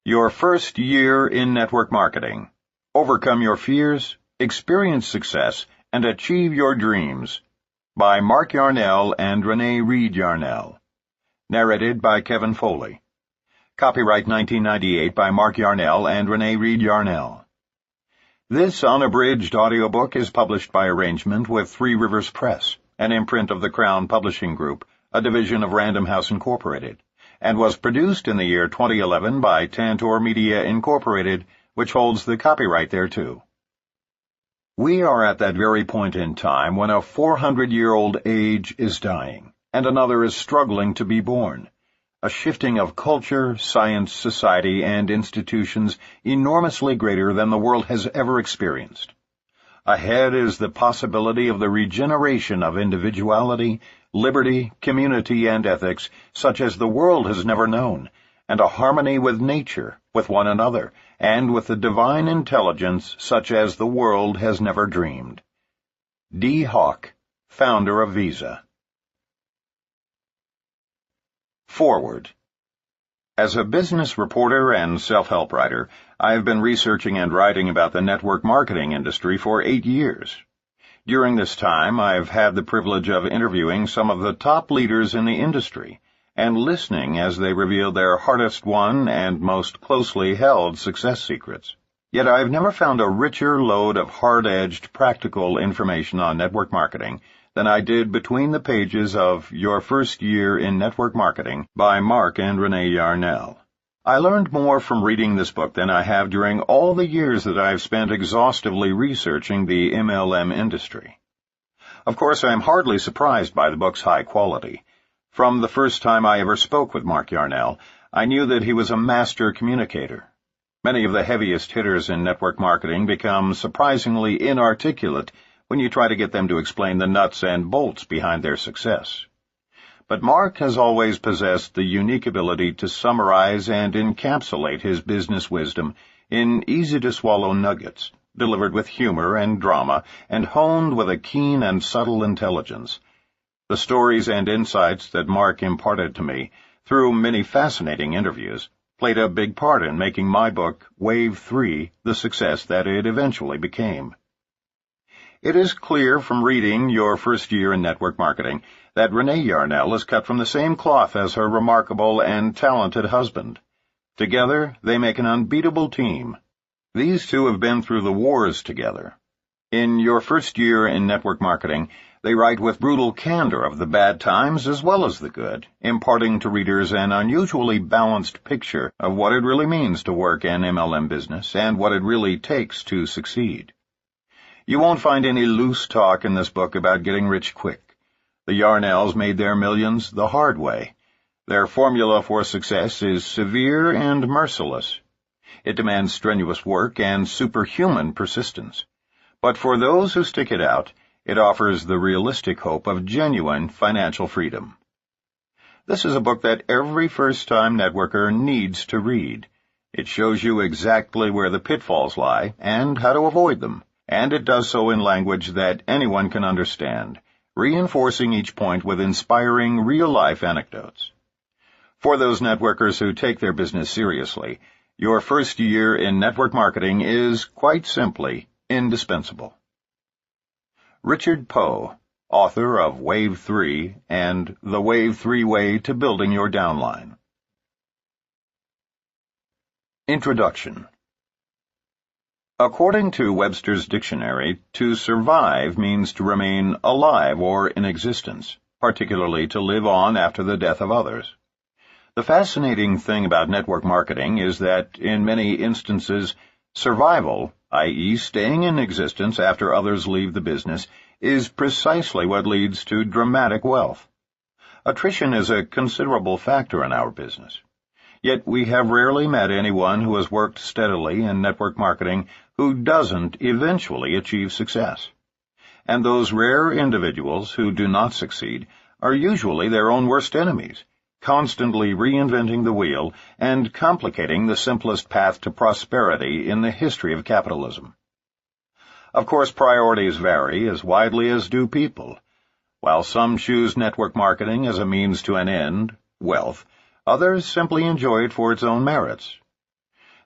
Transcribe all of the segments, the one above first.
Your First Year in Network Marketing. Overcome your fears, experience success, and achieve your dreams. By Mark Yarnell and Renee Reed Yarnell. Narrated by Kevin Foley. Copyright 1998 by Mark Yarnell and Renee Reed Yarnell. This unabridged audiobook is published by arrangement with Three Rivers Press, an imprint of the Crown Publishing Group, a division of Random House Incorporated, and was produced in the year 2011 by Tantor Media Incorporated, which holds the copyright thereto. We are at that very point in time when a 400-year-old age is dying, and another is struggling to be born. A shifting of culture, science, society, and institutions enormously greater than the world has ever experienced. Ahead is the possibility of the regeneration of individuality, liberty, community, and ethics such as the world has never known, and a harmony with nature, with one another, and with the divine intelligence such as the world has never dreamed. D. Hawk, founder of Visa. Forward. As a business reporter and self-help writer, I have been researching and writing about the network marketing industry for 8 years. During this time, I've had the privilege of interviewing some of the top leaders in the industry and listening as they reveal their hardest-won and most closely held success secrets. Yet I've never found a richer load of hard-edged, practical information on network marketing than I did between the pages of Your First Year in Network Marketing by Mark and Renee Yarnell. I learned more from reading this book than I have during all the years that I've spent exhaustively researching the MLM industry. Of course, I am hardly surprised by the book's high quality. From the first time I ever spoke with Mark Yarnell, I knew that he was a master communicator. Many of the heaviest hitters in network marketing become surprisingly inarticulate when you try to get them to explain the nuts and bolts behind their success. But Mark has always possessed the unique ability to summarize and encapsulate his business wisdom in easy-to-swallow nuggets, delivered with humor and drama, and honed with a keen and subtle intelligence. The stories and insights that Mark imparted to me, through many fascinating interviews, played a big part in making my book, Wave 3, the success that it eventually became. It is clear from reading Your First Year in Network Marketing that Renee Yarnell is cut from the same cloth as her remarkable and talented husband. Together, they make an unbeatable team. These two have been through the wars together. In Your First Year in Network Marketing, they write with brutal candor of the bad times as well as the good, imparting to readers an unusually balanced picture of what it really means to work an MLM business and what it really takes to succeed. You won't find any loose talk in this book about getting rich quick. The Yarnells made their millions the hard way. Their formula for success is severe and merciless. It demands strenuous work and superhuman persistence. But for those who stick it out, it offers the realistic hope of genuine financial freedom. This is a book that every first-time networker needs to read. It shows you exactly where the pitfalls lie and how to avoid them. And it does so in language that anyone can understand, reinforcing each point with inspiring real-life anecdotes. For those networkers who take their business seriously, Your First Year in Network Marketing is, quite simply, indispensable. Richard Poe, author of Wave 3 and The Wave 3 Way to Building Your Downline. Introduction. According to Webster's Dictionary, to survive means to remain alive or in existence, particularly to live on after the death of others. The fascinating thing about network marketing is that, in many instances, survival, i.e. staying in existence after others leave the business, is precisely what leads to dramatic wealth. Attrition is a considerable factor in our business. Yet we have rarely met anyone who has worked steadily in network marketing who doesn't eventually achieve success. And those rare individuals who do not succeed are usually their own worst enemies, constantly reinventing the wheel and complicating the simplest path to prosperity in the history of capitalism. Of course, priorities vary as widely as do people. While some choose network marketing as a means to an end, wealth, others simply enjoy it for its own merits.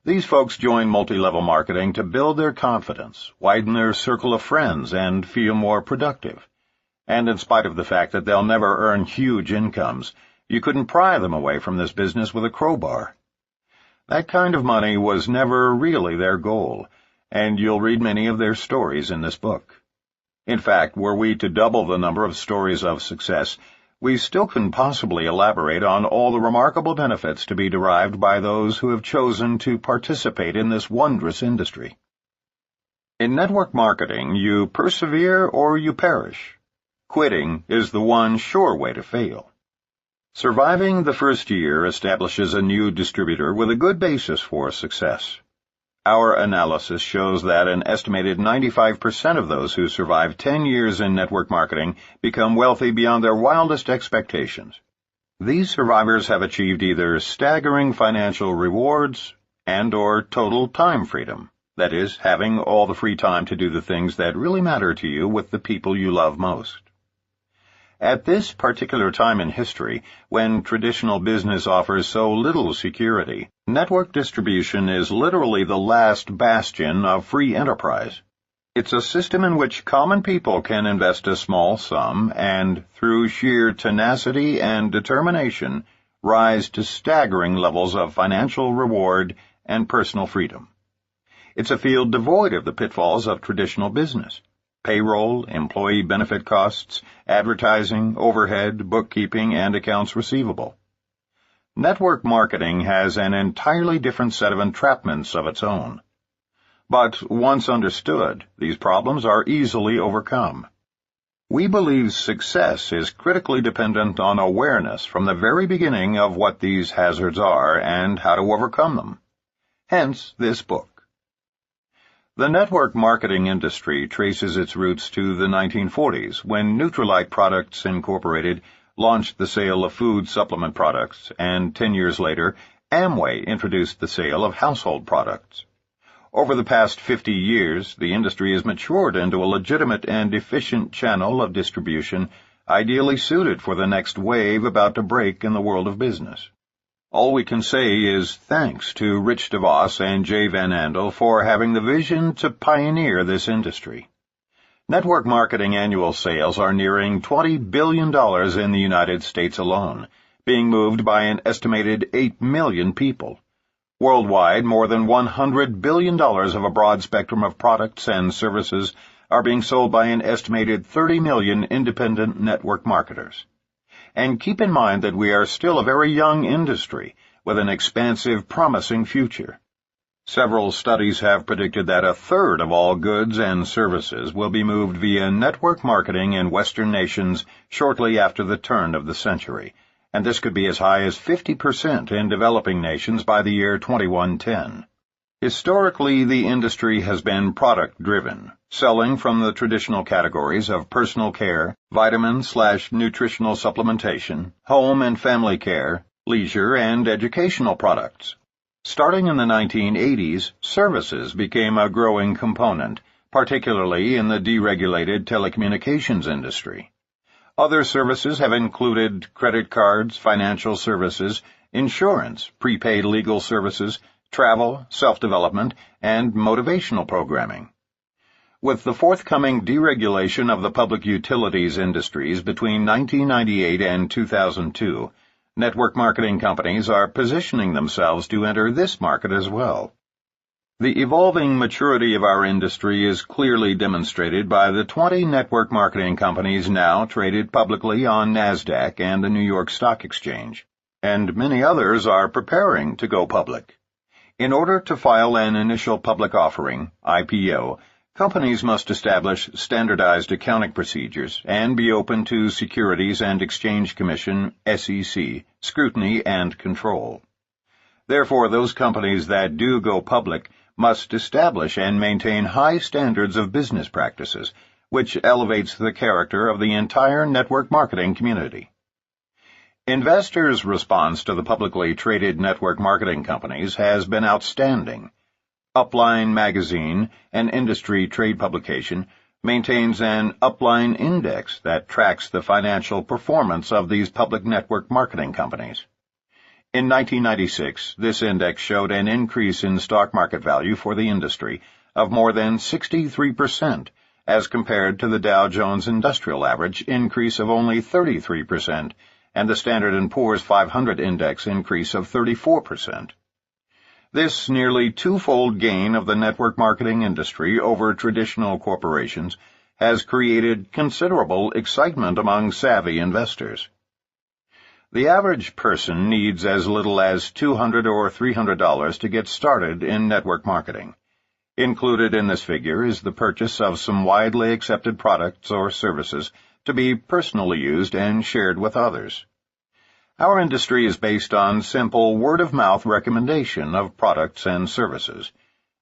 These folks join multi-level marketing to build their confidence, widen their circle of friends, and feel more productive. And in spite of the fact that they'll never earn huge incomes, you couldn't pry them away from this business with a crowbar. That kind of money was never really their goal, and you'll read many of their stories in this book. In fact, were we to double the number of stories of success, we still couldn't possibly elaborate on all the remarkable benefits to be derived by those who have chosen to participate in this wondrous industry. In network marketing, you persevere or you perish. Quitting is the one sure way to fail. Surviving the first year establishes a new distributor with a good basis for success. Our analysis shows that an estimated 95% of those who survive 10 years in network marketing become wealthy beyond their wildest expectations. These survivors have achieved either staggering financial rewards and/or total time freedom, that is, having all the free time to do the things that really matter to you with the people you love most. At this particular time in history, when traditional business offers so little security, network distribution is literally the last bastion of free enterprise. It's a system in which common people can invest a small sum and, through sheer tenacity and determination, rise to staggering levels of financial reward and personal freedom. It's a field devoid of the pitfalls of traditional business. Payroll, employee benefit costs, advertising, overhead, bookkeeping, and accounts receivable. Network marketing has an entirely different set of entrapments of its own. But once understood, these problems are easily overcome. We believe success is critically dependent on awareness from the very beginning of what these hazards are and how to overcome them. Hence this book. The network marketing industry traces its roots to the 1940s, when Nutrilite Products Incorporated launched the sale of food supplement products, and 10 years later, Amway introduced the sale of household products. Over the past 50 years, the industry has matured into a legitimate and efficient channel of distribution, ideally suited for the next wave about to break in the world of business. All we can say is thanks to Rich DeVos and Jay Van Andel for having the vision to pioneer this industry. Network marketing annual sales are nearing $20 billion in the United States alone, being moved by an estimated 8 million people. Worldwide, more than $100 billion of a broad spectrum of products and services are being sold by an estimated 30 million independent network marketers. And keep in mind that we are still a very young industry with an expansive, promising future. Several studies have predicted that a third of all goods and services will be moved via network marketing in Western nations shortly after the turn of the century, and this could be as high as 50% in developing nations by the year 2110. Historically, the industry has been product-driven, selling from the traditional categories of personal care, vitamin/nutritional supplementation, home and family care, leisure, and educational products. Starting in the 1980s, services became a growing component, particularly in the deregulated telecommunications industry. Other services have included credit cards, financial services, insurance, prepaid legal services, travel, self-development, and motivational programming. With the forthcoming deregulation of the public utilities industries between 1998 and 2002, network marketing companies are positioning themselves to enter this market as well. The evolving maturity of our industry is clearly demonstrated by the 20 network marketing companies now traded publicly on NASDAQ and the New York Stock Exchange, and many others are preparing to go public. In order to file an initial public offering, IPO, companies must establish standardized accounting procedures and be open to Securities and Exchange Commission, SEC, scrutiny and control. Therefore, those companies that do go public must establish and maintain high standards of business practices, which elevates the character of the entire network marketing community. Investors' response to the publicly traded network marketing companies has been outstanding. Upline Magazine, an industry trade publication, maintains an Upline Index that tracks the financial performance of these public network marketing companies. In 1996, this index showed an increase in stock market value for the industry of more than 63%, as compared to the Dow Jones Industrial Average increase of only 33% and the Standard & Poor's 500 index increase of 34%. This nearly twofold gain of the network marketing industry over traditional corporations has created considerable excitement among savvy investors. The average person needs as little as $200 or $300 to get started in network marketing. Included in this figure is the purchase of some widely accepted products or services to be personally used and shared with others. Our industry is based on simple word-of-mouth recommendation of products and services.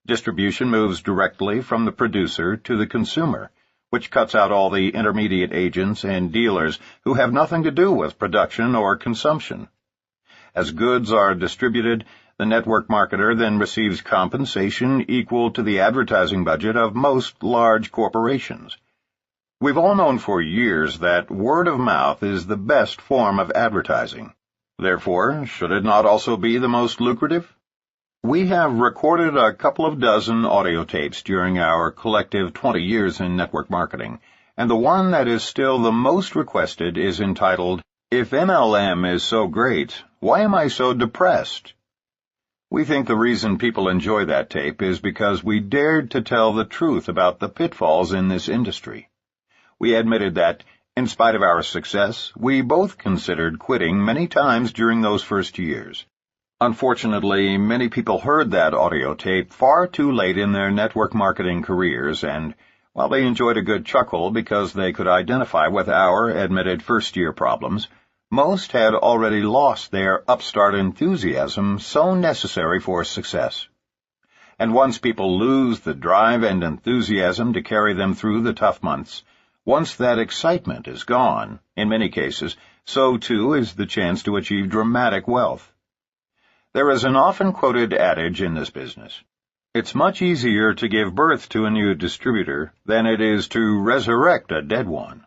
Distribution moves directly from the producer to the consumer, which cuts out all the intermediate agents and dealers who have nothing to do with production or consumption. As goods are distributed, the network marketer then receives compensation equal to the advertising budget of most large corporations. We've all known for years that word of mouth is the best form of advertising. Therefore, should it not also be the most lucrative? We have recorded a couple of dozen audio tapes during our collective 20 years in network marketing, and the one that is still the most requested is entitled, "If MLM is so great, why am I so depressed?" We think the reason people enjoy that tape is because we dared to tell the truth about the pitfalls in this industry. We admitted that, in spite of our success, we both considered quitting many times during those first years. Unfortunately, many people heard that audio tape far too late in their network marketing careers, and while they enjoyed a good chuckle because they could identify with our admitted first-year problems, most had already lost their upstart enthusiasm so necessary for success. And once people lose the drive and enthusiasm to carry them through the tough months, once that excitement is gone, in many cases, so too is the chance to achieve dramatic wealth. There is an often-quoted adage in this business. It's much easier to give birth to a new distributor than it is to resurrect a dead one.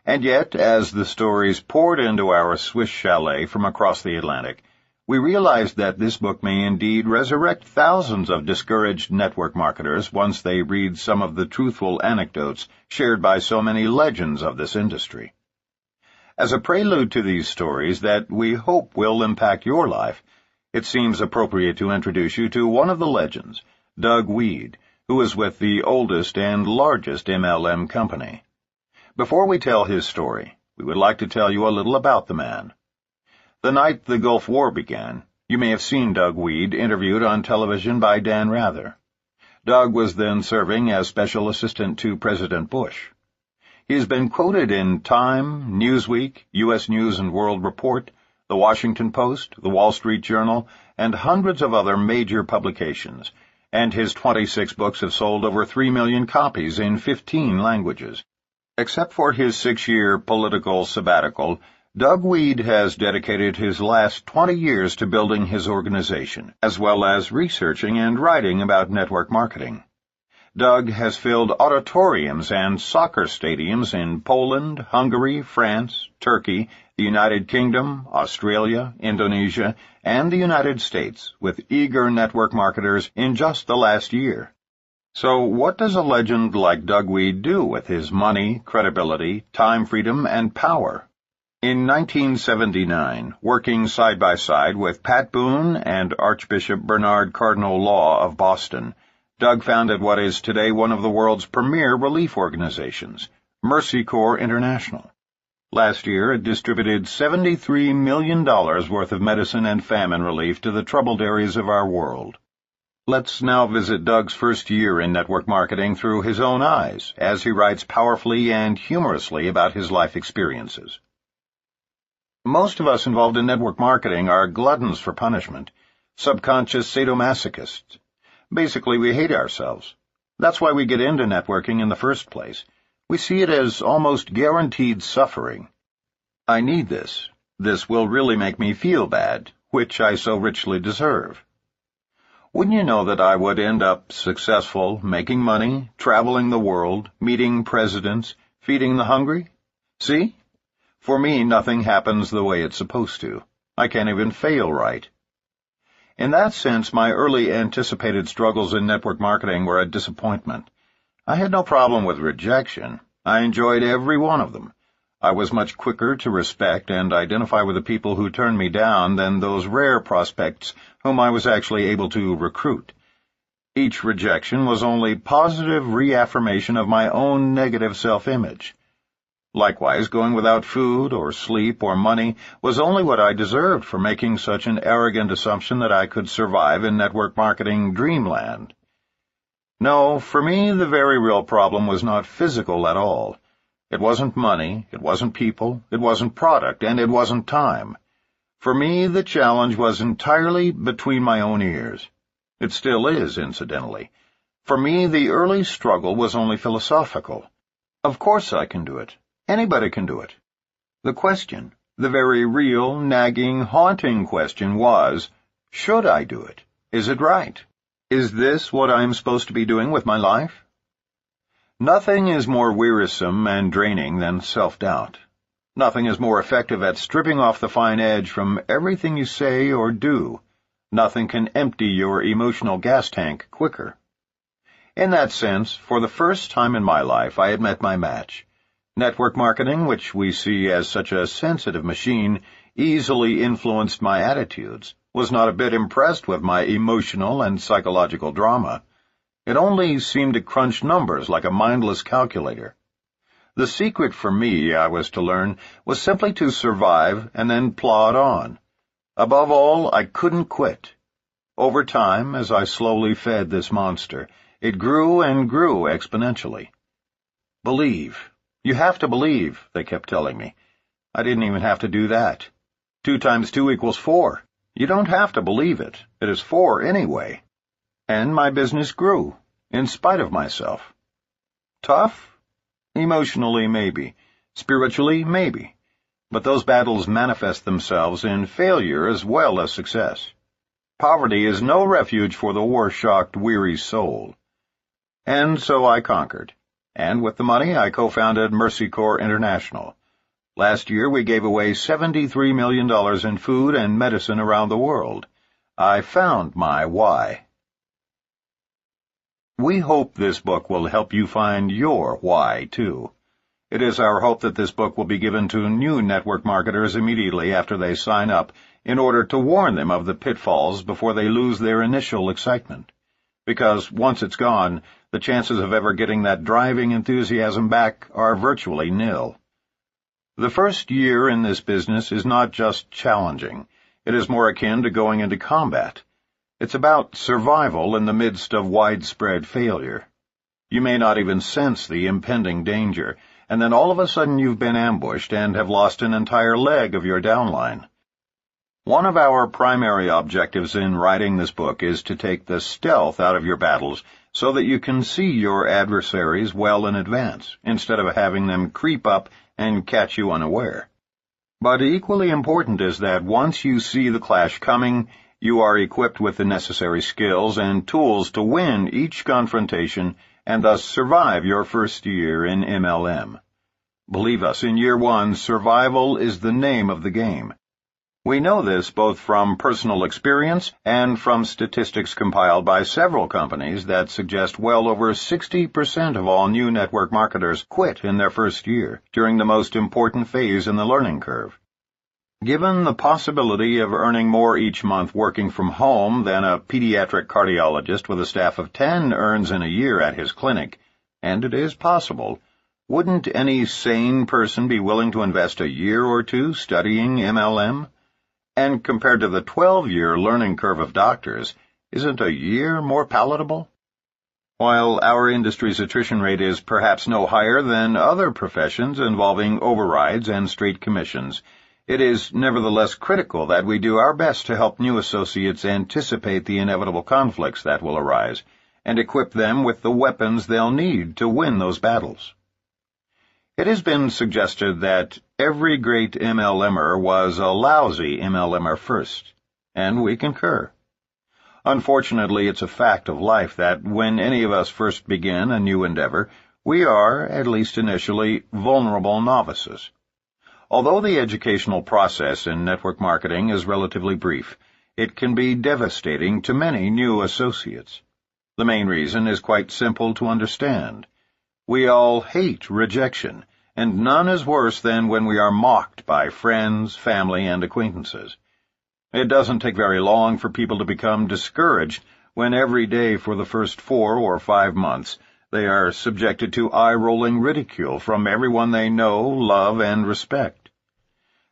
And yet, as the stories poured into our Swiss chalet from across the Atlantic, we realized that this book may indeed resurrect thousands of discouraged network marketers once they read some of the truthful anecdotes shared by so many legends of this industry. As a prelude to these stories that we hope will impact your life, it seems appropriate to introduce you to one of the legends, Doug Weed, who is with the oldest and largest MLM company. Before we tell his story, we would like to tell you a little about the man. The night the Gulf War began, you may have seen Doug Weed interviewed on television by Dan Rather. Doug was then serving as Special Assistant to President Bush. He has been quoted in Time, Newsweek, U.S. News and World Report, The Washington Post, The Wall Street Journal, and hundreds of other major publications, and his 26 books have sold over 3 million copies in 15 languages. Except for his 6-year political sabbatical, Doug Weed has dedicated his last 20 years to building his organization, as well as researching and writing about network marketing. Doug has filled auditoriums and soccer stadiums in Poland, Hungary, France, Turkey, the United Kingdom, Australia, Indonesia, and the United States with eager network marketers in just the last year. So what does a legend like Doug Weed do with his money, credibility, time freedom, and power? In 1979, working side by side with Pat Boone and Archbishop Bernard Cardinal Law of Boston, Doug founded what is today one of the world's premier relief organizations, Mercy Corps International. Last year, it distributed $73 million worth of medicine and famine relief to the troubled areas of our world. Let's now visit Doug's first year in network marketing through his own eyes, as he writes powerfully and humorously about his life experiences. Most of us involved in network marketing are gluttons for punishment, subconscious sadomasochists. Basically, we hate ourselves. That's why we get into networking in the first place. We see it as almost guaranteed suffering. I need this. This will really make me feel bad, which I so richly deserve. Wouldn't you know that I would end up successful, making money, traveling the world, meeting presidents, feeding the hungry? See? For me, nothing happens the way it's supposed to. I can't even fail right. In that sense, my early anticipated struggles in network marketing were a disappointment. I had no problem with rejection. I enjoyed every one of them. I was much quicker to respect and identify with the people who turned me down than those rare prospects whom I was actually able to recruit. Each rejection was only positive reaffirmation of my own negative self-image. Likewise, going without food or sleep or money was only what I deserved for making such an arrogant assumption that I could survive in network marketing dreamland. No, for me, the very real problem was not physical at all. It wasn't money, it wasn't people, it wasn't product, and it wasn't time. For me, the challenge was entirely between my own ears. It still is, incidentally. For me, the early struggle was only philosophical. Of course I can do it. Anybody can do it. The question, the very real, nagging, haunting question was, should I do it? Is it right? Is this what I am supposed to be doing with my life? Nothing is more wearisome and draining than self-doubt. Nothing is more effective at stripping off the fine edge from everything you say or do. Nothing can empty your emotional gas tank quicker. In that sense, for the first time in my life, I had met my match. Network marketing, which we see as such a sensitive machine, easily influenced my attitudes, was not a bit impressed with my emotional and psychological drama. It only seemed to crunch numbers like a mindless calculator. The secret for me, I was to learn, was simply to survive and then plod on. Above all, I couldn't quit. Over time, as I slowly fed this monster, it grew and grew exponentially. Believe. You have to believe, they kept telling me. I didn't even have to do that. 2 times 2 equals 4. You don't have to believe it. It is 4 anyway. And my business grew, in spite of myself. Tough? Emotionally, maybe. Spiritually, maybe. But those battles manifest themselves in failure as well as success. Poverty is no refuge for the war-shocked, weary soul. And so I conquered. And with the money, I co-founded Mercy Corps International. Last year, we gave away $73 million in food and medicine around the world. I found my why. We hope this book will help you find your why, too. It is our hope that this book will be given to new network marketers immediately after they sign up in order to warn them of the pitfalls before they lose their initial excitement. Because once it's gone, the chances of ever getting that driving enthusiasm back are virtually nil. The first year in this business is not just challenging. It is more akin to going into combat. It's about survival in the midst of widespread failure. You may not even sense the impending danger, and then all of a sudden you've been ambushed and have lost an entire leg of your downline. One of our primary objectives in writing this book is to take the stealth out of your battles so that you can see your adversaries well in advance, instead of having them creep up and catch you unaware. But equally important is that once you see the clash coming, you are equipped with the necessary skills and tools to win each confrontation and thus survive your first year in MLM. Believe us, in year 1, survival is the name of the game. We know this both from personal experience and from statistics compiled by several companies that suggest well over 60% of all new network marketers quit in their first year, during the most important phase in the learning curve. Given the possibility of earning more each month working from home than a pediatric cardiologist with a staff of 10 earns in a year at his clinic, and it is possible, wouldn't any sane person be willing to invest a year or 2 studying MLM? And compared to the 12-year learning curve of doctors, isn't a year more palatable? While our industry's attrition rate is perhaps no higher than other professions involving overrides and straight commissions, it is nevertheless critical that we do our best to help new associates anticipate the inevitable conflicts that will arise, and equip them with the weapons they'll need to win those battles. It has been suggested that every great MLMer was a lousy MLMer first, and we concur. Unfortunately, it's a fact of life that when any of us first begin a new endeavor, we are, at least initially, vulnerable novices. Although the educational process in network marketing is relatively brief, it can be devastating to many new associates. The main reason is quite simple to understand. We all hate rejection, and none is worse than when we are mocked by friends, family, and acquaintances. It doesn't take very long for people to become discouraged when every day for the first 4 or 5 months they are subjected to eye-rolling ridicule from everyone they know, love, and respect.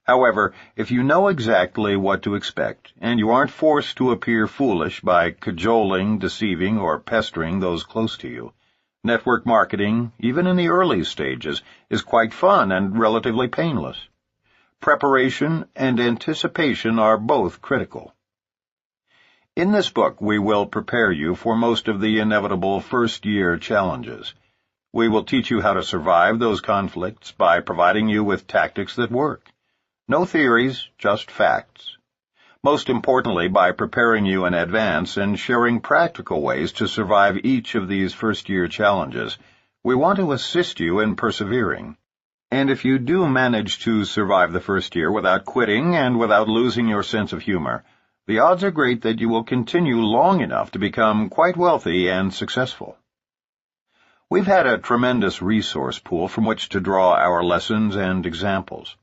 However, if you know exactly what to expect, and you aren't forced to appear foolish by cajoling, deceiving, or pestering those close to you, network marketing, even in the early stages, is quite fun and relatively painless. Preparation and anticipation are both critical. In this book, we will prepare you for most of the inevitable first-year challenges. We will teach you how to survive those conflicts by providing you with tactics that work. No theories, just facts. Most importantly, by preparing you in advance and sharing practical ways to survive each of these first-year challenges, we want to assist you in persevering. And if you do manage to survive the first year without quitting and without losing your sense of humor, the odds are great that you will continue long enough to become quite wealthy and successful. We've had a tremendous resource pool from which to draw our lessons and examples.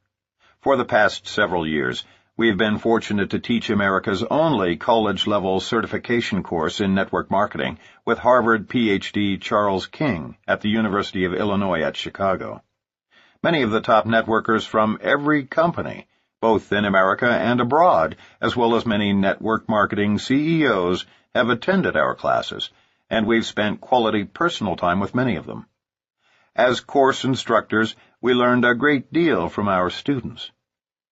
For the past several years, we've been fortunate to teach America's only college-level certification course in network marketing with Harvard Ph.D. Charles King at the University of Illinois at Chicago. Many of the top networkers from every company, both in America and abroad, as well as many network marketing CEOs, have attended our classes, and we've spent quality personal time with many of them. As course instructors, we learned a great deal from our students.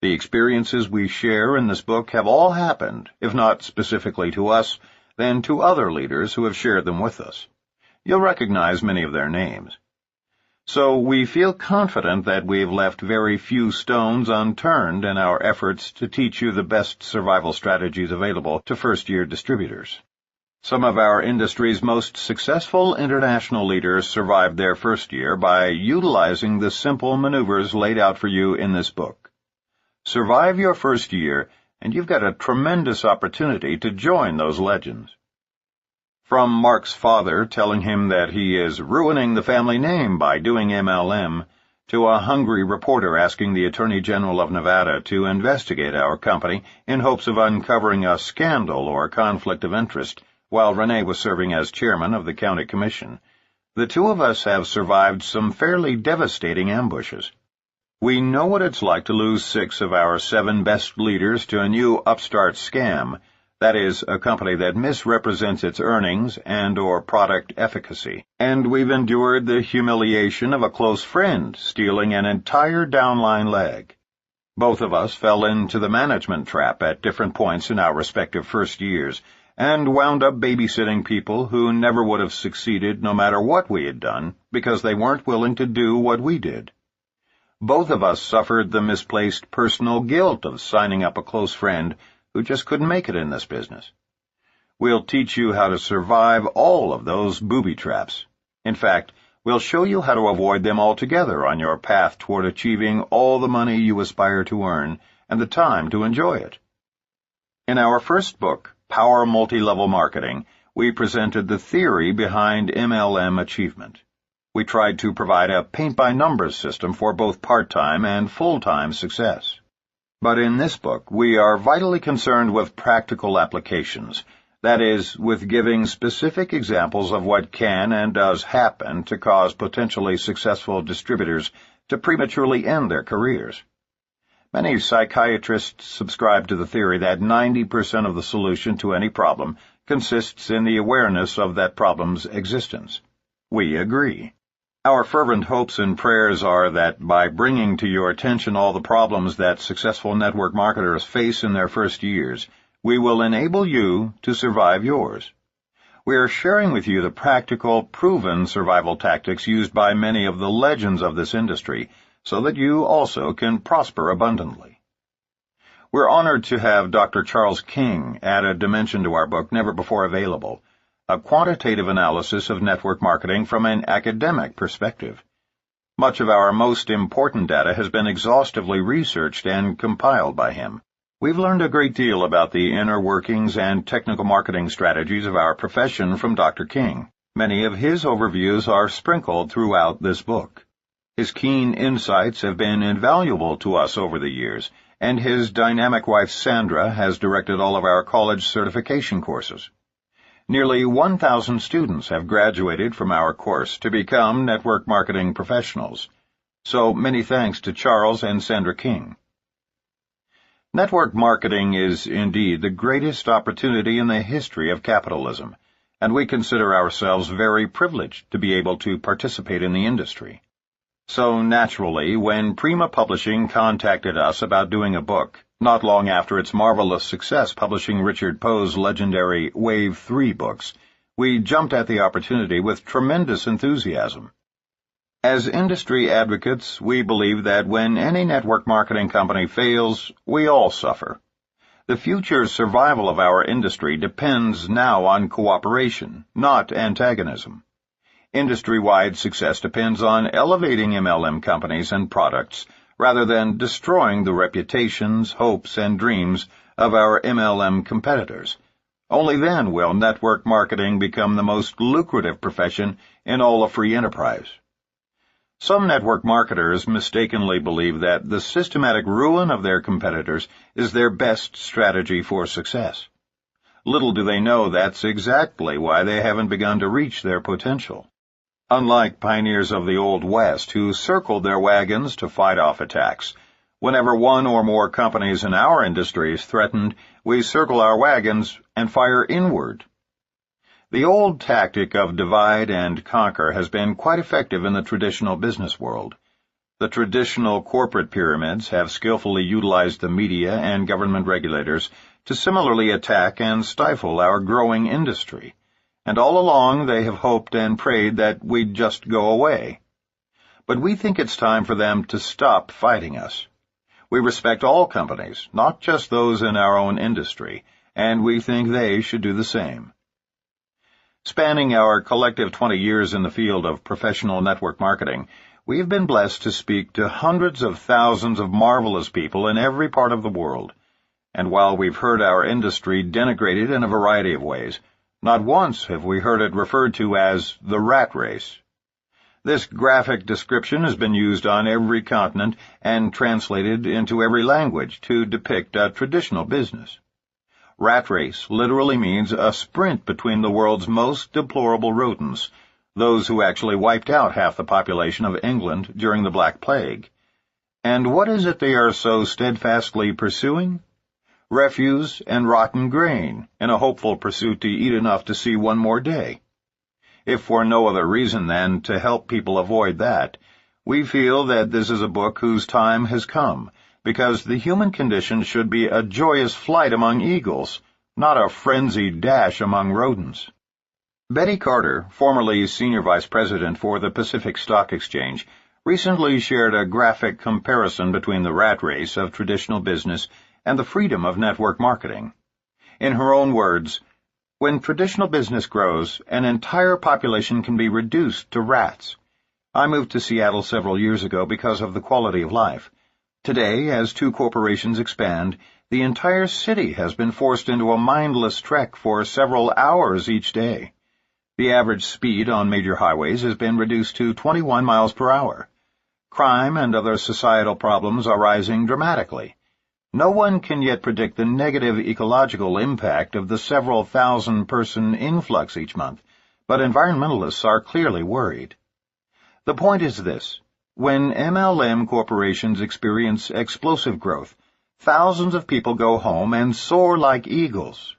The experiences we share in this book have all happened, if not specifically to us, then to other leaders who have shared them with us. You'll recognize many of their names. So we feel confident that we've left very few stones unturned in our efforts to teach you the best survival strategies available to first-year distributors. Some of our industry's most successful international leaders survived their first year by utilizing the simple maneuvers laid out for you in this book. Survive your first year, and you've got a tremendous opportunity to join those legends. From Mark's father telling him that he is ruining the family name by doing MLM, to a hungry reporter asking the Attorney General of Nevada to investigate our company in hopes of uncovering a scandal or conflict of interest while Rene was serving as chairman of the county commission, the two of us have survived some fairly devastating ambushes. We know what it's like to lose 6 of our 7 best leaders to a new upstart scam, that is, a company that misrepresents its earnings and/or product efficacy. And we've endured the humiliation of a close friend stealing an entire downline leg. Both of us fell into the management trap at different points in our respective first years, and wound up babysitting people who never would have succeeded no matter what we had done, because they weren't willing to do what we did. Both of us suffered the misplaced personal guilt of signing up a close friend who just couldn't make it in this business. We'll teach you how to survive all of those booby traps. In fact, we'll show you how to avoid them altogether on your path toward achieving all the money you aspire to earn and the time to enjoy it. In our first book, Power Multilevel Marketing, we presented the theory behind MLM achievement. We tried to provide a paint-by-numbers system for both part-time and full-time success. But in this book, we are vitally concerned with practical applications, that is, with giving specific examples of what can and does happen to cause potentially successful distributors to prematurely end their careers. Many psychiatrists subscribe to the theory that 90% of the solution to any problem consists in the awareness of that problem's existence. We agree. Our fervent hopes and prayers are that by bringing to your attention all the problems that successful network marketers face in their first years, we will enable you to survive yours. We are sharing with you the practical, proven survival tactics used by many of the legends of this industry, so that you also can prosper abundantly. We're honored to have Dr. Charles King add a dimension to our book never before available, a quantitative analysis of network marketing from an academic perspective. Much of our most important data has been exhaustively researched and compiled by him. We've learned a great deal about the inner workings and technical marketing strategies of our profession from Dr. King. Many of his overviews are sprinkled throughout this book. His keen insights have been invaluable to us over the years, and his dynamic wife Sandra has directed all of our college certification courses. Nearly 1,000 students have graduated from our course to become network marketing professionals. So many thanks to Charles and Sandra King. Network marketing is indeed the greatest opportunity in the history of capitalism, and we consider ourselves very privileged to be able to participate in the industry. So naturally, when Prima Publishing contacted us about doing a book, not long after its marvelous success publishing Richard Poe's legendary Wave 3 books, we jumped at the opportunity with tremendous enthusiasm. As industry advocates, we believe that when any network marketing company fails, we all suffer. The future survival of our industry depends now on cooperation, not antagonism. Industry-wide success depends on elevating MLM companies and products rather than destroying the reputations, hopes, and dreams of our MLM competitors. Only then will network marketing become the most lucrative profession in all of free enterprise. Some network marketers mistakenly believe that the systematic ruin of their competitors is their best strategy for success. Little do they know that's exactly why they haven't begun to reach their potential. Unlike pioneers of the Old West who circled their wagons to fight off attacks, whenever one or more companies in our industry is threatened, we circle our wagons and fire inward. The old tactic of divide and conquer has been quite effective in the traditional business world. The traditional corporate pyramids have skillfully utilized the media and government regulators to similarly attack and stifle our growing industry. And all along they have hoped and prayed that we'd just go away. But we think it's time for them to stop fighting us. We respect all companies, not just those in our own industry, and we think they should do the same. Spanning our collective 20 years in the field of professional network marketing, we have been blessed to speak to hundreds of thousands of marvelous people in every part of the world. And while we've heard our industry denigrated in a variety of ways, not once have we heard it referred to as the rat race. This graphic description has been used on every continent and translated into every language to depict a traditional business. Rat race literally means a sprint between the world's most deplorable rodents, those who actually wiped out half the population of England during the Black Plague. And what is it they are so steadfastly pursuing? Refuse and rotten grain, in a hopeful pursuit to eat enough to see one more day. If for no other reason than to help people avoid that, we feel that this is a book whose time has come, because the human condition should be a joyous flight among eagles, not a frenzied dash among rodents. Betty Carter, formerly Senior Vice President for the Pacific Stock Exchange, recently shared a graphic comparison between the rat race of traditional business and the freedom of network marketing. In her own words, when traditional business grows, an entire population can be reduced to rats. I moved to Seattle several years ago because of the quality of life. Today, as two corporations expand, the entire city has been forced into a mindless trek for several hours each day. The average speed on major highways has been reduced to 21 miles per hour. Crime and other societal problems are rising dramatically. No one can yet predict the negative ecological impact of the several thousand-person influx each month, but environmentalists are clearly worried. The point is this. When MLM corporations experience explosive growth, thousands of people go home and soar like eagles.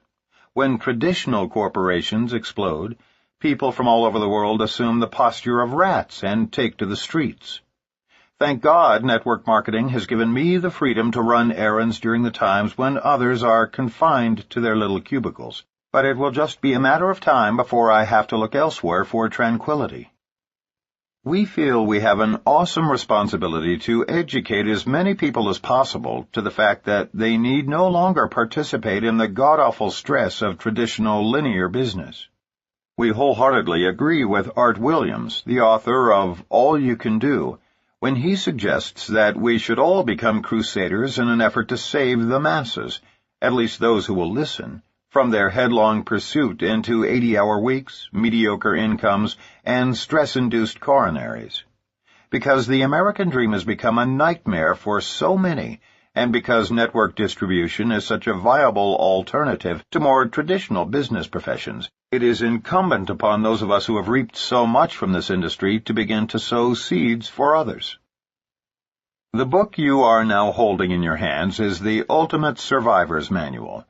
When traditional corporations explode, people from all over the world assume the posture of rats and take to the streets. Thank God network marketing has given me the freedom to run errands during the times when others are confined to their little cubicles, but it will just be a matter of time before I have to look elsewhere for tranquility. We feel we have an awesome responsibility to educate as many people as possible to the fact that they need no longer participate in the god-awful stress of traditional linear business. We wholeheartedly agree with Art Williams, the author of All You Can Do, when he suggests that we should all become crusaders in an effort to save the masses, at least those who will listen, from their headlong pursuit into 80-hour weeks, mediocre incomes, and stress-induced coronaries. Because the American dream has become a nightmare for so many, and because network distribution is such a viable alternative to more traditional business professions, it is incumbent upon those of us who have reaped so much from this industry to begin to sow seeds for others. The book you are now holding in your hands is the Ultimate Survivor's Manual.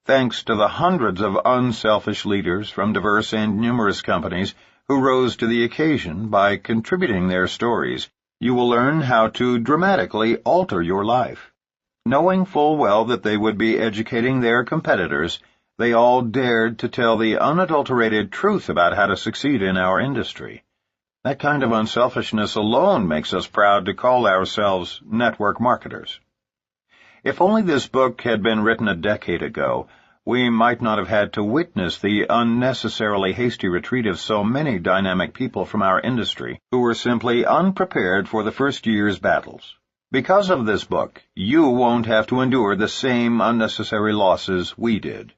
Thanks to the hundreds of unselfish leaders from diverse and numerous companies who rose to the occasion by contributing their stories, you will learn how to dramatically alter your life. Knowing full well that they would be educating their competitors, they all dared to tell the unadulterated truth about how to succeed in our industry. That kind of unselfishness alone makes us proud to call ourselves network marketers. If only this book had been written a decade ago, we might not have had to witness the unnecessarily hasty retreat of so many dynamic people from our industry who were simply unprepared for the first year's battles. Because of this book, you won't have to endure the same unnecessary losses we did.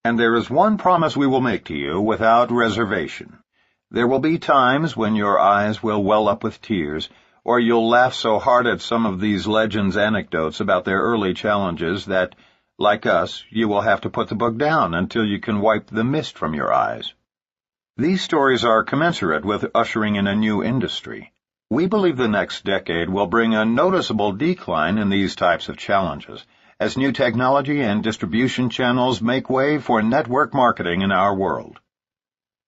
And there is one promise we will make to you without reservation. There will be times when your eyes will well up with tears, or you'll laugh so hard at some of these legends' anecdotes about their early challenges that, like us, you will have to put the book down until you can wipe the mist from your eyes. These stories are commensurate with ushering in a new industry. We believe the next decade will bring a noticeable decline in these types of challenges, as new technology and distribution channels make way for network marketing in our world.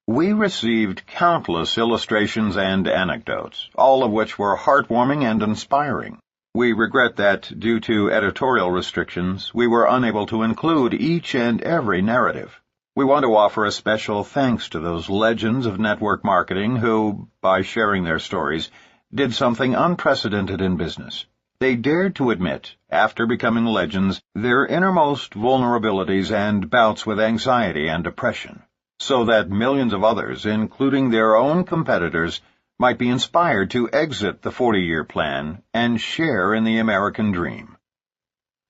We received countless illustrations and anecdotes, all of which were heartwarming and inspiring. We regret that, due to editorial restrictions, we were unable to include each and every narrative. We want to offer a special thanks to those legends of network marketing who, by sharing their stories, did something unprecedented in business. They dared to admit, after becoming legends, their innermost vulnerabilities and bouts with anxiety and depression, so that millions of others, including their own competitors, might be inspired to exit the 40-year plan and share in the American dream.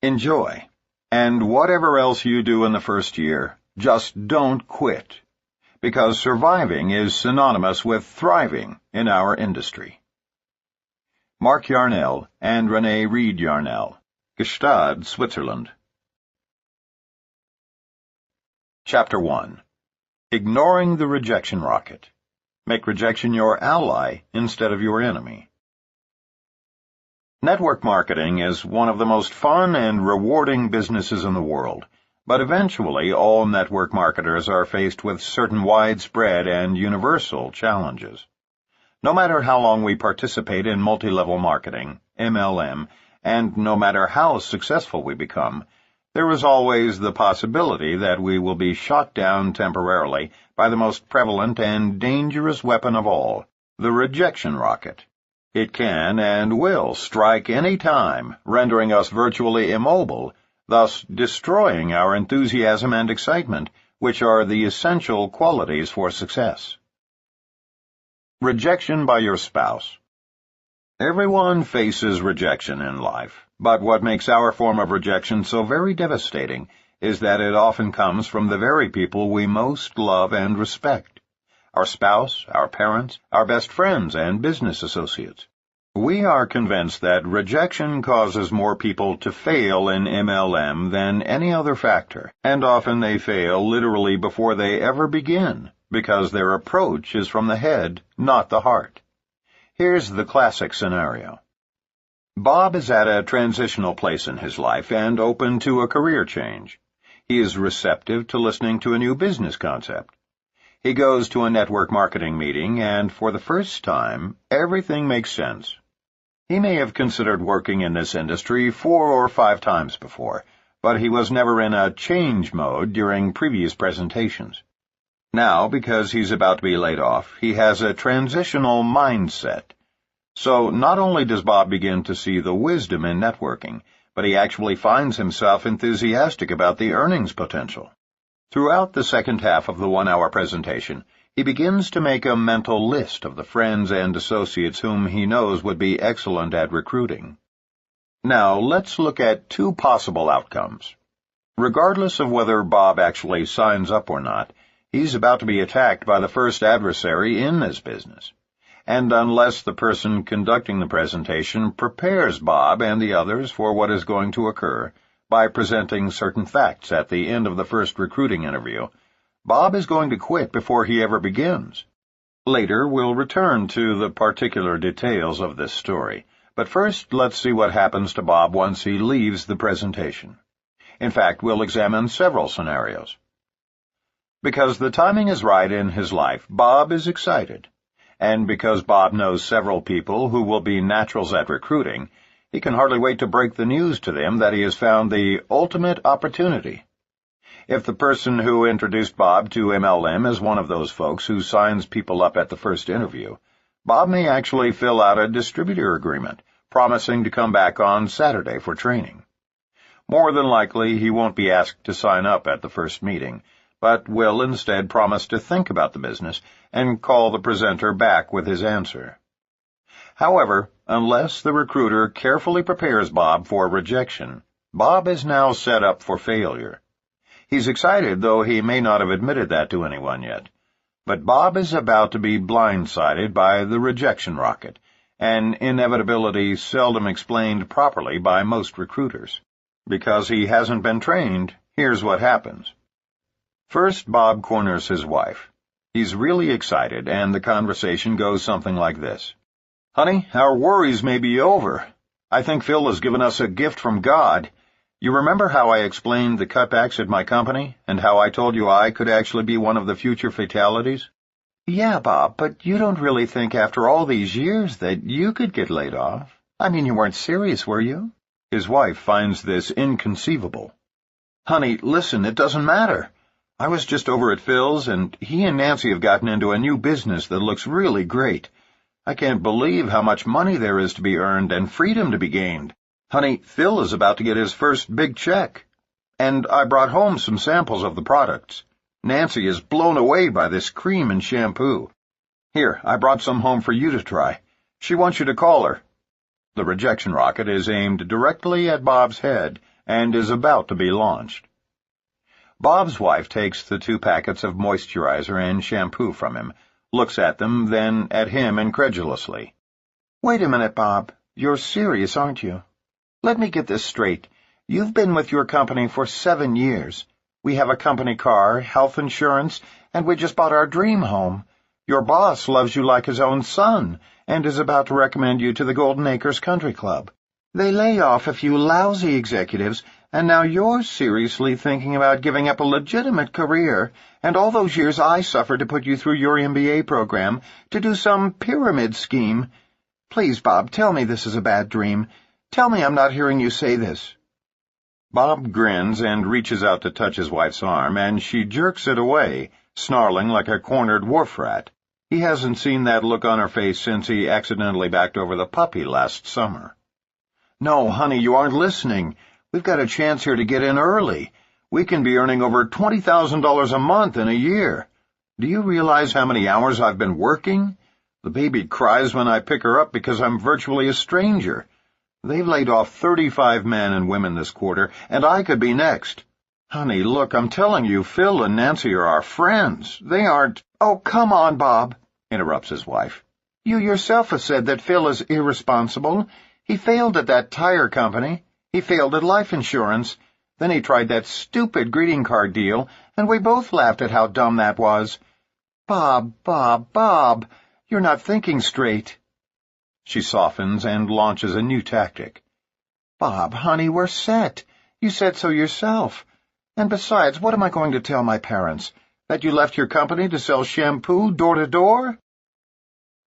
Enjoy, and whatever else you do in the first year, just don't quit, because surviving is synonymous with thriving in our industry. Mark Yarnell and Renee Reed Yarnell, Gstaad, Switzerland. Chapter 1. Ignoring the Rejection Rocket. Make rejection your ally instead of your enemy. Network marketing is one of the most fun and rewarding businesses in the world, but eventually all network marketers are faced with certain widespread and universal challenges. No matter how long we participate in multi-level marketing, MLM, and no matter how successful we become, there is always the possibility that we will be shot down temporarily by the most prevalent and dangerous weapon of all, the rejection rocket. It can and will strike any time, rendering us virtually immobile, thus destroying our enthusiasm and excitement, which are the essential qualities for success. Rejection by your spouse. Everyone faces rejection in life, but what makes our form of rejection so very devastating is that it often comes from the very people we most love and respect. Our spouse, our parents, our best friends, and business associates. We are convinced that rejection causes more people to fail in MLM than any other factor, and often they fail literally before they ever begin, because their approach is from the head, not the heart. Here's the classic scenario. Bob is at a transitional place in his life and open to a career change. He is receptive to listening to a new business concept. He goes to a network marketing meeting, and for the first time, everything makes sense. He may have considered working in this industry 4 or 5 times before, but he was never in a change mode during previous presentations. Now, because he's about to be laid off, he has a transitional mindset. So not only does Bob begin to see the wisdom in networking, but he actually finds himself enthusiastic about the earnings potential. Throughout the second half of the 1-hour presentation, He begins to make a mental list of the friends and associates whom he knows would be excellent at recruiting. Now, let's look at two possible outcomes. Regardless of whether Bob actually signs up or not, he's about to be attacked by the first adversary in this business. And unless the person conducting the presentation prepares Bob and the others for what is going to occur by presenting certain facts at the end of the first recruiting interview, Bob is going to quit before he ever begins. Later, we'll return to the particular details of this story, but first let's see what happens to Bob once he leaves the presentation. In fact, we'll examine several scenarios. Because the timing is right in his life, Bob is excited. And because Bob knows several people who will be naturals at recruiting, he can hardly wait to break the news to them that he has found the ultimate opportunity. If the person who introduced Bob to MLM is one of those folks who signs people up at the first interview, Bob may actually fill out a distributor agreement, promising to come back on Saturday for training. More than likely, he won't be asked to sign up at the first meeting, but will instead promise to think about the business and call the presenter back with his answer. However, unless the recruiter carefully prepares Bob for rejection, Bob is now set up for failure. He's excited, though he may not have admitted that to anyone yet. But Bob is about to be blindsided by the rejection rocket, an inevitability seldom explained properly by most recruiters. Because he hasn't been trained, here's what happens. First, Bob corners his wife. He's really excited, and the conversation goes something like this. "Honey, our worries may be over. I think Phil has given us a gift from God. You remember how I explained the cutbacks at my company, and how I told you I could actually be one of the future fatalities?" "Yeah, Bob, but you don't really think after all these years that you could get laid off? I mean, you weren't serious, were you?" His wife finds this inconceivable. "Honey, listen, it doesn't matter. I was just over at Phil's, and he and Nancy have gotten into a new business that looks really great. I can't believe how much money there is to be earned and freedom to be gained. Honey, Phil is about to get his first big check. And I brought home some samples of the products. Nancy is blown away by this cream and shampoo. Here, I brought some home for you to try. She wants you to call her." The rejection rocket is aimed directly at Bob's head and is about to be launched. Bob's wife takes the 2 packets of moisturizer and shampoo from him, looks at them, then at him incredulously. "Wait a minute, Bob. You're serious, aren't you? Let me get this straight. You've been with your company for 7 years. We have a company car, health insurance, and we just bought our dream home. Your boss loves you like his own son, and is about to recommend you to the Golden Acres Country Club. They lay off a few lousy executives, and now you're seriously thinking about giving up a legitimate career, and all those years I suffered to put you through your MBA program to do some pyramid scheme. Please, Bob, tell me this is a bad dream. Tell me I'm not hearing you say this." Bob grins and reaches out to touch his wife's arm, and she jerks it away, snarling like a cornered wharf rat. He hasn't seen that look on her face since he accidentally backed over the puppy last summer. "No, honey, you aren't listening. We've got a chance here to get in early. We can be earning over $20,000 a month in a year. Do you realize how many hours I've been working? The baby cries when I pick her up because I'm virtually a stranger. They've laid off 35 men and women this quarter, and I could be next. Honey, look, I'm telling you, Phil and Nancy are our friends. They aren't—" "Oh, come on, Bob," interrupts his wife. "You yourself have said that Phil is irresponsible. He failed at that tire company. He failed at life insurance. Then he tried that stupid greeting card deal, and we both laughed at how dumb that was. Bob, you're not thinking straight." She softens and launches a new tactic. "Bob, honey, we're set. You said so yourself. And besides, what am I going to tell my parents? That you left your company to sell shampoo door to door?"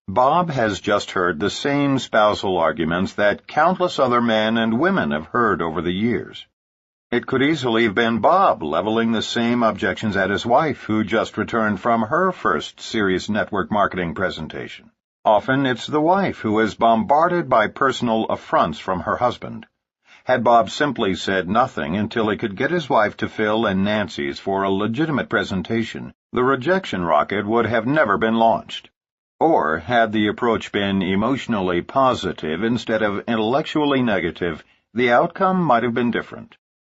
Bob has just heard the same spousal arguments that countless other men and women have heard over the years. It could easily have been Bob leveling the same objections at his wife, who just returned from her first serious network marketing presentation. Often it's the wife who is bombarded by personal affronts from her husband. Had Bob simply said nothing until he could get his wife to Phil and Nancy's for a legitimate presentation, the rejection rocket would have never been launched. Or, had the approach been emotionally positive instead of intellectually negative, the outcome might have been different.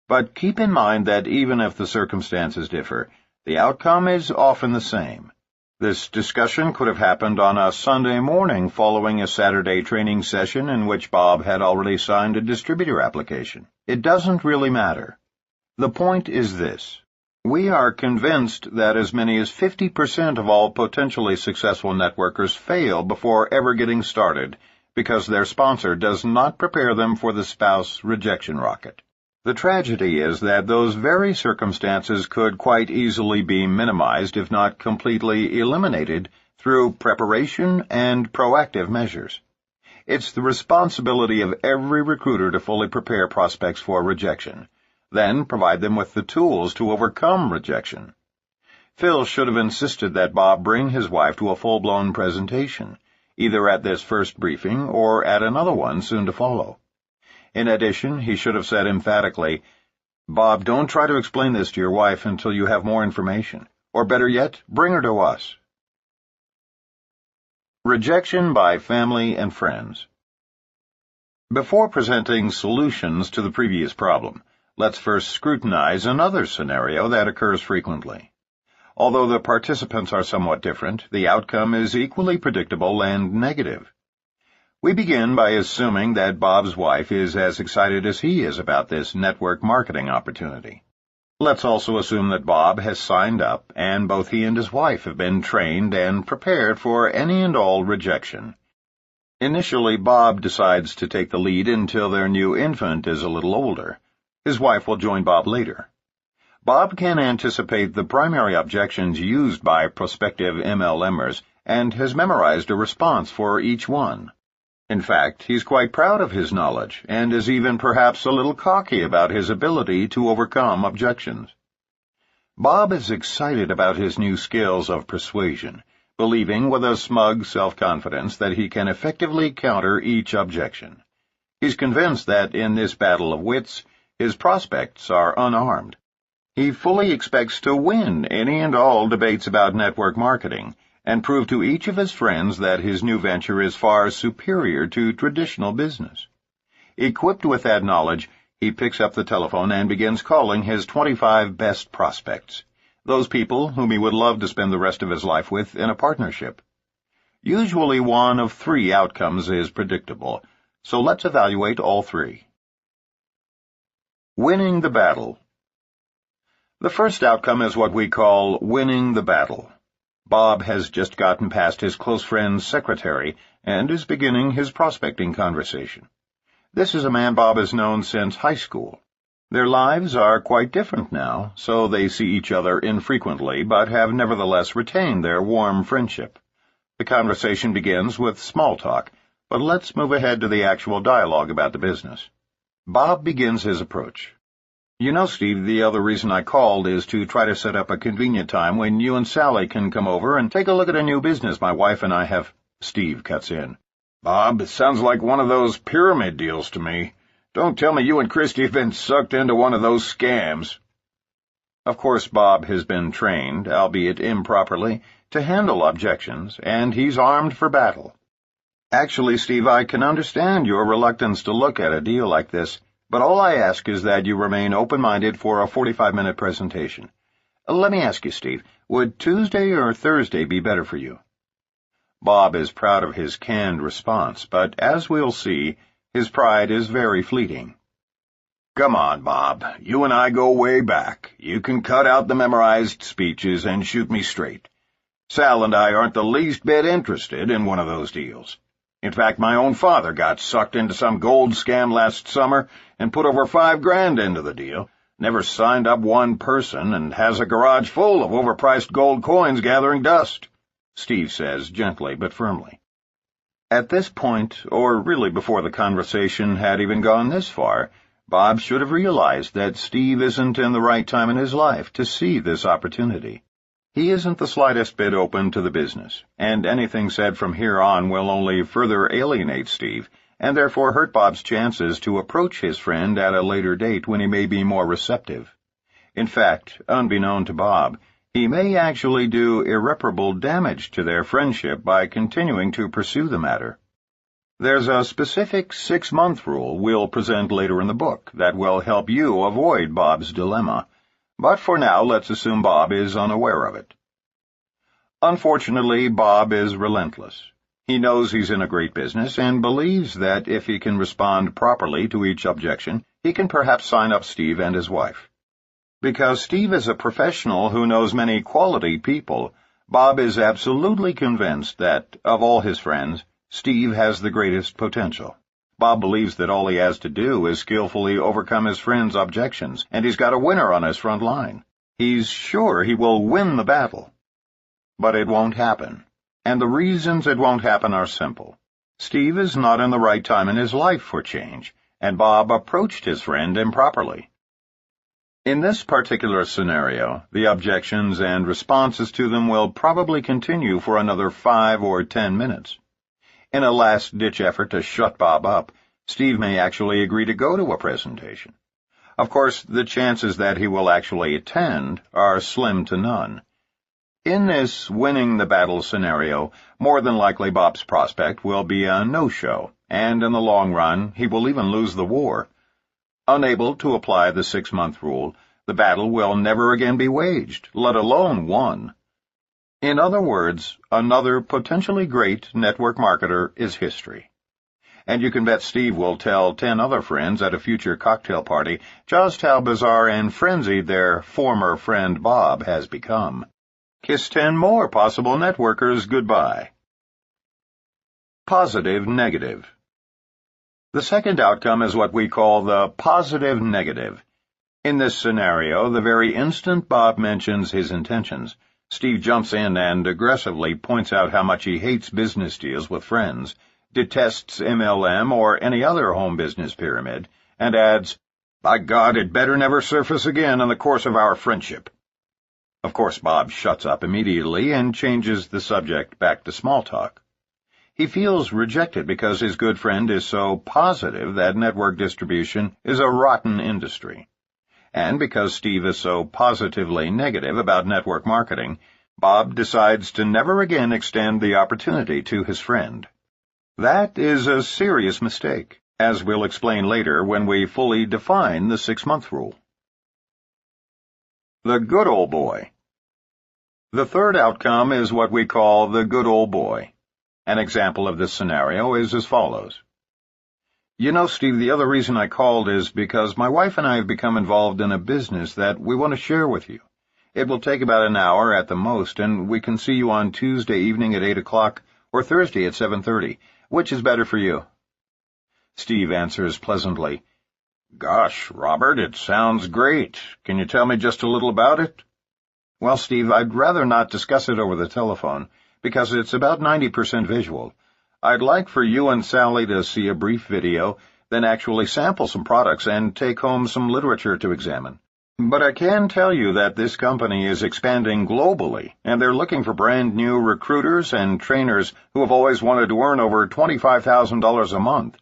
But keep in mind that even if the circumstances differ, the outcome is often the same. This discussion could have happened on a Sunday morning following a Saturday training session in which Bob had already signed a distributor application. It doesn't really matter. The point is this. We are convinced that as many as 50% of all potentially successful networkers fail before ever getting started because their sponsor does not prepare them for the spouse rejection rocket. The tragedy is that those very circumstances could quite easily be minimized, if not completely eliminated, through preparation and proactive measures. It's the responsibility of every recruiter to fully prepare prospects for rejection, then provide them with the tools to overcome rejection. Phil should have insisted that Bob bring his wife to a full-blown presentation, either at this first briefing or at another one soon to follow. In addition, he should have said emphatically, "Bob, don't try to explain this to your wife until you have more information. Or better yet, bring her to us." Rejection by family and friends. Before presenting solutions to the previous problem, let's first scrutinize another scenario that occurs frequently. Although the participants are somewhat different, the outcome is equally predictable and negative. We begin by assuming that Bob's wife is as excited as he is about this network marketing opportunity. Let's also assume that Bob has signed up, and both he and his wife have been trained and prepared for any and all rejection. Initially, Bob decides to take the lead until their new infant is a little older. His wife will join Bob later. Bob can anticipate the primary objections used by prospective MLMers and has memorized a response for each one. In fact, he's quite proud of his knowledge and is even perhaps a little cocky about his ability to overcome objections. Bob is excited about his new skills of persuasion, believing with a smug self-confidence that he can effectively counter each objection. He's convinced that in this battle of wits, his prospects are unarmed. He fully expects to win any and all debates about network marketing, and prove to each of his friends that his new venture is far superior to traditional business. Equipped with that knowledge, he picks up the telephone and begins calling his 25 best prospects, those people whom he would love to spend the rest of his life with in a partnership. Usually one of three outcomes is predictable, so let's evaluate all three. Winning the battle. The first outcome is what we call winning the battle. Bob has just gotten past his close friend's secretary and is beginning his prospecting conversation. This is a man Bob has known since high school. Their lives are quite different now, so they see each other infrequently, but have nevertheless retained their warm friendship. The conversation begins with small talk, but let's move ahead to the actual dialogue about the business. Bob begins his approach. "You know, Steve, the other reason I called is to try to set up a convenient time when you and Sally can come over and take a look at a new business my wife and I have—" Steve cuts in. "Bob, it sounds like one of those pyramid deals to me. Don't tell me you and Christy have been sucked into one of those scams." Of course, Bob has been trained, albeit improperly, to handle objections, and he's armed for battle. "Actually, Steve, I can understand your reluctance to look at a deal like this, but all I ask is that you remain open-minded for a 45-minute presentation. Let me ask you, Steve, would Tuesday or Thursday be better for you?" Bob is proud of his canned response, but as we'll see, his pride is very fleeting. "Come on, Bob. You and I go way back. You can cut out the memorized speeches and shoot me straight. Sal and I aren't the least bit interested in one of those deals. In fact, my own father got sucked into some gold scam last summer and put over $5,000 into the deal, never signed up one person, and has a garage full of overpriced gold coins gathering dust," Steve says gently but firmly. At this point, or really before the conversation had even gone this far, Bob should have realized that Steve isn't in the right time in his life to see this opportunity. He isn't the slightest bit open to the business, and anything said from here on will only further alienate Steve, and therefore hurt Bob's chances to approach his friend at a later date when he may be more receptive. In fact, unbeknown to Bob, He may actually do irreparable damage to their friendship by continuing to pursue the matter. There's a specific 6-month rule we'll present later in the book that will help you avoid Bob's dilemma, but for now let's assume Bob is unaware of it. Unfortunately, Bob is relentless. He knows he's in a great business and believes that if he can respond properly to each objection, he can perhaps sign up Steve and his wife. Because Steve is a professional who knows many quality people, Bob is absolutely convinced that, of all his friends, Steve has the greatest potential. Bob believes that all he has to do is skillfully overcome his friend's objections, and he's got a winner on his front line. He's sure he will win the battle. But it won't happen. And the reasons it won't happen are simple. Steve is not in the right time in his life for change, and Bob approached his friend improperly. In this particular scenario, the objections and responses to them will probably continue for another 5 or 10 minutes. In a last-ditch effort to shut Bob up, Steve may actually agree to go to a presentation. Of course, the chances that he will actually attend are slim to none. In this winning the battle scenario, more than likely Bob's prospect will be a no-show, and in the long run, he will even lose the war. Unable to apply the 6-month rule, the battle will never again be waged, let alone won. In other words, another potentially great network marketer is history. And you can bet Steve will tell 10 other friends at a future cocktail party just how bizarre and frenzied their former friend Bob has become. Kiss 10 more possible networkers goodbye. Positive-negative. The second outcome is what we call the positive-negative. In this scenario, the very instant Bob mentions his intentions, Steve jumps in and aggressively points out how much he hates business deals with friends, detests MLM or any other home business pyramid, and adds, "By God, it better never surface again in the course of our friendship." Of course, Bob shuts up immediately and changes the subject back to small talk. He feels rejected because his good friend is so positive that network distribution is a rotten industry. And because Steve is so positively negative about network marketing, Bob decides to never again extend the opportunity to his friend. That is a serious mistake, as we'll explain later when we fully define the 6-month rule. The good old boy. The third outcome is what we call the good old boy. An example of this scenario is as follows. "You know, Steve, the other reason I called is because my wife and I have become involved in a business that we want to share with you. It will take about an hour at the most, and we can see you on Tuesday evening at 8 o'clock or Thursday at 7:30. Which is better for you?" Steve answers pleasantly, "Gosh, Robert, it sounds great. Can you tell me just a little about it?" "Well, Steve, I'd rather not discuss it over the telephone, because it's about 90% visual. I'd like for you and Sally to see a brief video, then actually sample some products and take home some literature to examine. But I can tell you that this company is expanding globally, and they're looking for brand new recruiters and trainers who have always wanted to earn over $25,000 a month."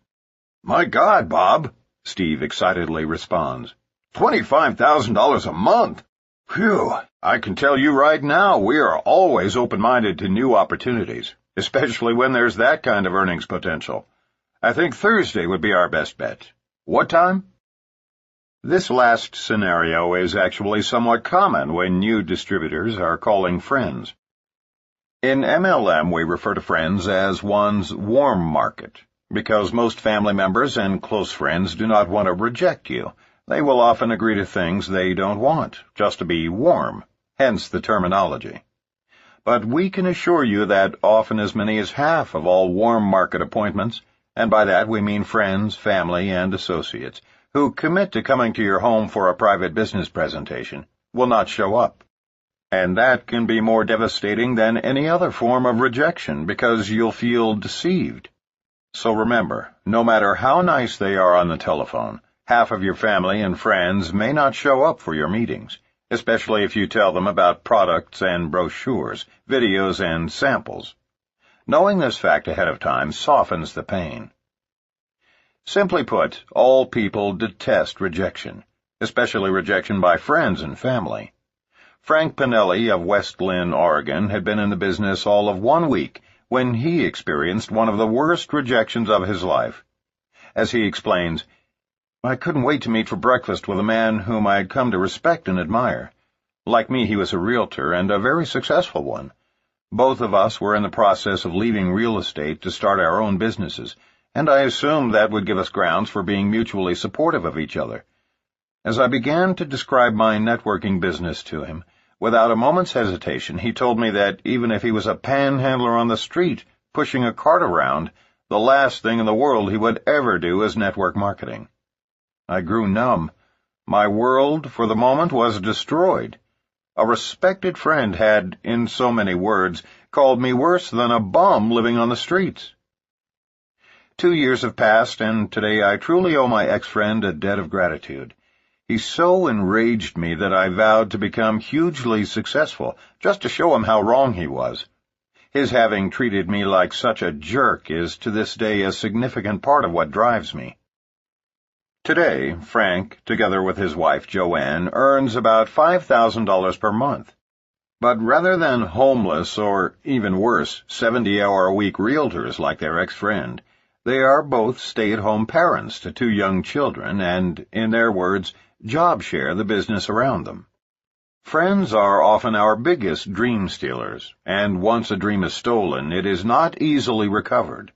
"My God, Bob," Steve excitedly responds. $25,000 a month? Phew, I can tell you right now we are always open-minded to new opportunities, especially when there's that kind of earnings potential. I think Thursday would be our best bet. What time? This last scenario is actually somewhat common when new distributors are calling friends. In MLM, we refer to friends as one's warm market, because most family members and close friends do not want to reject you. They will often agree to things they don't want, just to be warm, hence the terminology. But we can assure you that often as many as half of all warm market appointments, and by that we mean friends, family, and associates, who commit to coming to your home for a private business presentation, will not show up. And that can be more devastating than any other form of rejection because you'll feel deceived. So remember, no matter how nice they are on the telephone, half of your family and friends may not show up for your meetings, especially if you tell them about products and brochures, videos and samples. Knowing this fact ahead of time softens the pain. Simply put, all people detest rejection, especially rejection by friends and family. Frank Pinelli of West Lynn, Oregon, had been in the business all of 1 week when he experienced one of the worst rejections of his life. As he explains, "I couldn't wait to meet for breakfast with a man whom I had come to respect and admire. Like me, he was a realtor, and a very successful one. Both of us were in the process of leaving real estate to start our own businesses, and I assumed that would give us grounds for being mutually supportive of each other. As I began to describe my networking business to him, without a moment's hesitation, he told me that even if he was a panhandler on the street, pushing a cart around, the last thing in the world he would ever do is network marketing. I grew numb. My world, for the moment, was destroyed. A respected friend had, in so many words, called me worse than a bum living on the streets. 2 years have passed, and today I truly owe my ex-friend a debt of gratitude. He so enraged me that I vowed to become hugely successful, just to show him how wrong he was. His having treated me like such a jerk is to this day a significant part of what drives me. Today, Frank, together with his wife Joanne, earns about $5,000 per month. But rather than homeless or, even worse, 70-hour-a-week realtors like their ex-friend, they are both stay-at-home parents to 2 young children and, in their words, job share the business around them. Friends are often our biggest dream stealers, and once a dream is stolen, it is not easily recovered.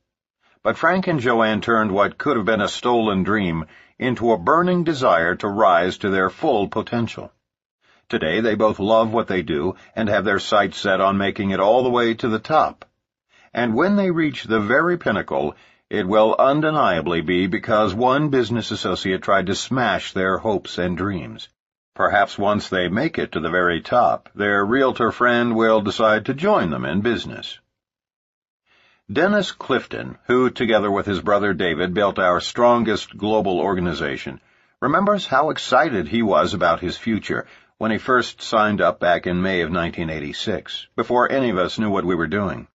But Frank and Joanne turned what could have been a stolen dream into a burning desire to rise to their full potential. Today they both love what they do and have their sights set on making it all the way to the top. And when they reach the very pinnacle, it will undeniably be because one business associate tried to smash their hopes and dreams. Perhaps once they make it to the very top, their realtor friend will decide to join them in business. Dennis Clifton, who, together with his brother David, built our strongest global organization, remembers how excited he was about his future when he first signed up back in May of 1986, before any of us knew what we were doing.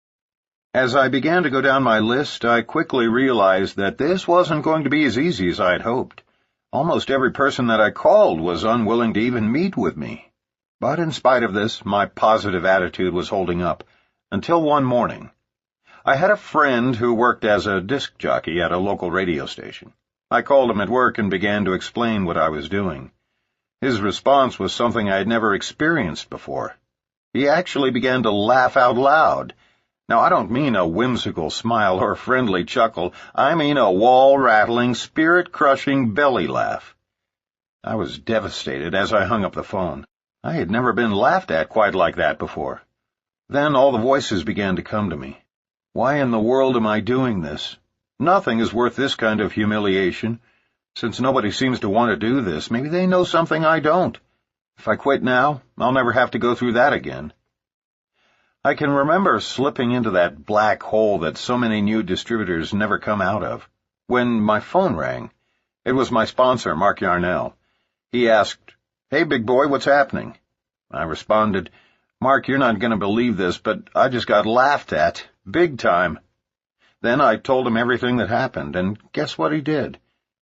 As I began to go down my list, I quickly realized that this wasn't going to be as easy as I had hoped. Almost every person that I called was unwilling to even meet with me. But in spite of this, my positive attitude was holding up, until one morning. I had a friend who worked as a disc jockey at a local radio station. I called him at work and began to explain what I was doing. His response was something I had never experienced before. He actually began to laugh out loud. Now, I don't mean a whimsical smile or friendly chuckle. I mean a wall-rattling, spirit-crushing belly laugh. I was devastated as I hung up the phone. I had never been laughed at quite like that before. Then all the voices began to come to me. Why in the world am I doing this? Nothing is worth this kind of humiliation. Since nobody seems to want to do this, maybe they know something I don't. If I quit now, I'll never have to go through that again. I can remember slipping into that black hole that so many new distributors never come out of. When my phone rang, it was my sponsor, Mark Yarnell. He asked, "Hey, big boy, what's happening?" I responded, "Mark, you're not going to believe this, but I just got laughed at, big time." Then I told him everything that happened, and guess what he did?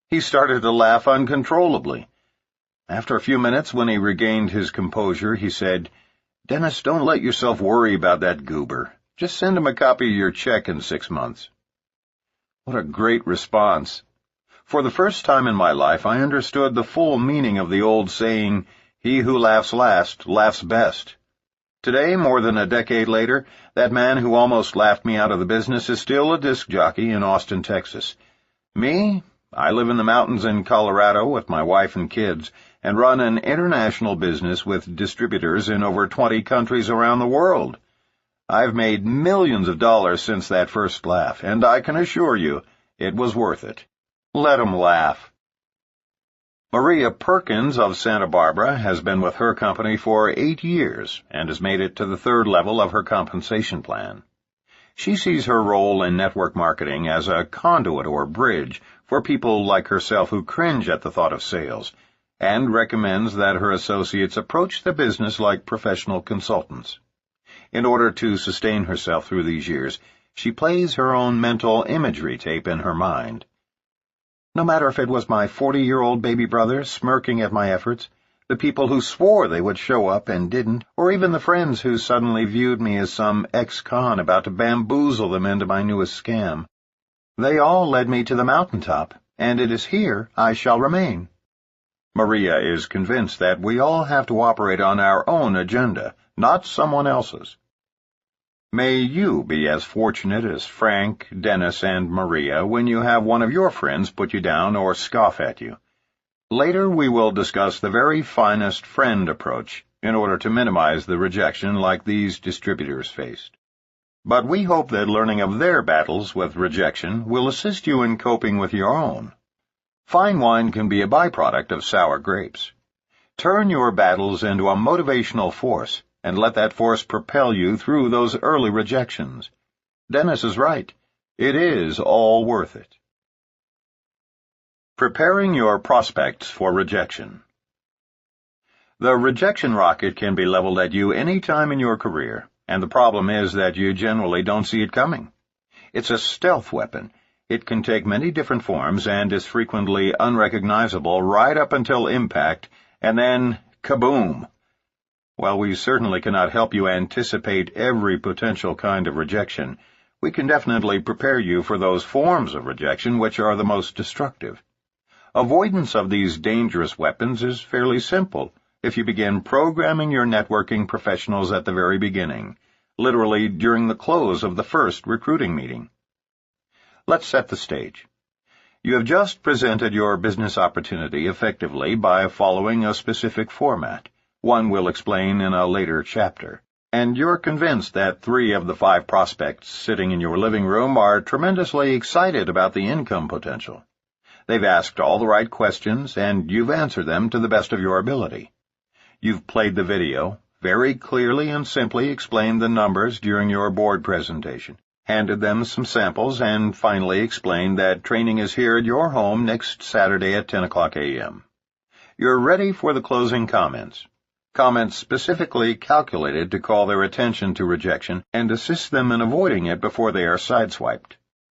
He started to laugh uncontrollably. After a few minutes, when he regained his composure, he said, "Dennis, don't let yourself worry about that goober. Just send him a copy of your check in 6 months." What a great response. For the first time in my life, I understood the full meaning of the old saying, "He who laughs last, laughs best." Today, more than a decade later, that man who almost laughed me out of the business is still a disc jockey in Austin, Texas. Me? I live in the mountains in Colorado with my wife and kids, and run an international business with distributors in over 20 countries around the world. I've made millions of dollars since that first laugh, and I can assure you it was worth it. Let 'em laugh. Maria Perkins of Santa Barbara has been with her company for 8 years and has made it to the 3rd level of her compensation plan. She sees her role in network marketing as a conduit or bridge for people like herself who cringe at the thought of sales, and recommends that her associates approach the business like professional consultants. In order to sustain herself through these years, she plays her own mental imagery tape in her mind. No matter if it was my 40-year-old baby brother smirking at my efforts, the people who swore they would show up and didn't, or even the friends who suddenly viewed me as some ex-con about to bamboozle them into my newest scam. They all led me to the mountaintop, and it is here I shall remain. Maria is convinced that we all have to operate on our own agenda, not someone else's. May you be as fortunate as Frank, Dennis, and Maria when you have one of your friends put you down or scoff at you. Later we will discuss the very finest friend approach in order to minimize the rejection like these distributors faced. But we hope that learning of their battles with rejection will assist you in coping with your own. Fine wine can be a byproduct of sour grapes. Turn your battles into a motivational force, and let that force propel you through those early rejections. Dennis is right. It is all worth it. Preparing your prospects for rejection. The rejection rocket can be leveled at you any time in your career, and the problem is that you generally don't see it coming. It's a stealth weapon. It can take many different forms and is frequently unrecognizable right up until impact, and then kaboom! While we certainly cannot help you anticipate every potential kind of rejection, we can definitely prepare you for those forms of rejection which are the most destructive. Avoidance of these dangerous weapons is fairly simple if you begin programming your networking professionals at the very beginning, literally during the close of the first recruiting meeting. Let's set the stage. You have just presented your business opportunity effectively by following a specific format. One we'll explain in a later chapter. And you're convinced that 3 of the 5 prospects sitting in your living room are tremendously excited about the income potential. They've asked all the right questions, and you've answered them to the best of your ability. You've played the video, very clearly and simply explained the numbers during your board presentation, handed them some samples, and finally explained that training is here at your home next Saturday at 10 o'clock a.m. You're ready for the closing comments. Comments specifically calculated to call their attention to rejection and assist them in avoiding it before they are sideswiped.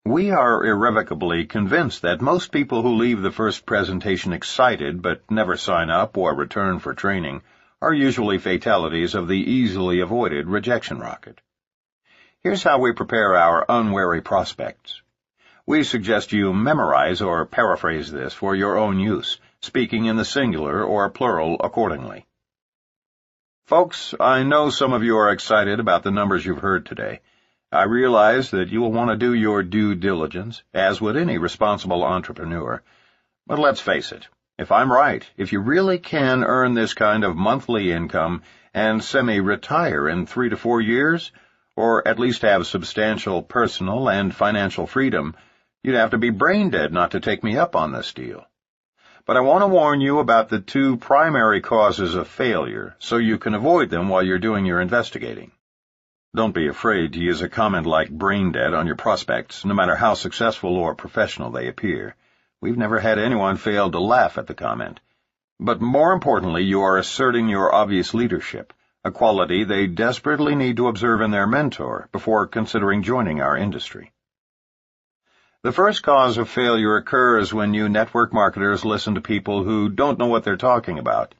We are irrevocably convinced that most people who leave the first presentation excited but never sign up or return for training are usually fatalities of the easily avoided rejection rocket. Here's how we prepare our unwary prospects. We suggest you memorize or paraphrase this for your own use, speaking in the singular or plural accordingly. Folks, I know some of you are excited about the numbers you've heard today. I realize that you will want to do your due diligence, as would any responsible entrepreneur. But let's face it, if I'm right, if you really can earn this kind of monthly income and semi-retire in 3 to 4 years, or at least have substantial personal and financial freedom, you'd have to be brain dead not to take me up on this deal. But I want to warn you about the 2 primary causes of failure, so you can avoid them while you're doing your investigating. Don't be afraid to use a comment like brain dead on your prospects, no matter how successful or professional they appear. We've never had anyone fail to laugh at the comment. But more importantly, you are asserting your obvious leadership, a quality they desperately need to observe in their mentor before considering joining our industry. The first cause of failure occurs when you network marketers listen to people who don't know what they're talking about.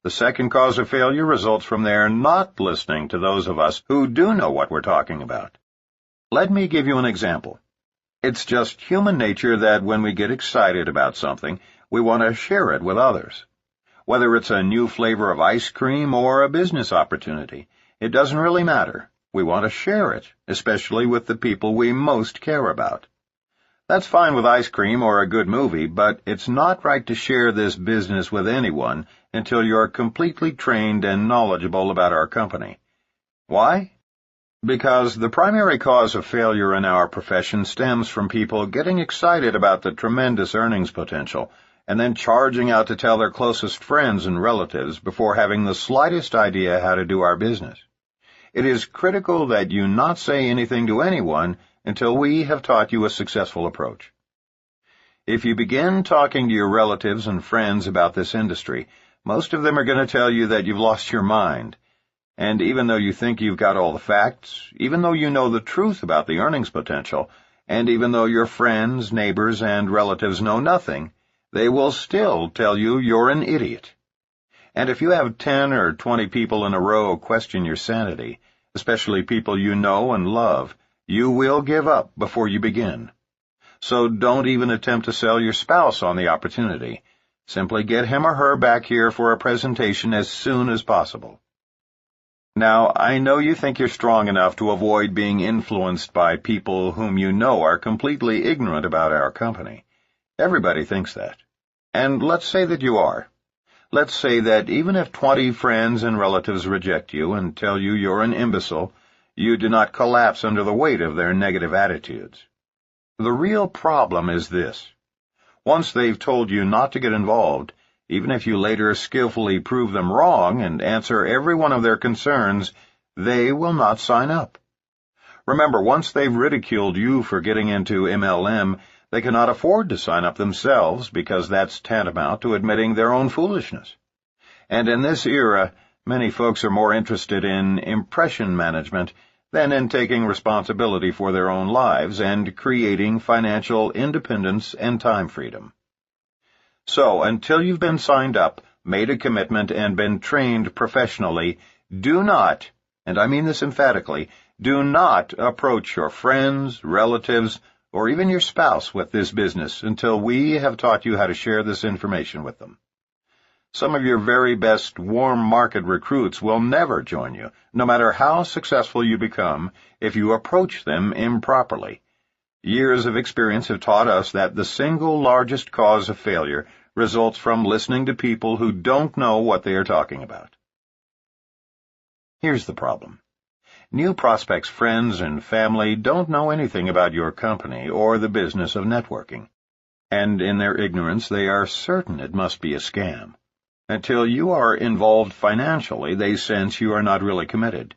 The second cause of failure results from their not listening to those of us who do know what we're talking about. Let me give you an example. It's just human nature that when we get excited about something, we want to share it with others. Whether it's a new flavor of ice cream or a business opportunity, it doesn't really matter. We want to share it, especially with the people we most care about. That's fine with ice cream or a good movie, but it's not right to share this business with anyone until you're completely trained and knowledgeable about our company. Why? Because the primary cause of failure in our profession stems from people getting excited about the tremendous earnings potential and then charging out to tell their closest friends and relatives before having the slightest idea how to do our business. It is critical that you not say anything to anyone until we have taught you a successful approach. If you begin talking to your relatives and friends about this industry, most of them are going to tell you that you've lost your mind. And even though you think you've got all the facts, even though you know the truth about the earnings potential, and even though your friends, neighbors, and relatives know nothing, they will still tell you you're an idiot. And if you have 10 or 20 people in a row question your sanity, especially people you know and love, you will give up before you begin. So don't even attempt to sell your spouse on the opportunity. Simply get him or her back here for a presentation as soon as possible. Now, I know you think you're strong enough to avoid being influenced by people whom you know are completely ignorant about our company. Everybody thinks that. And let's say that you are. Let's say that even if 20 friends and relatives reject you and tell you you're an imbecile, you do not collapse under the weight of their negative attitudes. The real problem is this. Once they've told you not to get involved, even if you later skillfully prove them wrong and answer every one of their concerns, they will not sign up. Remember, once they've ridiculed you for getting into MLM, they cannot afford to sign up themselves because that's tantamount to admitting their own foolishness. And in this era, many folks are more interested in impression management than in taking responsibility for their own lives and creating financial independence and time freedom. So, until you've been signed up, made a commitment, and been trained professionally, do not, and I mean this emphatically, do not approach your friends, relatives, or even your spouse with this business until we have taught you how to share this information with them. Some of your very best warm market recruits will never join you, no matter how successful you become, if you approach them improperly. Years of experience have taught us that the single largest cause of failure results from listening to people who don't know what they are talking about. Here's the problem. New prospects' friends and family don't know anything about your company or the business of networking, and in their ignorance they are certain it must be a scam. Until you are involved financially, they sense you are not really committed,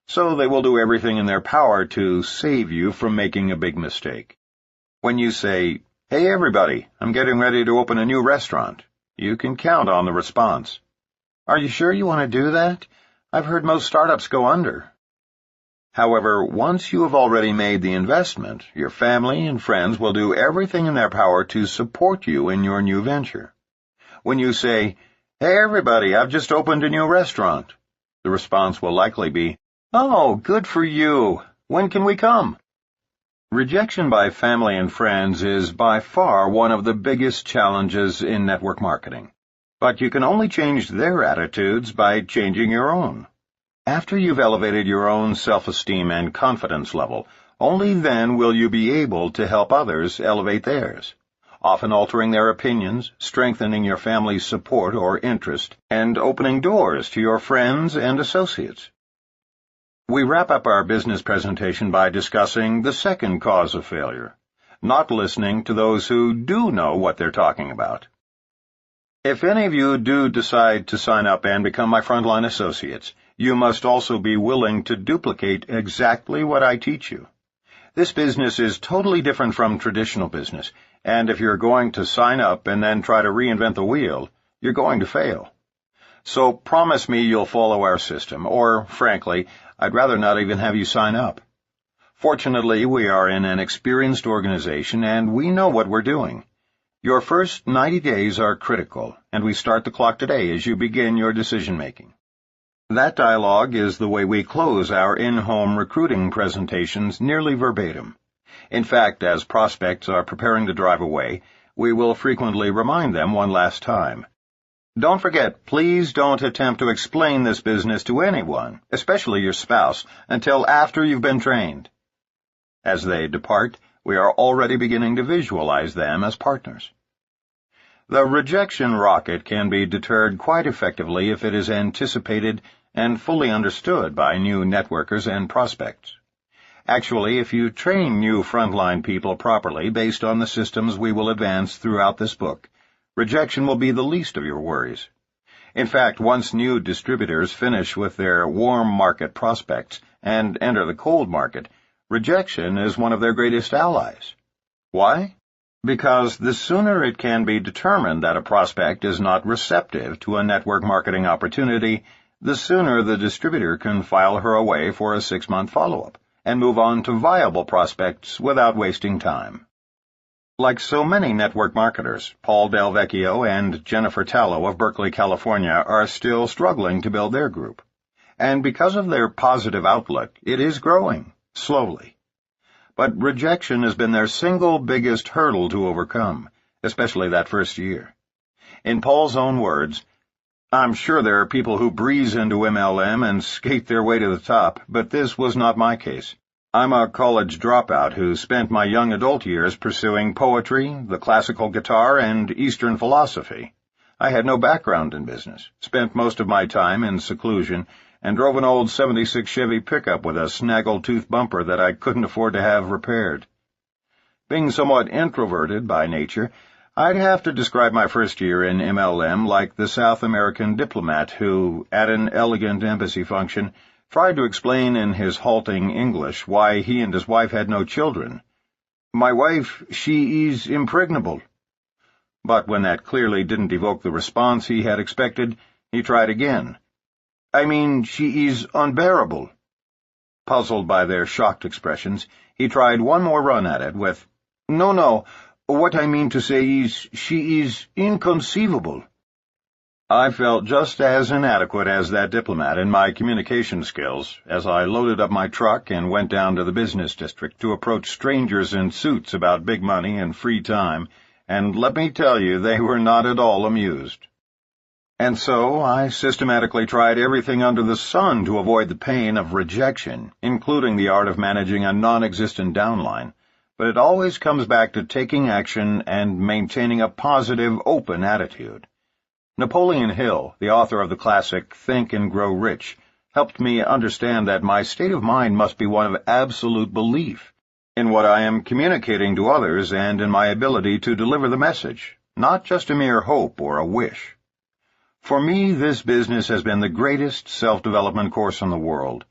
so they will do everything in their power to save you from making a big mistake. When you say, "Hey everybody, I'm getting ready to open a new restaurant," you can count on the response, "Are you sure you want to do that? I've heard most startups go under." However, once you have already made the investment, your family and friends will do everything in their power to support you in your new venture. When you say, "Hey everybody, I've just opened a new restaurant," the response will likely be, "Oh, good for you. When can we come?" Rejection by family and friends is by far one of the biggest challenges in network marketing. But you can only change their attitudes by changing your own. After you've elevated your own self-esteem and confidence level, only then will you be able to help others elevate theirs, often altering their opinions, strengthening your family's support or interest, and opening doors to your friends and associates. We wrap up our business presentation by discussing the second cause of failure, not listening to those who do know what they're talking about. If any of you do decide to sign up and become my frontline associates, you must also be willing to duplicate exactly what I teach you. This business is totally different from traditional business, and if you're going to sign up and then try to reinvent the wheel, you're going to fail. So promise me you'll follow our system, or, frankly, I'd rather not even have you sign up. Fortunately, we are in an experienced organization, and we know what we're doing. Your first 90 days are critical, and we start the clock today as you begin your decision-making. That dialogue is the way we close our in-home recruiting presentations nearly verbatim. In fact, as prospects are preparing to drive away, we will frequently remind them one last time. Don't forget, please don't attempt to explain this business to anyone, especially your spouse, until after you've been trained. As they depart, we are already beginning to visualize them as partners. The rejection rocket can be deterred quite effectively if it is anticipated and fully understood by new networkers and prospects. Actually, if you train new frontline people properly based on the systems we will advance throughout this book, rejection will be the least of your worries. In fact, once new distributors finish with their warm market prospects and enter the cold market, rejection is one of their greatest allies. Why? Because the sooner it can be determined that a prospect is not receptive to a network marketing opportunity, the sooner the distributor can file her away for a 6-month follow-up and move on to viable prospects without wasting time. Like so many network marketers, Paul Del Vecchio and Jennifer Tallow of Berkeley, California, are still struggling to build their group. And because of their positive outlook, it is growing, slowly. But rejection has been their single biggest hurdle to overcome, especially that first year. In Paul's own words, "I'm sure there are people who breeze into MLM and skate their way to the top, but this was not my case. I'm a college dropout who spent my young adult years pursuing poetry, the classical guitar, and Eastern philosophy. I had no background in business, spent most of my time in seclusion, and drove an old '76 Chevy pickup with a snaggle-tooth bumper that I couldn't afford to have repaired. Being somewhat introverted by nature, I'd have to describe my first year in MLM like the South American diplomat who, at an elegant embassy function, tried to explain in his halting English why he and his wife had no children. "My wife, she is impregnable." But when that clearly didn't evoke the response he had expected, he tried again. "I mean, she is unbearable." Puzzled by their shocked expressions, he tried one more run at it with, No, what I mean to say is, she is inconceivable." I felt just as inadequate as that diplomat in my communication skills as I loaded up my truck and went down to the business district to approach strangers in suits about big money and free time, and let me tell you, they were not at all amused. And so I systematically tried everything under the sun to avoid the pain of rejection, including the art of managing a non-existent downline, but it always comes back to taking action and maintaining a positive, open attitude. Napoleon Hill, the author of the classic Think and Grow Rich, helped me understand that my state of mind must be one of absolute belief in what I am communicating to others and in my ability to deliver the message, not just a mere hope or a wish. For me, this business has been the greatest self-development course in the world.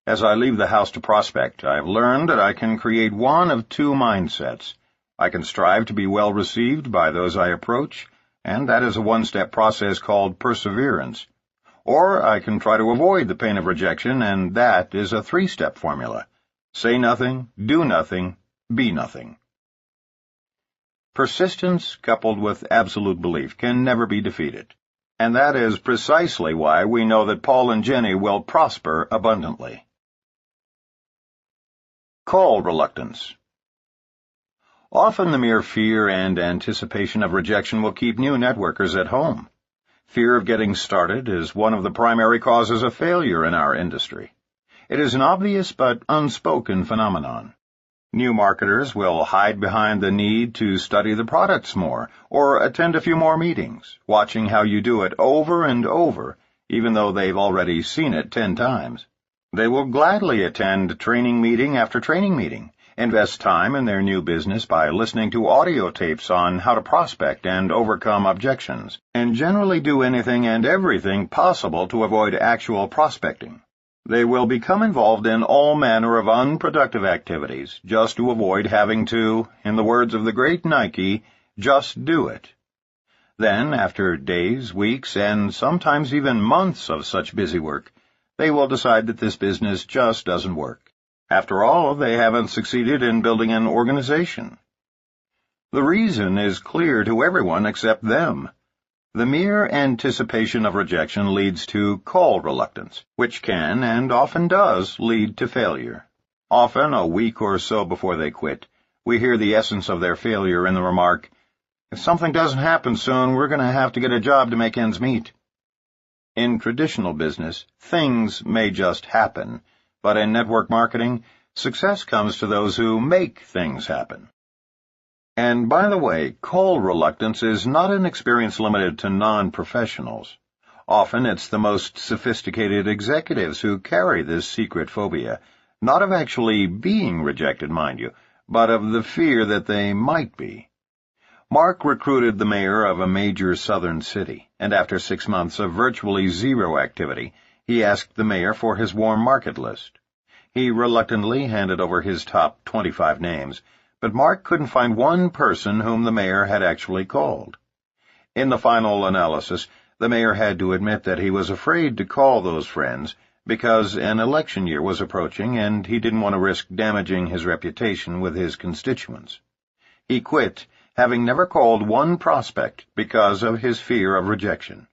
As I leave the house to prospect, I have learned that I can create one of two mindsets. I can strive to be well received by those I approach, and that is a one-step process called perseverance. Or I can try to avoid the pain of rejection, and that is a three-step formula. Say nothing, do nothing, be nothing. Persistence coupled with absolute belief can never be defeated, and that is precisely why we know that Paul and Jenny will prosper abundantly. Call reluctance. Often the mere fear and anticipation of rejection will keep new networkers at home. Fear of getting started is one of the primary causes of failure in our industry. It is an obvious but unspoken phenomenon. New marketers will hide behind the need to study the products more, or attend a few more meetings, watching how you do it over and over, even though they've already seen it 10 times. They will gladly attend training meeting after training meeting, invest time in their new business by listening to audio tapes on how to prospect and overcome objections, and generally do anything and everything possible to avoid actual prospecting. They will become involved in all manner of unproductive activities just to avoid having to, in the words of the great Nike, just do it. Then, after days, weeks, and sometimes even months of such busy work, they will decide that this business just doesn't work. After all, they haven't succeeded in building an organization. The reason is clear to everyone except them. The mere anticipation of rejection leads to call reluctance, which can, and often does, lead to failure. Often, a week or so before they quit, we hear the essence of their failure in the remark, "If something doesn't happen soon, we're going to have to get a job to make ends meet." In traditional business, things may just happen, but in network marketing, success comes to those who make things happen. And by the way, call reluctance is not an experience limited to non-professionals. Often it's the most sophisticated executives who carry this secret phobia, not of actually being rejected, mind you, but of the fear that they might be. Mark recruited the mayor of a major southern city, and after 6 months of virtually zero activity, he asked the mayor for his warm market list. He reluctantly handed over his top 25 names, but Mark couldn't find one person whom the mayor had actually called. In the final analysis, the mayor had to admit that he was afraid to call those friends because an election year was approaching and he didn't want to risk damaging his reputation with his constituents. He quit having never called one prospect because of his fear of rejection.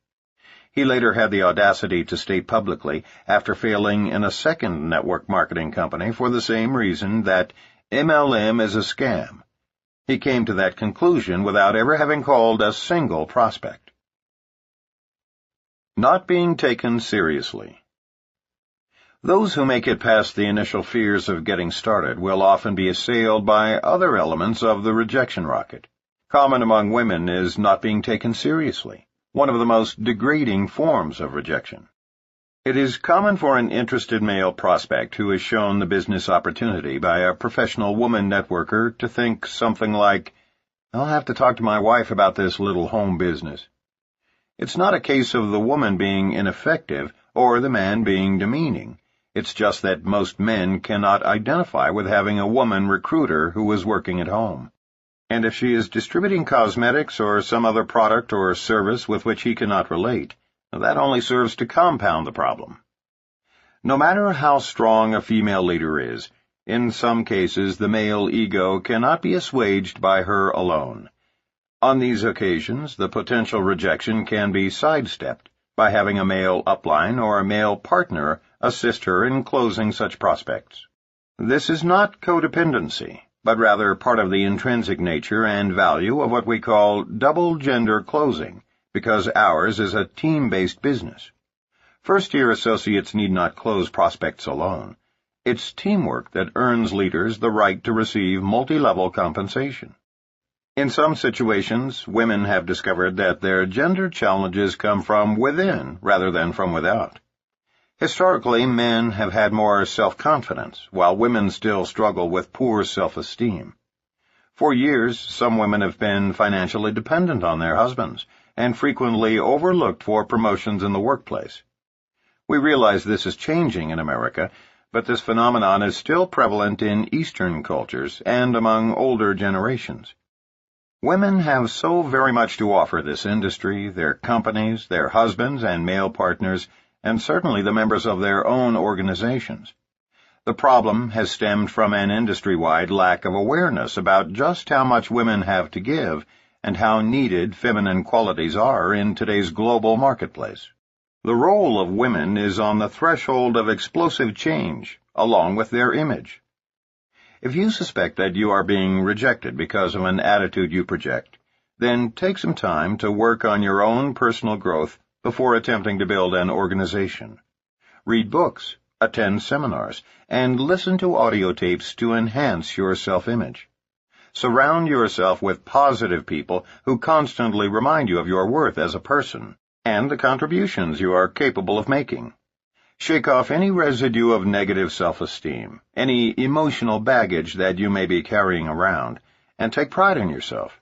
He later had the audacity to state publicly, after failing in a second network marketing company for the same reason, that MLM is a scam. He came to that conclusion without ever having called a single prospect. Not being taken seriously. Those who make it past the initial fears of getting started will often be assailed by other elements of the rejection rocket. Common among women is not being taken seriously, one of the most degrading forms of rejection. It is common for an interested male prospect who is shown the business opportunity by a professional woman networker to think something like, "I'll have to talk to my wife about this little home business." It's not a case of the woman being ineffective or the man being demeaning. It's just that most men cannot identify with having a woman recruiter who is working at home. And if she is distributing cosmetics or some other product or service with which he cannot relate, that only serves to compound the problem. No matter how strong a female leader is, in some cases the male ego cannot be assuaged by her alone. On these occasions, the potential rejection can be sidestepped by having a male upline or a male partner assist her in closing such prospects. This is not codependency, but rather part of the intrinsic nature and value of what we call double-gender closing, because ours is a team-based business. First-year associates need not close prospects alone. It's teamwork that earns leaders the right to receive multi-level compensation. In some situations, women have discovered that their gender challenges come from within rather than from without. Historically, men have had more self-confidence, while women still struggle with poor self-esteem. For years, some women have been financially dependent on their husbands and frequently overlooked for promotions in the workplace. We realize this is changing in America, but this phenomenon is still prevalent in Eastern cultures and among older generations. Women have so very much to offer this industry, their companies, their husbands and male partners, and certainly the members of their own organizations. The problem has stemmed from an industry-wide lack of awareness about just how much women have to give and how needed feminine qualities are in today's global marketplace. The role of women is on the threshold of explosive change, along with their image. If you suspect that you are being rejected because of an attitude you project, then take some time to work on your own personal growth before attempting to build an organization. Read books, attend seminars, and listen to audio tapes to enhance your self-image. Surround yourself with positive people who constantly remind you of your worth as a person and the contributions you are capable of making. Shake off any residue of negative self-esteem, any emotional baggage that you may be carrying around, and take pride in yourself.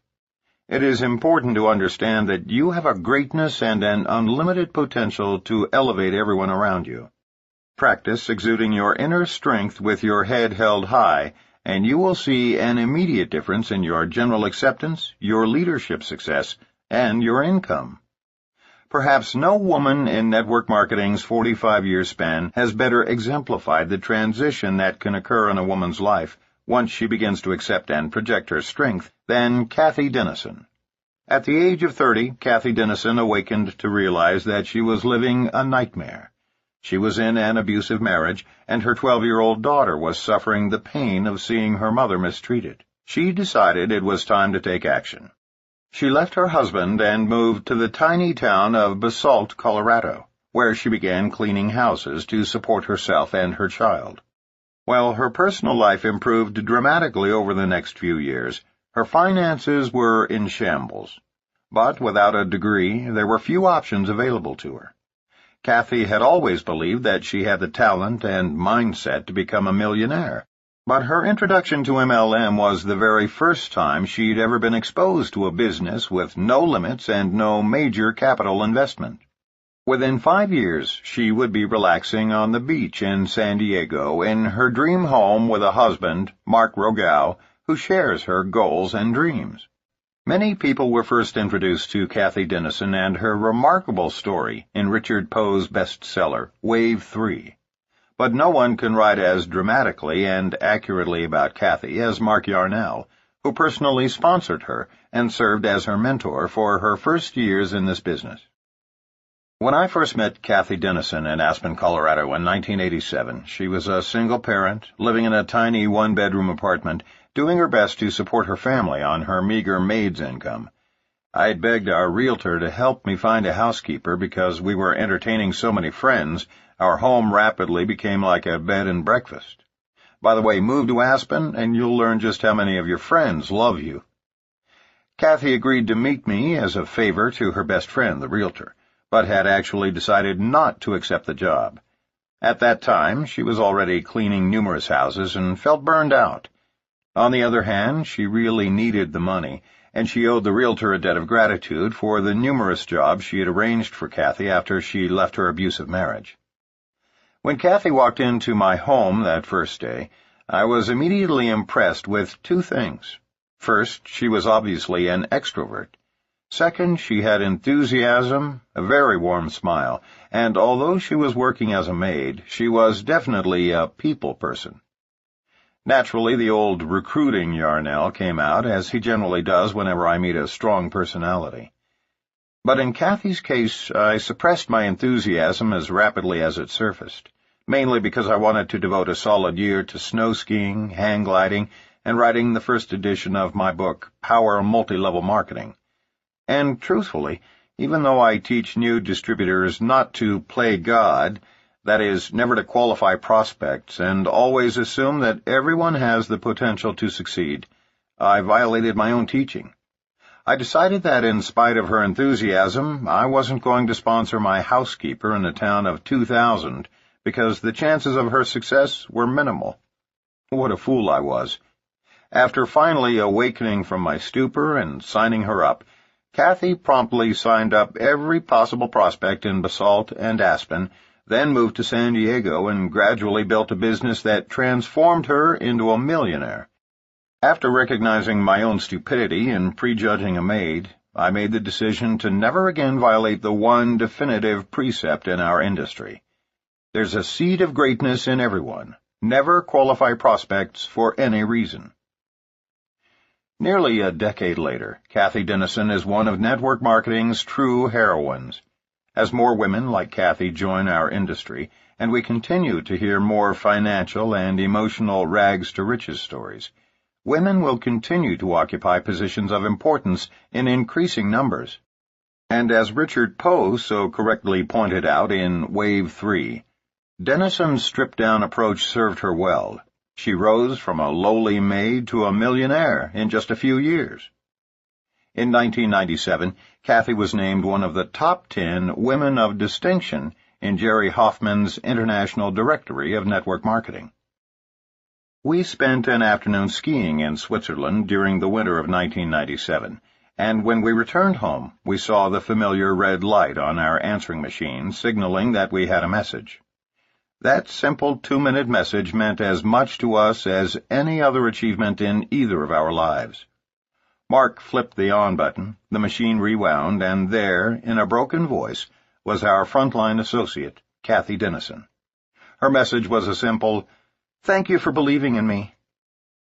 It is important to understand that you have a greatness and an unlimited potential to elevate everyone around you. Practice exuding your inner strength with your head held high, and you will see an immediate difference in your general acceptance, your leadership success, and your income. Perhaps no woman in network marketing's 45-year span has better exemplified the transition that can occur in a woman's life once she begins to accept and project her strength than Cathy Dennison. At the age of 30, Cathy Dennison awakened to realize that she was living a nightmare. She was in an abusive marriage, and her 12-year-old daughter was suffering the pain of seeing her mother mistreated. She decided it was time to take action. She left her husband and moved to the tiny town of Basalt, Colorado, where she began cleaning houses to support herself and her child. While her personal life improved dramatically over the next few years, her finances were in shambles. But without a degree, there were few options available to her. Cathy had always believed that she had the talent and mindset to become a millionaire. But her introduction to MLM was the very first time she'd ever been exposed to a business with no limits and no major capital investment. Within 5 years, she would be relaxing on the beach in San Diego in her dream home with a husband, Mark Rogao, who shares her goals and dreams. Many people were first introduced to Cathy Dennison and her remarkable story in Richard Poe's bestseller, Wave 3. But no one can write as dramatically and accurately about Cathy as Mark Yarnell, who personally sponsored her and served as her mentor for her first years in this business. When I first met Kathy Dennison in Aspen, Colorado in 1987, she was a single parent, living in a tiny one-bedroom apartment, doing her best to support her family on her meager maid's income. I had begged our realtor to help me find a housekeeper because we were entertaining so many friends, our home rapidly became like a bed and breakfast. By the way, move to Aspen and you'll learn just how many of your friends love you. Kathy agreed to meet me as a favor to her best friend, the realtor, but had actually decided not to accept the job. At that time, she was already cleaning numerous houses and felt burned out. On the other hand, she really needed the money, and she owed the realtor a debt of gratitude for the numerous jobs she had arranged for Kathy after she left her abusive marriage. When Kathy walked into my home that first day, I was immediately impressed with two things. First, she was obviously an extrovert. Second, she had enthusiasm, a very warm smile, and although she was working as a maid, she was definitely a people person. Naturally, the old recruiting Yarnell came out, as he generally does whenever I meet a strong personality. But in Kathy's case, I suppressed my enthusiasm as rapidly as it surfaced, mainly because I wanted to devote a solid year to snow skiing, hang gliding, and writing the first edition of my book, Power Multi-Level Marketing. And truthfully, even though I teach new distributors not to play God, that is, never to qualify prospects and always assume that everyone has the potential to succeed, I violated my own teaching. I decided that in spite of her enthusiasm, I wasn't going to sponsor my housekeeper in a town of 2,000 because the chances of her success were minimal. What a fool I was. After finally awakening from my stupor and signing her up, Kathy promptly signed up every possible prospect in Basalt and Aspen, then moved to San Diego and gradually built a business that transformed her into a millionaire. After recognizing my own stupidity in prejudging a maid, I made the decision to never again violate the one definitive precept in our industry. There's a seed of greatness in everyone. Never qualify prospects for any reason. Nearly a decade later, Kathy Dennison is one of network marketing's true heroines. As more women like Kathy join our industry, and we continue to hear more financial and emotional rags-to-riches stories, women will continue to occupy positions of importance in increasing numbers. And as Richard Poe so correctly pointed out in Wave 3, Dennison's stripped-down approach served her well. She rose from a lowly maid to a millionaire in just a few years. In 1997, Kathy was named one of the top 10 women of distinction in Jerry Hoffman's International Directory of Network Marketing. We spent an afternoon skiing in Switzerland during the winter of 1997, and when we returned home, we saw the familiar red light on our answering machine signaling that we had a message. That simple 2-minute message meant as much to us as any other achievement in either of our lives. Mark flipped the on button, the machine rewound, and there, in a broken voice, was our frontline associate, Kathy Dennison. Her message was a simple, "Thank you for believing in me."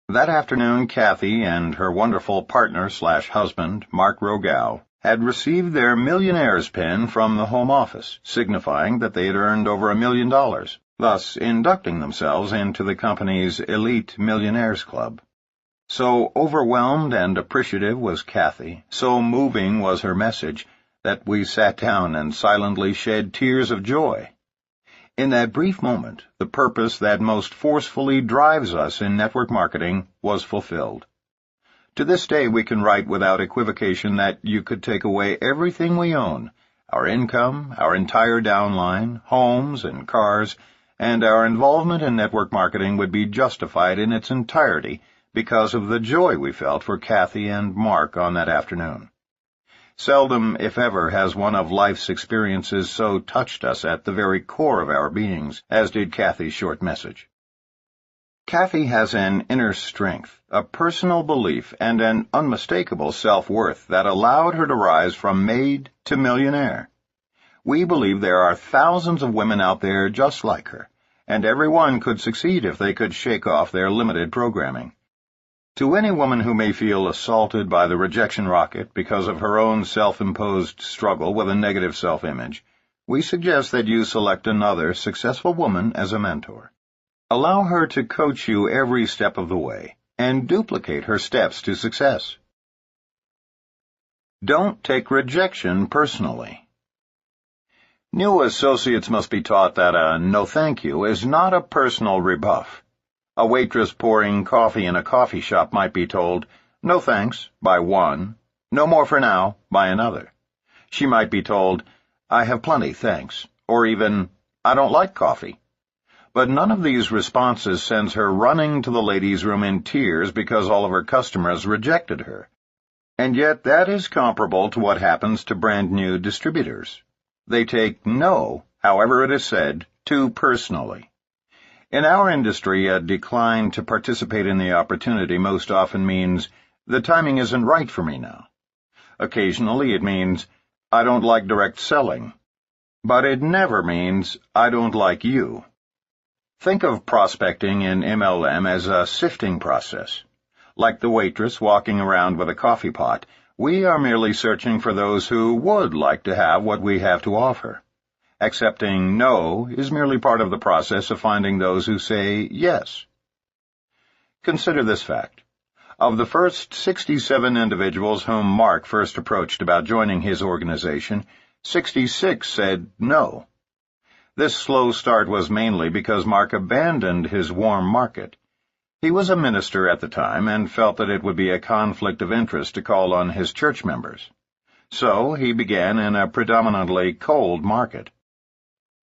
That afternoon, Kathy and her wonderful partner/husband, Mark Rogau, had received their millionaire's pin from the Home Office, signifying that they had earned over $1 million, thus inducting themselves into the company's elite millionaires club. So overwhelmed and appreciative was Kathy, so moving was her message, that we sat down and silently shed tears of joy. In that brief moment, the purpose that most forcefully drives us in network marketing was fulfilled. To this day, we can write without equivocation that you could take away everything we own, our income, our entire downline, homes and cars, and our involvement in network marketing would be justified in its entirety because of the joy we felt for Kathy and Mark on that afternoon. Seldom, if ever, has one of life's experiences so touched us at the very core of our beings as did Kathy's short message. Kathy has an inner strength, a personal belief, and an unmistakable self-worth that allowed her to rise from maid to millionaire. We believe there are thousands of women out there just like her, and every one could succeed if they could shake off their limited programming. To any woman who may feel assaulted by the rejection rocket because of her own self-imposed struggle with a negative self-image, we suggest that you select another successful woman as a mentor. Allow her to coach you every step of the way, and duplicate her steps to success. Don't take rejection personally. New associates must be taught that a no thank you is not a personal rebuff. A waitress pouring coffee in a coffee shop might be told, "No thanks," by one, "No more for now," by another. She might be told, "I have plenty, thanks," or even, "I don't like coffee." But none of these responses sends her running to the ladies' room in tears because all of her customers rejected her. And yet that is comparable to what happens to brand-new distributors. They take no, however it is said, too personally. In our industry, a decline to participate in the opportunity most often means, "The timing isn't right for me now." Occasionally it means, "I don't like direct selling." But it never means, "I don't like you." Think of prospecting in MLM as a sifting process. Like the waitress walking around with a coffee pot, we are merely searching for those who would like to have what we have to offer. Accepting no is merely part of the process of finding those who say yes. Consider this fact. Of the first 67 individuals whom Mark first approached about joining his organization, 66 said no. This slow start was mainly because Mark abandoned his warm market. He was a minister at the time and felt that it would be a conflict of interest to call on his church members. So he began in a predominantly cold market.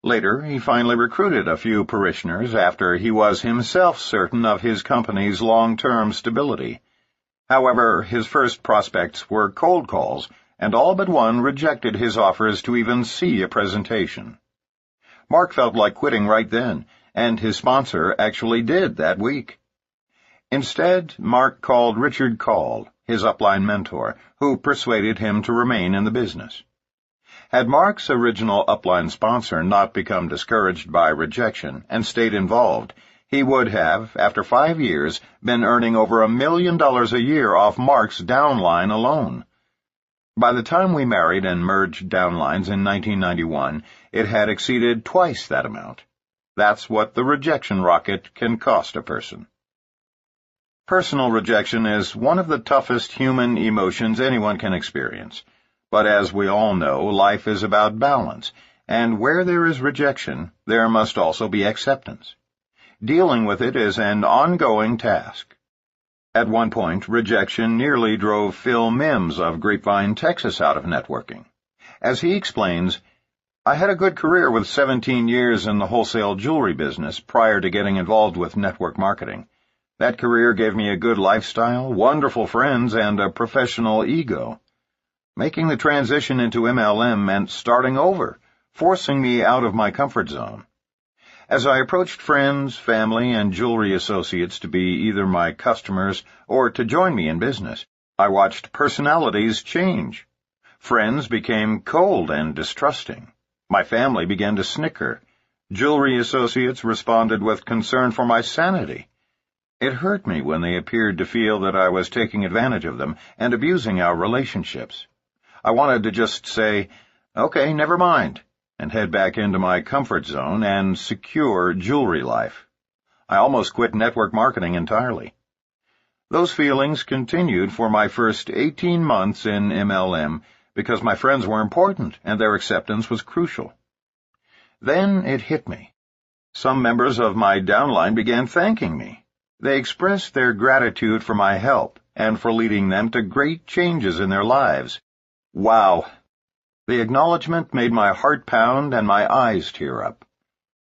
Later, he finally recruited a few parishioners after he was himself certain of his company's long-term stability. However, his first prospects were cold calls, and all but one rejected his offers to even see a presentation. Mark felt like quitting right then, and his sponsor actually did that week. Instead, Mark called Richard Call, his upline mentor, who persuaded him to remain in the business. Had Mark's original upline sponsor not become discouraged by rejection and stayed involved, he would have, after 5 years, been earning over $1 million a year off Mark's downline alone. By the time we married and merged downlines in 1991, it had exceeded twice that amount. That's what the rejection rocket can cost a person. Personal rejection is one of the toughest human emotions anyone can experience. But as we all know, life is about balance, and where there is rejection, there must also be acceptance. Dealing with it is an ongoing task. At one point, rejection nearly drove Phil Mims of Grapevine, Texas, out of networking. As he explains, "I had a good career with 17 years in the wholesale jewelry business prior to getting involved with network marketing. That career gave me a good lifestyle, wonderful friends, and a professional ego. Making the transition into MLM meant starting over, forcing me out of my comfort zone. As I approached friends, family, and jewelry associates to be either my customers or to join me in business, I watched personalities change. Friends became cold and distrusting. My family began to snicker. Jewelry associates responded with concern for my sanity. It hurt me when they appeared to feel that I was taking advantage of them and abusing our relationships. I wanted to just say, "Okay, never mind," and head back into my comfort zone and secure jewelry life. I almost quit network marketing entirely. Those feelings continued for my first 18 months in MLM because my friends were important and their acceptance was crucial. Then it hit me. Some members of my downline began thanking me. They expressed their gratitude for my help and for leading them to great changes in their lives. Wow! The acknowledgement made my heart pound and my eyes tear up.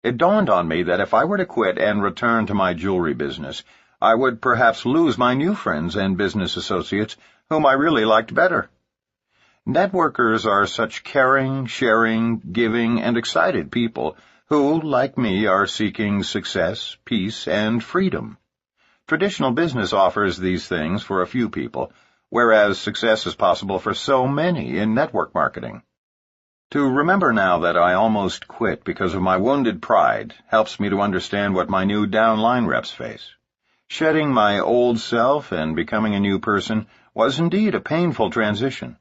It dawned on me that if I were to quit and return to my jewelry business, I would perhaps lose my new friends and business associates whom I really liked better. Networkers are such caring, sharing, giving, and excited people who, like me, are seeking success, peace, and freedom. Traditional business offers these things for a few people, whereas success is possible for so many in network marketing. To remember now that I almost quit because of my wounded pride helps me to understand what my new downline reps face. Shedding my old self and becoming a new person was indeed a painful transition.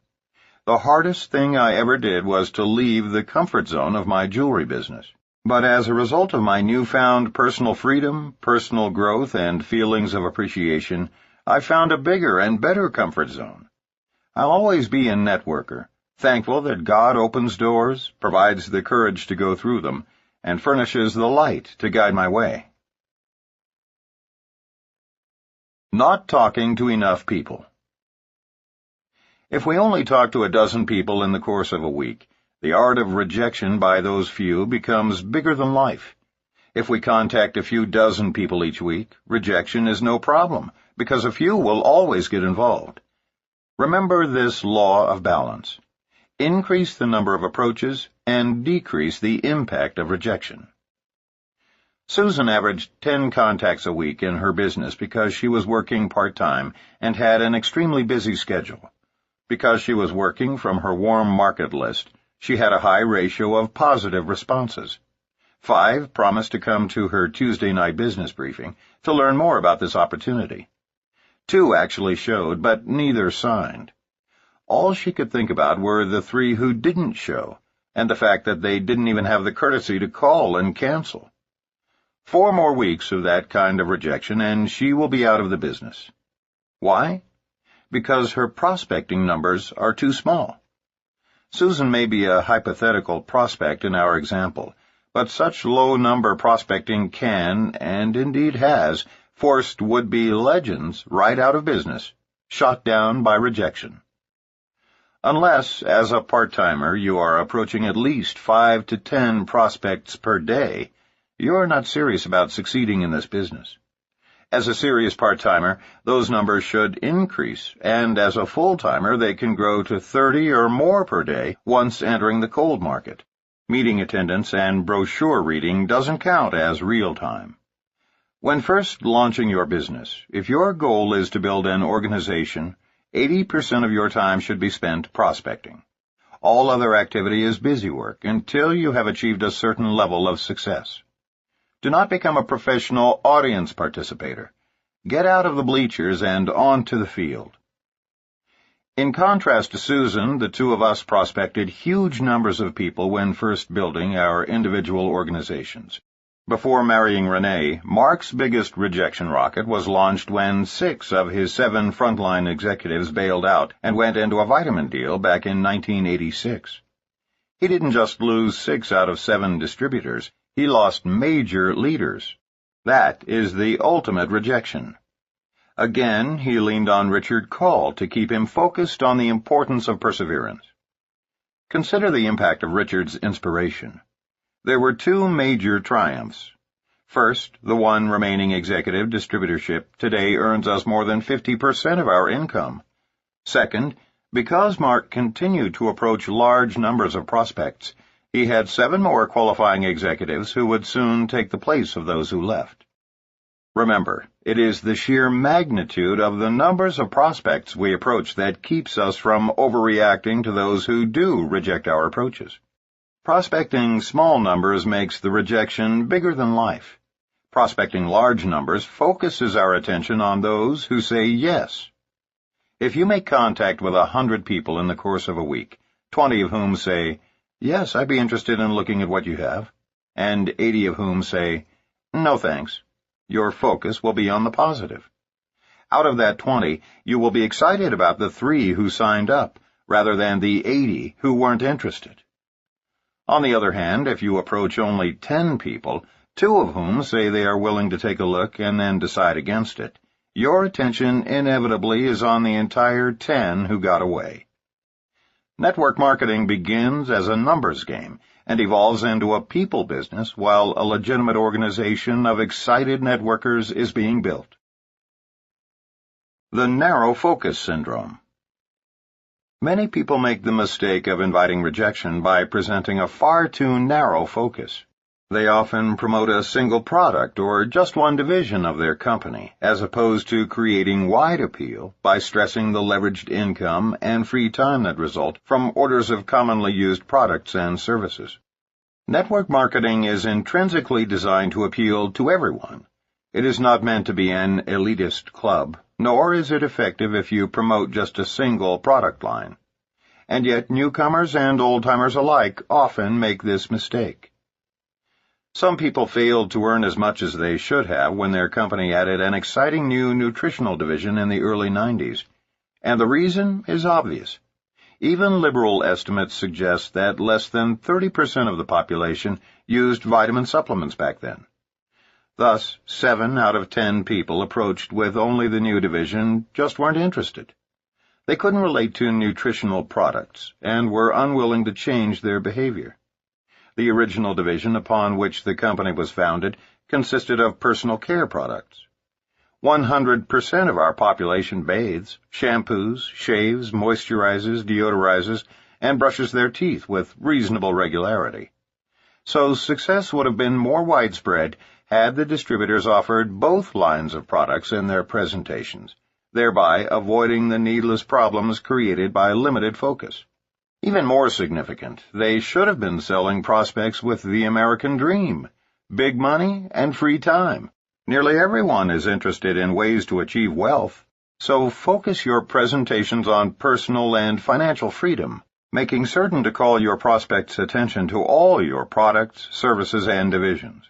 The hardest thing I ever did was to leave the comfort zone of my jewelry business. But as a result of my newfound personal freedom, personal growth, and feelings of appreciation, I found a bigger and better comfort zone. I'll always be a networker, thankful that God opens doors, provides the courage to go through them, and furnishes the light to guide my way. Not talking to enough people. If we only talk to a dozen people in the course of a week, the art of rejection by those few becomes bigger than life. If we contact a few dozen people each week, rejection is no problem, because a few will always get involved. Remember this law of balance. Increase the number of approaches and decrease the impact of rejection. Susan averaged 10 contacts a week in her business because she was working part-time and had an extremely busy schedule. Because she was working from her warm market list, she had a high ratio of positive responses. 5 promised to come to her Tuesday night business briefing to learn more about this opportunity. 2 actually showed, but neither signed. All she could think about were the 3 who didn't show, and the fact that they didn't even have the courtesy to call and cancel. 4 more weeks of that kind of rejection, and she will be out of the business. Why? Because her prospecting numbers are too small. Susan may be a hypothetical prospect in our example, but such low-number prospecting can, and indeed has, forced would-be legends right out of business, shot down by rejection. Unless, as a part-timer, you are approaching at least 5 to 10 prospects per day, you are not serious about succeeding in this business. As a serious part-timer, those numbers should increase, and as a full-timer, they can grow to 30 or more per day once entering the cold market. Meeting attendance and brochure reading doesn't count as real-time. When first launching your business, if your goal is to build an organization, 80% of your time should be spent prospecting. All other activity is busy work until you have achieved a certain level of success. Do not become a professional audience participator. Get out of the bleachers and onto the field. In contrast to Susan, the 2 of us prospected huge numbers of people when first building our individual organizations. Before marrying Renee, Mark's biggest rejection rocket was launched when 6 of his 7 frontline executives bailed out and went into a vitamin deal back in 1986. He didn't just lose 6 out of 7 distributors, he lost major leaders. That is the ultimate rejection. Again, he leaned on Richard Call to keep him focused on the importance of perseverance. Consider the impact of Richard's inspiration. There were 2 major triumphs. First, the one remaining executive distributorship today earns us more than 50% of our income. Second, because Mark continued to approach large numbers of prospects, he had 7 more qualifying executives who would soon take the place of those who left. Remember, it is the sheer magnitude of the numbers of prospects we approach that keeps us from overreacting to those who do reject our approaches. Prospecting small numbers makes the rejection bigger than life. Prospecting large numbers focuses our attention on those who say yes. If you make contact with 100 people in the course of a week, 20 of whom say, "Yes, I'd be interested in looking at what you have," and 80 of whom say, "No thanks," your focus will be on the positive. Out of that 20, you will be excited about the 3 who signed up, rather than the 80 who weren't interested. On the other hand, if you approach only 10 people, 2 of whom say they are willing to take a look and then decide against it, your attention inevitably is on the entire 10 who got away. Network marketing begins as a numbers game and evolves into a people business while a legitimate organization of excited networkers is being built. The narrow focus syndrome. Many people make the mistake of inviting rejection by presenting a far too narrow focus. They often promote a single product or just one division of their company, as opposed to creating wide appeal by stressing the leveraged income and free time that result from orders of commonly used products and services. Network marketing is intrinsically designed to appeal to everyone. It is not meant to be an elitist club, nor is it effective if you promote just a single product line. And yet newcomers and old-timers alike often make this mistake. Some people failed to earn as much as they should have when their company added an exciting new nutritional division in the early 90s. And the reason is obvious. Even liberal estimates suggest that less than 30% of the population used vitamin supplements back then. Thus, 7 out of 10 people approached with only the new division just weren't interested. They couldn't relate to nutritional products and were unwilling to change their behavior. The original division upon which the company was founded consisted of personal care products. 100% of our population bathes, shampoos, shaves, moisturizes, deodorizes, and brushes their teeth with reasonable regularity. So success would have been more widespread had the distributors offered both lines of products in their presentations, thereby avoiding the needless problems created by limited focus. Even more significant, they should have been selling prospects with the American dream, big money and free time. Nearly everyone is interested in ways to achieve wealth, so focus your presentations on personal and financial freedom, making certain to call your prospects' attention to all your products, services, and divisions.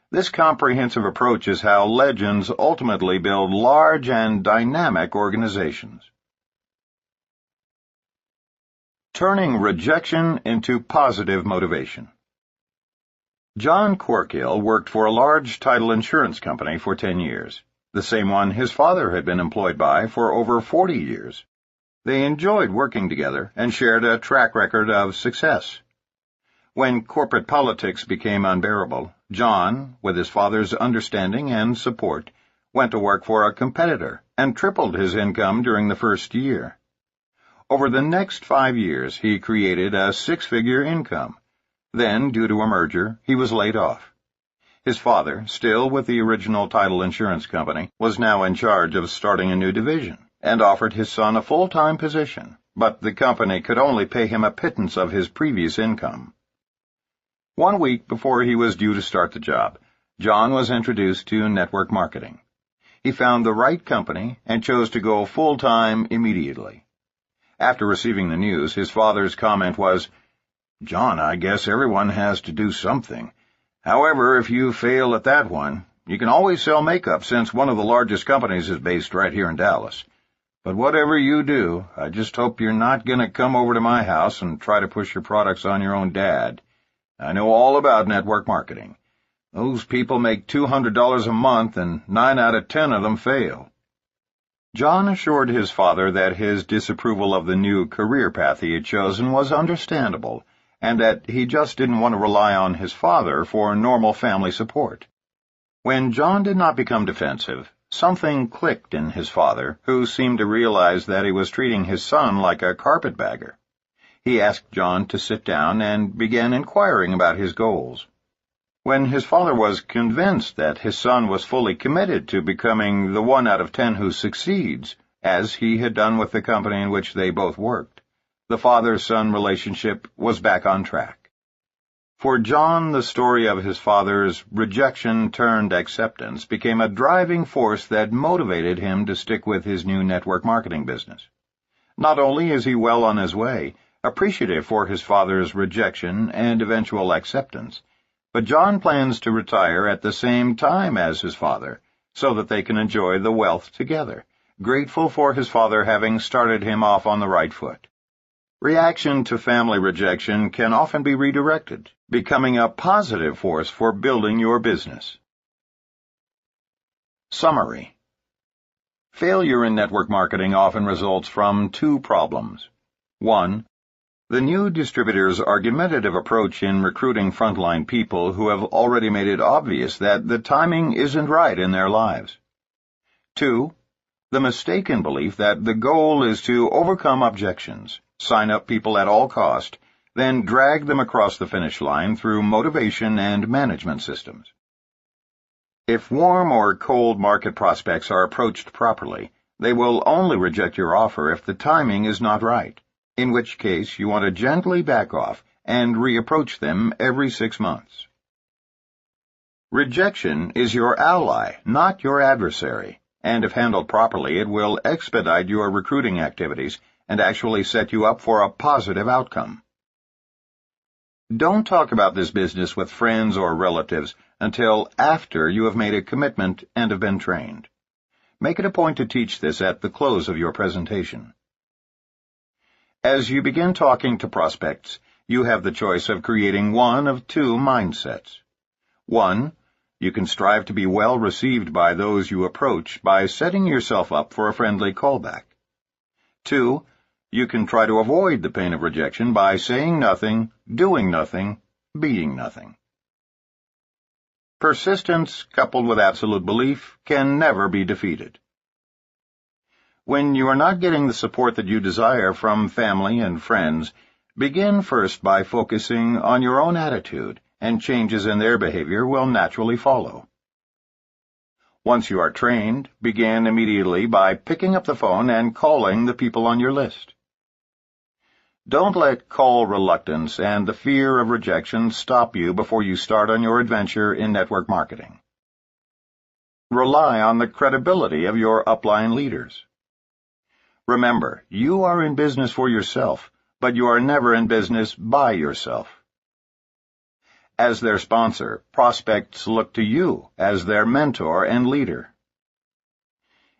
This comprehensive approach is how legends ultimately build large and dynamic organizations. Turning rejection into positive motivation. John Corkill worked for a large title insurance company for 10 years, the same one his father had been employed by for over 40 years. They enjoyed working together and shared a track record of success. When corporate politics became unbearable, John, with his father's understanding and support, went to work for a competitor and tripled his income during the first year. Over the next 5 years, he created a 6-figure income. Then, due to a merger, he was laid off. His father, still with the original title insurance company, was now in charge of starting a new division and offered his son a full-time position, but the company could only pay him a pittance of his previous income. 1 week before he was due to start the job, John was introduced to network marketing. He found the right company and chose to go full-time immediately. After receiving the news, his father's comment was, "John, I guess everyone has to do something. However, if you fail at that one, you can always sell makeup since one of the largest companies is based right here in Dallas. But whatever you do, I just hope you're not going to come over to my house and try to push your products on your own dad. I know all about network marketing. Those people make $200 a month and 9 out of 10 of them fail." John assured his father that his disapproval of the new career path he had chosen was understandable, and that he just didn't want to rely on his father for normal family support. When John did not become defensive, something clicked in his father, who seemed to realize that he was treating his son like a carpetbagger. He asked John to sit down and began inquiring about his goals. When his father was convinced that his son was fully committed to becoming the 1 out of 10 who succeeds, as he had done with the company in which they both worked, the father-son relationship was back on track. For John, the story of his father's rejection-turned-acceptance became a driving force that motivated him to stick with his new network marketing business. Not only is he well on his way, appreciative for his father's rejection and eventual acceptance, but John plans to retire at the same time as his father, so that they can enjoy the wealth together, grateful for his father having started him off on the right foot. Reaction to family rejection can often be redirected, becoming a positive force for building your business. Summary. Failure in network marketing often results from 2 problems. 1. The new distributor's argumentative approach in recruiting frontline people who have already made it obvious that the timing isn't right in their lives. 2. The mistaken belief that the goal is to overcome objections, sign up people at all cost, then drag them across the finish line through motivation and management systems. If warm or cold market prospects are approached properly, they will only reject your offer if the timing is not right, in which case you want to gently back off and reapproach them every 6 months. Rejection is your ally, not your adversary, and if handled properly, it will expedite your recruiting activities and actually set you up for a positive outcome. Don't talk about this business with friends or relatives until after you have made a commitment and have been trained. Make it a point to teach this at the close of your presentation. As you begin talking to prospects, you have the choice of creating one of two mindsets. 1. You can strive to be well received by those you approach by setting yourself up for a friendly callback. 2. You can try to avoid the pain of rejection by saying nothing, doing nothing, being nothing. Persistence, coupled with absolute belief, can never be defeated. When you are not getting the support that you desire from family and friends, begin first by focusing on your own attitude, and changes in their behavior will naturally follow. Once you are trained, begin immediately by picking up the phone and calling the people on your list. Don't let call reluctance and the fear of rejection stop you before you start on your adventure in network marketing. Rely on the credibility of your upline leaders. Remember, you are in business for yourself, but you are never in business by yourself. As their sponsor, prospects look to you as their mentor and leader.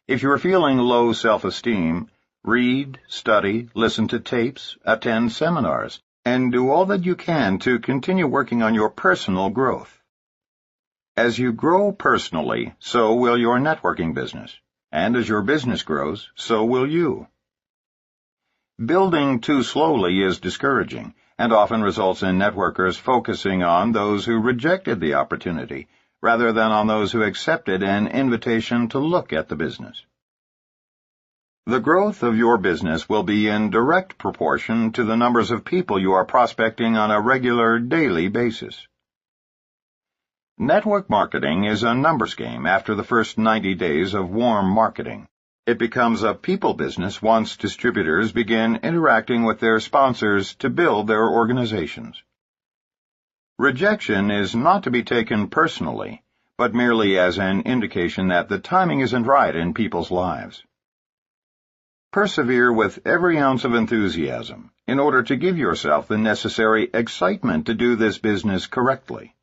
If you are feeling low self-esteem, read, study, listen to tapes, attend seminars, and do all that you can to continue working on your personal growth. As you grow personally, so will your networking business, and as your business grows, so will you. Building too slowly is discouraging, and often results in networkers focusing on those who rejected the opportunity, rather than on those who accepted an invitation to look at the business. The growth of your business will be in direct proportion to the numbers of people you are prospecting on a regular, daily basis. Network marketing is a numbers game after the first 90 days of warm marketing. It becomes a people business once distributors begin interacting with their sponsors to build their organizations. Rejection is not to be taken personally, but merely as an indication that the timing isn't right in people's lives. Persevere with every ounce of enthusiasm in order to give yourself the necessary excitement to do this business correctly.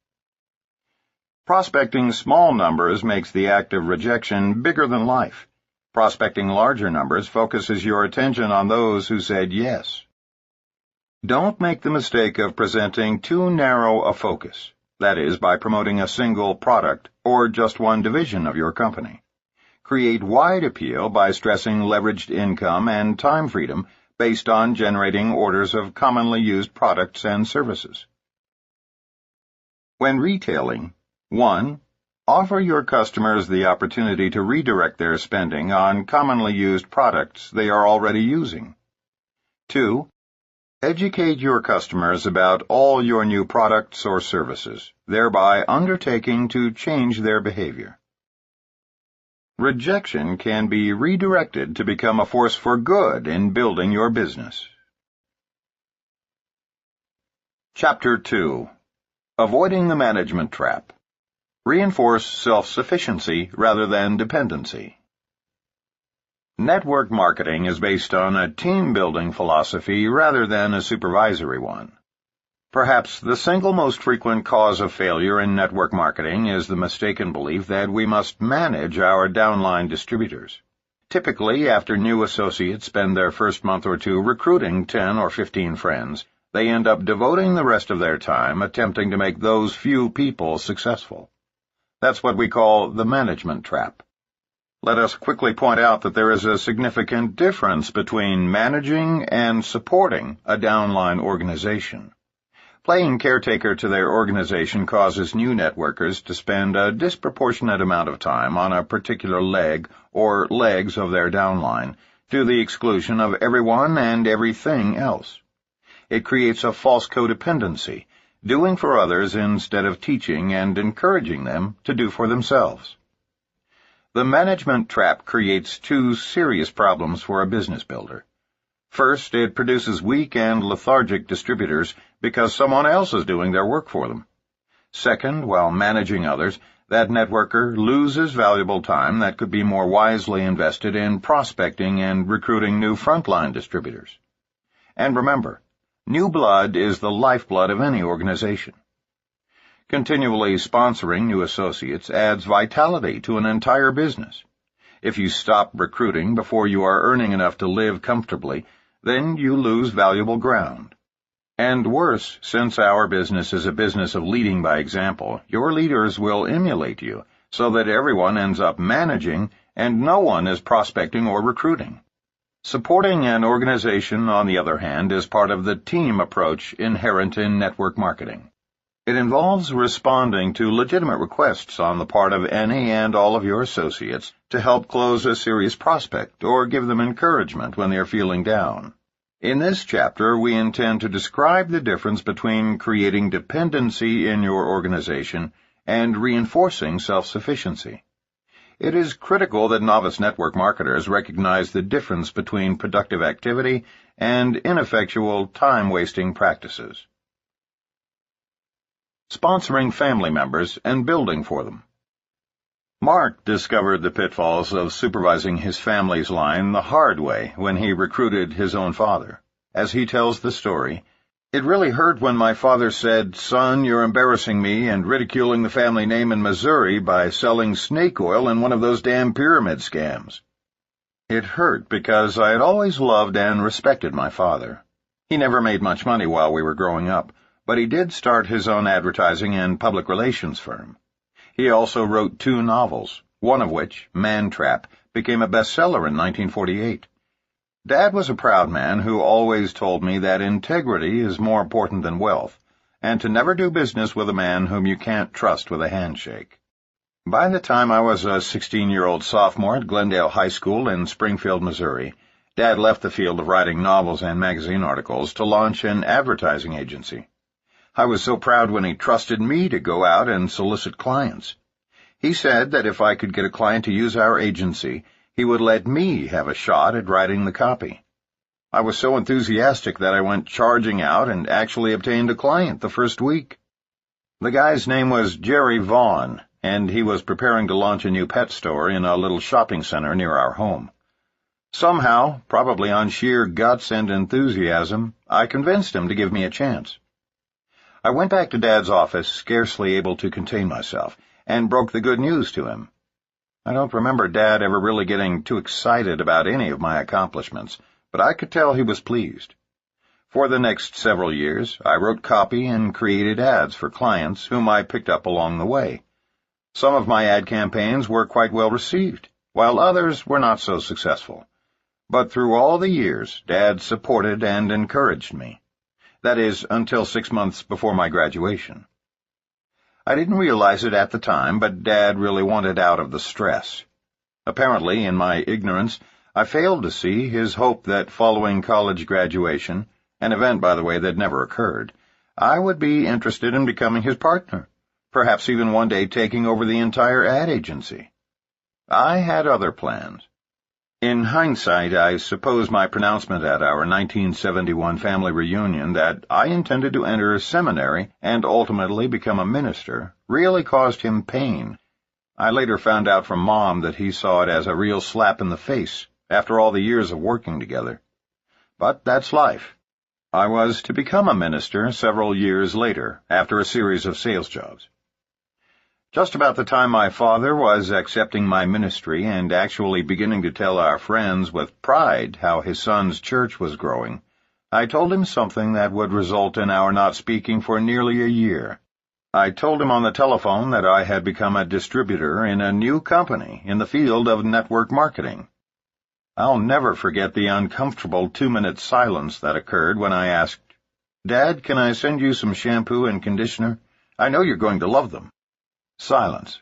Prospecting small numbers makes the act of rejection bigger than life. Prospecting larger numbers focuses your attention on those who said yes. Don't make the mistake of presenting too narrow a focus, that is, by promoting a single product or just one division of your company. Create wide appeal by stressing leveraged income and time freedom based on generating orders of commonly used products and services. When retailing, 1. Offer your customers the opportunity to redirect their spending on commonly used products they are already using. 2. Educate your customers about all your new products or services, thereby undertaking to change their behavior. Rejection can be redirected to become a force for good in building your business. Chapter 2. Avoiding the Management Trap. Reinforce self-sufficiency rather than dependency. Network marketing is based on a team-building philosophy rather than a supervisory one. Perhaps the single most frequent cause of failure in network marketing is the mistaken belief that we must manage our downline distributors. Typically, after new associates spend their first month or two recruiting 10 or 15 friends, they end up devoting the rest of their time attempting to make those few people successful. That's what we call the management trap. Let us quickly point out that there is a significant difference between managing and supporting a downline organization. Playing caretaker to their organization causes new networkers to spend a disproportionate amount of time on a particular leg or legs of their downline, to the exclusion of everyone and everything else. It creates a false codependency, doing for others instead of teaching and encouraging them to do for themselves. The management trap creates two serious problems for a business builder. First, it produces weak and lethargic distributors because someone else is doing their work for them. Second, while managing others, that networker loses valuable time that could be more wisely invested in prospecting and recruiting new frontline distributors. And remember, new blood is the lifeblood of any organization. Continually sponsoring new associates adds vitality to an entire business. If you stop recruiting before you are earning enough to live comfortably, then you lose valuable ground. And worse, since our business is a business of leading by example, your leaders will emulate you so that everyone ends up managing and no one is prospecting or recruiting. Supporting an organization, on the other hand, is part of the team approach inherent in network marketing. It involves responding to legitimate requests on the part of any and all of your associates to help close a serious prospect or give them encouragement when they are feeling down. In this chapter, we intend to describe the difference between creating dependency in your organization and reinforcing self-sufficiency. It is critical that novice network marketers recognize the difference between productive activity and ineffectual, time-wasting practices. Sponsoring family members and building for them. Mark discovered the pitfalls of supervising his family's line the hard way when he recruited his own father. As he tells the story, "It really hurt when my father said, 'Son, you're embarrassing me and ridiculing the family name in Missouri by selling snake oil in one of those damn pyramid scams.' It hurt because I had always loved and respected my father. He never made much money while we were growing up, but he did start his own advertising and public relations firm. He also wrote 2 novels, one of which, Man Trap, became a bestseller in 1948. Dad was a proud man who always told me that integrity is more important than wealth, and to never do business with a man whom you can't trust with a handshake." By the time I was a 16-year-old sophomore at Glendale High School in Springfield, Missouri, Dad left the field of writing novels and magazine articles to launch an advertising agency. I was so proud when he trusted me to go out and solicit clients. He said that if I could get a client to use our agency, he would let me have a shot at writing the copy. I was so enthusiastic that I went charging out and actually obtained a client the first week. The guy's name was Jerry Vaughn, and he was preparing to launch a new pet store in a little shopping center near our home. Somehow, probably on sheer guts and enthusiasm, I convinced him to give me a chance. I went back to Dad's office, scarcely able to contain myself, and broke the good news to him. I don't remember Dad ever really getting too excited about any of my accomplishments, but I could tell he was pleased. For the next several years, I wrote copy and created ads for clients whom I picked up along the way. Some of my ad campaigns were quite well received, while others were not so successful. But through all the years, Dad supported and encouraged me. That is, until 6 months before my graduation. I didn't realize it at the time, but Dad really wanted out of the stress. Apparently, in my ignorance, I failed to see his hope that following college graduation, an event, by the way, that never occurred, I would be interested in becoming his partner, perhaps even one day taking over the entire ad agency. I had other plans. In hindsight, I suppose my pronouncement at our 1971 family reunion that I intended to enter seminary and ultimately become a minister really caused him pain. I later found out from Mom that he saw it as a real slap in the face after all the years of working together. But that's life. I was to become a minister several years later, after a series of sales jobs. Just about the time my father was accepting my ministry and actually beginning to tell our friends with pride how his son's church was growing, I told him something that would result in our not speaking for nearly a year. I told him on the telephone that I had become a distributor in a new company in the field of network marketing. I'll never forget the uncomfortable 2-minute silence that occurred when I asked, "Dad, can I send you some shampoo and conditioner? I know you're going to love them." Silence.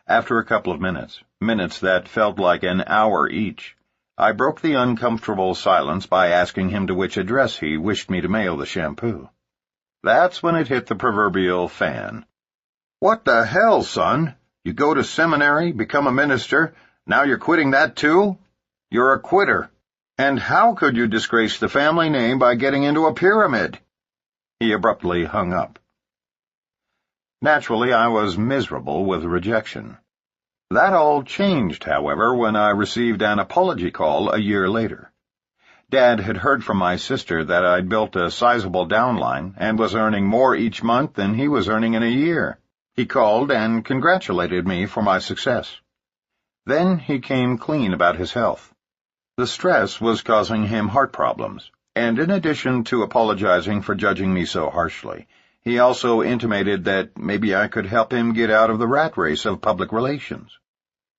After a couple of minutes that felt like an hour each, I broke the uncomfortable silence by asking him to which address he wished me to mail the shampoo. That's when it hit the proverbial fan. "What the hell, son? You go to seminary, become a minister, now you're quitting that too? You're a quitter. And how could you disgrace the family name by getting into a pyramid?" He abruptly hung up. Naturally, I was miserable with rejection. That all changed, however, when I received an apology call a year later. Dad had heard from my sister that I'd built a sizable downline and was earning more each month than he was earning in a year. He called and congratulated me for my success. Then he came clean about his health. The stress was causing him heart problems, and in addition to apologizing for judging me so harshly, he also intimated that maybe I could help him get out of the rat race of public relations.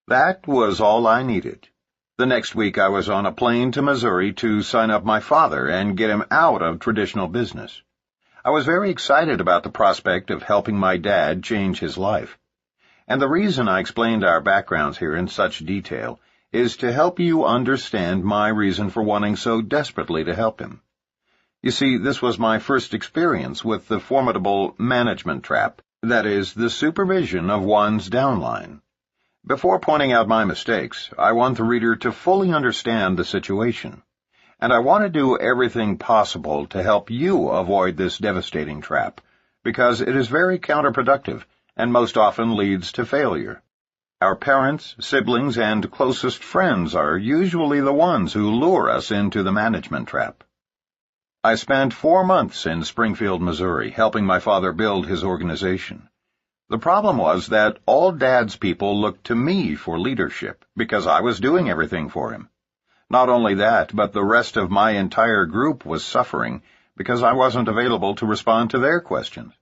That was all I needed. The next week I was on a plane to Missouri to sign up my father and get him out of traditional business. I was very excited about the prospect of helping my dad change his life. And the reason I explained our backgrounds here in such detail is to help you understand my reason for wanting so desperately to help him. You see, this was my first experience with the formidable management trap, that is, the supervision of one's downline. Before pointing out my mistakes, I want the reader to fully understand the situation, and I want to do everything possible to help you avoid this devastating trap, because it is very counterproductive and most often leads to failure. Our parents, siblings, and closest friends are usually the ones who lure us into the management trap. I spent 4 months in Springfield, Missouri, helping my father build his organization. The problem was that all Dad's people looked to me for leadership because I was doing everything for him. Not only that, but the rest of my entire group was suffering because I wasn't available to respond to their questions.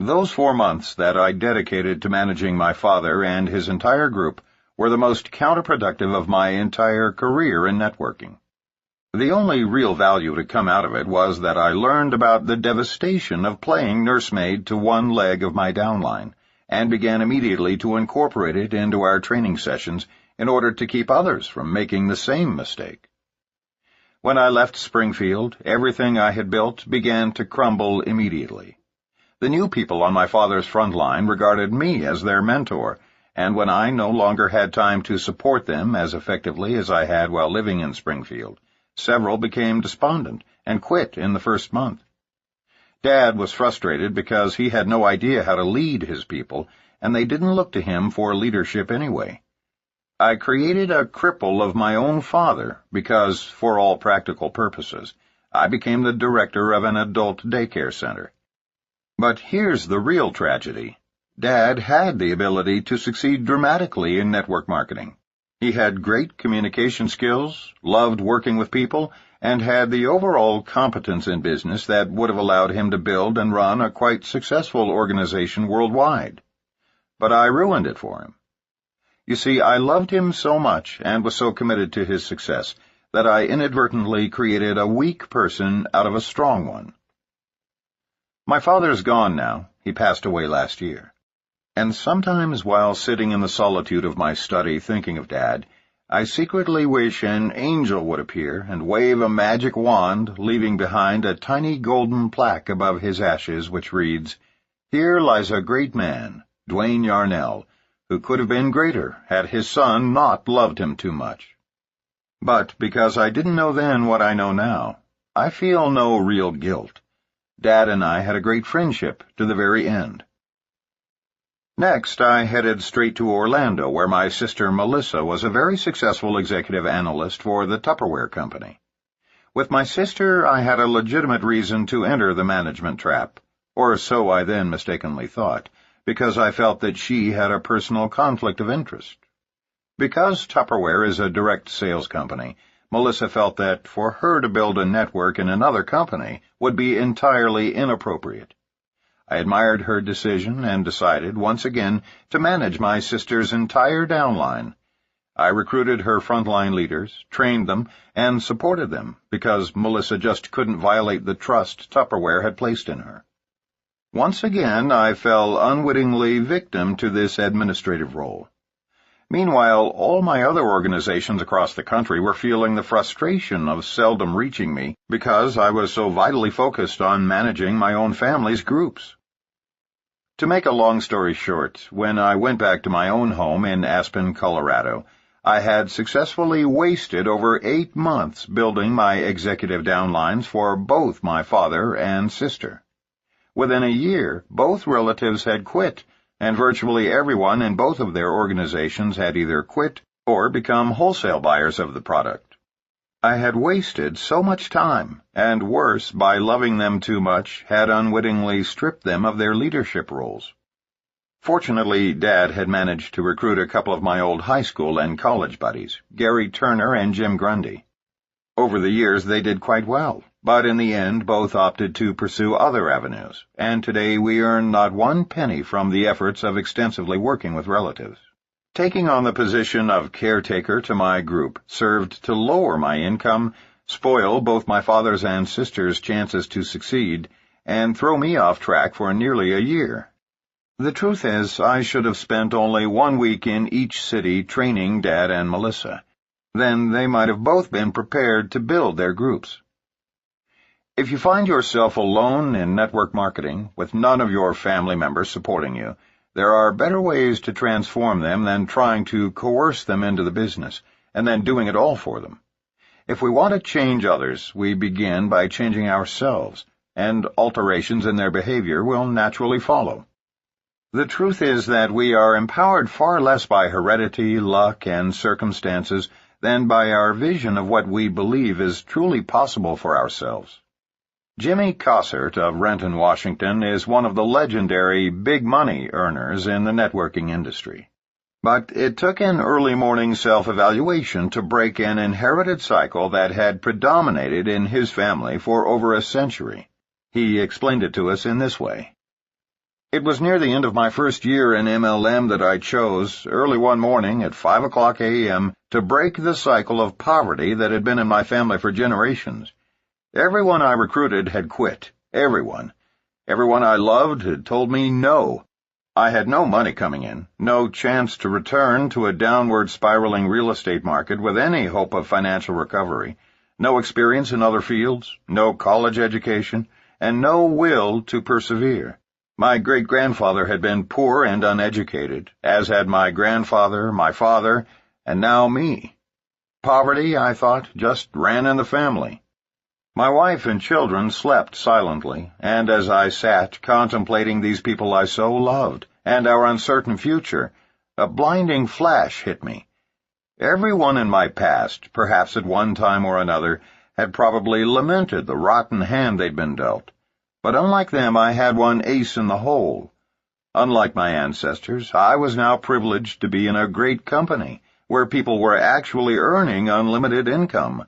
Those 4 months that I dedicated to managing my father and his entire group were the most counterproductive of my entire career in networking. The only real value to come out of it was that I learned about the devastation of playing nursemaid to one leg of my downline, and began immediately to incorporate it into our training sessions in order to keep others from making the same mistake. When I left Springfield, everything I had built began to crumble immediately. The new people on my father's front line regarded me as their mentor, and when I no longer had time to support them as effectively as I had while living in Springfield, several became despondent and quit in the first month. Dad was frustrated because he had no idea how to lead his people, and they didn't look to him for leadership anyway. I created a cripple of my own father because, for all practical purposes, I became the director of an adult daycare center. But here's the real tragedy. Dad had the ability to succeed dramatically in network marketing. He had great communication skills, loved working with people, and had the overall competence in business that would have allowed him to build and run a quite successful organization worldwide. But I ruined it for him. You see, I loved him so much and was so committed to his success that I inadvertently created a weak person out of a strong one. My father's gone now. He passed away last year. And sometimes while sitting in the solitude of my study thinking of Dad, I secretly wish an angel would appear and wave a magic wand, leaving behind a tiny golden plaque above his ashes which reads, "Here lies a great man, Dwayne Yarnell, who could have been greater had his son not loved him too much." But because I didn't know then what I know now, I feel no real guilt. Dad and I had a great friendship to the very end. Next, I headed straight to Orlando, where my sister Melissa was a very successful executive analyst for the Tupperware Company. With my sister, I had a legitimate reason to enter the management trap, or so I then mistakenly thought, because I felt that she had a personal conflict of interest. Because Tupperware is a direct sales company, Melissa felt that for her to build a network in another company would be entirely inappropriate. I admired her decision and decided, once again, to manage my sister's entire downline. I recruited her frontline leaders, trained them, and supported them, because Melissa just couldn't violate the trust Tupperware had placed in her. Once again, I fell unwittingly victim to this administrative role. Meanwhile, all my other organizations across the country were feeling the frustration of seldom reaching me because I was so vitally focused on managing my own family's groups. To make a long story short, when I went back to my own home in Aspen, Colorado, I had successfully wasted over 8 months building my executive downlines for both my father and sister. Within a year, both relatives had quit, and virtually everyone in both of their organizations had either quit or become wholesale buyers of the product. I had wasted so much time, and worse, by loving them too much, had unwittingly stripped them of their leadership roles. Fortunately, Dad had managed to recruit a couple of my old high school and college buddies, Gary Turner and Jim Grundy. Over the years, they did quite well, but in the end, both opted to pursue other avenues, and today we earn not one penny from the efforts of extensively working with relatives. Taking on the position of caretaker to my group served to lower my income, spoil both my father's and sister's chances to succeed, and throw me off track for nearly a year. The truth is, I should have spent only 1 week in each city training Dad and Melissa. Then they might have both been prepared to build their groups. If you find yourself alone in network marketing, with none of your family members supporting you, there are better ways to transform them than trying to coerce them into the business, and then doing it all for them. If we want to change others, we begin by changing ourselves, and alterations in their behavior will naturally follow. The truth is that we are empowered far less by heredity, luck, and circumstances than by our vision of what we believe is truly possible for ourselves. Jimmy Cossert of Renton, Washington, is one of the legendary big money earners in the networking industry. But it took an early morning self-evaluation to break an inherited cycle that had predominated in his family for over a century. He explained it to us in this way. It was near the end of my first year in MLM that I chose, early one morning at 5:00 a.m., to break the cycle of poverty that had been in my family for generations. Everyone I recruited had quit. Everyone. Everyone I loved had told me no. I had no money coming in, no chance to return to a downward spiraling real estate market with any hope of financial recovery, no experience in other fields, no college education, and no will to persevere. My great-grandfather had been poor and uneducated, as had my grandfather, my father, and now me. Poverty, I thought, just ran in the family. My wife and children slept silently, and as I sat contemplating these people I so loved, and our uncertain future, a blinding flash hit me. Everyone in my past, perhaps at one time or another, had probably lamented the rotten hand they'd been dealt. But unlike them, I had one ace in the hole. Unlike my ancestors, I was now privileged to be in a great company, where people were actually earning unlimited income.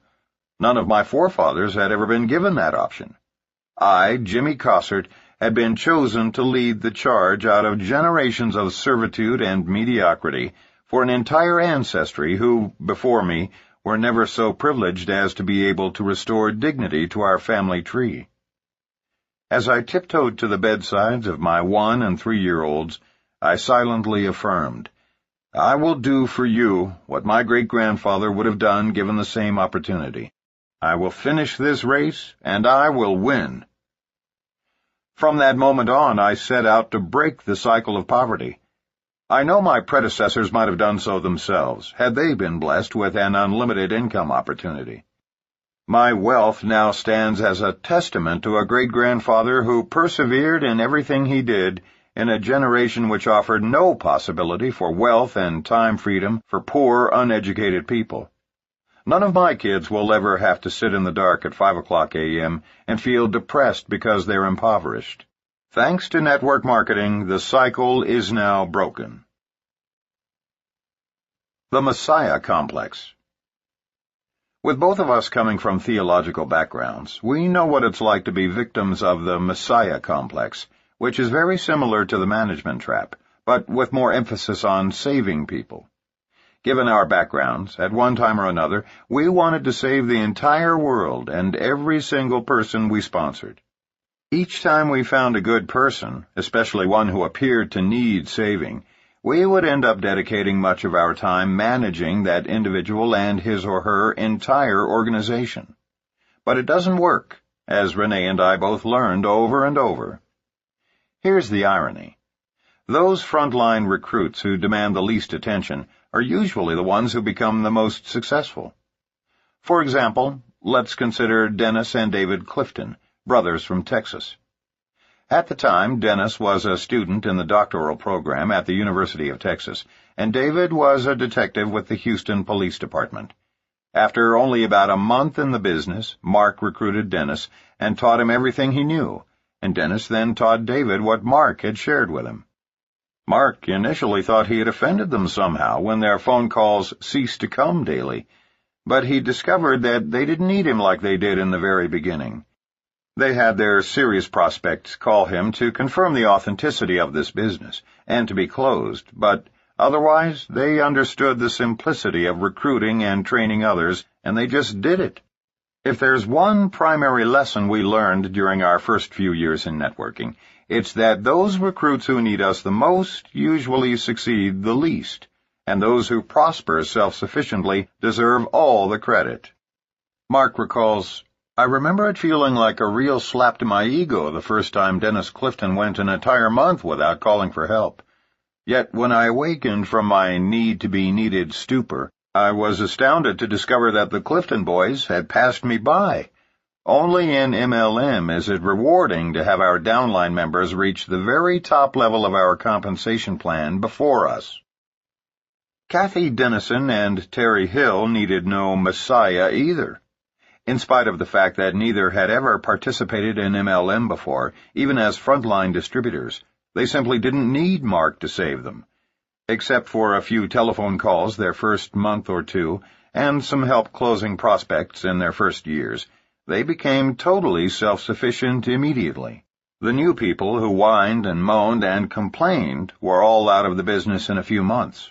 None of my forefathers had ever been given that option. I, Jimmy Cossert, had been chosen to lead the charge out of generations of servitude and mediocrity for an entire ancestry who, before me, were never so privileged as to be able to restore dignity to our family tree. As I tiptoed to the bedsides of my 1- and 3-year-olds, I silently affirmed, "I will do for you what my great-grandfather would have done given the same opportunity. I will finish this race, and I will win." From that moment on, I set out to break the cycle of poverty. I know my predecessors might have done so themselves, had they been blessed with an unlimited income opportunity. My wealth now stands as a testament to a great-grandfather who persevered in everything he did in a generation which offered no possibility for wealth and time freedom for poor, uneducated people. None of my kids will ever have to sit in the dark at 5:00 a.m. and feel depressed because they're impoverished. Thanks to network marketing, the cycle is now broken. The Messiah Complex. With both of us coming from theological backgrounds, we know what it's like to be victims of the Messiah Complex, which is very similar to the management trap, but with more emphasis on saving people. Given our backgrounds, at one time or another, we wanted to save the entire world and every single person we sponsored. Each time we found a good person, especially one who appeared to need saving, we would end up dedicating much of our time managing that individual and his or her entire organization. But it doesn't work, as Renee and I both learned over and over. Here's the irony. Those frontline recruits who demand the least attention are usually the ones who become the most successful. For example, let's consider Dennis and David Clifton, brothers from Texas. At the time, Dennis was a student in the doctoral program at the University of Texas, and David was a detective with the Houston Police Department. After only about a month in the business, Mark recruited Dennis and taught him everything he knew, and Dennis then taught David what Mark had shared with him. Mark initially thought he had offended them somehow when their phone calls ceased to come daily, but he discovered that they didn't need him like they did in the very beginning. They had their serious prospects call him to confirm the authenticity of this business and to be closed, but otherwise they understood the simplicity of recruiting and training others, and they just did it. If there's one primary lesson we learned during our first few years in networking, it's that those recruits who need us the most usually succeed the least, and those who prosper self-sufficiently deserve all the credit. Mark recalls, "I remember it feeling like a real slap to my ego the first time Dennis Clifton went an entire month without calling for help. Yet when I awakened from my need-to-be-needed stupor, I was astounded to discover that the Clifton boys had passed me by. Only in MLM is it rewarding to have our downline members reach the very top level of our compensation plan before us." Kathy Dennison and Terry Hill needed no messiah either. In spite of the fact that neither had ever participated in MLM before, even as frontline distributors, they simply didn't need Mark to save them. Except for a few telephone calls their first month or two, and some help closing prospects in their first years, they became totally self-sufficient immediately. The new people who whined and moaned and complained were all out of the business in a few months.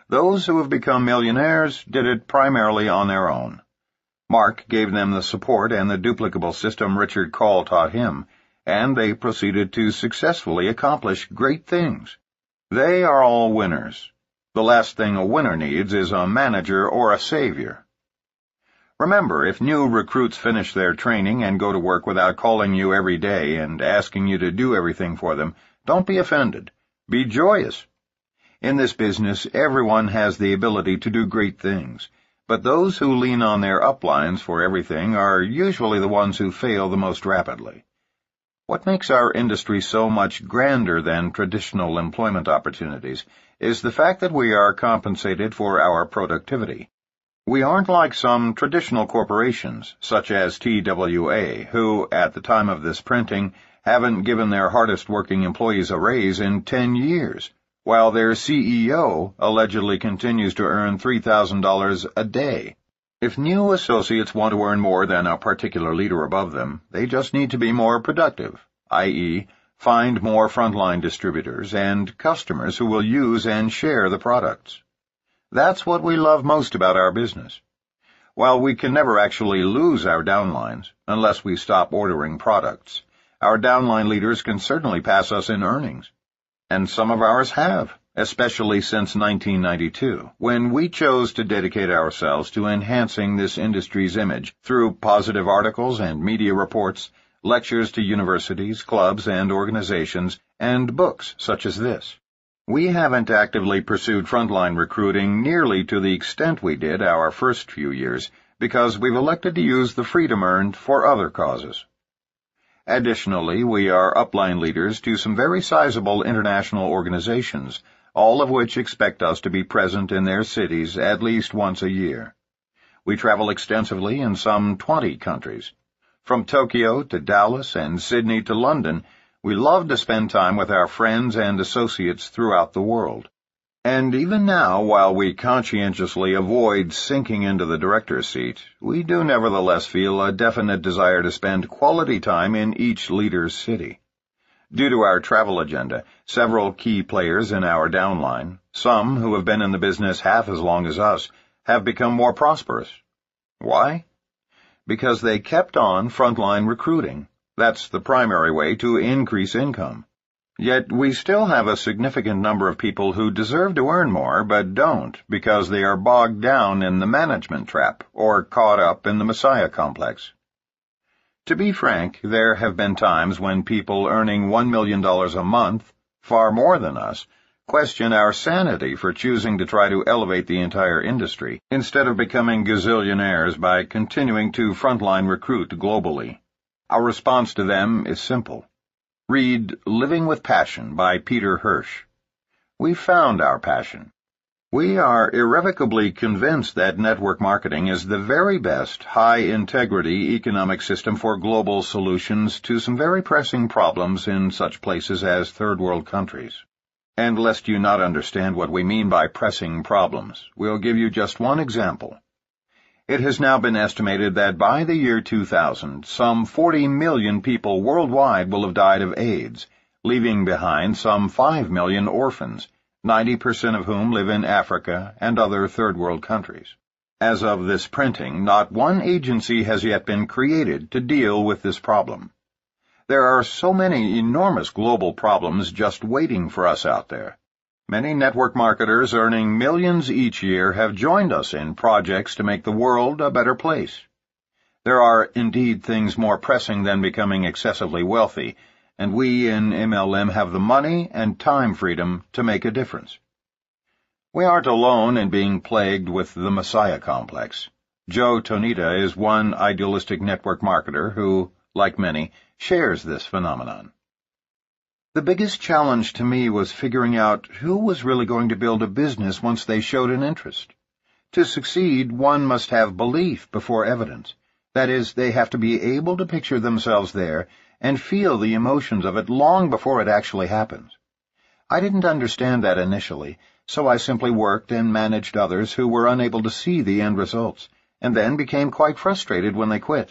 Those who have become millionaires did it primarily on their own. Mark gave them the support and the duplicable system Richard Call taught him, and they proceeded to successfully accomplish great things. They are all winners. The last thing a winner needs is a manager or a savior. Remember, if new recruits finish their training and go to work without calling you every day and asking you to do everything for them, don't be offended. Be joyous. In this business, everyone has the ability to do great things, but those who lean on their uplines for everything are usually the ones who fail the most rapidly. What makes our industry so much grander than traditional employment opportunities is the fact that we are compensated for our productivity. We aren't like some traditional corporations, such as TWA, who, at the time of this printing, haven't given their hardest-working employees a raise in 10 years, while their CEO allegedly continues to earn $3,000 a day. If new associates want to earn more than a particular leader above them, they just need to be more productive, i.e., find more frontline distributors and customers who will use and share the products. That's what we love most about our business. While we can never actually lose our downlines, unless we stop ordering products, our downline leaders can certainly pass us in earnings. And some of ours have, especially since 1992, when we chose to dedicate ourselves to enhancing this industry's image through positive articles and media reports, lectures to universities, clubs, and organizations, and books such as this. We haven't actively pursued frontline recruiting nearly to the extent we did our first few years because we've elected to use the freedom earned for other causes. Additionally, we are upline leaders to some very sizable international organizations, all of which expect us to be present in their cities at least once a year. We travel extensively in some 20 countries. From Tokyo to Dallas and Sydney to London, we love to spend time with our friends and associates throughout the world. And even now, while we conscientiously avoid sinking into the director's seat, we do nevertheless feel a definite desire to spend quality time in each leader's city. Due to our travel agenda, several key players in our downline, some who have been in the business half as long as us, have become more prosperous. Why? Because they kept on frontline recruiting. That's the primary way to increase income. Yet we still have a significant number of people who deserve to earn more but don't because they are bogged down in the management trap or caught up in the Messiah complex. To be frank, there have been times when people earning $1 million a month, far more than us, question our sanity for choosing to try to elevate the entire industry instead of becoming gazillionaires by continuing to frontline recruit globally. Our response to them is simple. Read Living with Passion by Peter Hirsch. We found our passion. We are irrevocably convinced that network marketing is the very best, high-integrity economic system for global solutions to some very pressing problems in such places as third-world countries. And lest you not understand what we mean by pressing problems, we'll give you just one example. It has now been estimated that by the year 2000, some 40 million people worldwide will have died of AIDS, leaving behind some 5 million orphans, 90% of whom live in Africa and other third-world countries. As of this printing, not one agency has yet been created to deal with this problem. There are so many enormous global problems just waiting for us out there. Many network marketers earning millions each year have joined us in projects to make the world a better place. There are indeed things more pressing than becoming excessively wealthy, and we in MLM have the money and time freedom to make a difference. We aren't alone in being plagued with the Messiah complex. Joe Tonita is one idealistic network marketer who, like many, shares this phenomenon. The biggest challenge to me was figuring out who was really going to build a business once they showed an interest. To succeed, one must have belief before evidence. That is, they have to be able to picture themselves there and feel the emotions of it long before it actually happens. I didn't understand that initially, so I simply worked and managed others who were unable to see the end results, and then became quite frustrated when they quit.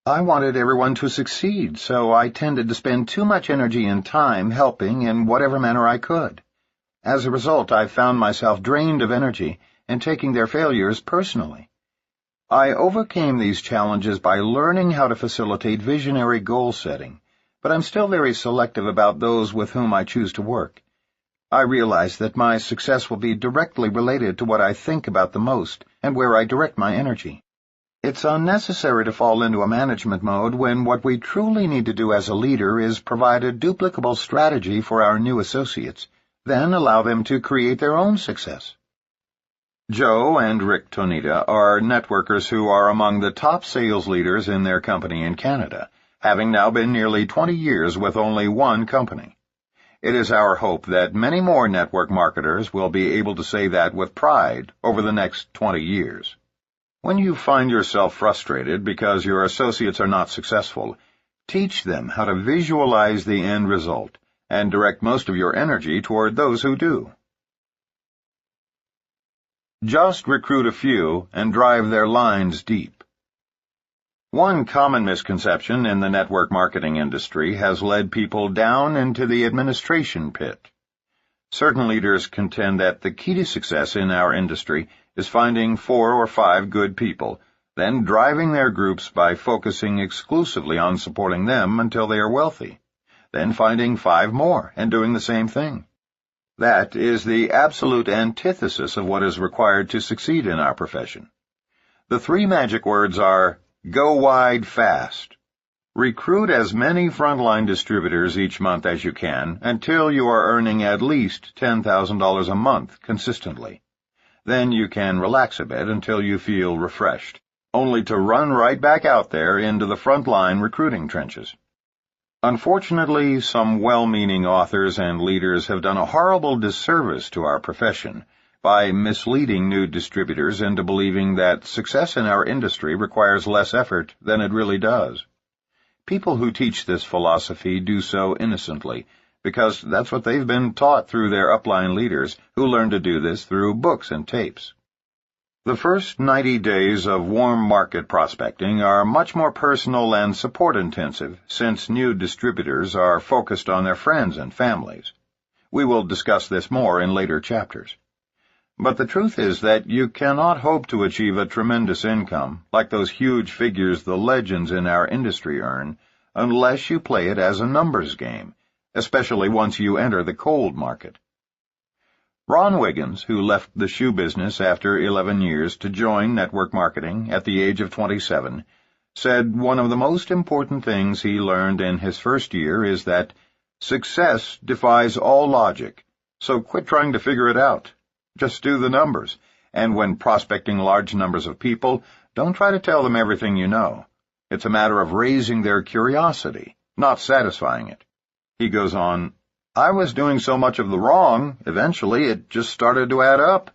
I wanted everyone to succeed, so I tended to spend too much energy and time helping in whatever manner I could. As a result, I found myself drained of energy and taking their failures personally. I overcame these challenges by learning how to facilitate visionary goal setting, but I'm still very selective about those with whom I choose to work. I realize that my success will be directly related to what I think about the most and where I direct my energy. It's unnecessary to fall into a management mode when what we truly need to do as a leader is provide a duplicable strategy for our new associates, then allow them to create their own success. Joe and Rick Tonita are networkers who are among the top sales leaders in their company in Canada, having now been nearly 20 years with only one company. It is our hope that many more network marketers will be able to say that with pride over the next 20 years. When you find yourself frustrated because your associates are not successful, teach them how to visualize the end result and direct most of your energy toward those who do. Just recruit a few and drive their lines deep. One common misconception in the network marketing industry has led people down into the administration pit. Certain leaders contend that the key to success in our industry is finding 4 or 5 good people, then driving their groups by focusing exclusively on supporting them until they are wealthy, then finding 5 more and doing the same thing. That is the absolute antithesis of what is required to succeed in our profession. The 3 magic words are, go wide fast. Recruit as many frontline distributors each month as you can until you are earning at least $10,000 a month consistently. Then you can relax a bit until you feel refreshed, only to run right back out there into the frontline recruiting trenches. Unfortunately, some well-meaning authors and leaders have done a horrible disservice to our profession by misleading new distributors into believing that success in our industry requires less effort than it really does. People who teach this philosophy do so innocently, because that's what they've been taught through their upline leaders, who learned to do this through books and tapes. The first 90 days of warm market prospecting are much more personal and support-intensive, since new distributors are focused on their friends and families. We will discuss this more in later chapters. But the truth is that you cannot hope to achieve a tremendous income, like those huge figures the legends in our industry earn, unless you play it as a numbers game, especially once you enter the cold market. Ron Wiggins, who left the shoe business after 11 years to join network marketing at the age of 27, said one of the most important things he learned in his first year is that success defies all logic, so quit trying to figure it out. Just do the numbers, and when prospecting large numbers of people, don't try to tell them everything you know. It's a matter of raising their curiosity, not satisfying it. He goes on, "I was doing so much of the wrong, eventually it just started to add up.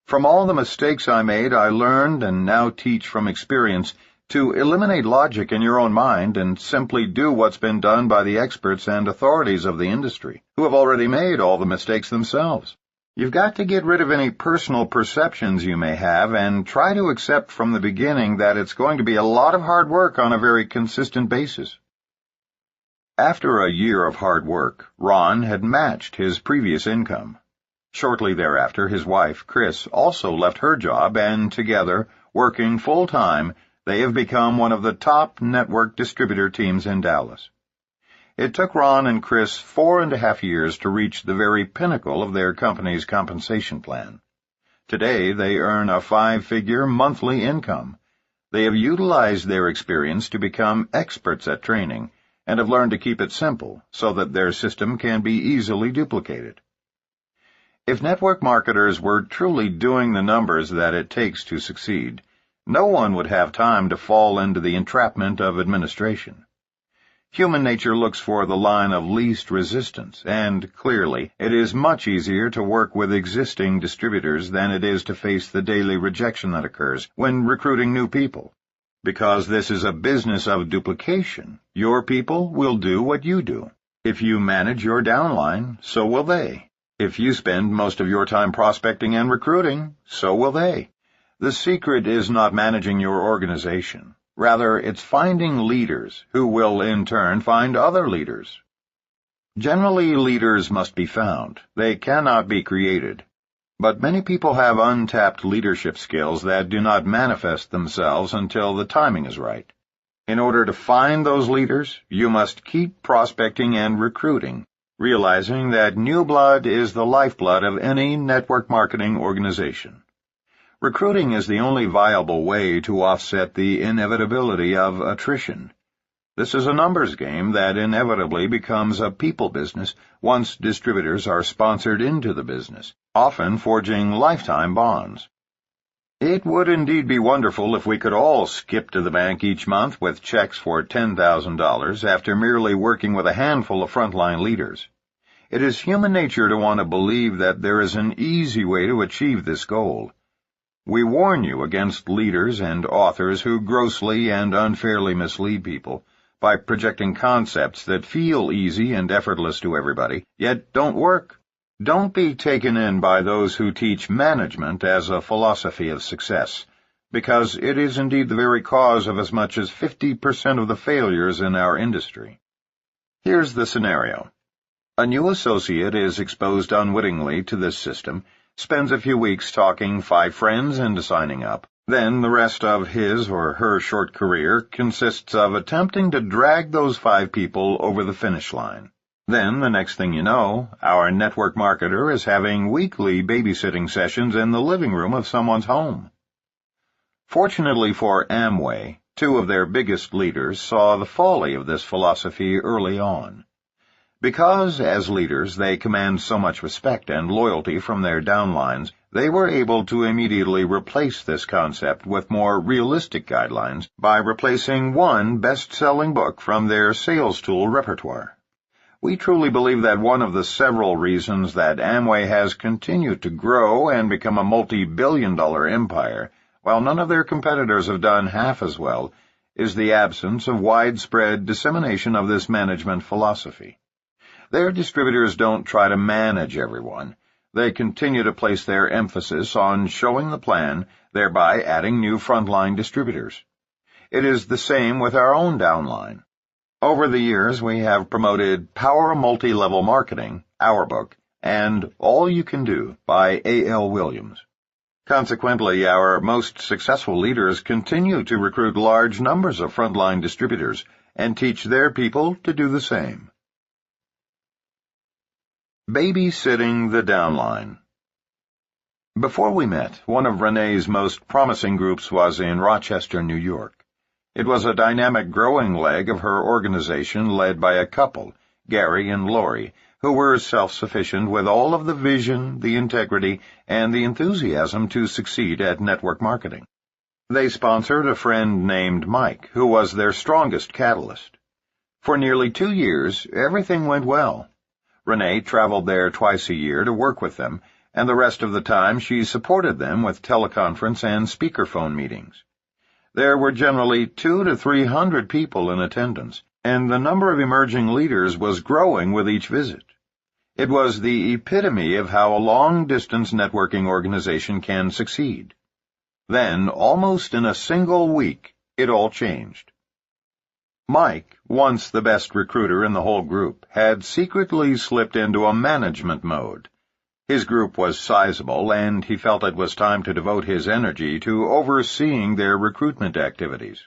From all the mistakes I made, I learned and now teach from experience to eliminate logic in your own mind and simply do what's been done by the experts and authorities of the industry, who have already made all the mistakes themselves. You've got to get rid of any personal perceptions you may have and try to accept from the beginning that it's going to be a lot of hard work on a very consistent basis." After a year of hard work, Ron had matched his previous income. Shortly thereafter, his wife, Chris, also left her job, and together, working full-time, they have become one of the top network distributor teams in Dallas. It took Ron and Chris 4.5 years to reach the very pinnacle of their company's compensation plan. Today, they earn a 5-figure monthly income. They have utilized their experience to become experts at training and have learned to keep it simple so that their system can be easily duplicated. If network marketers were truly doing the numbers that it takes to succeed, no one would have time to fall into the entrapment of administration. Human nature looks for the line of least resistance, and clearly, it is much easier to work with existing distributors than it is to face the daily rejection that occurs when recruiting new people. Because this is a business of duplication, your people will do what you do. If you manage your downline, so will they. If you spend most of your time prospecting and recruiting, so will they. The secret is not managing your organization. Rather, it's finding leaders who will, in turn, find other leaders. Generally, leaders must be found. They cannot be created. But many people have untapped leadership skills that do not manifest themselves until the timing is right. In order to find those leaders, you must keep prospecting and recruiting, realizing that new blood is the lifeblood of any network marketing organization. Recruiting is the only viable way to offset the inevitability of attrition. This is a numbers game that inevitably becomes a people business once distributors are sponsored into the business, often forging lifetime bonds. It would indeed be wonderful if we could all skip to the bank each month with checks for $10,000 after merely working with a handful of frontline leaders. It is human nature to want to believe that there is an easy way to achieve this goal. We warn you against leaders and authors who grossly and unfairly mislead people by projecting concepts that feel easy and effortless to everybody, yet don't work. Don't be taken in by those who teach management as a philosophy of success, because it is indeed the very cause of as much as 50% of the failures in our industry. Here's the scenario. A new associate is exposed unwittingly to this system, spends a few weeks talking 5 friends into signing up. Then the rest of his or her short career consists of attempting to drag those 5 people over the finish line. Then, the next thing you know, our network marketer is having weekly babysitting sessions in the living room of someone's home. Fortunately for Amway, 2 of their biggest leaders saw the folly of this philosophy early on. Because, as leaders, they command so much respect and loyalty from their downlines, they were able to immediately replace this concept with more realistic guidelines by replacing one best-selling book from their sales tool repertoire. We truly believe that one of the several reasons that Amway has continued to grow and become a multi-billion-dollar empire, while none of their competitors have done half as well, is the absence of widespread dissemination of this management philosophy. Their distributors don't try to manage everyone. They continue to place their emphasis on showing the plan, thereby adding new frontline distributors. It is the same with our own downline. Over the years, we have promoted Power Multi-Level Marketing, our book, and All You Can Do by A.L. Williams. Consequently, our most successful leaders continue to recruit large numbers of frontline distributors and teach their people to do the same. Babysitting the downline. Before we met, one of Renee's most promising groups was in Rochester, New York. It was a dynamic growing leg of her organization led by a couple, Gary and Lori, who were self-sufficient with all of the vision, the integrity, and the enthusiasm to succeed at network marketing. They sponsored a friend named Mike, who was their strongest catalyst. For nearly 2 years, everything went well. Renee traveled there twice a year to work with them, and the rest of the time she supported them with teleconference and speakerphone meetings. There were generally 200 to 300 people in attendance, and the number of emerging leaders was growing with each visit. It was the epitome of how a long-distance networking organization can succeed. Then, almost in a single week, it all changed. Mike, once the best recruiter in the whole group, had secretly slipped into a management mode. His group was sizable, and he felt it was time to devote his energy to overseeing their recruitment activities.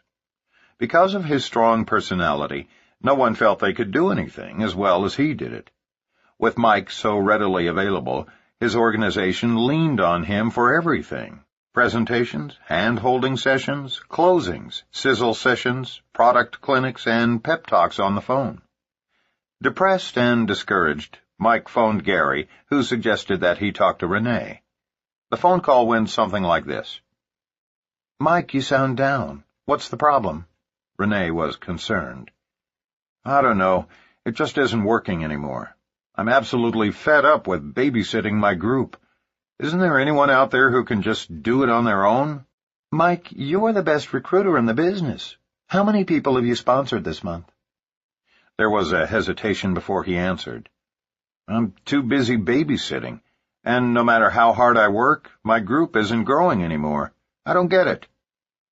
Because of his strong personality, no one felt they could do anything as well as he did it. With Mike so readily available, his organization leaned on him for everything: presentations, hand-holding sessions, closings, sizzle sessions, product clinics, and pep talks on the phone. Depressed and discouraged, Mike phoned Gary, who suggested that he talk to Renee. The phone call went something like this. "Mike, you sound down. What's the problem?" Renee was concerned. "I don't know. It just isn't working anymore. I'm absolutely fed up with babysitting my group. Isn't there anyone out there who can just do it on their own?" "Mike, you're the best recruiter in the business. How many people have you sponsored this month?" There was a hesitation before he answered. "I'm too busy babysitting, and no matter how hard I work, my group isn't growing anymore. I don't get it."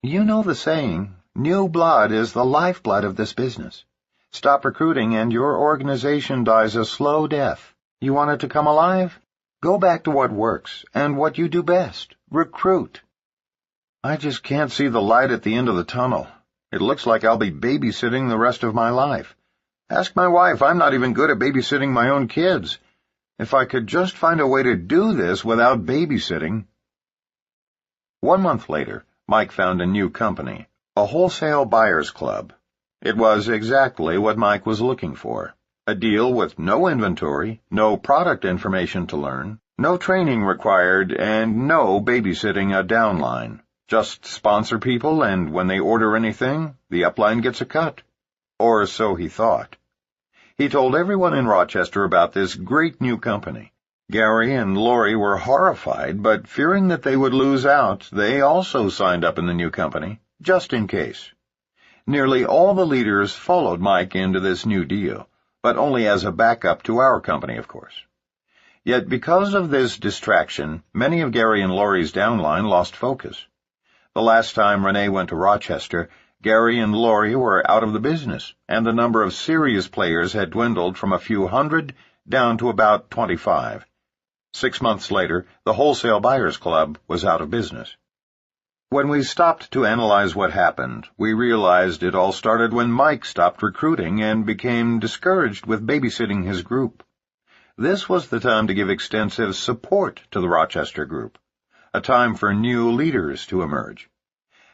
"You know the saying, new blood is the lifeblood of this business. Stop recruiting and your organization dies a slow death. You want it to come alive? Go back to what works and what you do best. Recruit." "I just can't see the light at the end of the tunnel. It looks like I'll be babysitting the rest of my life. Ask my wife, I'm not even good at babysitting my own kids. If I could just find a way to do this without babysitting." 1 month later, Mike found a new company, a wholesale buyers club. It was exactly what Mike was looking for: a deal with no inventory, no product information to learn, no training required, and no babysitting a downline. Just sponsor people, and when they order anything, the upline gets a cut. Or so he thought. He told everyone in Rochester about this great new company. Gary and Lori were horrified, but fearing that they would lose out, they also signed up in the new company, just in case. Nearly all the leaders followed Mike into this new deal, but only as a backup to our company, of course. Yet because of this distraction, many of Gary and Lori's downline lost focus. The last time Renee went to Rochester, Gary and Lori were out of the business, and the number of serious players had dwindled from a few hundred down to about 25. 6 months later, the Wholesale Buyers Club was out of business. When we stopped to analyze what happened, we realized it all started when Mike stopped recruiting and became discouraged with babysitting his group. This was the time to give extensive support to the Rochester group, a time for new leaders to emerge.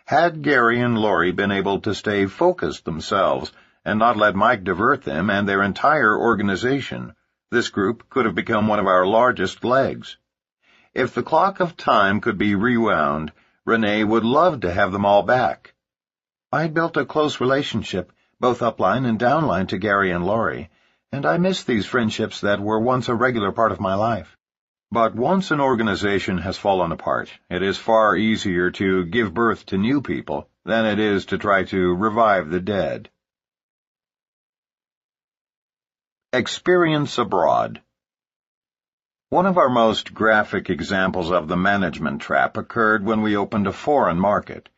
Had Gary and Lori been able to stay focused themselves and not let Mike divert them and their entire organization, this group could have become one of our largest legs. If the clock of time could be rewound, Renee would love to have them all back. I'd built a close relationship, both upline and downline, to Gary and Lori, and I miss these friendships that were once a regular part of my life. But once an organization has fallen apart, it is far easier to give birth to new people than it is to try to revive the dead. Experience abroad. One of our most graphic examples of the management trap occurred when we opened a foreign market.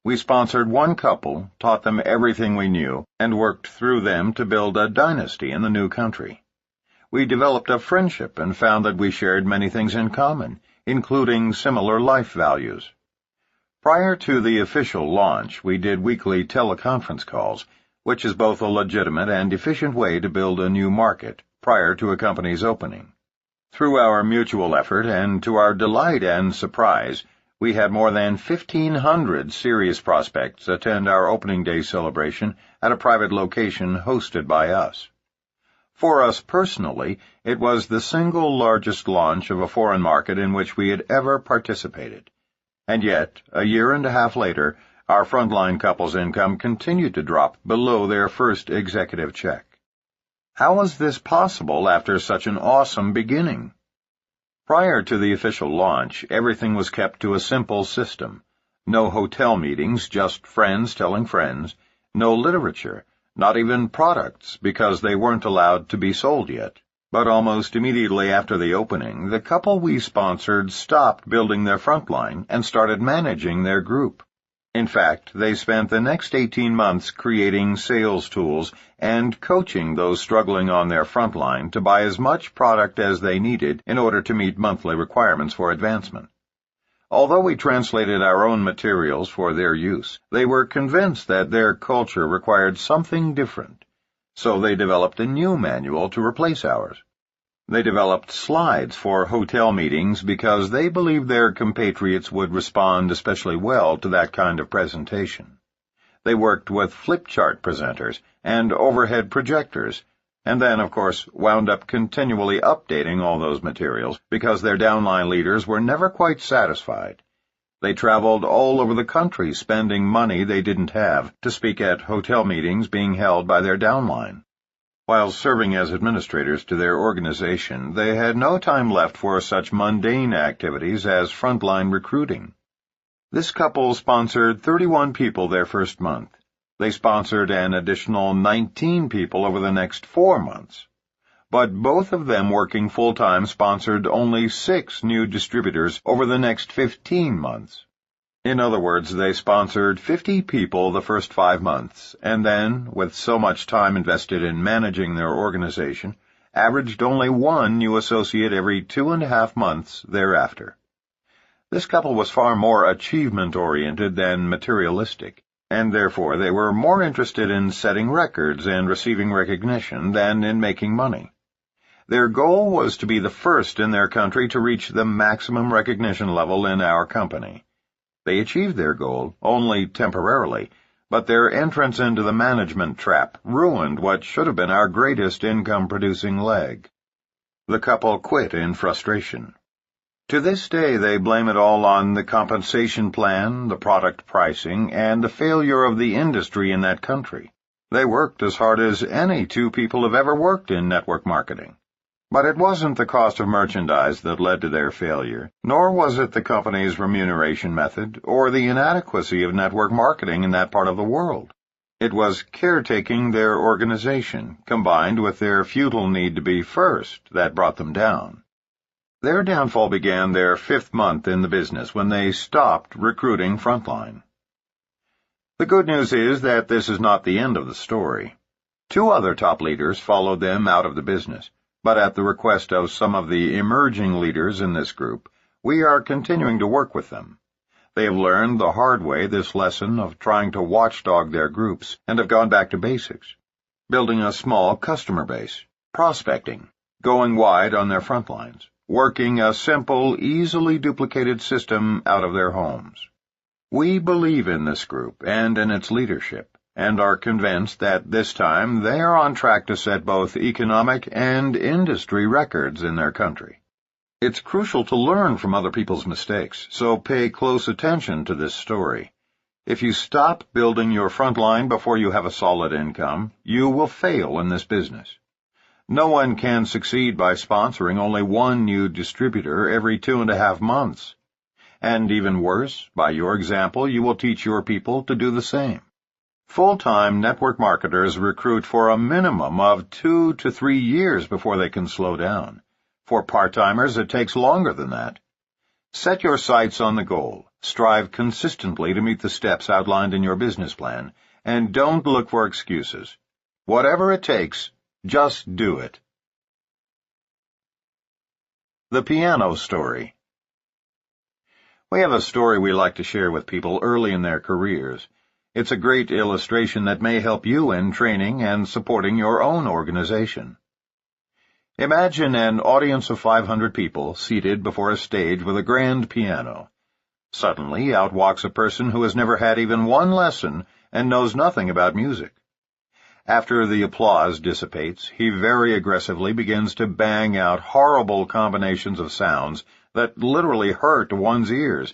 We sponsored one couple, taught them everything we knew, and worked through them to build a dynasty in the new country. We developed a friendship and found that we shared many things in common, including similar life values. Prior to the official launch, we did weekly teleconference calls, which is both a legitimate and efficient way to build a new market prior to a company's opening. Through our mutual effort, and to our delight and surprise, we had more than 1,500 serious prospects attend our opening day celebration at a private location hosted by us. For us personally, it was the single largest launch of a foreign market in which we had ever participated. And yet, a year and a half later, our frontline couple's income continued to drop below their first executive check. How was this possible after such an awesome beginning? Prior to the official launch, everything was kept to a simple system. No hotel meetings, just friends telling friends. No literature, not even products, because they weren't allowed to be sold yet. But almost immediately after the opening, the couple we sponsored stopped building their frontline and started managing their group. In fact, they spent the next 18 months creating sales tools and coaching those struggling on their frontline to buy as much product as they needed in order to meet monthly requirements for advancement. Although we translated our own materials for their use, they were convinced that their culture required something different, so they developed a new manual to replace ours. They developed slides for hotel meetings because they believed their compatriots would respond especially well to that kind of presentation. They worked with flip chart presenters and overhead projectors, and then, of course, wound up continually updating all those materials because their downline leaders were never quite satisfied. They traveled all over the country spending money they didn't have to speak at hotel meetings being held by their downline. While serving as administrators to their organization, they had no time left for such mundane activities as frontline recruiting. This couple sponsored 31 people their first month. They sponsored an additional 19 people over the next 4 months. But both of them working full-time sponsored only 6 new distributors over the next 15 months. In other words, they sponsored 50 people the first 5 months, and then, with so much time invested in managing their organization, averaged only 1 new associate every 2.5 months thereafter. This couple was far more achievement-oriented than materialistic, and therefore they were more interested in setting records and receiving recognition than in making money. Their goal was to be the first in their country to reach the maximum recognition level in our company. They achieved their goal, only temporarily, but their entrance into the management trap ruined what should have been our greatest income-producing leg. The couple quit in frustration. To this day, they blame it all on the compensation plan, the product pricing, and the failure of the industry in that country. They worked as hard as any 2 people have ever worked in network marketing. But it wasn't the cost of merchandise that led to their failure, nor was it the company's remuneration method or the inadequacy of network marketing in that part of the world. It was caretaking their organization, combined with their futile need to be first, that brought them down. Their downfall began their 5th month in the business when they stopped recruiting frontline. The good news is that this is not the end of the story. 2 other top leaders followed them out of the business. But at the request of some of the emerging leaders in this group, we are continuing to work with them. They have learned the hard way this lesson of trying to watchdog their groups and have gone back to basics, building a small customer base, prospecting, going wide on their front lines, working a simple, easily duplicated system out of their homes. We believe in this group and in its leadership, and are convinced that this time they are on track to set both economic and industry records in their country. It's crucial to learn from other people's mistakes, so pay close attention to this story. If you stop building your front line before you have a solid income, you will fail in this business. No one can succeed by sponsoring only 1 new distributor every 2.5 months. And even worse, by your example, you will teach your people to do the same. Full-time network marketers recruit for a minimum of 2 to 3 years before they can slow down. For part-timers, it takes longer than that. Set your sights on the goal, strive consistently to meet the steps outlined in your business plan, and don't look for excuses. Whatever it takes, just do it. The Piano Story. We have a story we like to share with people early in their careers. It's a great illustration that may help you in training and supporting your own organization. Imagine an audience of 500 people seated before a stage with a grand piano. Suddenly, out walks a person who has never had even 1 lesson and knows nothing about music. After the applause dissipates, he very aggressively begins to bang out horrible combinations of sounds that literally hurt one's ears.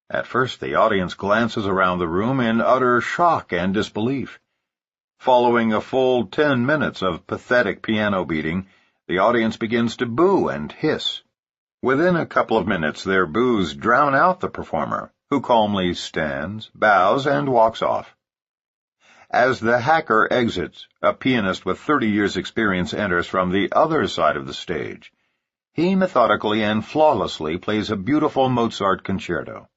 At first, the audience glances around the room in utter shock and disbelief. Following a full 10 minutes of pathetic piano beating, the audience begins to boo and hiss. Within a couple of minutes, their boos drown out the performer, who calmly stands, bows, and walks off. As the hacker exits, a pianist with 30 years' experience enters from the other side of the stage. He methodically and flawlessly plays a beautiful Mozart concerto.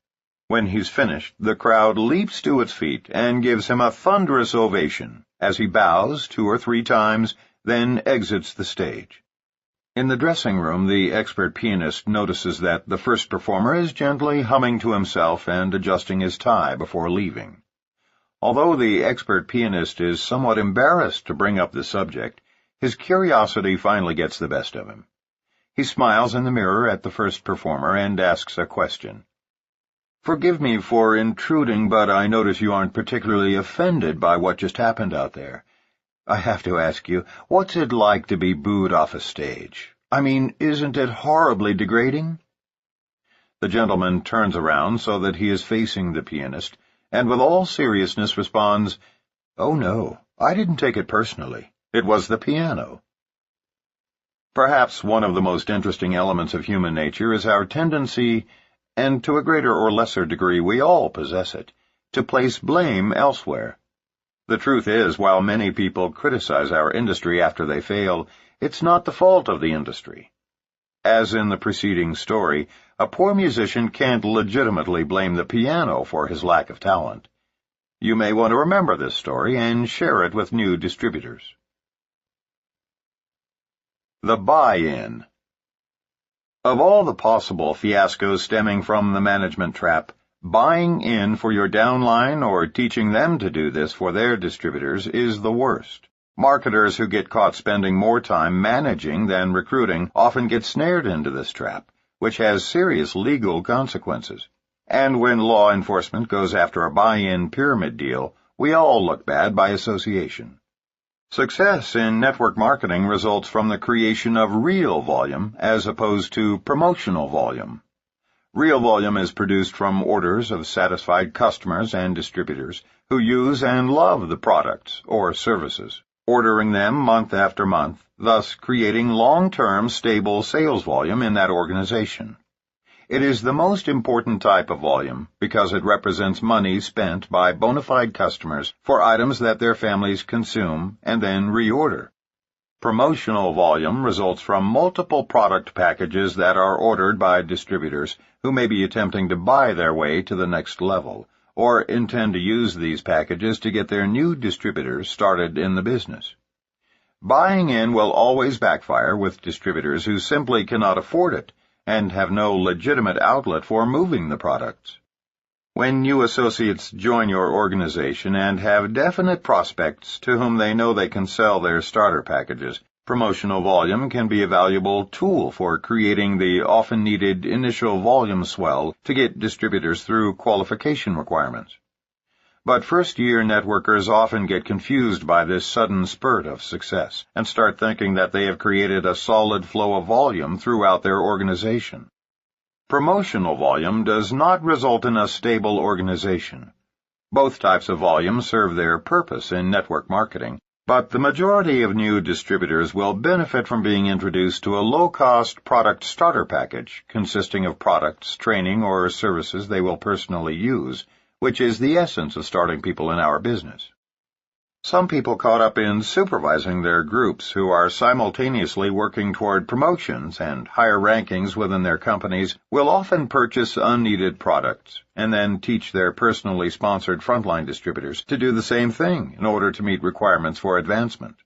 When he's finished, the crowd leaps to its feet and gives him a thunderous ovation as he bows 2 or 3 times, then exits the stage. In the dressing room, the expert pianist notices that the first performer is gently humming to himself and adjusting his tie before leaving. Although the expert pianist is somewhat embarrassed to bring up the subject, his curiosity finally gets the best of him. He smiles in the mirror at the first performer and asks a question. "Forgive me for intruding, but I notice you aren't particularly offended by what just happened out there. I have to ask you, what's it like to be booed off a stage? I mean, isn't it horribly degrading?" The gentleman turns around so that he is facing the pianist, and with all seriousness responds, "Oh no, I didn't take it personally. It was the piano." Perhaps one of the most interesting elements of human nature is our tendency, and to a greater or lesser degree we all possess it, to place blame elsewhere. The truth is, while many people criticize our industry after they fail, it's not the fault of the industry. As in the preceding story, a poor musician can't legitimately blame the piano for his lack of talent. You may want to remember this story and share it with new distributors. The buy-in. Of all the possible fiascos stemming from the management trap, buying in for your downline or teaching them to do this for their distributors is the worst. Marketers who get caught spending more time managing than recruiting often get snared into this trap, which has serious legal consequences. And when law enforcement goes after a buy-in pyramid deal, we all look bad by association. Success in network marketing results from the creation of real volume as opposed to promotional volume. Real volume is produced from orders of satisfied customers and distributors who use and love the products or services, ordering them month after month, thus creating long-term stable sales volume in that organization. It is the most important type of volume because it represents money spent by bona fide customers for items that their families consume and then reorder. Promotional volume results from multiple product packages that are ordered by distributors who may be attempting to buy their way to the next level, or intend to use these packages to get their new distributors started in the business. Buying in will always backfire with distributors who simply cannot afford it and have no legitimate outlet for moving the products. When new associates join your organization and have definite prospects to whom they know they can sell their starter packages, promotional volume can be a valuable tool for creating the often needed initial volume swell to get distributors through qualification requirements. But first-year networkers often get confused by this sudden spurt of success and start thinking that they have created a solid flow of volume throughout their organization. Promotional volume does not result in a stable organization. Both types of volume serve their purpose in network marketing, but the majority of new distributors will benefit from being introduced to a low-cost product starter package consisting of products, training, or services they will personally use, which is the essence of starting people in our business. Some people caught up in supervising their groups who are simultaneously working toward promotions and higher rankings within their companies will often purchase unneeded products and then teach their personally sponsored frontline distributors to do the same thing in order to meet requirements for advancement.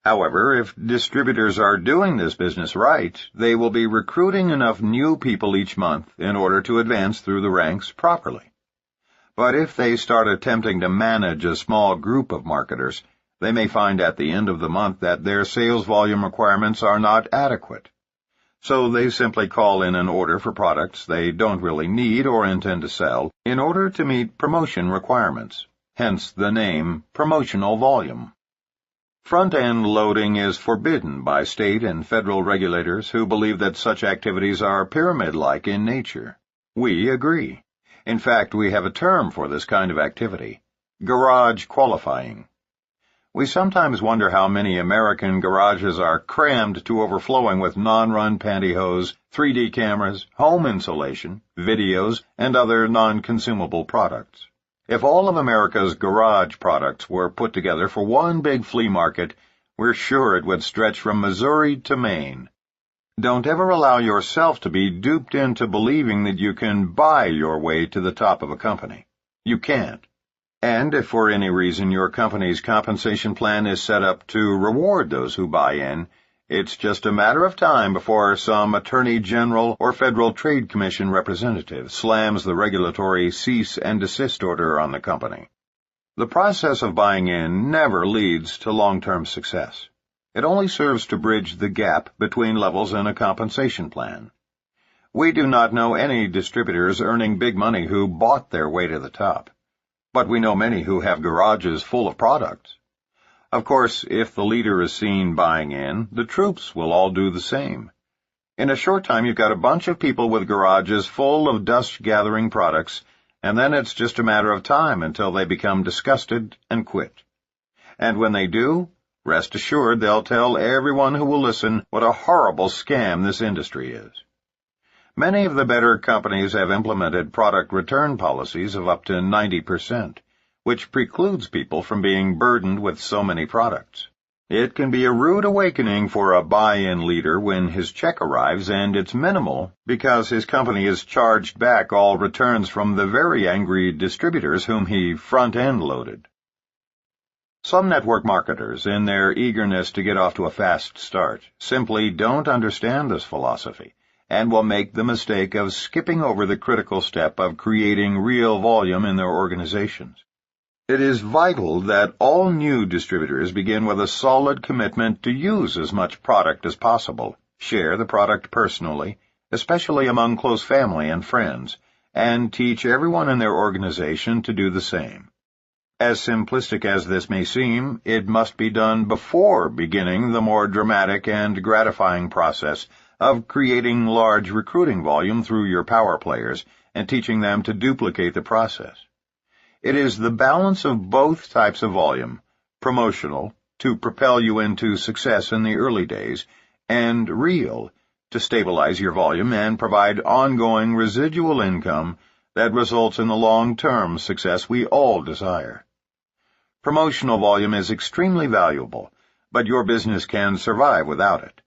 However, if distributors are doing this business right, they will be recruiting enough new people each month in order to advance through the ranks properly. But if they start attempting to manage a small group of marketers, they may find at the end of the month that their sales volume requirements are not adequate. So they simply call in an order for products they don't really need or intend to sell in order to meet promotion requirements, hence the name promotional volume. Front-end loading is forbidden by state and federal regulators who believe that such activities are pyramid-like in nature. We agree. In fact, we have a term for this kind of activity: garage qualifying. We sometimes wonder how many American garages are crammed to overflowing with non-run pantyhose, 3D cameras, home insulation, videos, and other non-consumable products. If all of America's garage products were put together for one big flea market, we're sure it would stretch from Missouri to Maine. Don't ever allow yourself to be duped into believing that you can buy your way to the top of a company. You can't. And if for any reason your company's compensation plan is set up to reward those who buy in, it's just a matter of time before some Attorney General or Federal Trade Commission representative slams the regulatory cease and desist order on the company. The process of buying in never leads to long-term success. It only serves to bridge the gap between levels in a compensation plan. We do not know any distributors earning big money who bought their way to the top. But we know many who have garages full of products. Of course, if the leader is seen buying in, the troops will all do the same. In a short time, you've got a bunch of people with garages full of dust-gathering products, and then it's just a matter of time until they become disgusted and quit. And when they do, rest assured they'll tell everyone who will listen what a horrible scam this industry is. Many of the better companies have implemented product return policies of up to 90%, which precludes people from being burdened with so many products. It can be a rude awakening for a buy-in leader when his check arrives and it's minimal because his company has charged back all returns from the very angry distributors whom he front-end loaded. Some network marketers, in their eagerness to get off to a fast start, simply don't understand this philosophy and will make the mistake of skipping over the critical step of creating real volume in their organizations. It is vital that all new distributors begin with a solid commitment to use as much product as possible, share the product personally, especially among close family and friends, and teach everyone in their organization to do the same. As simplistic as this may seem, it must be done before beginning the more dramatic and gratifying process of creating large recruiting volume through your power players and teaching them to duplicate the process. It is the balance of both types of volume, promotional, to propel you into success in the early days, and real, to stabilize your volume and provide ongoing residual income that results in the long-term success we all desire. Promotional volume is extremely valuable, but your business can survive without it.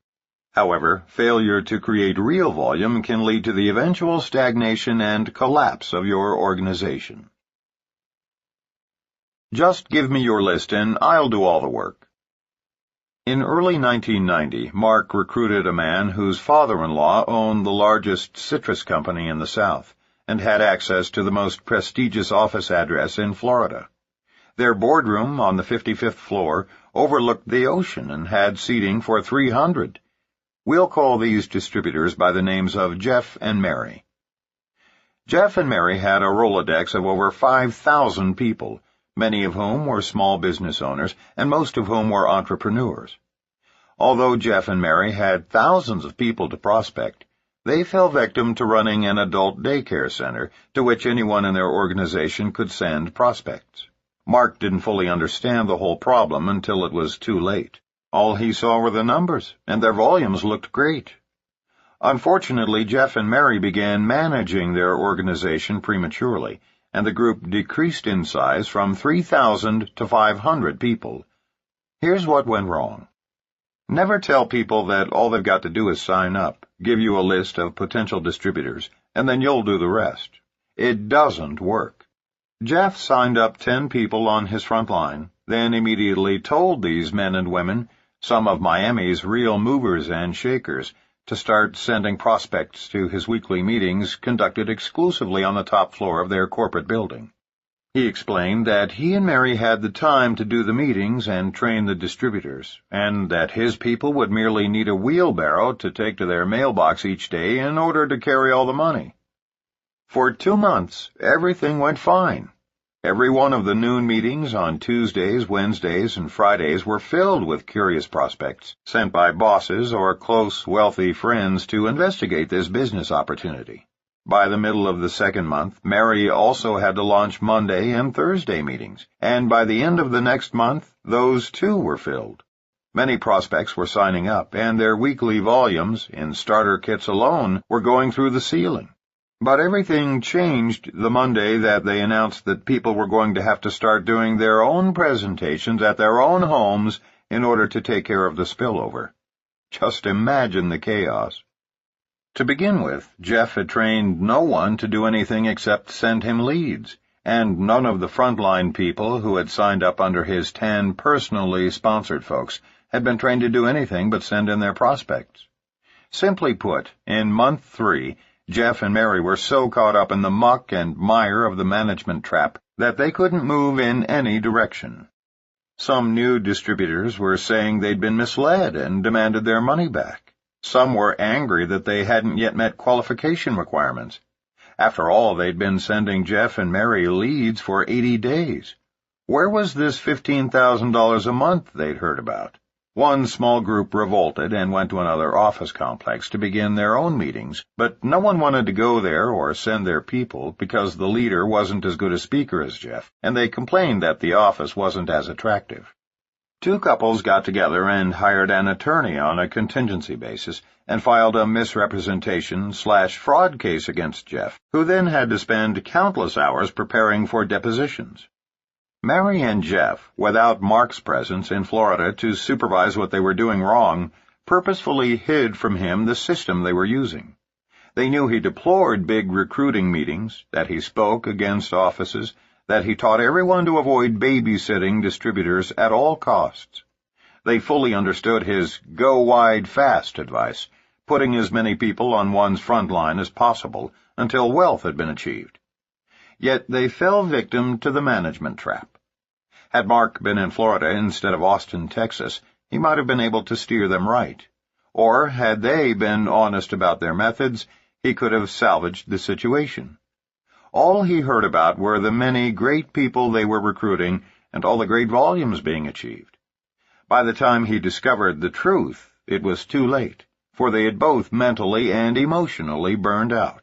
However, failure to create real volume can lead to the eventual stagnation and collapse of your organization. Just give me your list and I'll do all the work. In early 1990, Mark recruited a man whose father-in-law owned the largest citrus company in the South and had access to the most prestigious office address in Florida. Their boardroom on the 55th floor overlooked the ocean and had seating for 300. We'll call these distributors by the names of Jeff and Mary. Jeff and Mary had a Rolodex of over 5,000 people, many of whom were small business owners and most of whom were entrepreneurs. Although Jeff and Mary had thousands of people to prospect, they fell victim to running an adult daycare center to which anyone in their organization could send prospects. Mark didn't fully understand the whole problem until it was too late. All he saw were the numbers, and their volumes looked great. Unfortunately, Jeff and Mary began managing their organization prematurely, and the group decreased in size from 3,000 to 500 people. Here's what went wrong. Never tell people that all they've got to do is sign up, give you a list of potential distributors, and then you'll do the rest. It doesn't work. Jeff signed up 10 people on his front line, then immediately told these men and women, some of Miami's real movers and shakers, to start sending prospects to his weekly meetings conducted exclusively on the top floor of their corporate building. He explained that he and Mary had the time to do the meetings and train the distributors, and that his people would merely need a wheelbarrow to take to their mailbox each day in order to carry all the money. For 2 months, everything went fine. Every one of the noon meetings on Tuesdays, Wednesdays, and Fridays were filled with curious prospects sent by bosses or close, wealthy friends to investigate this business opportunity. By the middle of the second month, Mary also had to launch Monday and Thursday meetings, and by the end of the next month, those too were filled. Many prospects were signing up, and their weekly volumes, in starter kits alone, were going through the ceiling. But everything changed the Monday that they announced that people were going to have to start doing their own presentations at their own homes in order to take care of the spillover. Just imagine the chaos. To begin with, Jeff had trained no one to do anything except send him leads, and none of the frontline people who had signed up under his 10 personally sponsored folks had been trained to do anything but send in their prospects. Simply put, in month 3, Jeff and Mary were so caught up in the muck and mire of the management trap that they couldn't move in any direction. Some new distributors were saying they'd been misled and demanded their money back. Some were angry that they hadn't yet met qualification requirements. After all, they'd been sending Jeff and Mary leads for 80 days. Where was this $15,000 a month they'd heard about? One small group revolted and went to another office complex to begin their own meetings, but no one wanted to go there or send their people because the leader wasn't as good a speaker as Jeff, and they complained that the office wasn't as attractive. 2 couples got together and hired an attorney on a contingency basis and filed a misrepresentation/fraud case against Jeff, who then had to spend countless hours preparing for depositions. Mary and Jeff, without Mark's presence in Florida to supervise what they were doing wrong, purposefully hid from him the system they were using. They knew he deplored big recruiting meetings, that he spoke against offices, that he taught everyone to avoid babysitting distributors at all costs. They fully understood his go wide fast advice, putting as many people on one's front line as possible until wealth had been achieved. Yet they fell victim to the management trap. Had Mark been in Florida instead of Austin, Texas, he might have been able to steer them right. Or, had they been honest about their methods, he could have salvaged the situation. All he heard about were the many great people they were recruiting and all the great volumes being achieved. By the time he discovered the truth, it was too late, for they had both mentally and emotionally burned out.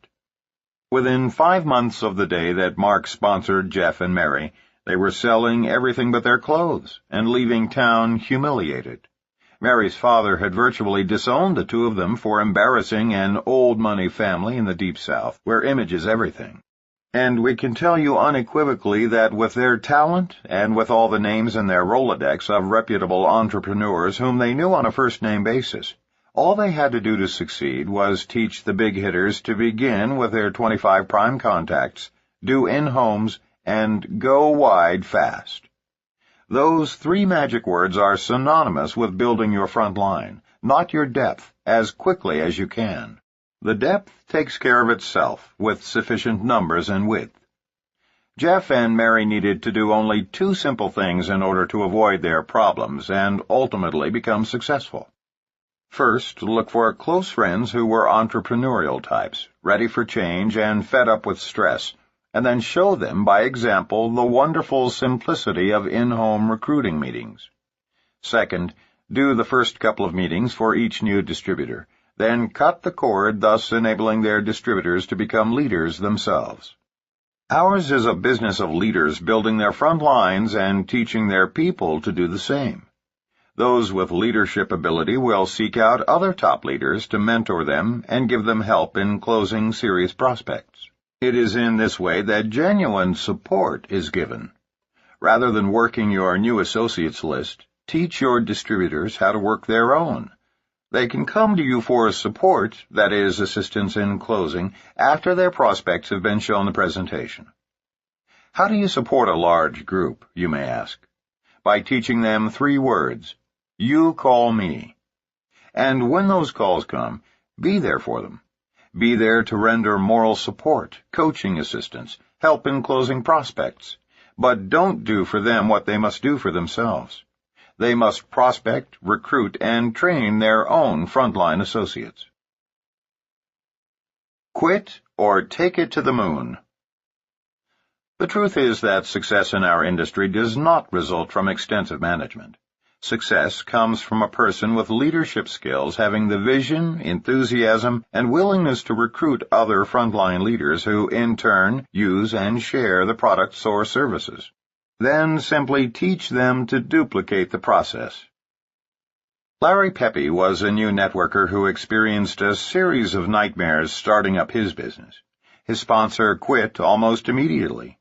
Within 5 months of the day that Mark sponsored Jeff and Mary, they were selling everything but their clothes and leaving town humiliated. Mary's father had virtually disowned the 2 of them for embarrassing an old-money family in the Deep South, where image is everything. And we can tell you unequivocally that with their talent and with all the names in their Rolodex of reputable entrepreneurs whom they knew on a first-name basis, all they had to do to succeed was teach the big hitters to begin with their 25 prime contacts, do in-homes, and go wide fast. Those 3 magic words are synonymous with building your front line, not your depth, as quickly as you can. The depth takes care of itself with sufficient numbers and width. Jeff and Mary needed to do only 2 simple things in order to avoid their problems and ultimately become successful. First, look for close friends who were entrepreneurial types, ready for change and fed up with stress, and then show them by example the wonderful simplicity of in-home recruiting meetings. Second, do the first couple of meetings for each new distributor, then cut the cord, thus enabling their distributors to become leaders themselves. Ours is a business of leaders building their front lines and teaching their people to do the same. Those with leadership ability will seek out other top leaders to mentor them and give them help in closing serious prospects. It is in this way that genuine support is given. Rather than working your new associates list, teach your distributors how to work their own. They can come to you for support, that is, assistance in closing, after their prospects have been shown the presentation. How do you support a large group, you may ask? By teaching them 3 words. You call me. And when those calls come, be there for them. Be there to render moral support, coaching assistance, help in closing prospects. But don't do for them what they must do for themselves. They must prospect, recruit, and train their own frontline associates. Quit or take it to the moon. The truth is that success in our industry does not result from extensive management. Success comes from a person with leadership skills having the vision, enthusiasm, and willingness to recruit other frontline leaders who, in turn, use and share the products or services. Then simply teach them to duplicate the process. Larry Pepe was a new networker who experienced a series of nightmares starting up his business. His sponsor quit almost immediately.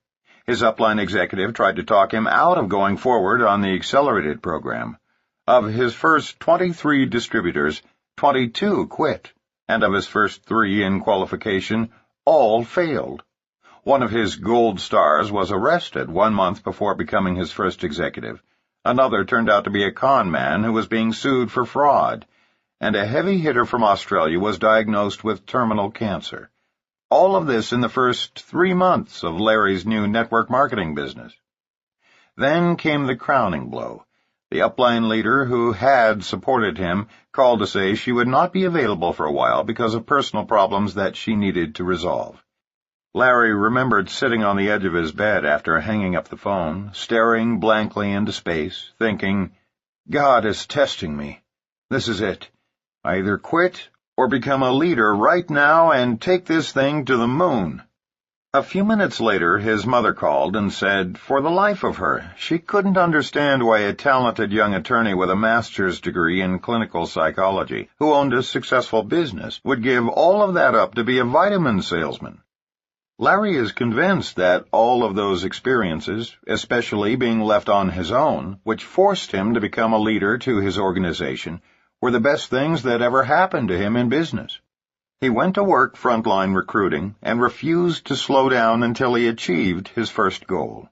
His upline executive tried to talk him out of going forward on the accelerated program. Of his first 23 distributors, 22 quit, and of his first 3 in qualification, all failed. One of his gold stars was arrested 1 month before becoming his first executive. Another turned out to be a con man who was being sued for fraud, and a heavy hitter from Australia was diagnosed with terminal cancer. All of this in the first 3 months of Larry's new network marketing business. Then came the crowning blow. The upline leader who had supported him called to say she would not be available for a while because of personal problems that she needed to resolve. Larry remembered sitting on the edge of his bed after hanging up the phone, staring blankly into space, thinking, God is testing me. This is it. I either quit or become a leader right now and take this thing to the moon. A few minutes later, his mother called and said, for the life of her, she couldn't understand why a talented young attorney with a master's degree in clinical psychology, who owned a successful business, would give all of that up to be a vitamin salesman. Larry is convinced that all of those experiences, especially being left on his own, which forced him to become a leader to his organization, were the best things that ever happened to him in business. He went to work frontline recruiting and refused to slow down until he achieved his first goal.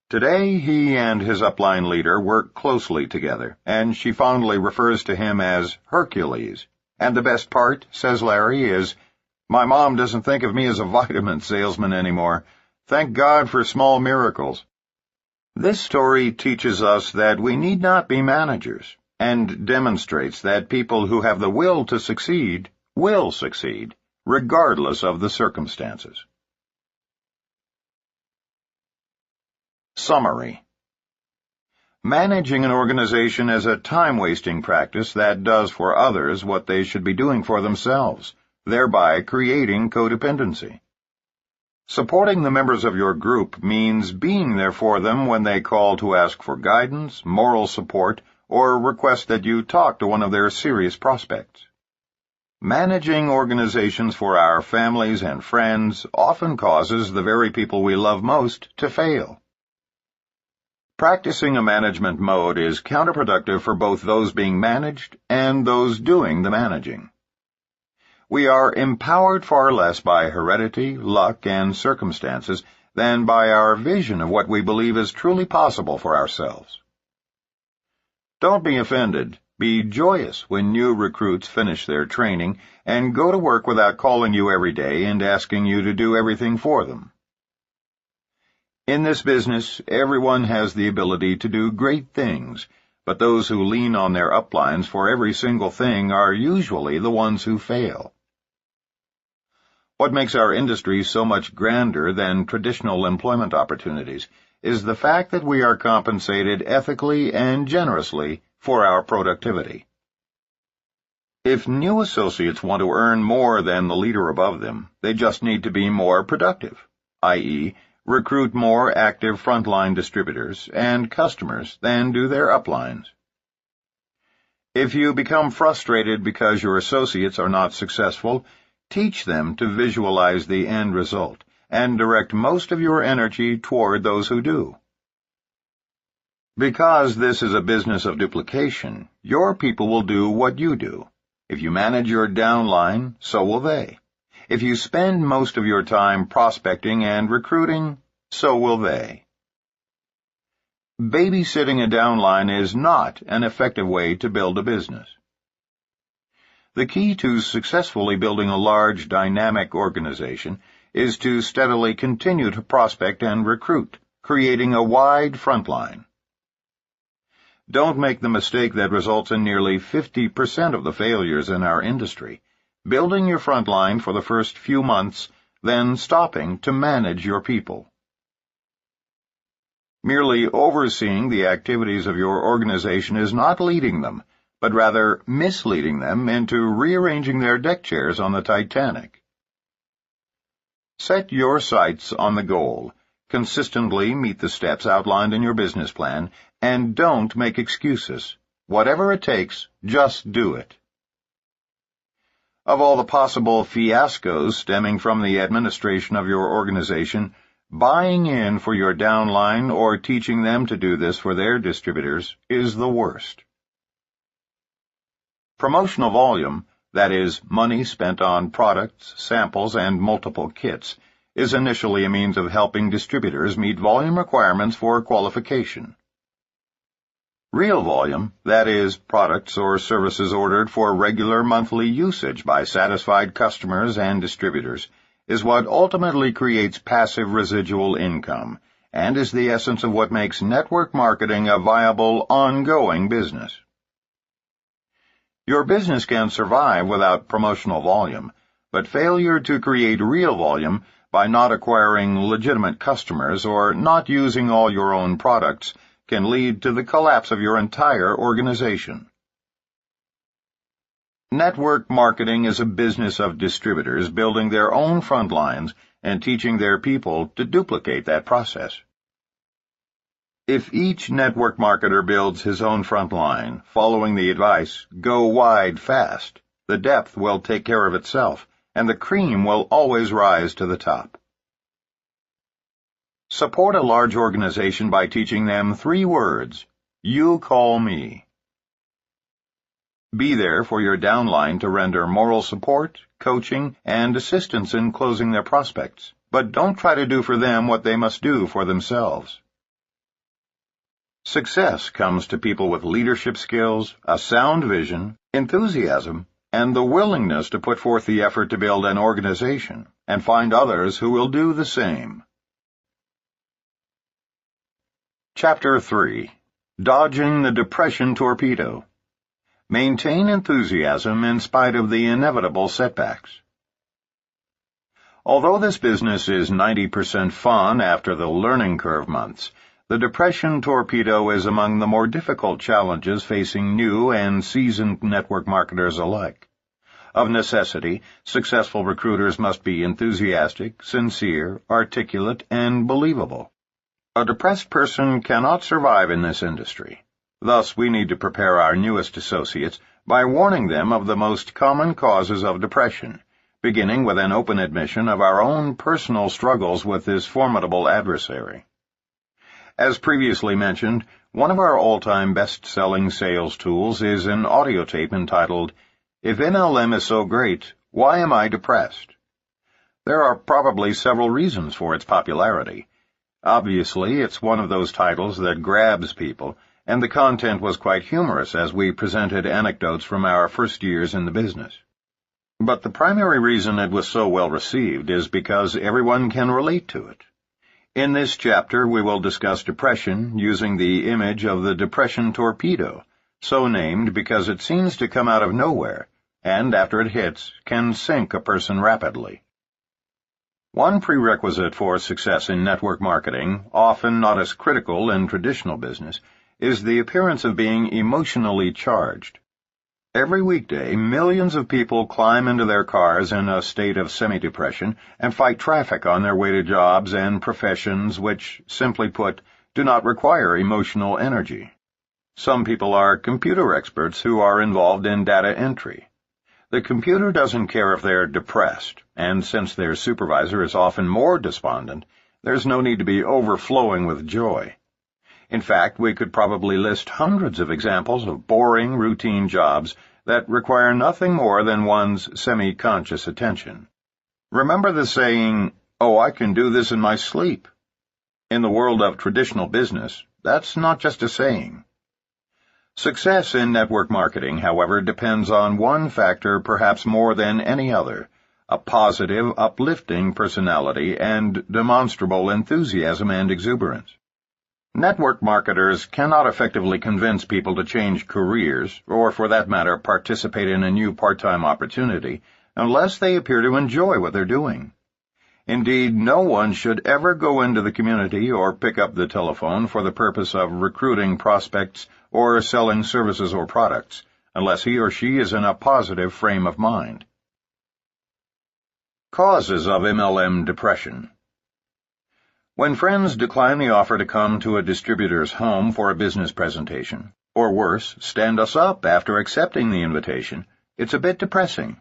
Today, he and his upline leader work closely together, and she fondly refers to him as Hercules. And the best part, says Larry, is, my mom doesn't think of me as a vitamin salesman anymore. Thank God for small miracles. This story teaches us that we need not be managers, and demonstrates that people who have the will to succeed will succeed, regardless of the circumstances. Summary. Managing an organization is a time-wasting practice that does for others what they should be doing for themselves, thereby creating codependency. Supporting the members of your group means being there for them when they call to ask for guidance, moral support, or request that you talk to one of their serious prospects. Managing organizations for our families and friends often causes the very people we love most to fail. Practicing a management mode is counterproductive for both those being managed and those doing the managing. We are empowered far less by heredity, luck, and circumstances than by our vision of what we believe is truly possible for ourselves. Don't be offended. Be joyous when new recruits finish their training and go to work without calling you every day and asking you to do everything for them. In this business, everyone has the ability to do great things, but those who lean on their uplines for every single thing are usually the ones who fail. What makes our industry so much grander than traditional employment opportunities is the fact that we are compensated ethically and generously for our productivity. If new associates want to earn more than the leader above them, they just need to be more productive, i.e., recruit more active frontline distributors and customers than do their uplines. If you become frustrated because your associates are not successful, teach them to visualize the end result and direct most of your energy toward those who do. Because this is a business of duplication, your people will do what you do. If you manage your downline, so will they. If you spend most of your time prospecting and recruiting, so will they. Babysitting a downline is not an effective way to build a business. The key to successfully building a large, dynamic organization is to steadily continue to prospect and recruit, creating a wide front line. Don't make the mistake that results in nearly 50% of the failures in our industry, building your front line for the first few months, then stopping to manage your people. Merely overseeing the activities of your organization is not leading them, but rather misleading them into rearranging their deck chairs on the Titanic. Set your sights on the goal. Consistently meet the steps outlined in your business plan, and don't make excuses. Whatever it takes, just do it. Of all the possible fiascos stemming from the administration of your organization, buying in for your downline or teaching them to do this for their distributors is the worst. Promotional volume, that is, money spent on products, samples, and multiple kits, is initially a means of helping distributors meet volume requirements for qualification. Real volume, that is, products or services ordered for regular monthly usage by satisfied customers and distributors, is what ultimately creates passive residual income, and is the essence of what makes network marketing a viable, ongoing business. Your business can survive without promotional volume, but failure to create real volume by not acquiring legitimate customers or not using all your own products can lead to the collapse of your entire organization. Network marketing is a business of distributors building their own front lines and teaching their people to duplicate that process. If each network marketer builds his own front line, following the advice, "Go wide fast," the depth will take care of itself, and the cream will always rise to the top. Support a large organization by teaching them 3 words: "You call me." Be there for your downline to render moral support, coaching, and assistance in closing their prospects, but don't try to do for them what they must do for themselves. Success comes to people with leadership skills, a sound vision, enthusiasm, and the willingness to put forth the effort to build an organization and find others who will do the same. Chapter 3. Dodging the Depression Torpedo. Maintain enthusiasm in spite of the inevitable setbacks. Although this business is 90% fun after the learning curve months, the Depression Torpedo is among the more difficult challenges facing new and seasoned network marketers alike. Of necessity, successful recruiters must be enthusiastic, sincere, articulate, and believable. A depressed person cannot survive in this industry. Thus, we need to prepare our newest associates by warning them of the most common causes of depression, beginning with an open admission of our own personal struggles with this formidable adversary. As previously mentioned, one of our all-time best-selling sales tools is an audio tape entitled, "If NLM is so great, why am I depressed?" There are probably several reasons for its popularity. Obviously, it's one of those titles that grabs people, and the content was quite humorous as we presented anecdotes from our first years in the business. But the primary reason it was so well received is because everyone can relate to it. In this chapter, we will discuss depression using the image of the Depression Torpedo, so named because it seems to come out of nowhere, and after it hits, can sink a person rapidly. One prerequisite for success in network marketing, often not as critical in traditional business, is the appearance of being emotionally charged. Every weekday, millions of people climb into their cars in a state of semi-depression and fight traffic on their way to jobs and professions which, simply put, do not require emotional energy. Some people are computer experts who are involved in data entry. The computer doesn't care if they're depressed, and since their supervisor is often more despondent, there's no need to be overflowing with joy. In fact, we could probably list hundreds of examples of boring, routine jobs that require nothing more than one's semi-conscious attention. Remember the saying, "Oh, I can do this in my sleep." In the world of traditional business, that's not just a saying. Success in network marketing, however, depends on one factor perhaps more than any other, a positive, uplifting personality and demonstrable enthusiasm and exuberance. Network marketers cannot effectively convince people to change careers, or for that matter participate in a new part-time opportunity, unless they appear to enjoy what they're doing. Indeed, no one should ever go into the community or pick up the telephone for the purpose of recruiting prospects or selling services or products, unless he or she is in a positive frame of mind. Causes of MLM depression. When friends decline the offer to come to a distributor's home for a business presentation, or worse, stand us up after accepting the invitation, it's a bit depressing.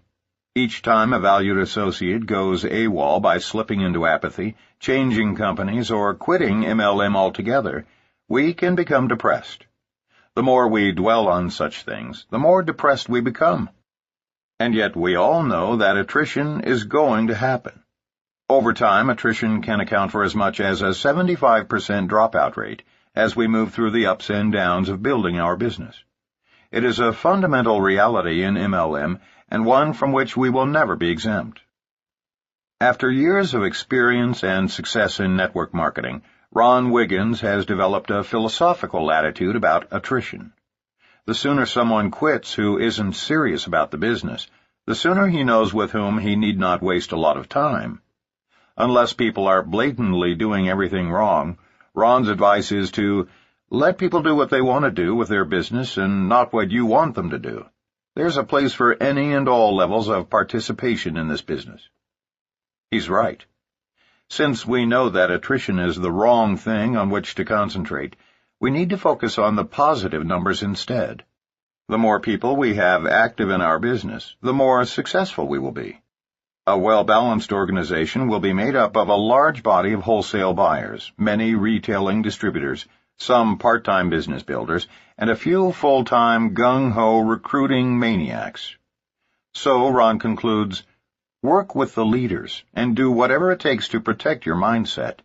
Each time a valued associate goes AWOL by slipping into apathy, changing companies, or quitting MLM altogether, we can become depressed. The more we dwell on such things, the more depressed we become. And yet we all know that attrition is going to happen. Over time, attrition can account for as much as a 75% dropout rate as we move through the ups and downs of building our business. It is a fundamental reality in MLM, and one from which we will never be exempt. After years of experience and success in network marketing, Ron Wiggins has developed a philosophical attitude about attrition. The sooner someone quits who isn't serious about the business, the sooner he knows with whom he need not waste a lot of time. Unless people are blatantly doing everything wrong, Ron's advice is to let people do what they want to do with their business and not what you want them to do. There's a place for any and all levels of participation in this business. He's right. Since we know that attrition is the wrong thing on which to concentrate, we need to focus on the positive numbers instead. The more people we have active in our business, the more successful we will be. A well-balanced organization will be made up of a large body of wholesale buyers, many retailing distributors, some part-time business builders, and a few full-time gung-ho recruiting maniacs. So, Ron concludes, work with the leaders and do whatever it takes to protect your mindset.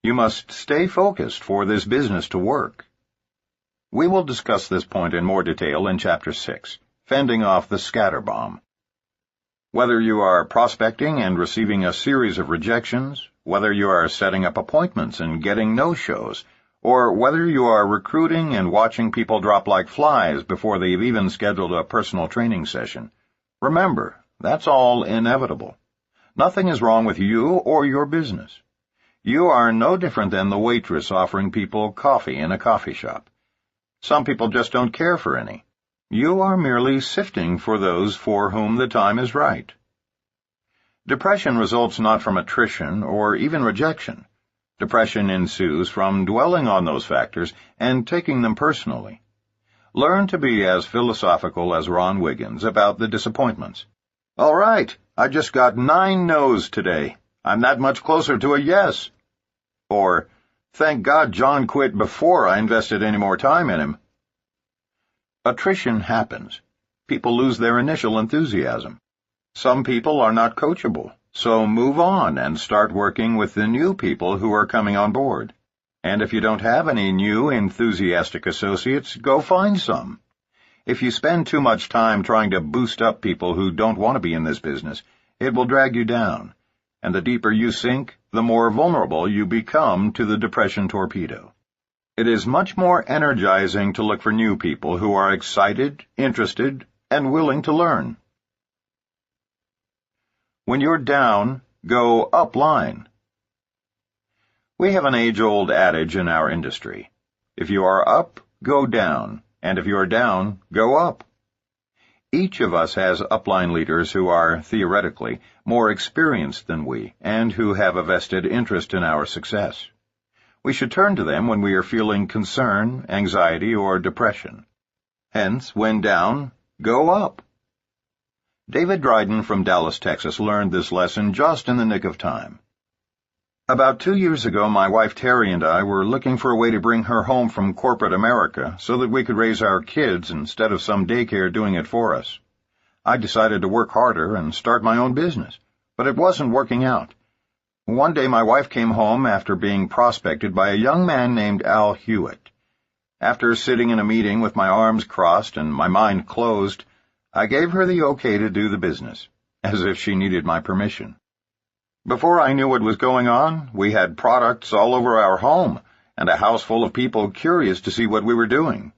You must stay focused for this business to work. We will discuss this point in more detail in Chapter 6, Fending Off the Scatter Bomb. Whether you are prospecting and receiving a series of rejections, whether you are setting up appointments and getting no-shows, or whether you are recruiting and watching people drop like flies before they've even scheduled a personal training session, remember, that's all inevitable. Nothing is wrong with you or your business. You are no different than the waitress offering people coffee in a coffee shop. Some people just don't care for any. You are merely sifting for those for whom the time is right. Depression results not from attrition or even rejection. Depression ensues from dwelling on those factors and taking them personally. Learn to be as philosophical as Ron Wiggins about the disappointments. All right, I just got 9 no's today. I'm that much closer to a yes. Or, thank God John quit before I invested any more time in him. Attrition happens. People lose their initial enthusiasm. Some people are not coachable. So move on and start working with the new people who are coming on board. And if you don't have any new, enthusiastic associates, go find some. If you spend too much time trying to boost up people who don't want to be in this business, it will drag you down. And the deeper you sink, the more vulnerable you become to the depression torpedo. It is much more energizing to look for new people who are excited, interested, and willing to learn. When you're down, go up line. We have an age-old adage in our industry. If you are up, go down, and if you are down, go up. Each of us has upline leaders who are, theoretically, more experienced than we, and who have a vested interest in our success. We should turn to them when we are feeling concern, anxiety, or depression. Hence, when down, go up. David Dryden from Dallas, Texas, learned this lesson just in the nick of time. About 2 years ago, my wife Terry and I were looking for a way to bring her home from corporate America so that we could raise our kids instead of some daycare doing it for us. I decided to work harder and start my own business, but it wasn't working out. One day my wife came home after being prospected by a young man named Al Hewitt. After sitting in a meeting with my arms crossed and my mind closed, I gave her the okay to do the business, as if she needed my permission. Before I knew what was going on, we had products all over our home and a house full of people curious to see what we were doing.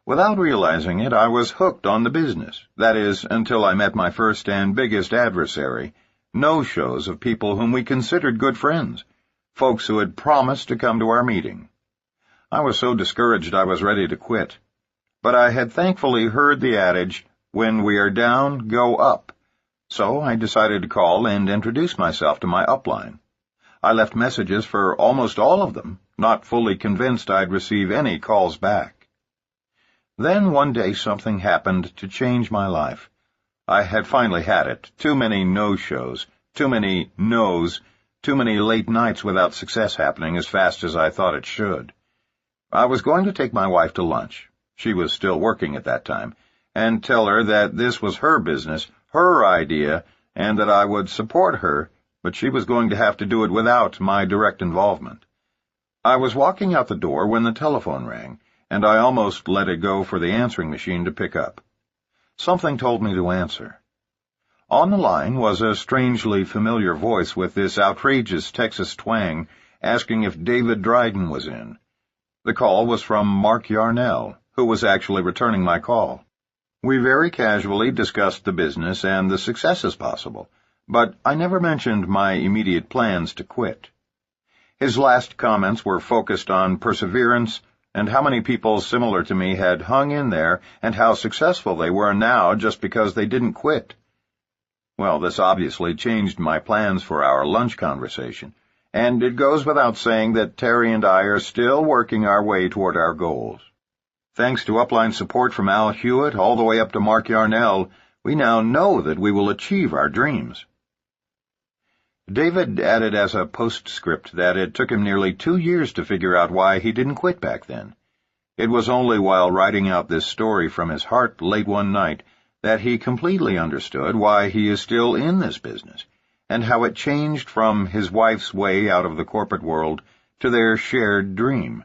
Without realizing it, I was hooked on the business, that is, until I met my first and biggest adversary, no-shows of people whom we considered good friends, folks who had promised to come to our meeting. I was so discouraged I was ready to quit. But I had thankfully heard the adage, "When we are down, go up." So I decided to call and introduce myself to my upline. I left messages for almost all of them, not fully convinced I'd receive any calls back. Then one day something happened to change my life. I had finally had it. Too many no-shows, too many no's, too many late nights without success happening as fast as I thought it should. I was going to take my wife to lunch. She was still working at that time, and tell her that this was her business, her idea, and that I would support her, but she was going to have to do it without my direct involvement. I was walking out the door when the telephone rang, and I almost let it go for the answering machine to pick up. Something told me to answer. On the line was a strangely familiar voice with this outrageous Texas twang, asking if David Dryden was in. The call was from Mark Yarnell, who was actually returning my call. We very casually discussed the business and the successes possible, but I never mentioned my immediate plans to quit. His last comments were focused on perseverance and how many people similar to me had hung in there and how successful they were now just because they didn't quit. Well, this obviously changed my plans for our lunch conversation, and it goes without saying that Terry and I are still working our way toward our goals. Thanks to upline support from Al Hewitt all the way up to Mark Yarnell, we now know that we will achieve our dreams. David added as a postscript that it took him nearly 2 years to figure out why he didn't quit back then. It was only while writing out this story from his heart late one night that he completely understood why he is still in this business, and how it changed from his wife's way out of the corporate world to their shared dream.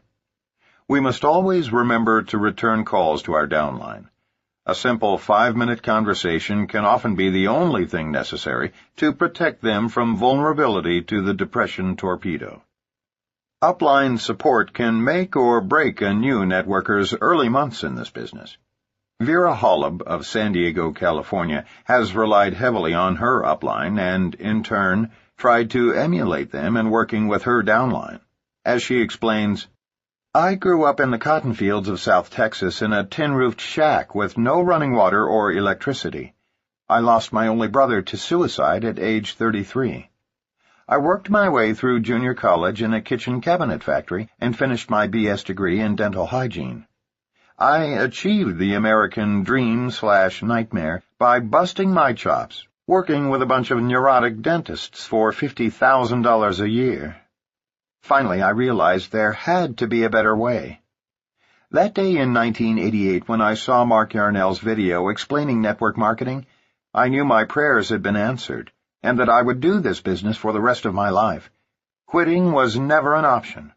We must always remember to return calls to our downline. A simple 5-minute conversation can often be the only thing necessary to protect them from vulnerability to the depression torpedo. Upline support can make or break a new networker's early months in this business. Vera Holub of San Diego, California, has relied heavily on her upline and, in turn, tried to emulate them in working with her downline. As she explains, "I grew up in the cotton fields of South Texas in a tin-roofed shack with no running water or electricity. I lost my only brother to suicide at age 33. I worked my way through junior college in a kitchen cabinet factory and finished my BS degree in dental hygiene. I achieved the American dream/nightmare by busting my chops, working with a bunch of neurotic dentists for $50,000 a year. Finally, I realized there had to be a better way. That day in 1988, when I saw Mark Yarnell's video explaining network marketing, I knew my prayers had been answered, and that I would do this business for the rest of my life. Quitting was never an option.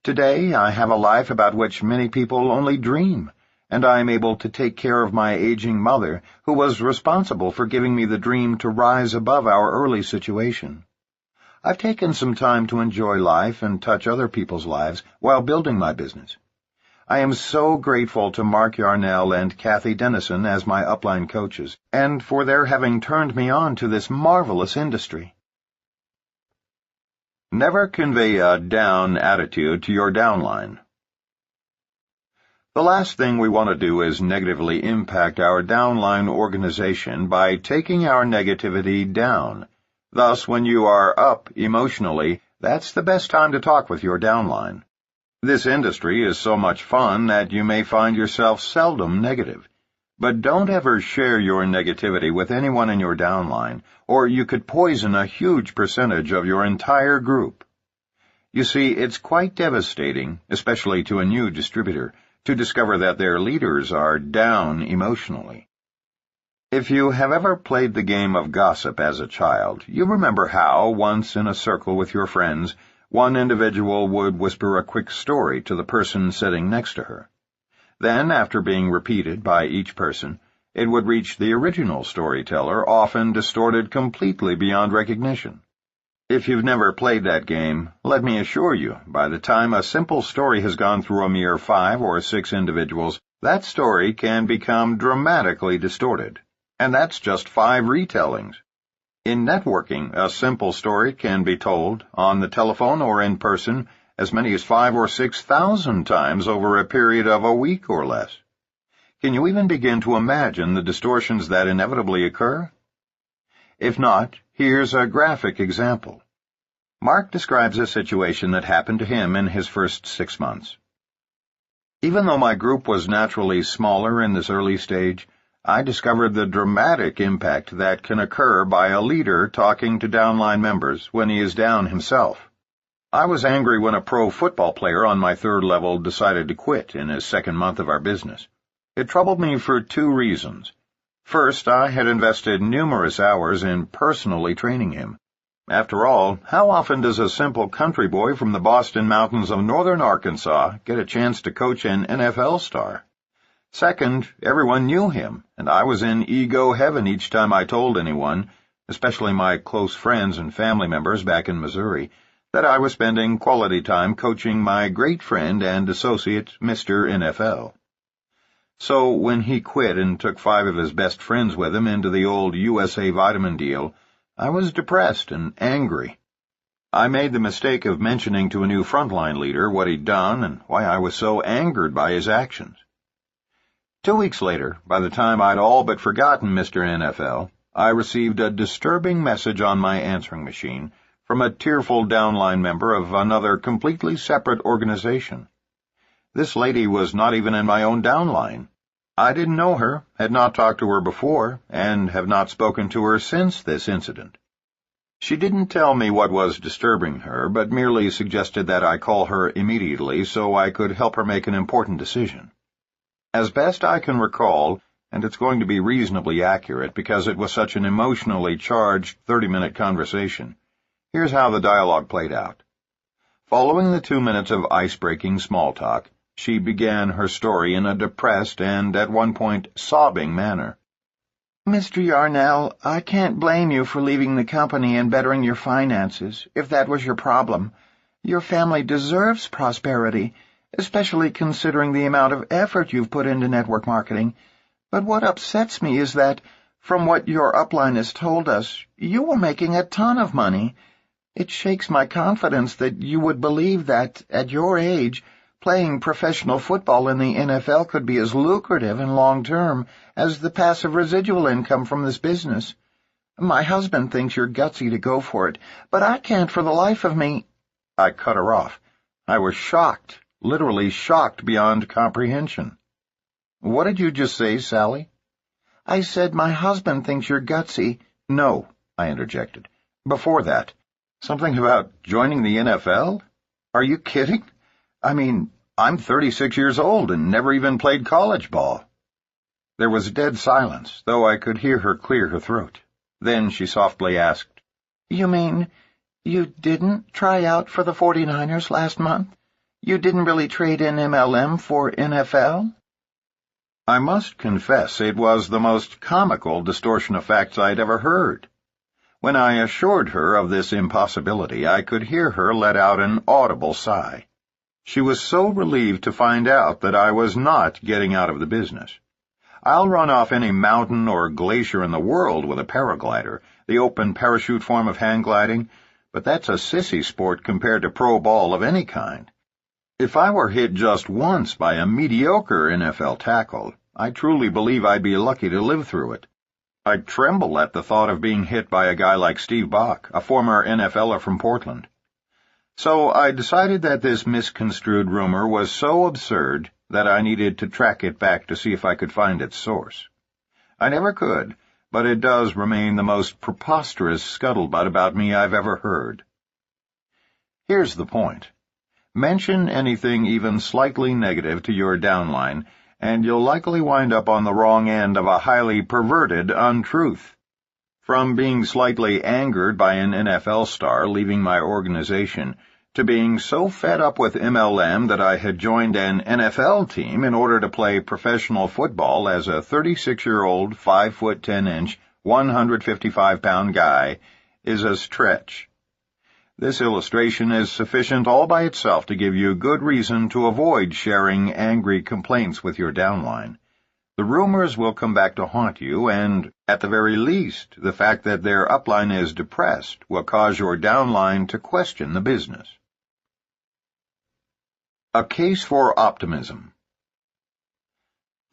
Today, I have a life about which many people only dream, and I am able to take care of my aging mother, who was responsible for giving me the dream to rise above our early situation. I've taken some time to enjoy life and touch other people's lives while building my business. I am so grateful to Mark Yarnell and Kathy Dennison as my upline coaches, and for their having turned me on to this marvelous industry." Never convey a down attitude to your downline. The last thing we want to do is negatively impact our downline organization by taking our negativity down. Thus, when you are up emotionally, that's the best time to talk with your downline. This industry is so much fun that you may find yourself seldom negative. But don't ever share your negativity with anyone in your downline, or you could poison a huge percentage of your entire group. You see, it's quite devastating, especially to a new distributor, to discover that their leaders are down emotionally. If you have ever played the game of gossip as a child, you remember how, once in a circle with your friends, one individual would whisper a quick story to the person sitting next to her. Then, after being repeated by each person, it would reach the original storyteller, often distorted completely beyond recognition. If you've never played that game, let me assure you, by the time a simple story has gone through a mere 5 or 6 individuals, that story can become dramatically distorted. And that's just 5 retellings. In networking, a simple story can be told, on the telephone or in person, as many as 5,000 or 6,000 times over a period of a week or less. Can you even begin to imagine the distortions that inevitably occur? If not, here's a graphic example. Mark describes a situation that happened to him in his first 6 months. Even though my group was naturally smaller in this early stage, I discovered the dramatic impact that can occur by a leader talking to downline members when he is down himself. I was angry when a pro football player on my third level decided to quit in his second month of our business. It troubled me for 2 reasons. First, I had invested numerous hours in personally training him. After all, how often does a simple country boy from the Boston Mountains of northern Arkansas get a chance to coach an NFL star? Second, everyone knew him, and I was in ego heaven each time I told anyone, especially my close friends and family members back in Missouri, that I was spending quality time coaching my great friend and associate, Mr. NFL. So when he quit and took 5 of his best friends with him into the old USA Vitamin deal, I was depressed and angry. I made the mistake of mentioning to a new frontline leader what he'd done and why I was so angered by his actions. 2 weeks later, by the time I'd all but forgotten Mr. NFL, I received a disturbing message on my answering machine from a tearful downline member of another completely separate organization. This lady was not even in my own downline. I didn't know her, had not talked to her before, and have not spoken to her since this incident. She didn't tell me what was disturbing her, but merely suggested that I call her immediately so I could help her make an important decision. As best I can recall, and it's going to be reasonably accurate because it was such an emotionally charged 30-minute conversation, here's how the dialogue played out. Following the 2 minutes of ice-breaking small talk, she began her story in a depressed and, at one point, sobbing manner. Mr. Yarnell, I can't blame you for leaving the company and bettering your finances, if that was your problem. Your family deserves prosperity, especially considering the amount of effort you've put into network marketing. But what upsets me is that, from what your upline has told us, you were making a ton of money. It shakes my confidence that you would believe that, at your age, playing professional football in the NFL could be as lucrative and long-term as the passive residual income from this business. My husband thinks you're gutsy to go for it, but I can't for the life of me. I cut her off. I was shocked, literally shocked beyond comprehension. What did you just say, Sally? I said my husband thinks you're gutsy. No, I interjected. Before that, something about joining the NFL? Are you kidding? I mean, I'm 36 years old and never even played college ball. There was dead silence, though I could hear her clear her throat. Then she softly asked, You mean you didn't try out for the 49ers last month? You didn't really trade in MLM for NFL? I must confess it was the most comical distortion of facts I'd ever heard. When I assured her of this impossibility, I could hear her let out an audible sigh. She was so relieved to find out that I was not getting out of the business. I'll run off any mountain or glacier in the world with a paraglider, the open parachute form of hang gliding, but that's a sissy sport compared to pro ball of any kind. If I were hit just once by a mediocre NFL tackle, I truly believe I'd be lucky to live through it. I'd tremble at the thought of being hit by a guy like Steve Bach, a former NFLer from Portland. So I decided that this misconstrued rumor was so absurd that I needed to track it back to see if I could find its source. I never could, but it does remain the most preposterous scuttlebutt about me I've ever heard. Here's the point. Mention anything even slightly negative to your downline, and you'll likely wind up on the wrong end of a highly perverted untruth. From being slightly angered by an NFL star leaving my organization, to being so fed up with MLM that I had joined an NFL team in order to play professional football as a 36-year-old, 5'10", 155-pound guy, is a stretch. This illustration is sufficient all by itself to give you good reason to avoid sharing angry complaints with your downline. The the rumors will come back to haunt you, and, at the very least, the fact that their upline is depressed will cause your downline to question the business. A case for optimism.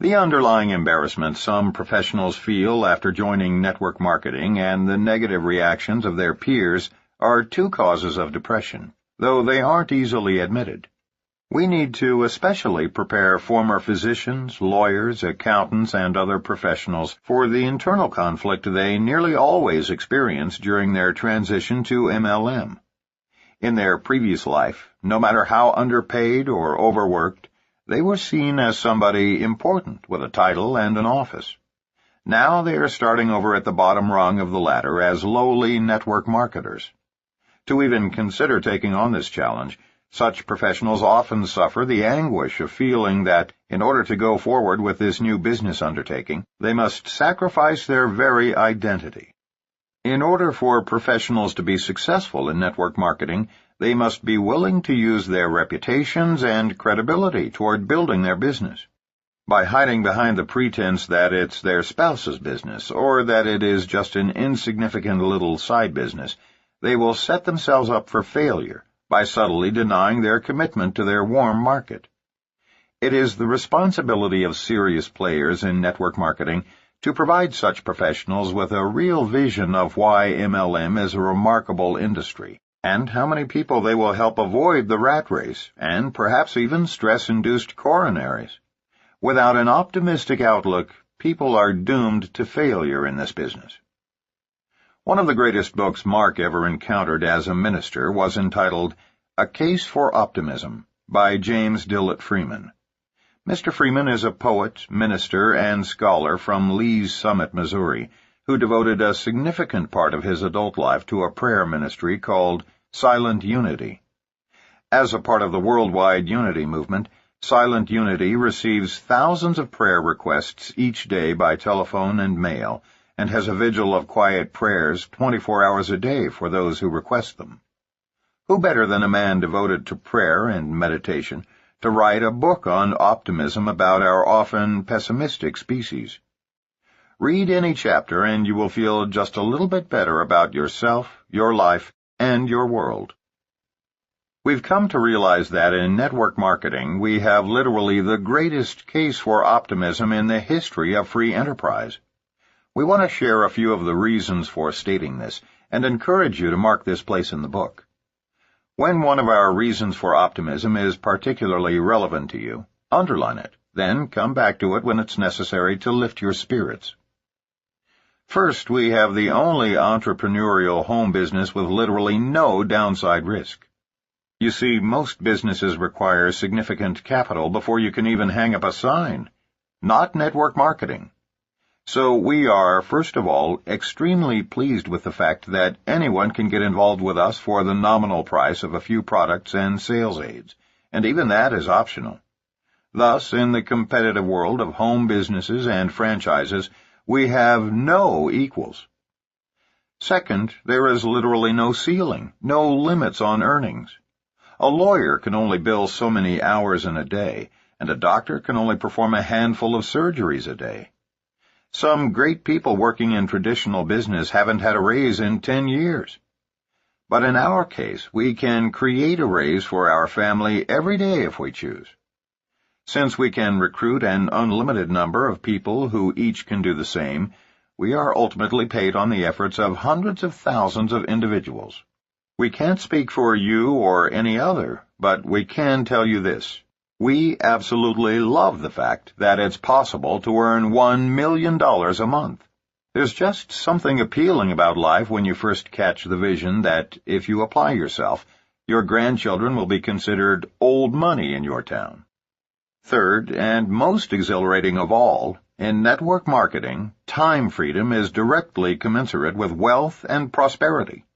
The underlying embarrassment some professionals feel after joining network marketing and the negative reactions of their peers are two causes of depression, though they aren't easily admitted. We need to especially prepare former physicians, lawyers, accountants, and other professionals for the internal conflict they nearly always experience during their transition to MLM. In their previous life, no matter how underpaid or overworked, they were seen as somebody important with a title and an office. Now they are starting over at the bottom rung of the ladder as lowly network marketers. To even consider taking on this challenge, such professionals often suffer the anguish of feeling that, in order to go forward with this new business undertaking, they must sacrifice their very identity. In order for professionals to be successful in network marketing, they must be willing to use their reputations and credibility toward building their business. By hiding behind the pretense that it's their spouse's business or that it is just an insignificant little side business, they will set themselves up for failure by subtly denying their commitment to their warm market. It is the responsibility of serious players in network marketing to provide such professionals with a real vision of why MLM is a remarkable industry, and how many people they will help avoid the rat race, and perhaps even stress-induced coronaries. Without an optimistic outlook, people are doomed to failure in this business. One of the greatest books Mark ever encountered as a minister was entitled A Case for Optimism by James Dillett Freeman. Mr. Freeman is a poet, minister, and scholar from Lee's Summit, Missouri, who devoted a significant part of his adult life to a prayer ministry called Silent Unity. As a part of the worldwide unity movement, Silent Unity receives thousands of prayer requests each day by telephone and mail, and has a vigil of quiet prayers 24 hours a day for those who request them. Who better than a man devoted to prayer and meditation to write a book on optimism about our often pessimistic species? Read any chapter and you will feel just a little bit better about yourself, your life, and your world. We've come to realize that in network marketing we have literally the greatest case for optimism in the history of free enterprise. We want to share a few of the reasons for stating this and encourage you to mark this place in the book. When one of our reasons for optimism is particularly relevant to you, underline it, then come back to it when it's necessary to lift your spirits. First, we have the only entrepreneurial home business with literally no downside risk. You see, most businesses require significant capital before you can even hang up a sign. Not network marketing. So we are, first of all, extremely pleased with the fact that anyone can get involved with us for the nominal price of a few products and sales aids, and even that is optional. Thus, in the competitive world of home businesses and franchises, we have no equals. Second, there is literally no ceiling, no limits on earnings. A lawyer can only bill so many hours in a day, and a doctor can only perform a handful of surgeries a day. Some great people working in traditional business haven't had a raise in 10 years. But in our case, we can create a raise for our family every day if we choose. Since we can recruit an unlimited number of people who each can do the same, we are ultimately paid on the efforts of hundreds of thousands of individuals. We can't speak for you or any other, but we can tell you this. We absolutely love the fact that it's possible to earn $1 million a month. There's just something appealing about life when you first catch the vision that, if you apply yourself, your grandchildren will be considered old money in your town. Third, and most exhilarating of all, in network marketing, time freedom is directly commensurate with wealth and prosperity.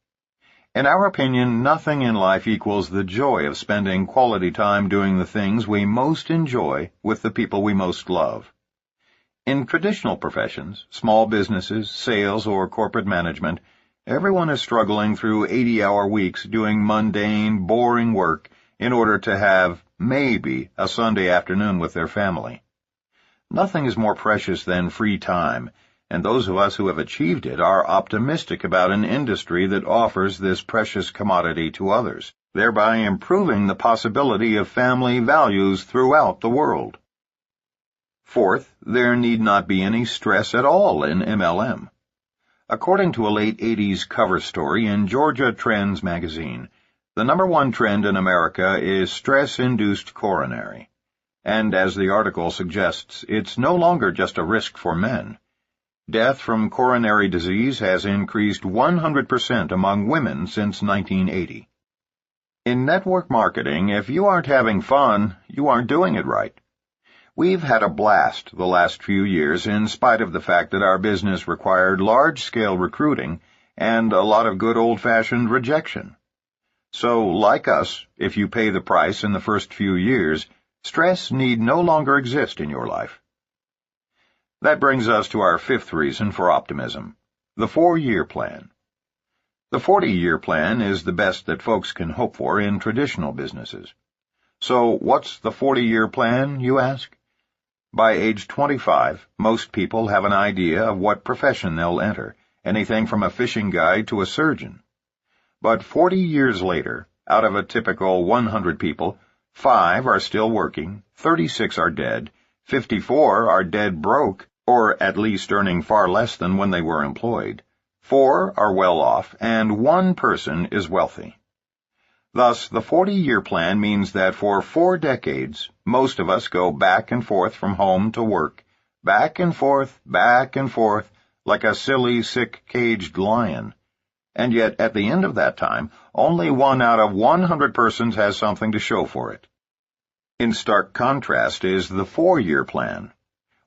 In our opinion, nothing in life equals the joy of spending quality time doing the things we most enjoy with the people we most love. In traditional professions, small businesses, sales, or corporate management, everyone is struggling through 80-hour weeks doing mundane, boring work in order to have maybe a Sunday afternoon with their family. Nothing is more precious than free time, and those of us who have achieved it are optimistic about an industry that offers this precious commodity to others, thereby improving the possibility of family values throughout the world. Fourth, there need not be any stress at all in MLM. According to a late 80s cover story in Georgia Trends magazine, the #1 trend in America is stress-induced coronary. And as the article suggests, it's no longer just a risk for men. Death from coronary disease has increased 100% among women since 1980. In network marketing, if you aren't having fun, you aren't doing it right. We've had a blast the last few years in spite of the fact that our business required large-scale recruiting and a lot of good old-fashioned rejection. So, like us, if you pay the price in the first few years, stress need no longer exist in your life. That brings us to our fifth reason for optimism, the 4-year plan. The 40-year plan is the best that folks can hope for in traditional businesses. So, what's the 40-year plan, you ask? By age 25, most people have an idea of what profession they'll enter, anything from a fishing guide to a surgeon. But 40 years later, out of a typical 100 people, 5 are still working, 36 are dead, 54 are dead broke, or at least earning far less than when they were employed, 4 are well off, and 1 person is wealthy. Thus, the 40-year plan means that for 4 decades, most of us go back and forth from home to work, back and forth, like a silly, sick, caged lion. And yet, at the end of that time, only 1 out of 100 persons has something to show for it. In stark contrast is the 4-year plan.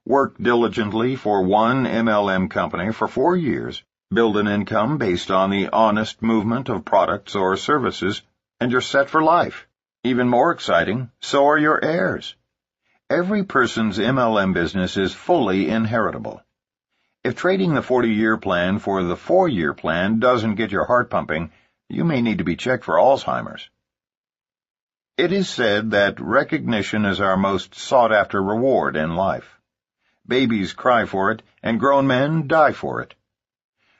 Work diligently for one MLM company for 4 years, build an income based on the honest movement of products or services, and you're set for life. Even more exciting, so are your heirs. Every person's MLM business is fully inheritable. If trading the 40-year plan for the 4-year plan doesn't get your heart pumping, you may need to be checked for Alzheimer's. It is said that recognition is our most sought-after reward in life. Babies cry for it, and grown men die for it.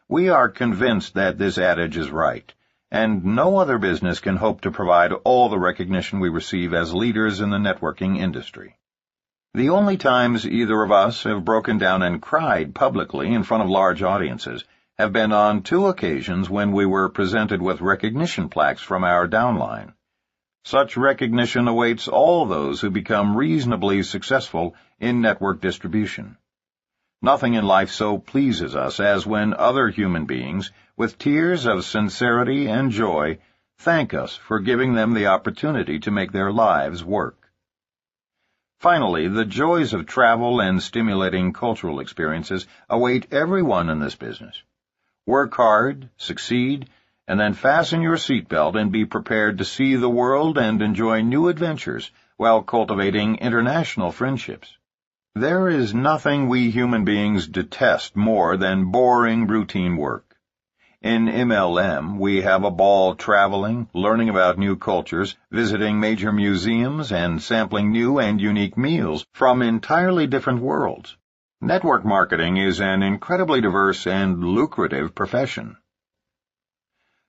We are convinced that this adage is right, and no other business can hope to provide all the recognition we receive as leaders in the networking industry. The only times either of us have broken down and cried publicly in front of large audiences have been on 2 occasions when we were presented with recognition plaques from our downline. Such recognition awaits all those who become reasonably successful in network distribution. Nothing in life so pleases us as when other human beings, with tears of sincerity and joy, thank us for giving them the opportunity to make their lives work. Finally, the joys of travel and stimulating cultural experiences await everyone in this business. Work hard, succeed, and then fasten your seatbelt and be prepared to see the world and enjoy new adventures while cultivating international friendships. There is nothing we human beings detest more than boring routine work. In MLM, we have a ball traveling, learning about new cultures, visiting major museums, and sampling new and unique meals from entirely different worlds. Network marketing is an incredibly diverse and lucrative profession.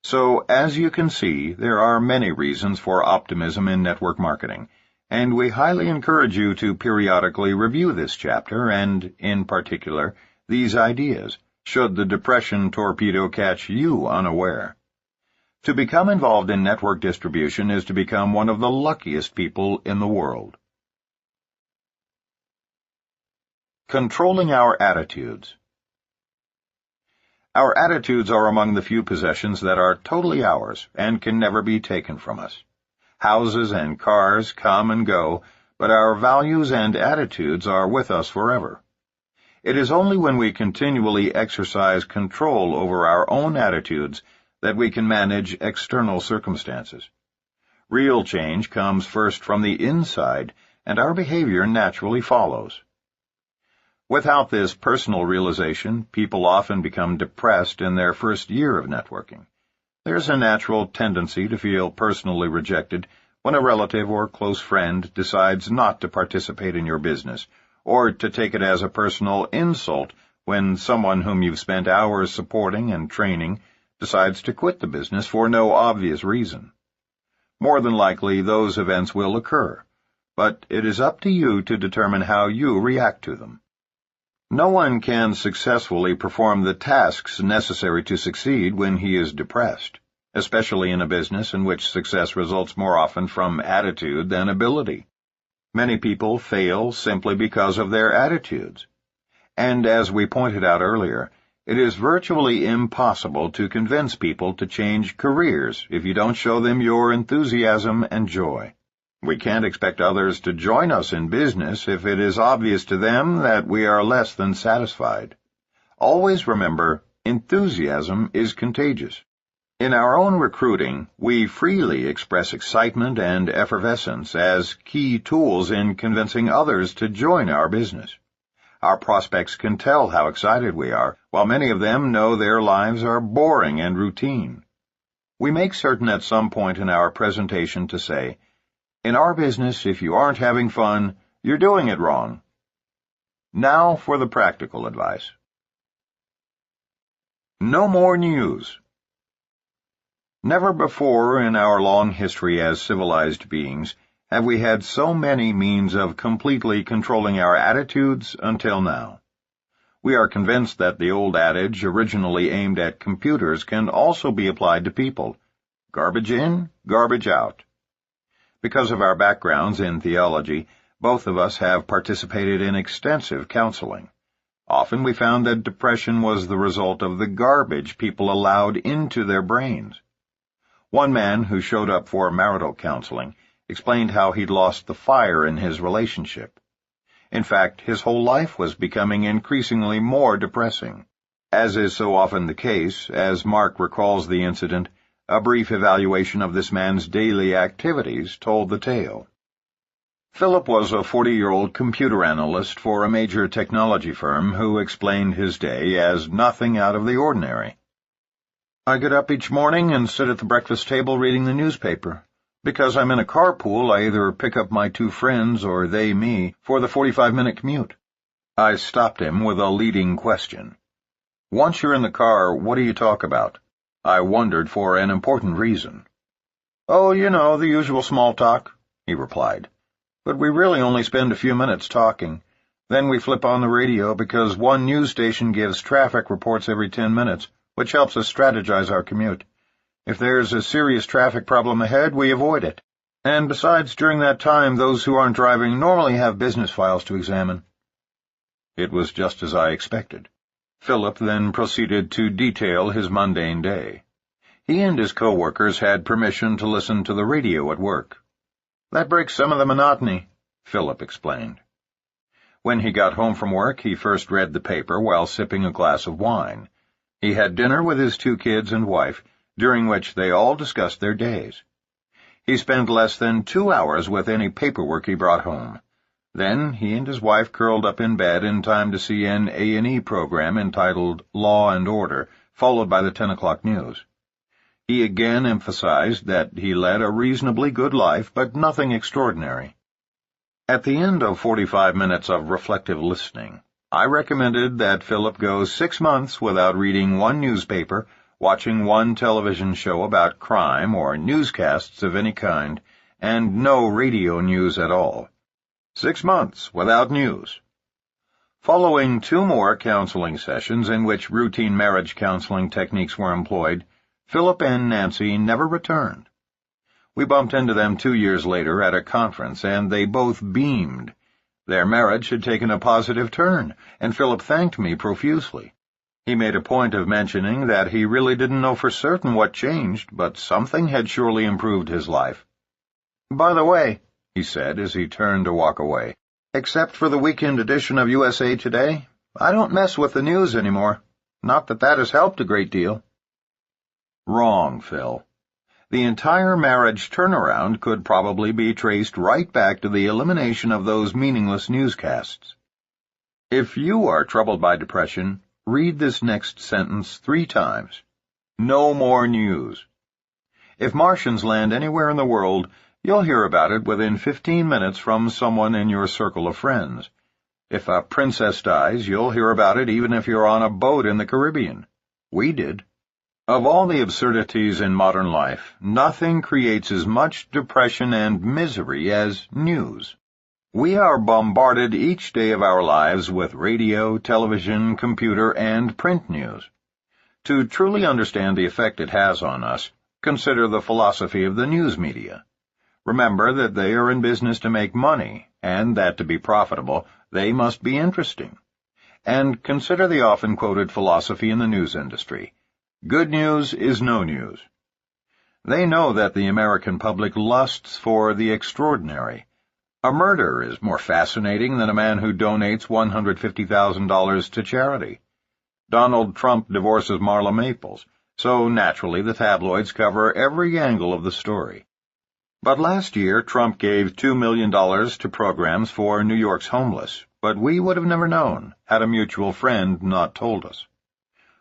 So, as you can see, there are many reasons for optimism in network marketing, and we highly encourage you to periodically review this chapter and, in particular, these ideas, should the depression torpedo catch you unaware. To become involved in network distribution is to become one of the luckiest people in the world. Controlling our attitudes. Our attitudes are among the few possessions that are totally ours and can never be taken from us. Houses and cars come and go, but our values and attitudes are with us forever. It is only when we continually exercise control over our own attitudes that we can manage external circumstances. Real change comes first from the inside, and our behavior naturally follows. Without this personal realization, people often become depressed in their first year of networking. There's a natural tendency to feel personally rejected when a relative or close friend decides not to participate in your business, or to take it as a personal insult when someone whom you've spent hours supporting and training decides to quit the business for no obvious reason. More than likely, those events will occur, but it is up to you to determine how you react to them. No one can successfully perform the tasks necessary to succeed when he is depressed, especially in a business in which success results more often from attitude than ability. Many people fail simply because of their attitudes. And as we pointed out earlier, it is virtually impossible to convince people to change careers if you don't show them your enthusiasm and joy. We can't expect others to join us in business if it is obvious to them that we are less than satisfied. Always remember, enthusiasm is contagious. In our own recruiting, we freely express excitement and effervescence as key tools in convincing others to join our business. Our prospects can tell how excited we are, while many of them know their lives are boring and routine. We make certain at some point in our presentation to say, "In our business, if you aren't having fun, you're doing it wrong." Now for the practical advice. No more news. Never before in our long history as civilized beings have we had so many means of completely controlling our attitudes until now. We are convinced that the old adage, originally aimed at computers, can also be applied to people. Garbage in, garbage out. Because of our backgrounds in theology, both of us have participated in extensive counseling. Often we found that depression was the result of the garbage people allowed into their brains. One man who showed up for marital counseling explained how he'd lost the fire in his relationship. In fact, his whole life was becoming increasingly more depressing. As is so often the case, as Mark recalls the incident, a brief evaluation of this man's daily activities told the tale. Philip was a 40-year-old computer analyst for a major technology firm who explained his day as nothing out of the ordinary. "I get up each morning and sit at the breakfast table reading the newspaper. Because I'm in a carpool, I either pick up my two friends or they me for the 45-minute commute." I stopped him with a leading question. "Once you're in the car, what do you talk about?" I wondered for an important reason. "Oh, you know, the usual small talk," he replied. "But we really only spend a few minutes talking. Then we flip on the radio because one news station gives traffic reports every 10 minutes, which helps us strategize our commute. If there's a serious traffic problem ahead, we avoid it. And besides, during that time, those who aren't driving normally have business files to examine." It was just as I expected. Philip then proceeded to detail his mundane day. He and his co-workers had permission to listen to the radio at work. "That breaks some of the monotony," Philip explained. When he got home from work, he first read the paper while sipping a glass of wine. He had dinner with his 2 kids and wife, during which they all discussed their days. He spent less than 2 hours with any paperwork he brought home. Then he and his wife curled up in bed in time to see an A&E program entitled Law and Order, followed by the 10 o'clock news. He again emphasized that he led a reasonably good life, but nothing extraordinary. At the end of 45 minutes of reflective listening, I recommended that Philip go 6 months without reading one newspaper, watching one television show about crime or newscasts of any kind, and no radio news at all. 6 months without news. Following 2 more counseling sessions in which routine marriage counseling techniques were employed, Philip and Nancy never returned. We bumped into them 2 years later at a conference, and they both beamed. Their marriage had taken a positive turn, and Philip thanked me profusely. He made a point of mentioning that he really didn't know for certain what changed, but something had surely improved his life. "By the way," he said as he turned to walk away, "except for the weekend edition of USA Today, I don't mess with the news anymore. Not that that has helped a great deal." Wrong, Phil. The entire marriage turnaround could probably be traced right back to the elimination of those meaningless newscasts. If you are troubled by depression, read this next sentence 3 times. No more news. If Martians land anywhere in the world, you'll hear about it within 15 minutes from someone in your circle of friends. If a princess dies, you'll hear about it even if you're on a boat in the Caribbean. We did. Of all the absurdities in modern life, nothing creates as much depression and misery as news. We are bombarded each day of our lives with radio, television, computer, and print news. To truly understand the effect it has on us, consider the philosophy of the news media. Remember that they are in business to make money, and that to be profitable, they must be interesting. And consider the often quoted philosophy in the news industry. Good news is no news. They know that the American public lusts for the extraordinary. A murder is more fascinating than a man who donates $150,000 to charity. Donald Trump divorces Marla Maples, so naturally the tabloids cover every angle of the story. But last year, Trump gave $2 million to programs for New York's homeless, but we would have never known had a mutual friend not told us.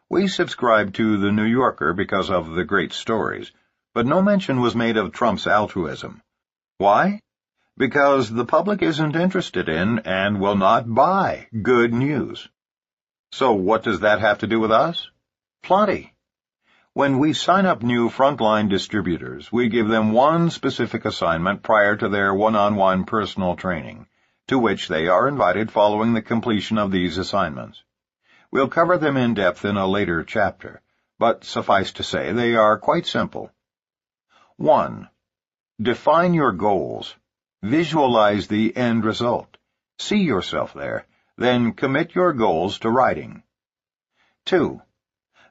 We subscribed to The New Yorker because of the great stories, but no mention was made of Trump's altruism. Why? Because the public isn't interested in and will not buy good news. So what does that have to do with us? Plenty. When we sign up new frontline distributors, we give them one specific assignment prior to their one-on-one personal training, to which they are invited following the completion of these assignments. We'll cover them in depth in a later chapter, but suffice to say they are quite simple. 1. Define your goals. Visualize the end result. See yourself there, then commit your goals to writing. 2.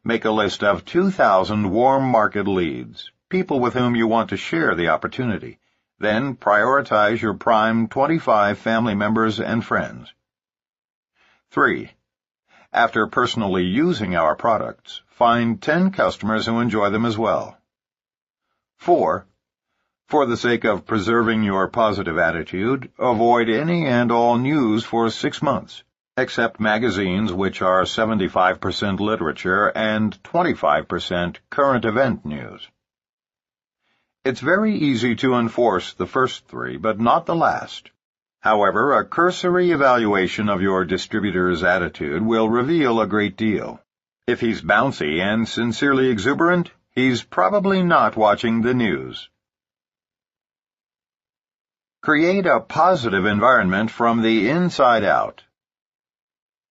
Make a list of 2,000 warm market leads, people with whom you want to share the opportunity. Then prioritize your prime 25 family members and friends. 3. After personally using our products, find 10 customers who enjoy them as well. 4. For the sake of preserving your positive attitude, avoid any and all news for 6 months. Except magazines which are 75% literature and 25% current event news. It's very easy to enforce the first 3, but not the last. However, a cursory evaluation of your distributor's attitude will reveal a great deal. If he's bouncy and sincerely exuberant, he's probably not watching the news. Create a positive environment from the inside out.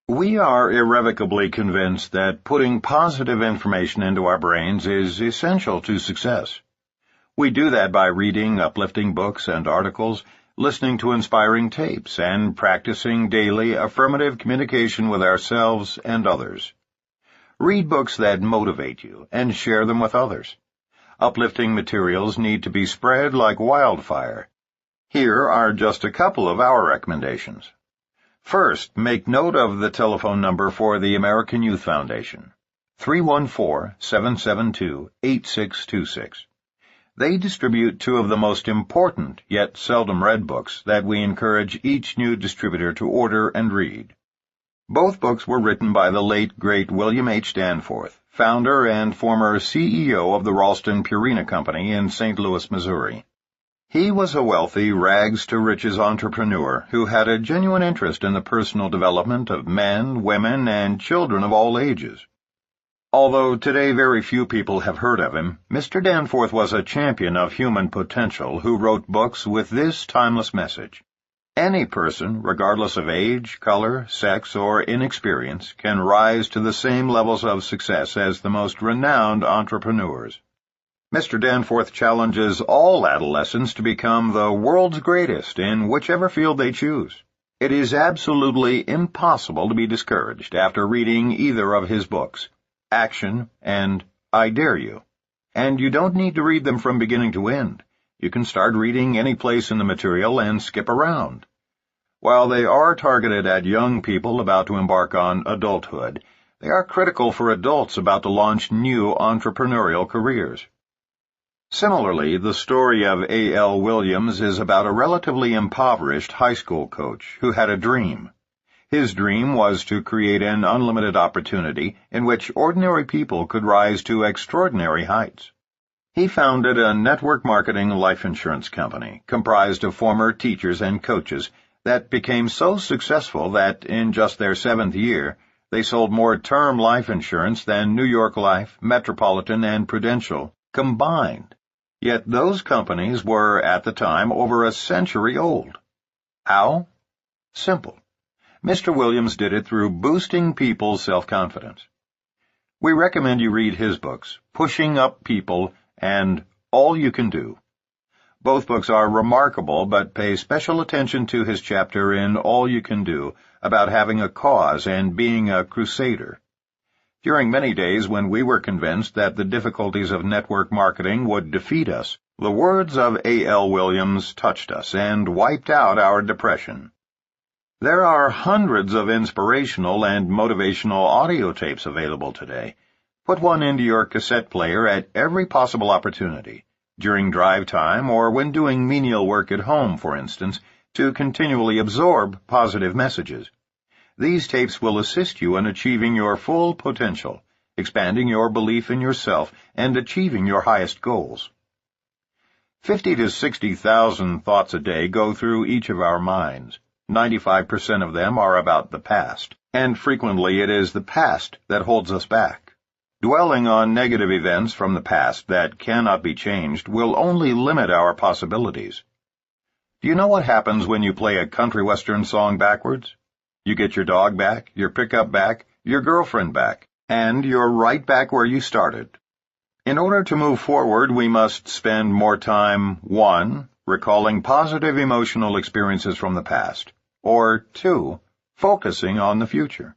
We are irrevocably convinced that putting positive information into our brains is essential to success. We do that by reading uplifting books and articles, listening to inspiring tapes, and practicing daily affirmative communication with ourselves and others. Read books that motivate you and share them with others. Uplifting materials need to be spread like wildfire. Here are just a couple of our recommendations. First, make note of the telephone number for the American Youth Foundation, 314-772-8626. They distribute 2 of the most important, yet seldom read books that we encourage each new distributor to order and read. Both books were written by the late, great William H. Danforth, founder and former CEO of the Ralston Purina Company in St. Louis, Missouri. He was a wealthy, rags-to-riches entrepreneur who had a genuine interest in the personal development of men, women, and children of all ages. Although today very few people have heard of him, Mr. Danforth was a champion of human potential who wrote books with this timeless message. Any person, regardless of age, color, sex, or inexperience, can rise to the same levels of success as the most renowned entrepreneurs. Mr. Danforth challenges all adolescents to become the world's greatest in whichever field they choose. It is absolutely impossible to be discouraged after reading either of his books, Action and I Dare You. And you don't need to read them from beginning to end. You can start reading any place in the material and skip around. While they are targeted at young people about to embark on adulthood, they are critical for adults about to launch new entrepreneurial careers. Similarly, the story of A.L. Williams is about a relatively impoverished high school coach who had a dream. His dream was to create an unlimited opportunity in which ordinary people could rise to extraordinary heights. He founded a network marketing life insurance company comprised of former teachers and coaches that became so successful that in just their 7th year, they sold more term life insurance than New York Life, Metropolitan, and Prudential combined. Yet those companies were, at the time, over a century old. How? Simple. Mr. Williams did it through boosting people's self-confidence. We recommend you read his books, Pushing Up People and All You Can Do. Both books are remarkable, but pay special attention to his chapter in All You Can Do about having a cause and being a crusader. During many days when we were convinced that the difficulties of network marketing would defeat us, the words of A.L. Williams touched us and wiped out our depression. There are hundreds of inspirational and motivational audio tapes available today. Put one into your cassette player at every possible opportunity, during drive time or when doing menial work at home, for instance, to continually absorb positive messages. These tapes will assist you in achieving your full potential, expanding your belief in yourself, and achieving your highest goals. 50 to 60,000 thoughts a day go through each of our minds. 95% of them are about the past, and frequently it is the past that holds us back. Dwelling on negative events from the past that cannot be changed will only limit our possibilities. Do you know what happens when you play a country western song backwards? You get your dog back, your pickup back, your girlfriend back, and you're right back where you started. In order to move forward, we must spend more time, 1, recalling positive emotional experiences from the past, or 2, focusing on the future.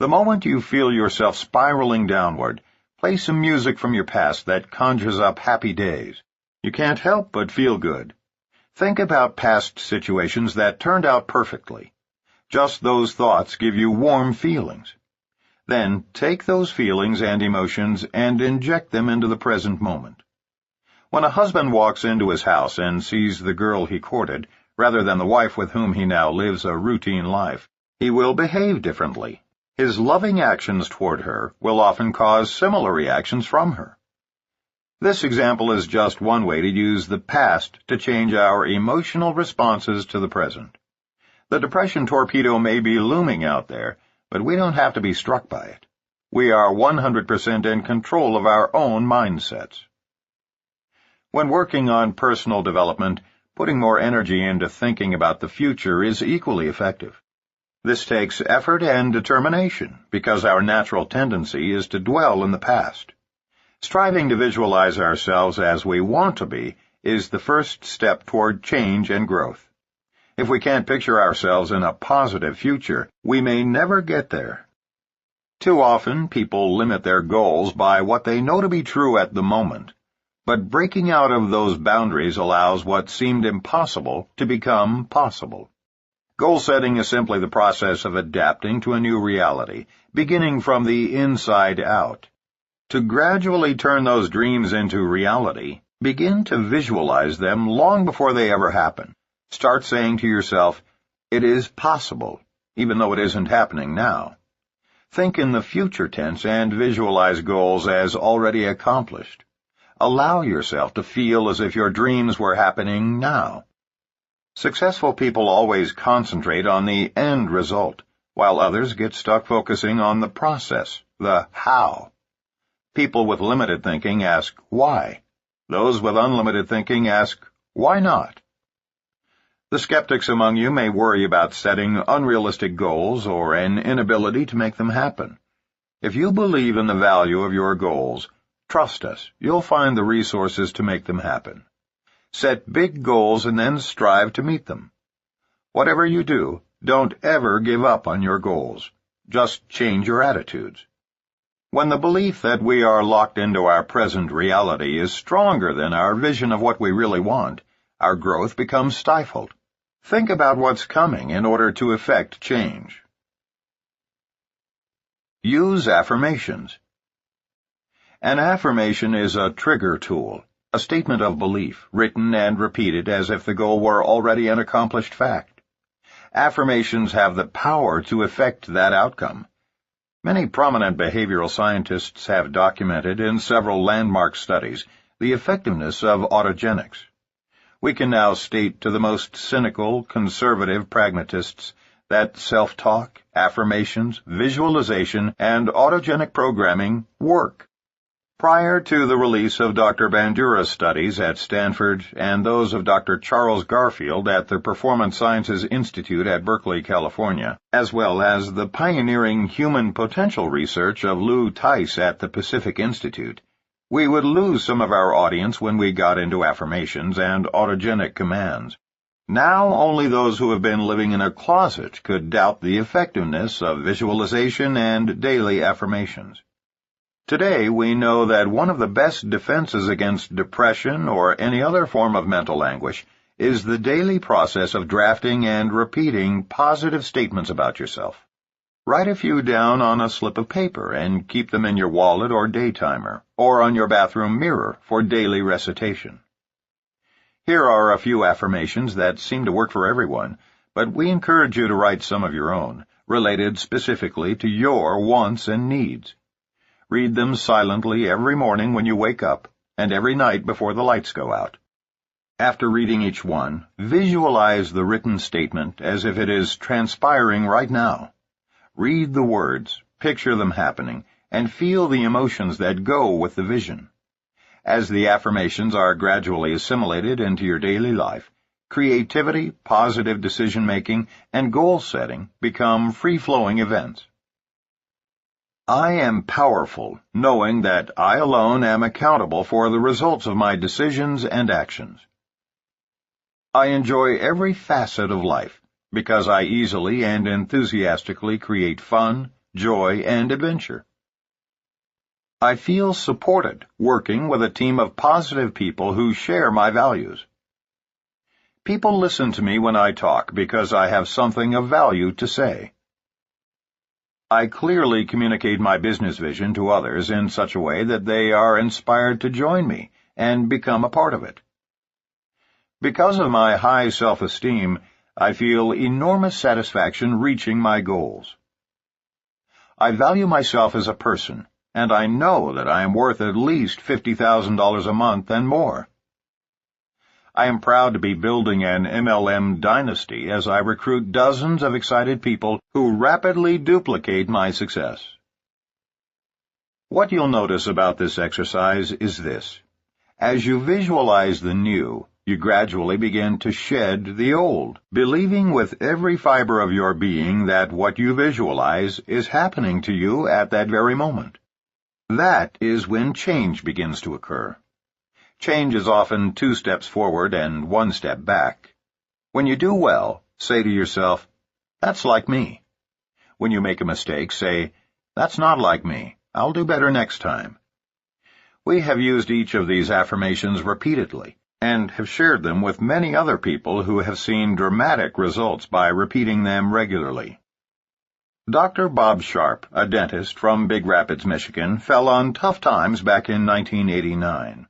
The moment you feel yourself spiraling downward, play some music from your past that conjures up happy days. You can't help but feel good. Think about past situations that turned out perfectly. Just those thoughts give you warm feelings. Then take those feelings and emotions and inject them into the present moment. When a husband walks into his house and sees the girl he courted, rather than the wife with whom he now lives a routine life, he will behave differently. His loving actions toward her will often cause similar reactions from her. This example is just one way to use the past to change our emotional responses to the present. The depression torpedo may be looming out there, but we don't have to be struck by it. We are 100% in control of our own mindsets. When working on personal development, putting more energy into thinking about the future is equally effective. This takes effort and determination, because our natural tendency is to dwell in the past. Striving to visualize ourselves as we want to be is the first step toward change and growth. If we can't picture ourselves in a positive future, we may never get there. Too often, people limit their goals by what they know to be true at the moment, but breaking out of those boundaries allows what seemed impossible to become possible. Goal setting is simply the process of adapting to a new reality, beginning from the inside out. To gradually turn those dreams into reality, begin to visualize them long before they ever happen. Start saying to yourself, "It is possible," even though it isn't happening now. Think in the future tense and visualize goals as already accomplished. Allow yourself to feel as if your dreams were happening now. Successful people always concentrate on the end result, while others get stuck focusing on the process, the how. People with limited thinking ask, why? Those with unlimited thinking ask, why not? The skeptics among you may worry about setting unrealistic goals or an inability to make them happen. If you believe in the value of your goals, trust us, you'll find the resources to make them happen. Set big goals and then strive to meet them. Whatever you do, don't ever give up on your goals. Just change your attitudes. When the belief that we are locked into our present reality is stronger than our vision of what we really want, our growth becomes stifled. Think about what's coming in order to effect change. Use affirmations. An affirmation is a trigger tool, a statement of belief, written and repeated as if the goal were already an accomplished fact. Affirmations have the power to effect that outcome. Many prominent behavioral scientists have documented in several landmark studies the effectiveness of autogenics. We can now state to the most cynical, conservative pragmatists that self-talk, affirmations, visualization, and autogenic programming work. Prior to the release of Dr. Bandura's studies at Stanford and those of Dr. Charles Garfield at the Performance Sciences Institute at Berkeley, California, as well as the pioneering human potential research of Lou Tice at the Pacific Institute, we would lose some of our audience when we got into affirmations and autogenic commands. Now only those who have been living in a closet could doubt the effectiveness of visualization and daily affirmations. Today, we know that one of the best defenses against depression or any other form of mental anguish is the daily process of drafting and repeating positive statements about yourself. Write a few down on a slip of paper and keep them in your wallet or day timer, or on your bathroom mirror for daily recitation. Here are a few affirmations that seem to work for everyone, but we encourage you to write some of your own, related specifically to your wants and needs. Read them silently every morning when you wake up, and every night before the lights go out. After reading each one, visualize the written statement as if it is transpiring right now. Read the words, picture them happening, and feel the emotions that go with the vision. As the affirmations are gradually assimilated into your daily life, creativity, positive decision-making, and goal-setting become free-flowing events. I am powerful, knowing that I alone am accountable for the results of my decisions and actions. I enjoy every facet of life because I easily and enthusiastically create fun, joy, and adventure. I feel supported working with a team of positive people who share my values. People listen to me when I talk because I have something of value to say. I clearly communicate my business vision to others in such a way that they are inspired to join me and become a part of it. Because of my high self-esteem, I feel enormous satisfaction reaching my goals. I value myself as a person, and I know that I am worth at least $50,000 a month and more. I am proud to be building an MLM dynasty as I recruit dozens of excited people who rapidly duplicate my success. What you'll notice about this exercise is this. As you visualize the new, you gradually begin to shed the old, believing with every fiber of your being that what you visualize is happening to you at that very moment. That is when change begins to occur. Change is often 2 steps forward and 1 step back. When you do well, say to yourself, "That's like me." When you make a mistake, say, "That's not like me. I'll do better next time." We have used each of these affirmations repeatedly and have shared them with many other people who have seen dramatic results by repeating them regularly. Dr. Bob Sharp, a dentist from Big Rapids, Michigan, fell on tough times back in 1989.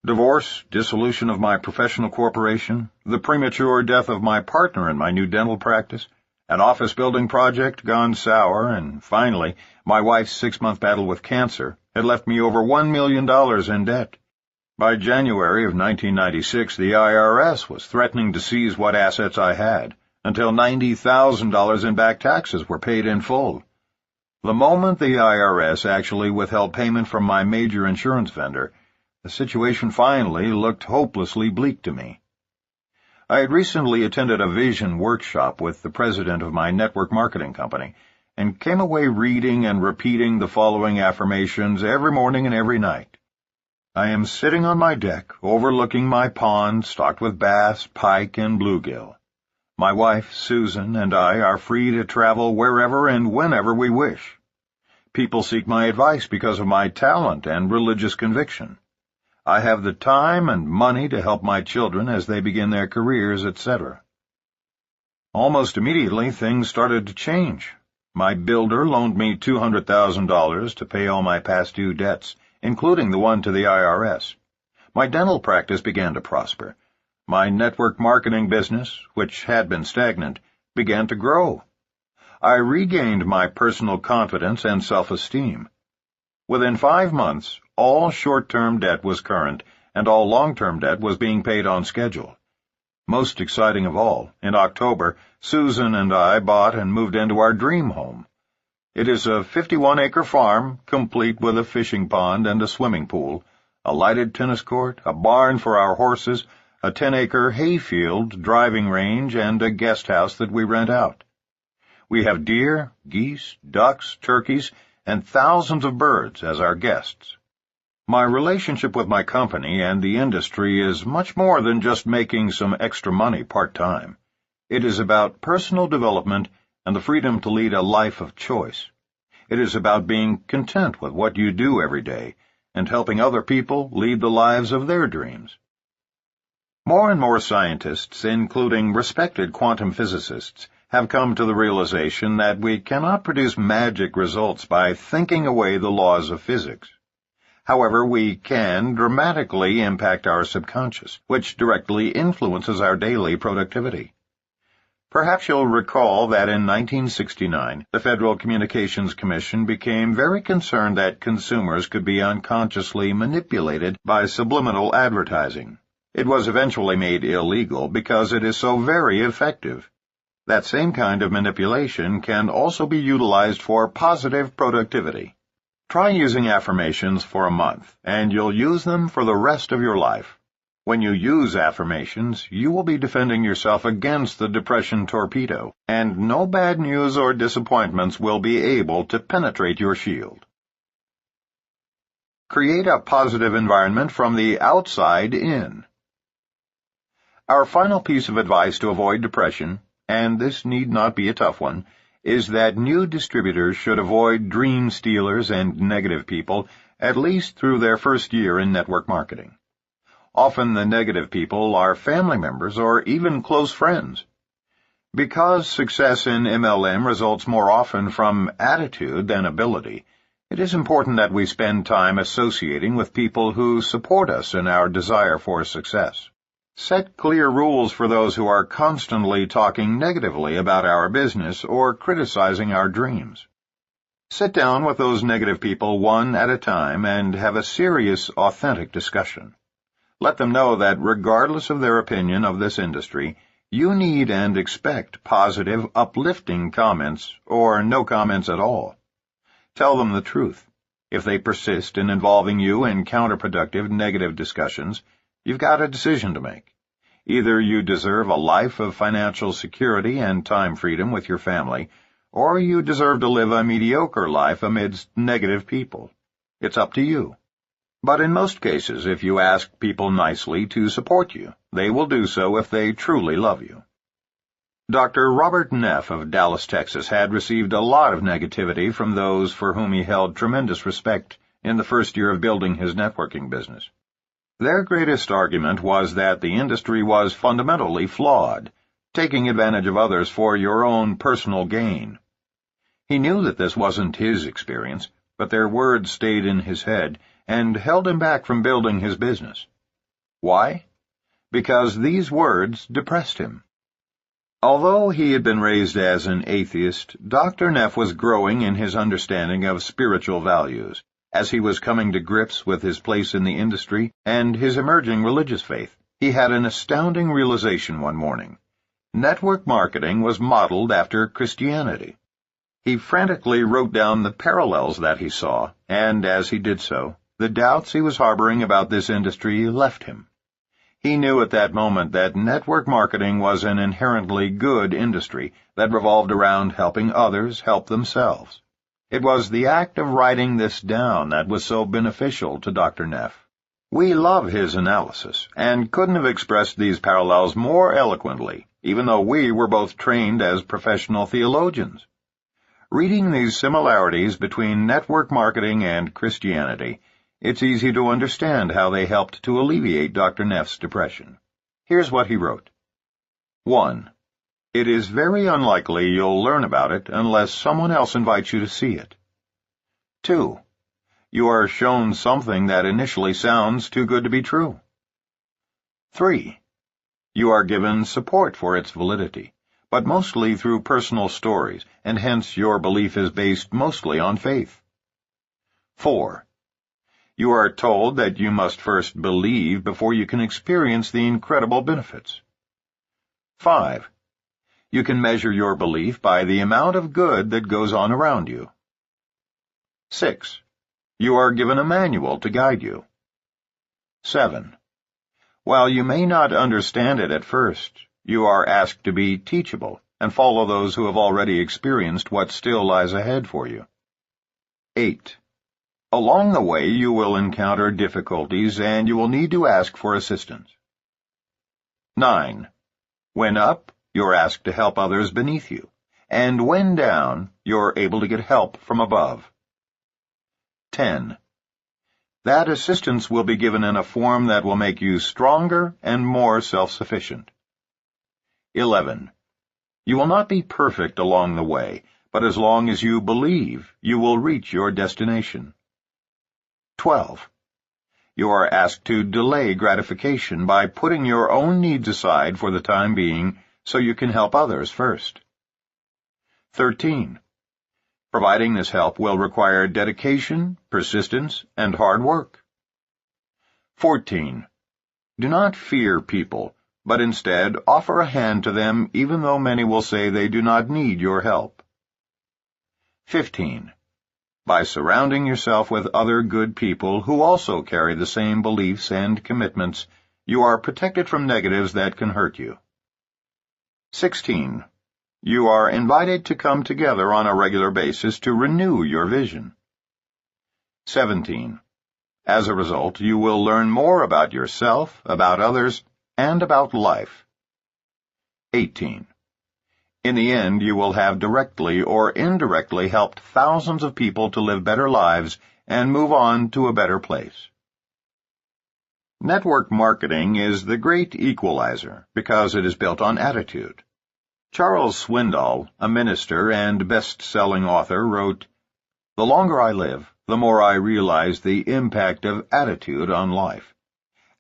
Divorce, dissolution of my professional corporation, the premature death of my partner in my new dental practice, an office building project gone sour, and finally, my wife's 6-month battle with cancer had left me over $1 million in debt. By January of 1996, the IRS was threatening to seize what assets I had, until $90,000 in back taxes were paid in full. The moment the IRS actually withheld payment from my major insurance vendor, the situation finally looked hopelessly bleak to me. I had recently attended a vision workshop with the president of my network marketing company and came away reading and repeating the following affirmations every morning and every night. I am sitting on my deck overlooking my pond stocked with bass, pike, and bluegill. My wife, Susan, and I are free to travel wherever and whenever we wish. People seek my advice because of my talent and religious conviction. I have the time and money to help my children as they begin their careers, etc. Almost immediately, things started to change. My builder loaned me $200,000 to pay all my past due debts, including the one to the IRS. My dental practice began to prosper. My network marketing business, which had been stagnant, began to grow. I regained my personal confidence and self-esteem. Within 5 months, all short-term debt was current, and all long-term debt was being paid on schedule. Most exciting of all, in October, Susan and I bought and moved into our dream home. It is a 51-acre farm, complete with a fishing pond and a swimming pool, a lighted tennis court, a barn for our horses, a 10-acre hayfield, driving range, and a guest house that we rent out. We have deer, geese, ducks, turkeys, and thousands of birds as our guests. My relationship with my company and the industry is much more than just making some extra money part-time. It is about personal development and the freedom to lead a life of choice. It is about being content with what you do every day and helping other people lead the lives of their dreams. More and more scientists, including respected quantum physicists, have come to the realization that we cannot produce magic results by thinking away the laws of physics. However, we can dramatically impact our subconscious, which directly influences our daily productivity. Perhaps you'll recall that in 1969, the Federal Communications Commission became very concerned that consumers could be unconsciously manipulated by subliminal advertising. It was eventually made illegal because it is so very effective. That same kind of manipulation can also be utilized for positive productivity. Try using affirmations for a month, and you'll use them for the rest of your life. When you use affirmations, you will be defending yourself against the depression torpedo, and no bad news or disappointments will be able to penetrate your shield. Create a positive environment from the outside in. Our final piece of advice to avoid depression, and this need not be a tough one, is that new distributors should avoid dream stealers and negative people at least through their first year in network marketing. Often the negative people are family members or even close friends. Because success in MLM results more often from attitude than ability, it is important that we spend time associating with people who support us in our desire for success. Set clear rules for those who are constantly talking negatively about our business or criticizing our dreams. Sit down with those negative people one at a time and have a serious, authentic discussion. Let them know that regardless of their opinion of this industry, you need and expect positive, uplifting comments or no comments at all. Tell them the truth. If they persist in involving you in counterproductive, negative discussions, you've got a decision to make. Either you deserve a life of financial security and time freedom with your family, or you deserve to live a mediocre life amidst negative people. It's up to you. But in most cases, if you ask people nicely to support you, they will do so if they truly love you. Dr. Robert Neff of Dallas, Texas, had received a lot of negativity from those for whom he held tremendous respect in the first year of building his networking business. Their greatest argument was that the industry was fundamentally flawed, taking advantage of others for your own personal gain. He knew that this wasn't his experience, but their words stayed in his head and held him back from building his business. Why? Because these words depressed him. Although he had been raised as an atheist, Dr. Neff was growing in his understanding of spiritual values, as he was coming to grips with his place in the industry and his emerging religious faith. He had an astounding realization one morning. Network marketing was modeled after Christianity. He frantically wrote down the parallels that he saw, and as he did so, the doubts he was harboring about this industry left him. He knew at that moment that network marketing was an inherently good industry that revolved around helping others help themselves. It was the act of writing this down that was so beneficial to Dr. Neff. We love his analysis, and couldn't have expressed these parallels more eloquently, even though we were both trained as professional theologians. Reading these similarities between network marketing and Christianity, it's easy to understand how they helped to alleviate Dr. Neff's depression. Here's what he wrote. 1. It is very unlikely you'll learn about it unless someone else invites you to see it. 2. You are shown something that initially sounds too good to be true. 3. You are given support for its validity, but mostly through personal stories, and hence your belief is based mostly on faith. 4. You are told that you must first believe before you can experience the incredible benefits. 5. You can measure your belief by the amount of good that goes on around you. 6. You are given a manual to guide you. 7. While you may not understand it at first, you are asked to be teachable and follow those who have already experienced what still lies ahead for you. 8. Along the way, you will encounter difficulties and you will need to ask for assistance. 9. When up, you're asked to help others beneath you, and when down, you're able to get help from above. 10. That assistance will be given in a form that will make you stronger and more self-sufficient. 11. You will not be perfect along the way, but as long as you believe, you will reach your destination. 12. You are asked to delay gratification by putting your own needs aside for the time being so you can help others first. 13. Providing this help will require dedication, persistence, and hard work. 14. Do not fear people, but instead offer a hand to them even though many will say they do not need your help. 15. By surrounding yourself with other good people who also carry the same beliefs and commitments, you are protected from negatives that can hurt you. 16. You are invited to come together on a regular basis to renew your vision. 17. As a result, you will learn more about yourself, about others, and about life. 18. In the end, you will have directly or indirectly helped thousands of people to live better lives and move on to a better place. Network marketing is the great equalizer because it is built on attitude. Charles Swindoll, a minister and best-selling author, wrote, "The longer I live, the more I realize the impact of attitude on life.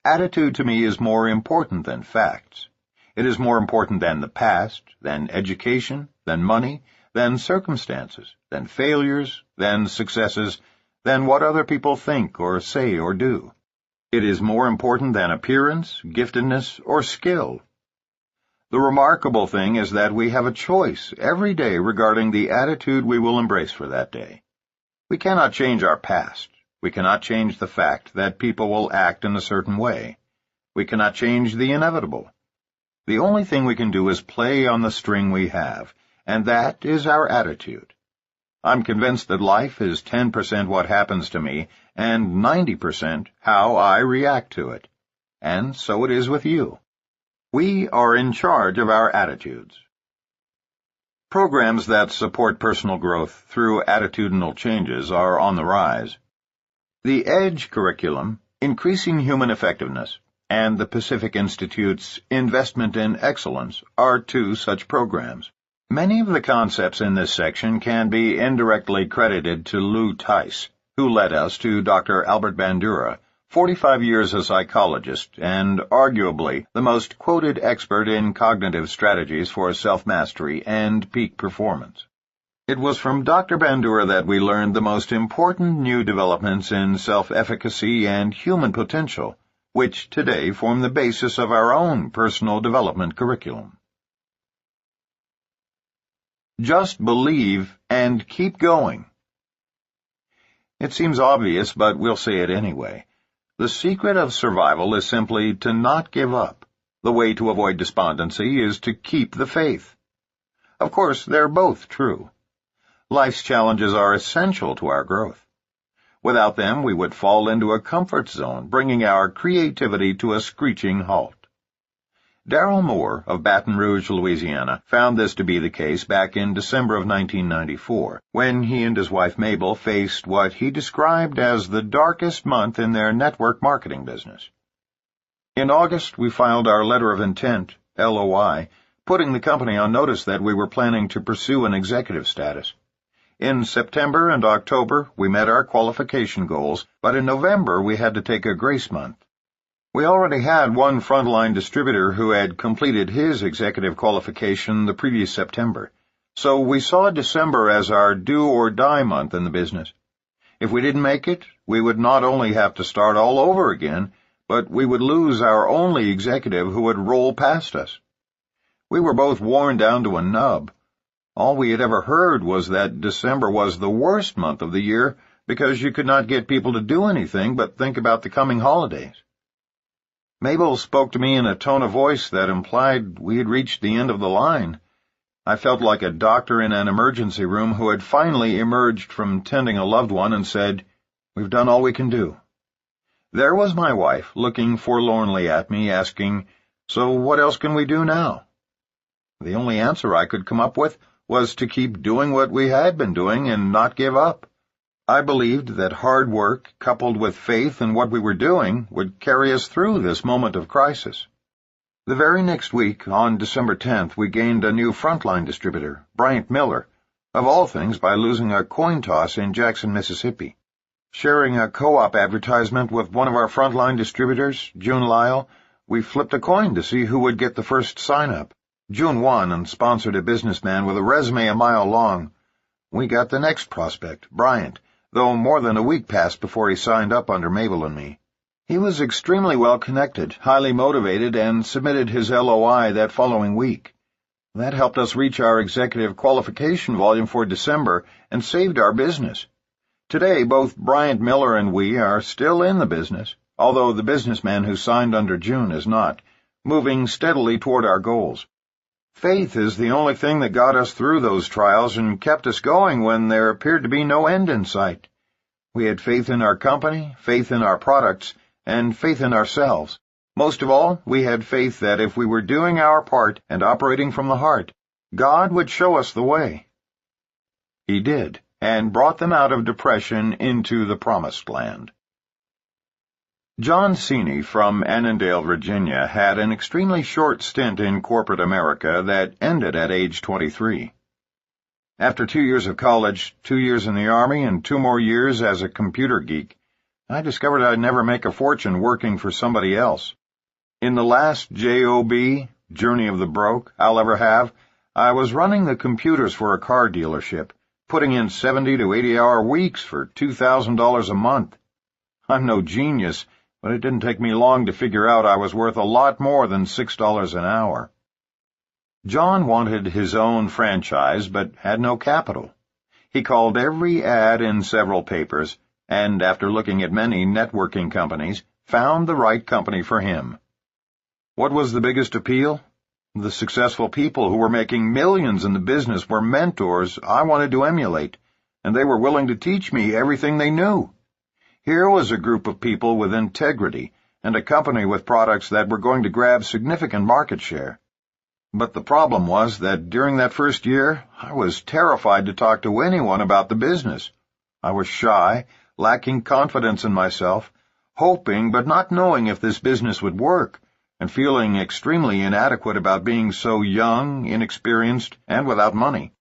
Attitude to me is more important than facts. It is more important than the past, than education, than money, than circumstances, than failures, than successes, than what other people think or say or do. It is more important than appearance, giftedness, or skill. The remarkable thing is that we have a choice every day regarding the attitude we will embrace for that day. We cannot change our past. We cannot change the fact that people will act in a certain way. We cannot change the inevitable. The only thing we can do is play on the string we have, and that is our attitude. I'm convinced that life is 10% what happens to me and 90% how I react to it. And so it is with you. We are in charge of our attitudes." Programs that support personal growth through attitudinal changes are on the rise. The EDGE curriculum, Increasing Human Effectiveness, and the Pacific Institute's Investment in Excellence are two such programs. Many of the concepts in this section can be indirectly credited to Lou Tice, who led us to Dr. Albert Bandura, 45 years a psychologist and arguably the most quoted expert in cognitive strategies for self-mastery and peak performance. It was from Dr. Bandura that we learned the most important new developments in self-efficacy and human potential, which today form the basis of our own personal development curriculum. Just believe and keep going. It seems obvious, but we'll say it anyway. The secret of survival is simply to not give up. The way to avoid despondency is to keep the faith. Of course, they're both true. Life's challenges are essential to our growth. Without them, we would fall into a comfort zone, bringing our creativity to a screeching halt. Darrell Moore of Baton Rouge, Louisiana, found this to be the case back in December of 1994, when he and his wife Mabel faced what he described as the darkest month in their network marketing business. In August, we filed our letter of intent, LOI, putting the company on notice that we were planning to pursue an executive status. In September and October, we met our qualification goals, but in November we had to take a grace month. We already had one frontline distributor who had completed his executive qualification the previous September, so we saw December as our do-or-die month in the business. If we didn't make it, we would not only have to start all over again, but we would lose our only executive who would roll past us. We were both worn down to a nub. All we had ever heard was that December was the worst month of the year because you could not get people to do anything but think about the coming holidays. Mabel spoke to me in a tone of voice that implied we had reached the end of the line. I felt like a doctor in an emergency room who had finally emerged from tending a loved one and said, "We've done all we can do." There was my wife, looking forlornly at me, asking, "So what else can we do now?" The only answer I could come up with was to keep doing what we had been doing and not give up. I believed that hard work, coupled with faith in what we were doing, would carry us through this moment of crisis. The very next week, on December 10th, we gained a new frontline distributor, Bryant Miller, of all things by losing a coin toss in Jackson, Mississippi. Sharing a co-op advertisement with one of our frontline distributors, June Lyle, we flipped a coin to see who would get the first sign-up. June won and sponsored a businessman with a resume a mile long. We got the next prospect, Bryant, though more than a week passed before he signed up under Mabel and me. He was extremely well-connected, highly motivated, and submitted his LOI that following week. That helped us reach our executive qualification volume for December and saved our business. Today, both Bryant Miller and we are still in the business, although the businessman who signed under June is not, moving steadily toward our goals. Faith is the only thing that got us through those trials and kept us going when there appeared to be no end in sight. We had faith in our company, faith in our products, and faith in ourselves. Most of all, we had faith that if we were doing our part and operating from the heart, God would show us the way. He did, and brought them out of depression into the Promised Land. John Cini from Annandale, Virginia, had an extremely short stint in corporate America that ended at age 23. After 2 years of college, 2 years in the Army, and 2 more years as a computer geek, I discovered I'd never make a fortune working for somebody else. In the last JOB, Journey of the Broke, I'll ever have, I was running the computers for a car dealership, putting in 70 to 80-hour weeks for $2,000 a month. I'm no genius, but it didn't take me long to figure out I was worth a lot more than $6 an hour. John wanted his own franchise, but had no capital. He called every ad in several papers, and after looking at many networking companies, found the right company for him. What was the biggest appeal? The successful people who were making millions in the business were mentors I wanted to emulate, and they were willing to teach me everything they knew. Here was a group of people with integrity and a company with products that were going to grab significant market share. But the problem was that during that first year, I was terrified to talk to anyone about the business. I was shy, lacking confidence in myself, hoping but not knowing if this business would work, and feeling extremely inadequate about being so young, inexperienced, and without money.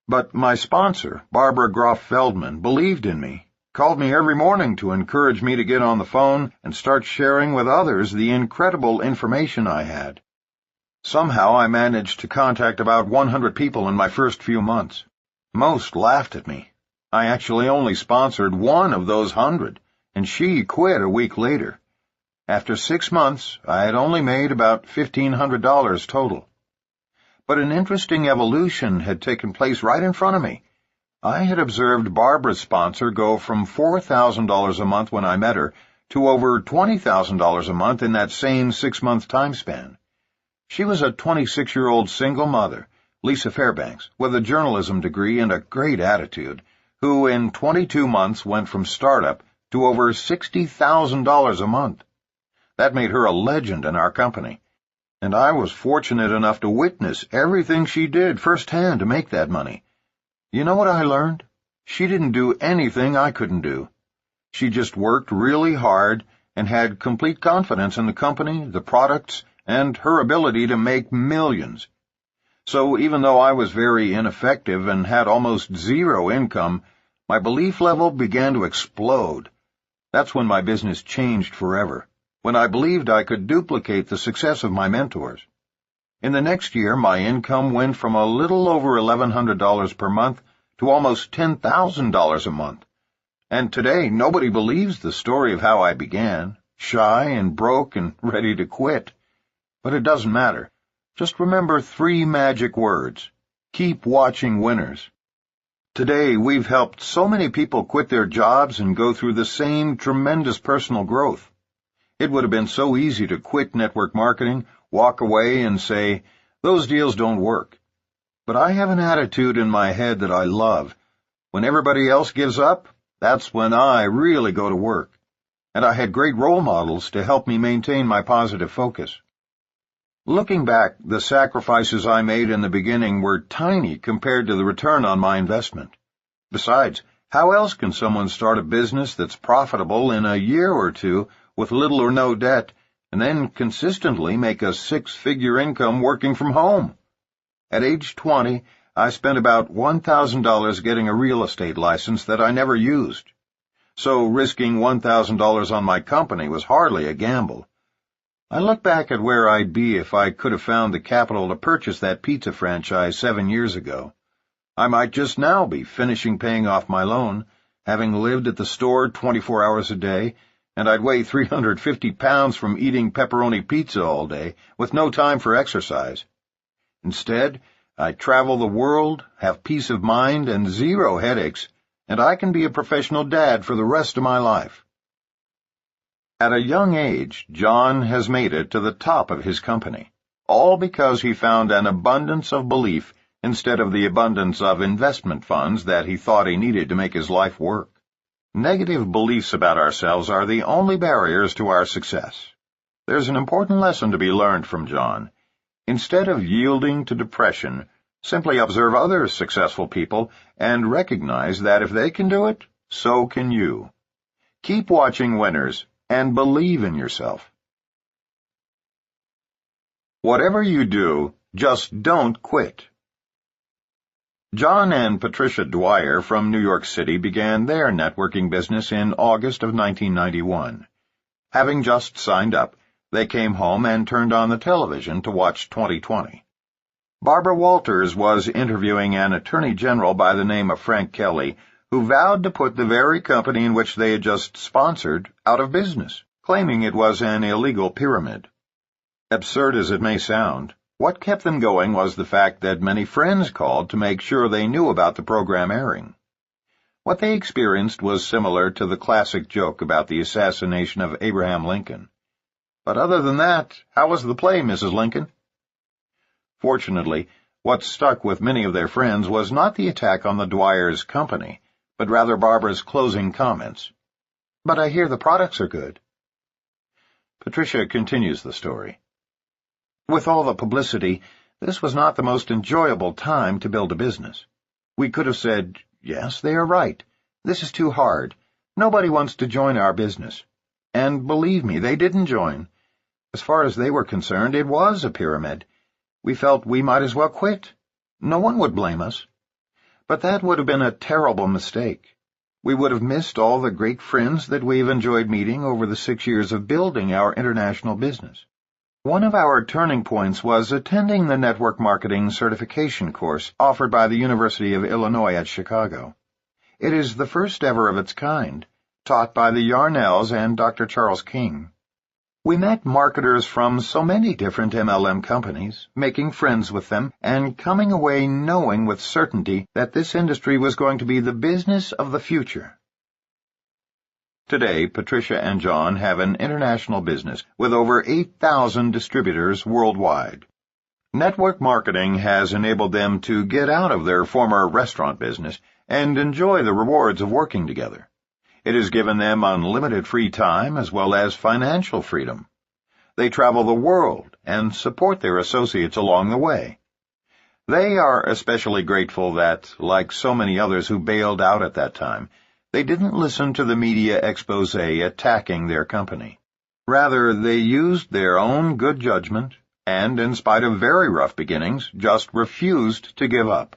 But my sponsor, Barbara Groff Feldman, believed in me, called me every morning to encourage me to get on the phone and start sharing with others the incredible information I had. Somehow I managed to contact about 100 people in my first few months. Most laughed at me. I actually only sponsored one of those 100, and she quit a week later. After 6 months, I had only made about $1,500 total. But an interesting evolution had taken place right in front of me. I had observed Barbara's sponsor go from $4,000 a month when I met her to over $20,000 a month in that same 6-month time span. She was a 26-year-old single mother, Lisa Fairbanks, with a journalism degree and a great attitude, who in 22 months went from startup to over $60,000 a month. That made her a legend in our company, and I was fortunate enough to witness everything she did firsthand to make that money. You know what I learned? She didn't do anything I couldn't do. She just worked really hard and had complete confidence in the company, the products, and her ability to make millions. So even though I was very ineffective and had almost zero income, my belief level began to explode. That's when my business changed forever, when I believed I could duplicate the success of my mentors. In the next year, my income went from a little over $1,100 per month to almost $10,000 a month. And today, nobody believes the story of how I began, shy and broke and ready to quit. But it doesn't matter. Just remember 3 magic words. Keep watching winners. Today, we've helped so many people quit their jobs and go through the same tremendous personal growth. It would have been so easy to quit network marketing, walk away, and say, "Those deals don't work." But I have an attitude in my head that I love. When everybody else gives up, that's when I really go to work. And I had great role models to help me maintain my positive focus. Looking back, the sacrifices I made in the beginning were tiny compared to the return on my investment. Besides, how else can someone start a business that's profitable in a year or two with little or no debt, and then consistently make a 6-figure income working from home? At age 20, I spent about $1,000 getting a real estate license that I never used. So risking $1,000 on my company was hardly a gamble. I look back at where I'd be if I could have found the capital to purchase that pizza franchise 7 years ago. I might just now be finishing paying off my loan, having lived at the store 24 hours a day, and I'd weigh 350 pounds from eating pepperoni pizza all day, with no time for exercise. Instead, I travel the world, have peace of mind and 0 headaches, and I can be a professional dad for the rest of my life. At a young age, John has made it to the top of his company, all because he found an abundance of belief instead of the abundance of investment funds that he thought he needed to make his life work. Negative beliefs about ourselves are the only barriers to our success. There's an important lesson to be learned from John. Instead of yielding to depression, simply observe other successful people and recognize that if they can do it, so can you. Keep watching winners and believe in yourself. Whatever you do, just don't quit. John and Patricia Dwyer from New York City began their networking business in August of 1991. Having just signed up, they came home and turned on the television to watch 2020. Barbara Walters was interviewing an attorney general by the name of Frank Kelly, who vowed to put the very company in which they had just sponsored out of business, claiming it was an illegal pyramid. Absurd as it may sound, what kept them going was the fact that many friends called to make sure they knew about the program airing. What they experienced was similar to the classic joke about the assassination of Abraham Lincoln. But other than that, how was the play, Mrs. Lincoln? Fortunately, what stuck with many of their friends was not the attack on the Dwyers' company, but rather Barbara's closing comments. "But I hear the products are good." Patricia continues the story. "With all the publicity, this was not the most enjoyable time to build a business. We could have said, 'Yes, they are right. This is too hard. Nobody wants to join our business.' And believe me, they didn't join. As far as they were concerned, it was a pyramid. We felt we might as well quit. No one would blame us. But that would have been a terrible mistake. We would have missed all the great friends that we've enjoyed meeting over the 6 years of building our international business. One of our turning points was attending the network marketing certification course offered by the University of Illinois at Chicago. It is the first ever of its kind, taught by the Yarnells and Dr. Charles King. We met marketers from so many different MLM companies, making friends with them, and coming away knowing with certainty that this industry was going to be the business of the future. Today, Patricia and John have an international business with over 8,000 distributors worldwide. Network marketing has enabled them to get out of their former restaurant business and enjoy the rewards of working together. It has given them unlimited free time as well as financial freedom. They travel the world and support their associates along the way. They are especially grateful that, like so many others who bailed out at that time, they didn't listen to the media expose attacking their company. Rather, they used their own good judgment and, in spite of very rough beginnings, just refused to give up.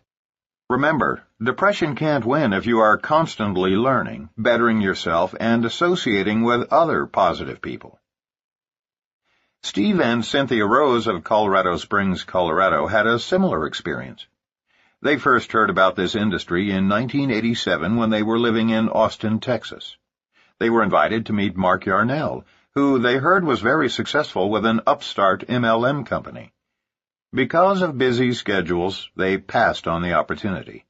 Remember, depression can't win if you are constantly learning, bettering yourself, and associating with other positive people. Steve and Cynthia Rose of Colorado Springs, Colorado, had a similar experience. They first heard about this industry in 1987 when they were living in Austin, Texas. They were invited to meet Mark Yarnell, who they heard was very successful with an upstart MLM company. Because of busy schedules, they passed on the opportunity.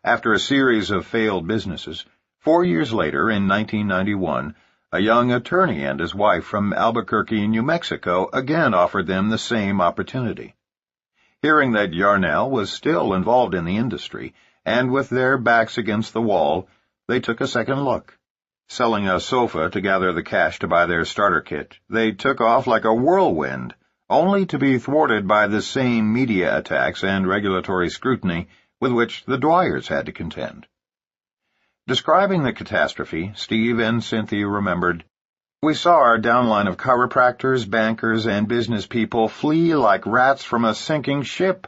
After a series of failed businesses, 4 years later, in 1991, a young attorney and his wife from Albuquerque, New Mexico, again offered them the same opportunity. Hearing that Yarnell was still involved in the industry, and with their backs against the wall, they took a second look. Selling a sofa to gather the cash to buy their starter kit, they took off like a whirlwind, only to be thwarted by the same media attacks and regulatory scrutiny with which the Dwyers had to contend. Describing the catastrophe, Steve and Cynthia remembered, "We saw our downline of chiropractors, bankers, and business people flee like rats from a sinking ship.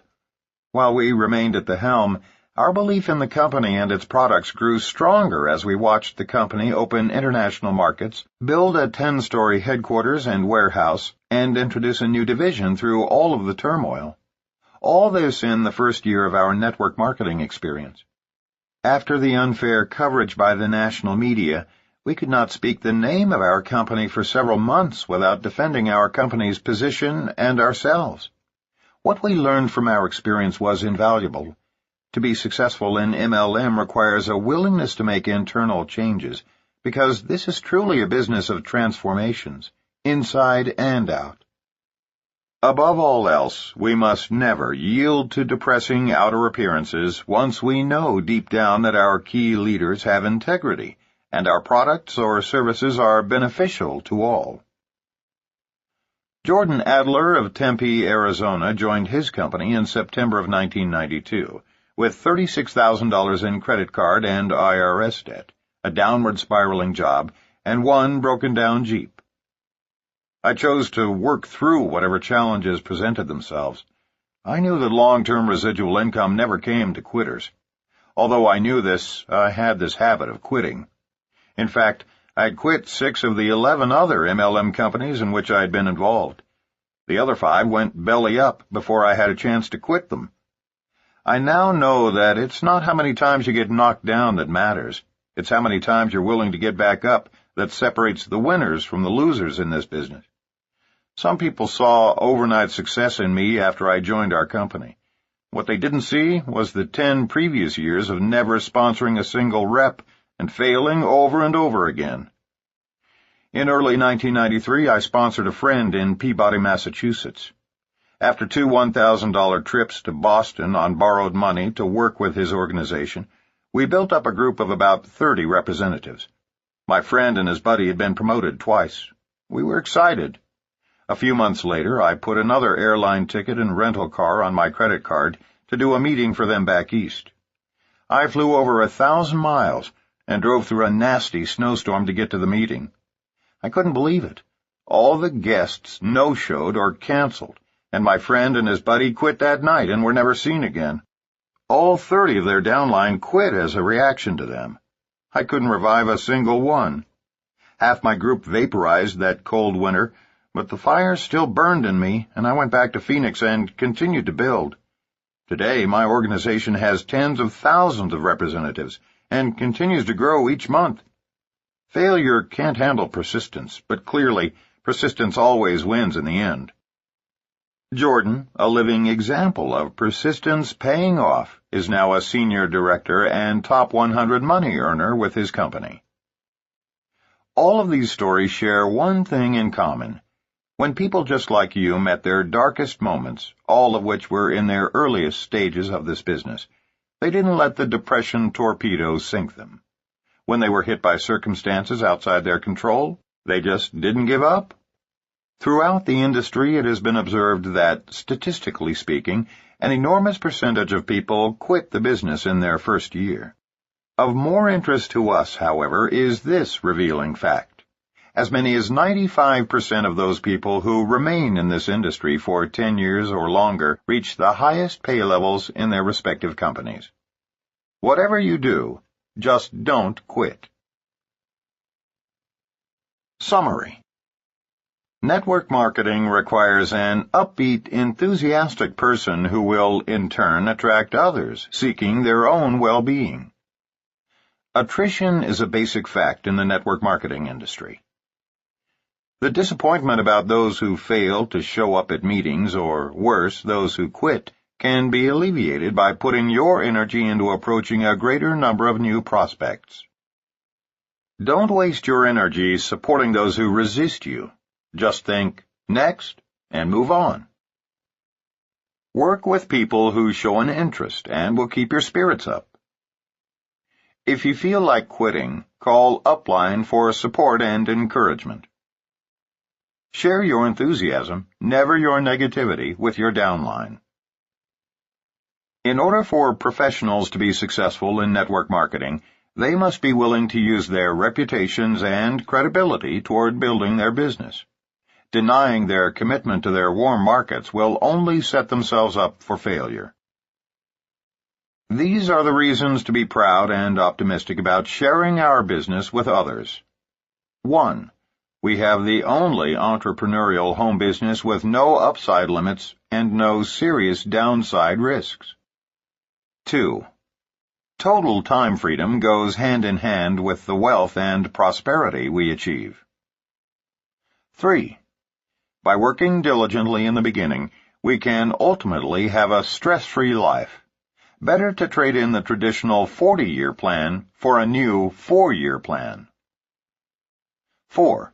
While we remained at the helm, our belief in the company and its products grew stronger as we watched the company open international markets, build a 10-story headquarters and warehouse, and introduce a new division through all of the turmoil. All this in the first year of our network marketing experience. After the unfair coverage by the national media, we could not speak the name of our company for several months without defending our company's position and ourselves. What we learned from our experience was invaluable. To be successful in MLM requires a willingness to make internal changes, because this is truly a business of transformations, inside and out. Above all else, we must never yield to depressing outer appearances once we know deep down that our key leaders have integrity, and our products or services are beneficial to all." Jordan Adler of Tempe, Arizona, joined his company in September of 1992, with $36,000 in credit card and IRS debt, a downward spiraling job, and one broken-down Jeep. "I chose to work through whatever challenges presented themselves. I knew that long-term residual income never came to quitters. Although I knew this, I had this habit of quitting. In fact, I'd quit 6 of the 11 other MLM companies in which I'd been involved. The other 5 went belly up before I had a chance to quit them. I now know that it's not how many times you get knocked down that matters. It's how many times you're willing to get back up that separates the winners from the losers in this business. Some people saw overnight success in me after I joined our company. What they didn't see was the 10 previous years of never sponsoring a single rep and failing over and over again. In early 1993, I sponsored a friend in Peabody, Massachusetts. After 2 $1,000 trips to Boston on borrowed money to work with his organization, we built up a group of about 30 representatives. My friend and his buddy had been promoted twice. We were excited. A few months later, I put another airline ticket and rental car on my credit card to do a meeting for them back east. I flew over 1,000 miles and drove through a nasty snowstorm to get to the meeting. I couldn't believe it. All the guests no-showed or canceled, and my friend and his buddy quit that night and were never seen again. All 30 of their downline quit as a reaction to them. I couldn't revive a single one. Half my group vaporized that cold winter, but the fire still burned in me, and I went back to Phoenix and continued to build. Today, my organization has tens of thousands of representatives and continues to grow each month. Failure can't handle persistence, but clearly, persistence always wins in the end. Jordan, a living example of persistence paying off, is now a senior director and top 100 money earner with his company. All of these stories share one thing in common. When people just like you met their darkest moments, all of which were in their earliest stages of this business, they didn't let the depression torpedo sink them. When they were hit by circumstances outside their control, they just didn't give up. Throughout the industry, it has been observed that, statistically speaking, an enormous percentage of people quit the business in their first year. Of more interest to us, however, is this revealing fact. As many as 95% of those people who remain in this industry for 10 years or longer reach the highest pay levels in their respective companies. Whatever you do, just don't quit. Summary. Network marketing requires an upbeat, enthusiastic person who will, in turn, attract others seeking their own well-being. Attrition is a basic fact in the network marketing industry. The disappointment about those who fail to show up at meetings, or worse, those who quit, can be alleviated by putting your energy into approaching a greater number of new prospects. Don't waste your energy supporting those who resist you. Just think, next, and move on. Work with people who show an interest and will keep your spirits up. If you feel like quitting, call Upline for support and encouragement. Share your enthusiasm, never your negativity, with your downline. In order for professionals to be successful in network marketing, they must be willing to use their reputations and credibility toward building their business. Denying their commitment to their warm markets will only set themselves up for failure. These are the reasons to be proud and optimistic about sharing our business with others. 1. We have the only entrepreneurial home business with no upside limits and no serious downside risks. 2. Total time freedom goes hand in hand with the wealth and prosperity we achieve. 3. By working diligently in the beginning, we can ultimately have a stress-free life. Better to trade in the traditional 40-year plan for a new 4-year plan. 4.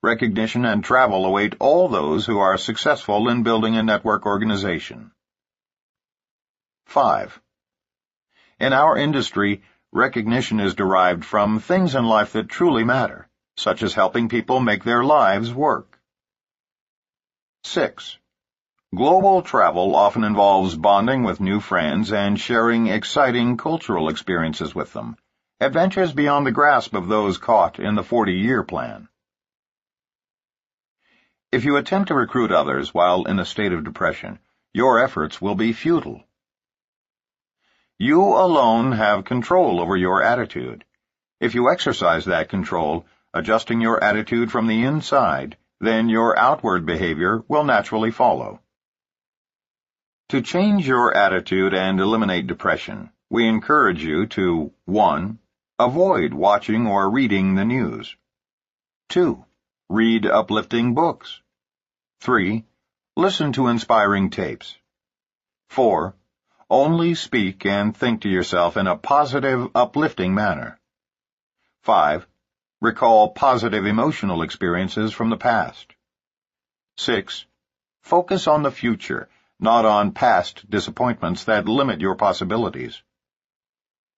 Recognition and travel await all those who are successful in building a network organization. 5. In our industry, recognition is derived from things in life that truly matter, such as helping people make their lives work. 6. Global travel often involves bonding with new friends and sharing exciting cultural experiences with them, adventures beyond the grasp of those caught in the 40-year plan. If you attempt to recruit others while in a state of depression, your efforts will be futile. You alone have control over your attitude. If you exercise that control, adjusting your attitude from the inside, then your outward behavior will naturally follow. To change your attitude and eliminate depression, we encourage you to 1. Avoid watching or reading the news. 2. Read uplifting books. 3. Listen to inspiring tapes. 4. Only speak and think to yourself in a positive, uplifting manner. 5. Recall positive emotional experiences from the past. 6. Focus on the future, not on past disappointments that limit your possibilities.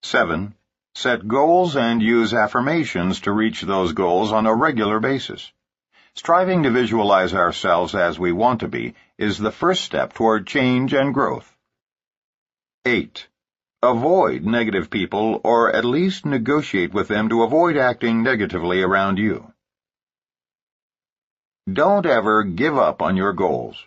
7. Set goals and use affirmations to reach those goals on a regular basis. Striving to visualize ourselves as we want to be is the first step toward change and growth. 8. Avoid negative people, or at least negotiate with them to avoid acting negatively around you. Don't ever give up on your goals.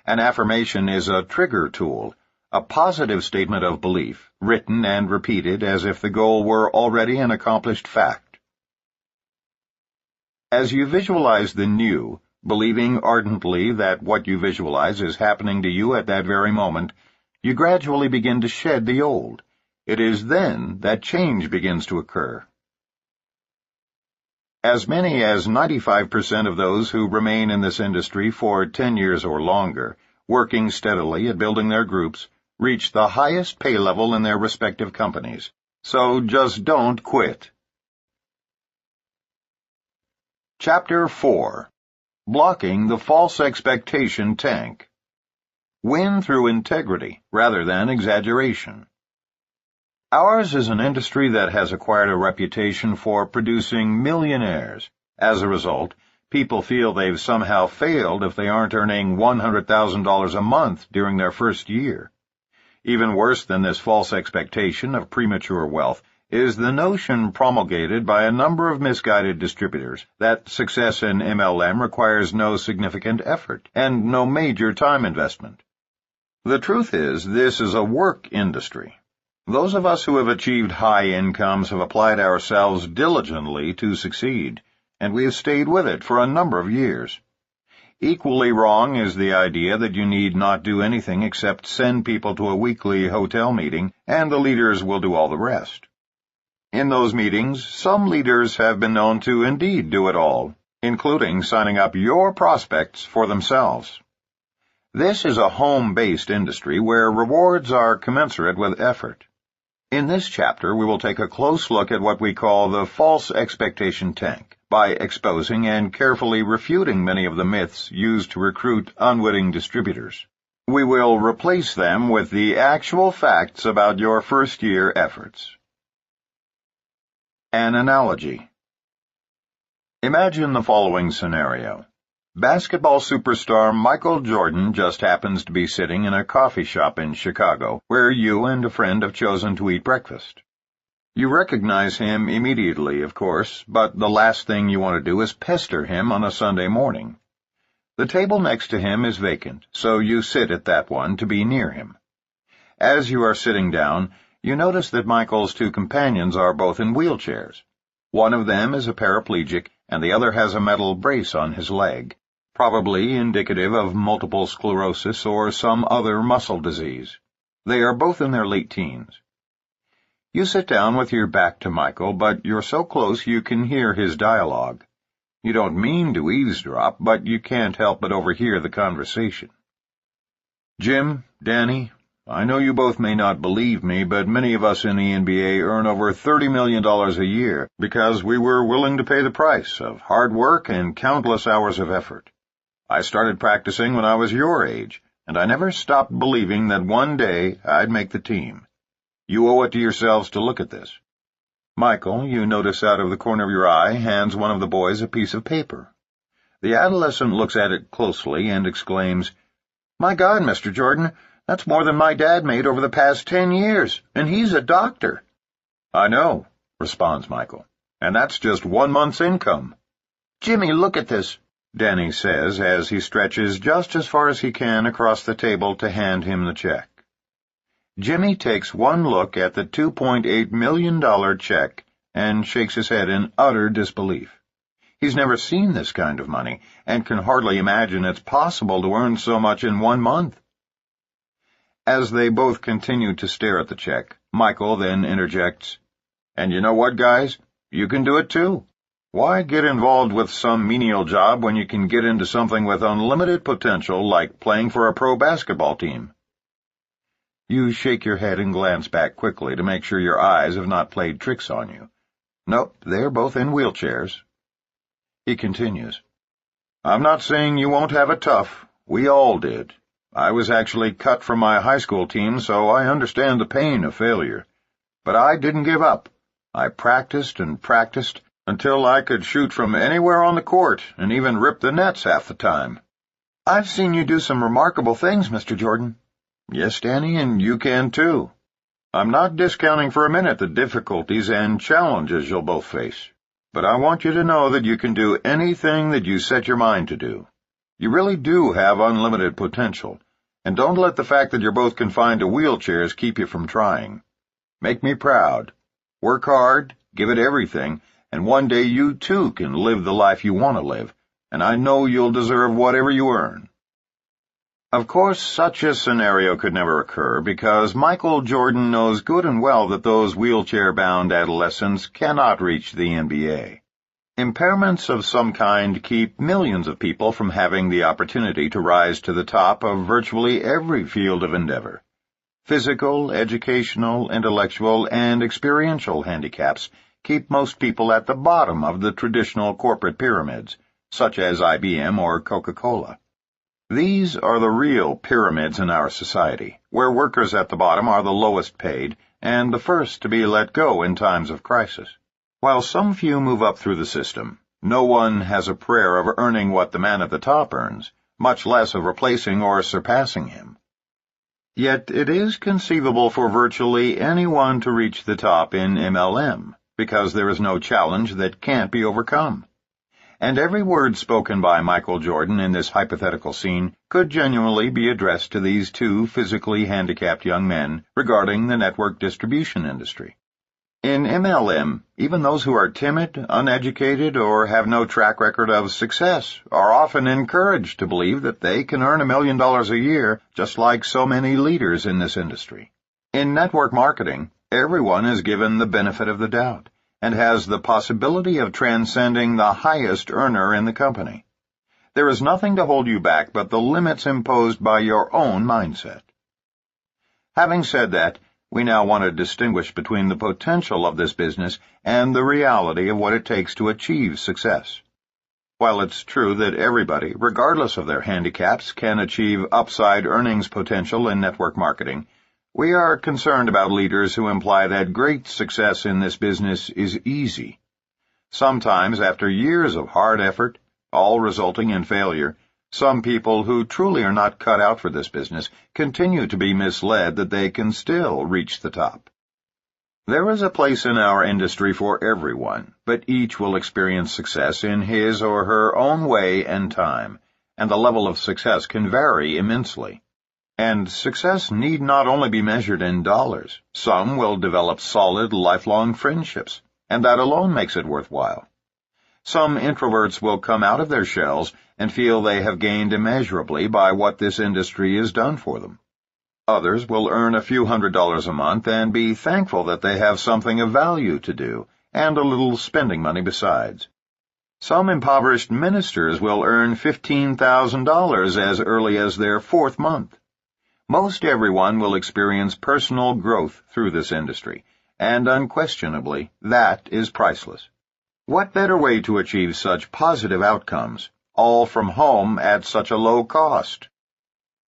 An affirmation is a trigger tool, a positive statement of belief, written and repeated as if the goal were already an accomplished fact. As you visualize the new, believing ardently that what you visualize is happening to you at that very moment, you gradually begin to shed the old. It is then that change begins to occur. As many as 95% of those who remain in this industry for 10 years or longer, working steadily at building their groups, reach the highest pay level in their respective companies. So just don't quit. Chapter 4. Blocking the False Expectation Tank. Win through integrity rather than exaggeration. Ours is an industry that has acquired a reputation for producing millionaires. As a result, people feel they've somehow failed if they aren't earning $100,000 a month during their first year. Even worse than this false expectation of premature wealth is the notion promulgated by a number of misguided distributors that success in MLM requires no significant effort and no major time investment. The truth is, this is a work industry. Those of us who have achieved high incomes have applied ourselves diligently to succeed, and we have stayed with it for a number of years. Equally wrong is the idea that you need not do anything except send people to a weekly hotel meeting, and the leaders will do all the rest. In those meetings, some leaders have been known to indeed do it all, including signing up your prospects for themselves. This is a home-based industry where rewards are commensurate with effort. In this chapter, we will take a close look at what we call the false expectation tank, by exposing and carefully refuting many of the myths used to recruit unwitting distributors. We will replace them with the actual facts about your first-year efforts. An analogy. Imagine the following scenario. Basketball superstar Michael Jordan just happens to be sitting in a coffee shop in Chicago, where you and a friend have chosen to eat breakfast. You recognize him immediately, of course, but the last thing you want to do is pester him on a Sunday morning. The table next to him is vacant, so you sit at that one to be near him. As you are sitting down, you notice that Michael's two companions are both in wheelchairs. One of them is a paraplegic, and the other has a metal brace on his leg, probably indicative of multiple sclerosis or some other muscle disease. They are both in their late teens. You sit down with your back to Michael, but you're so close you can hear his dialogue. You don't mean to eavesdrop, but you can't help but overhear the conversation. Jim, Danny, I know you both may not believe me, but many of us in the NBA earn over $30 million a year because we were willing to pay the price of hard work and countless hours of effort. I started practicing when I was your age, and I never stopped believing that one day I'd make the team. You owe it to yourselves to look at this. Michael, you notice out of the corner of your eye, hands one of the boys a piece of paper. The adolescent looks at it closely and exclaims, "My God, Mr. Jordan, that's more than my dad made over the past 10 years, and he's a doctor." "I know," responds Michael, "and that's just 1 month's income." "Jimmy, look at this," Danny says as he stretches just as far as he can across the table to hand him the check. Jimmy takes one look at the $2.8 million check and shakes his head in utter disbelief. He's never seen this kind of money and can hardly imagine it's possible to earn so much in 1 month. As they both continue to stare at the check, Michael then interjects, "And you know what, guys? You can do it too. Why get involved with some menial job when you can get into something with unlimited potential like playing for a pro basketball team?" You shake your head and glance back quickly to make sure your eyes have not played tricks on you. Nope, they're both in wheelchairs. He continues, "I'm not saying you won't have it tough. We all did. I was actually cut from my high school team, so I understand the pain of failure. But I didn't give up. I practiced and practiced until I could shoot from anywhere on the court and even rip the nets half the time." "I've seen you do some remarkable things, Mr. Jordan." "Yes, Danny, and you can too. I'm not discounting for a minute the difficulties and challenges you'll both face, but I want you to know that you can do anything that you set your mind to do. You really do have unlimited potential, and don't let the fact that you're both confined to wheelchairs keep you from trying. Make me proud. Work hard, give it everything, and one day you too can live the life you want to live, and I know you'll deserve whatever you earn." Of course, such a scenario could never occur because Michael Jordan knows good and well that those wheelchair-bound adolescents cannot reach the NBA. Impairments of some kind keep millions of people from having the opportunity to rise to the top of virtually every field of endeavor. Physical, educational, intellectual, and experiential handicaps keep most people at the bottom of the traditional corporate pyramids, such as IBM or Coca-Cola. These are the real pyramids in our society, where workers at the bottom are the lowest paid and the first to be let go in times of crisis. While some few move up through the system, no one has a prayer of earning what the man at the top earns, much less of replacing or surpassing him. Yet it is conceivable for virtually anyone to reach the top in MLM, because there is no challenge that can't be overcome. And every word spoken by Michael Jordan in this hypothetical scene could genuinely be addressed to these two physically handicapped young men regarding the network distribution industry. In MLM, even those who are timid, uneducated, or have no track record of success are often encouraged to believe that they can earn $1 million a year, just like so many leaders in this industry. In network marketing, everyone is given the benefit of the doubt and has the possibility of transcending the highest earner in the company. There is nothing to hold you back but the limits imposed by your own mindset. Having said that, we now want to distinguish between the potential of this business and the reality of what it takes to achieve success. While it's true that everybody, regardless of their handicaps, can achieve upside earnings potential in network marketing, we are concerned about leaders who imply that great success in this business is easy. Sometimes, after years of hard effort, all resulting in failure, some people who truly are not cut out for this business continue to be misled that they can still reach the top. There is a place in our industry for everyone, but each will experience success in his or her own way and time, and the level of success can vary immensely. And success need not only be measured in dollars. Some will develop solid, lifelong friendships, and that alone makes it worthwhile. Some introverts will come out of their shells and feel they have gained immeasurably by what this industry has done for them. Others will earn a few $100s a month and be thankful that they have something of value to do, and a little spending money besides. Some impoverished ministers will earn $15,000 as early as their 4th month. Most everyone will experience personal growth through this industry, and unquestionably, that is priceless. What better way to achieve such positive outcomes, all from home at such a low cost?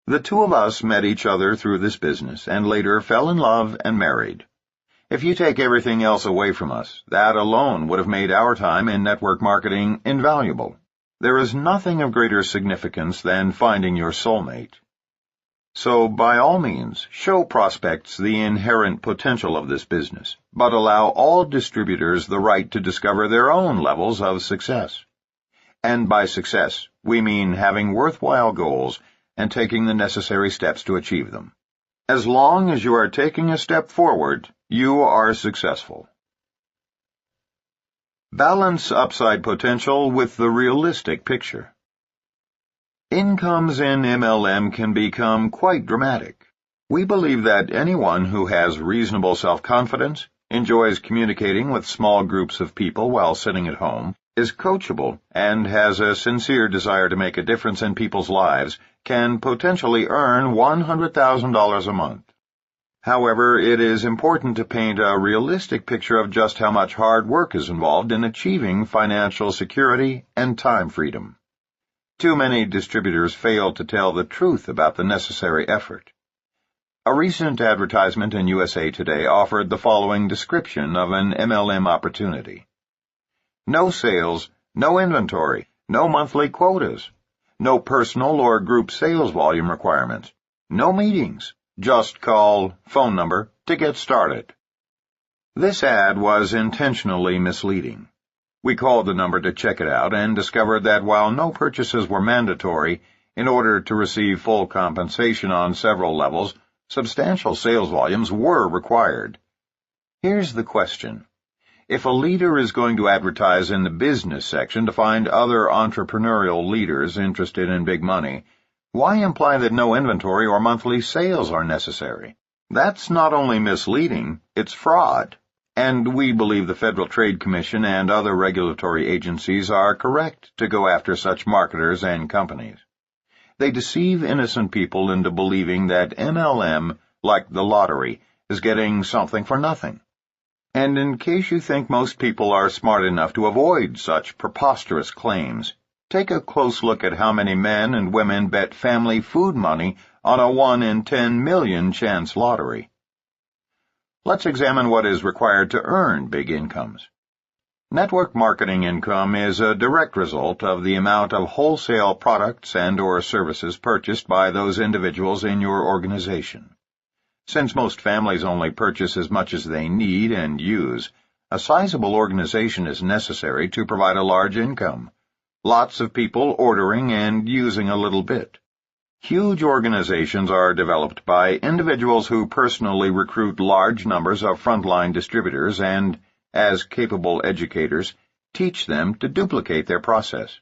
The two of us met each other through this business and later fell in love and married. If you take everything else away from us, that alone would have made our time in network marketing invaluable. There is nothing of greater significance than finding your soulmate. So, by all means, show prospects the inherent potential of this business, but allow all distributors the right to discover their own levels of success. And by success, we mean having worthwhile goals and taking the necessary steps to achieve them. As long as you are taking a step forward, you are successful. Balance upside potential with the realistic picture. Incomes in MLM can become quite dramatic. We believe that anyone who has reasonable self-confidence, enjoys communicating with small groups of people while sitting at home, is coachable, and has a sincere desire to make a difference in people's lives can potentially earn $100,000 a month. However, it is important to paint a realistic picture of just how much hard work is involved in achieving financial security and time freedom. Too many distributors fail to tell the truth about the necessary effort. A recent advertisement in USA Today offered the following description of an MLM opportunity. No sales, no inventory, no monthly quotas, no personal or group sales volume requirements, no meetings, just call, phone number, to get started. This ad was intentionally misleading. We called the number to check it out and discovered that while no purchases were mandatory, in order to receive full compensation on several levels, substantial sales volumes were required. Here's the question. If a leader is going to advertise in the business section to find other entrepreneurial leaders interested in big money, why imply that no inventory or monthly sales are necessary? That's not only misleading, it's fraud. And we believe the Federal Trade Commission and other regulatory agencies are correct to go after such marketers and companies. They deceive innocent people into believing that MLM, like the lottery, is getting something for nothing. And in case you think most people are smart enough to avoid such preposterous claims, take a close look at how many men and women bet family food money on a 1 in 10 million chance lottery. Let's examine what is required to earn big incomes. Network marketing income is a direct result of the amount of wholesale products and/or services purchased by those individuals in your organization. Since most families only purchase as much as they need and use, a sizable organization is necessary to provide a large income. Lots of people ordering and using a little bit. Huge organizations are developed by individuals who personally recruit large numbers of frontline distributors and, as capable educators, teach them to duplicate their process.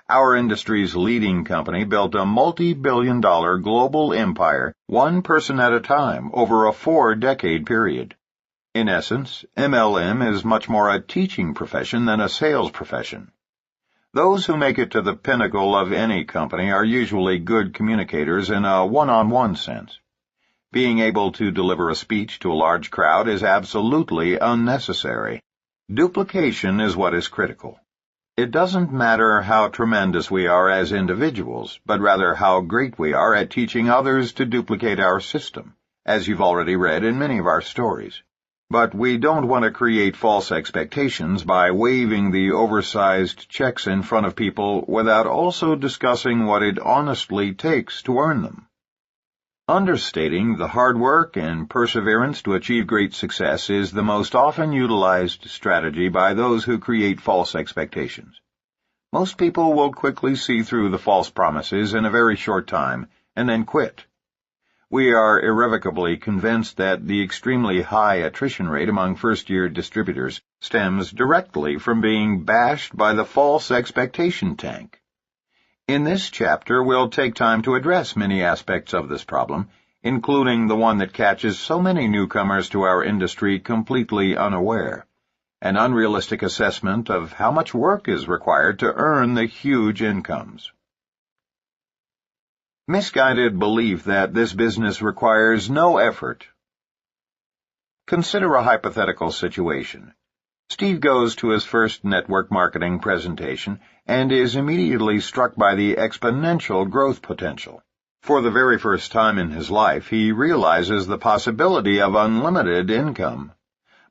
Our industry's leading company built a multi-billion-dollar global empire, one person at a time, over a 4-decade period. In essence, MLM is much more a teaching profession than a sales profession. Those who make it to the pinnacle of any company are usually good communicators in a one-on-one sense. Being able to deliver a speech to a large crowd is absolutely unnecessary. Duplication is what is critical. It doesn't matter how tremendous we are as individuals, but rather how great we are at teaching others to duplicate our system, as you've already read in many of our stories. But we don't want to create false expectations by waving the oversized checks in front of people without also discussing what it honestly takes to earn them. Understating the hard work and perseverance to achieve great success is the most often utilized strategy by those who create false expectations. Most people will quickly see through the false promises in a very short time and then quit. We are irrevocably convinced that the extremely high attrition rate among first-year distributors stems directly from being bashed by the false expectation tank. In this chapter, we'll take time to address many aspects of this problem, including the one that catches so many newcomers to our industry completely unaware, an unrealistic assessment of how much work is required to earn the huge incomes. Misguided belief that this business requires no effort. Consider a hypothetical situation. Steve goes to his first network marketing presentation and is immediately struck by the exponential growth potential. For the very first time in his life, he realizes the possibility of unlimited income.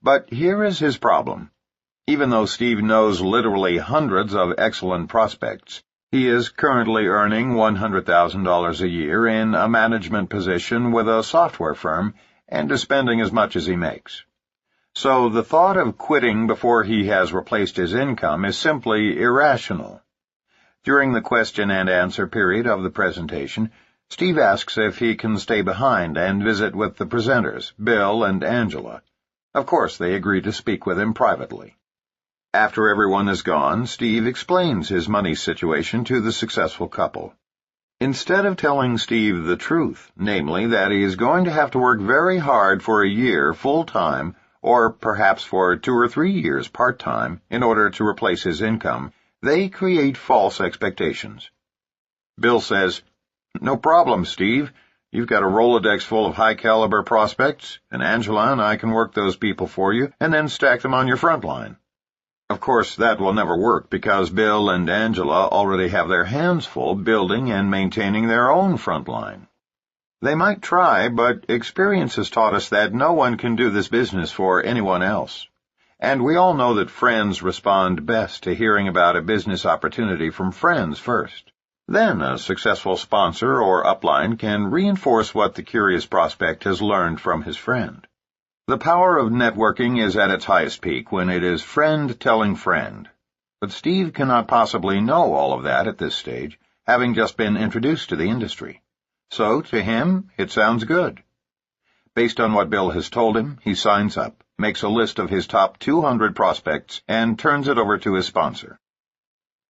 But here is his problem. Even though Steve knows literally hundreds of excellent prospects, he is currently earning $100,000 a year in a management position with a software firm and is spending as much as he makes. So the thought of quitting before he has replaced his income is simply irrational. During the question and answer period of the presentation, Steve asks if he can stay behind and visit with the presenters, Bill and Angela. Of course, they agree to speak with him privately. After everyone is gone, Steve explains his money situation to the successful couple. Instead of telling Steve the truth, namely that he is going to have to work very hard for a year full-time, or perhaps for 2 or 3 years part-time, in order to replace his income, they create false expectations. Bill says, "No problem, Steve. You've got a Rolodex full of high-caliber prospects, and Angela and I can work those people for you and then stack them on your front line." Of course, that will never work because Bill and Angela already have their hands full building and maintaining their own front line. They might try, but experience has taught us that no one can do this business for anyone else. And we all know that friends respond best to hearing about a business opportunity from friends first. Then a successful sponsor or upline can reinforce what the curious prospect has learned from his friend. The power of networking is at its highest peak when it is friend telling friend. But Steve cannot possibly know all of that at this stage, having just been introduced to the industry. So, to him, it sounds good. Based on what Bill has told him, he signs up, makes a list of his top 200 prospects, and turns it over to his sponsor.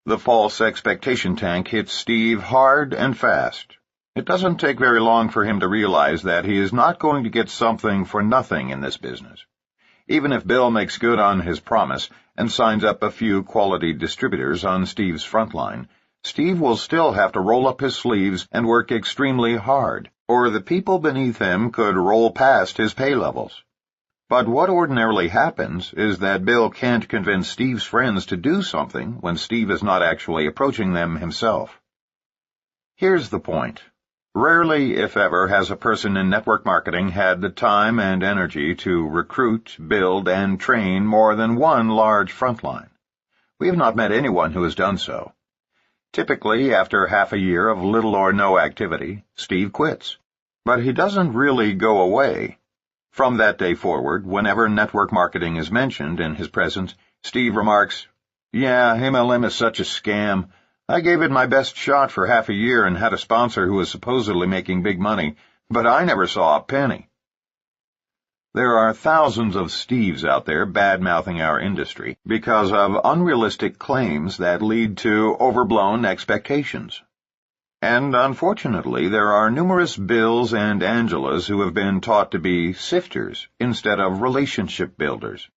The false expectation tank hits Steve hard and fast. It doesn't take very long for him to realize that he is not going to get something for nothing in this business. Even if Bill makes good on his promise and signs up a few quality distributors on Steve's front line, Steve will still have to roll up his sleeves and work extremely hard, or the people beneath him could roll past his pay levels. But what ordinarily happens is that Bill can't convince Steve's friends to do something when Steve is not actually approaching them himself. Here's the point. Rarely, if ever, has a person in network marketing had the time and energy to recruit, build, and train more than one large frontline. We have not met anyone who has done so. Typically, after half a year of little or no activity, Steve quits. But he doesn't really go away. From that day forward, whenever network marketing is mentioned in his presence, Steve remarks, "Yeah, MLM is such a scam. I gave it my best shot for half a year and had a sponsor who was supposedly making big money, but I never saw a penny. There are thousands of Steves out there bad-mouthing our industry because of unrealistic claims that lead to overblown expectations. And unfortunately, there are numerous Bills and Angelas who have been taught to be sifters instead of relationship builders.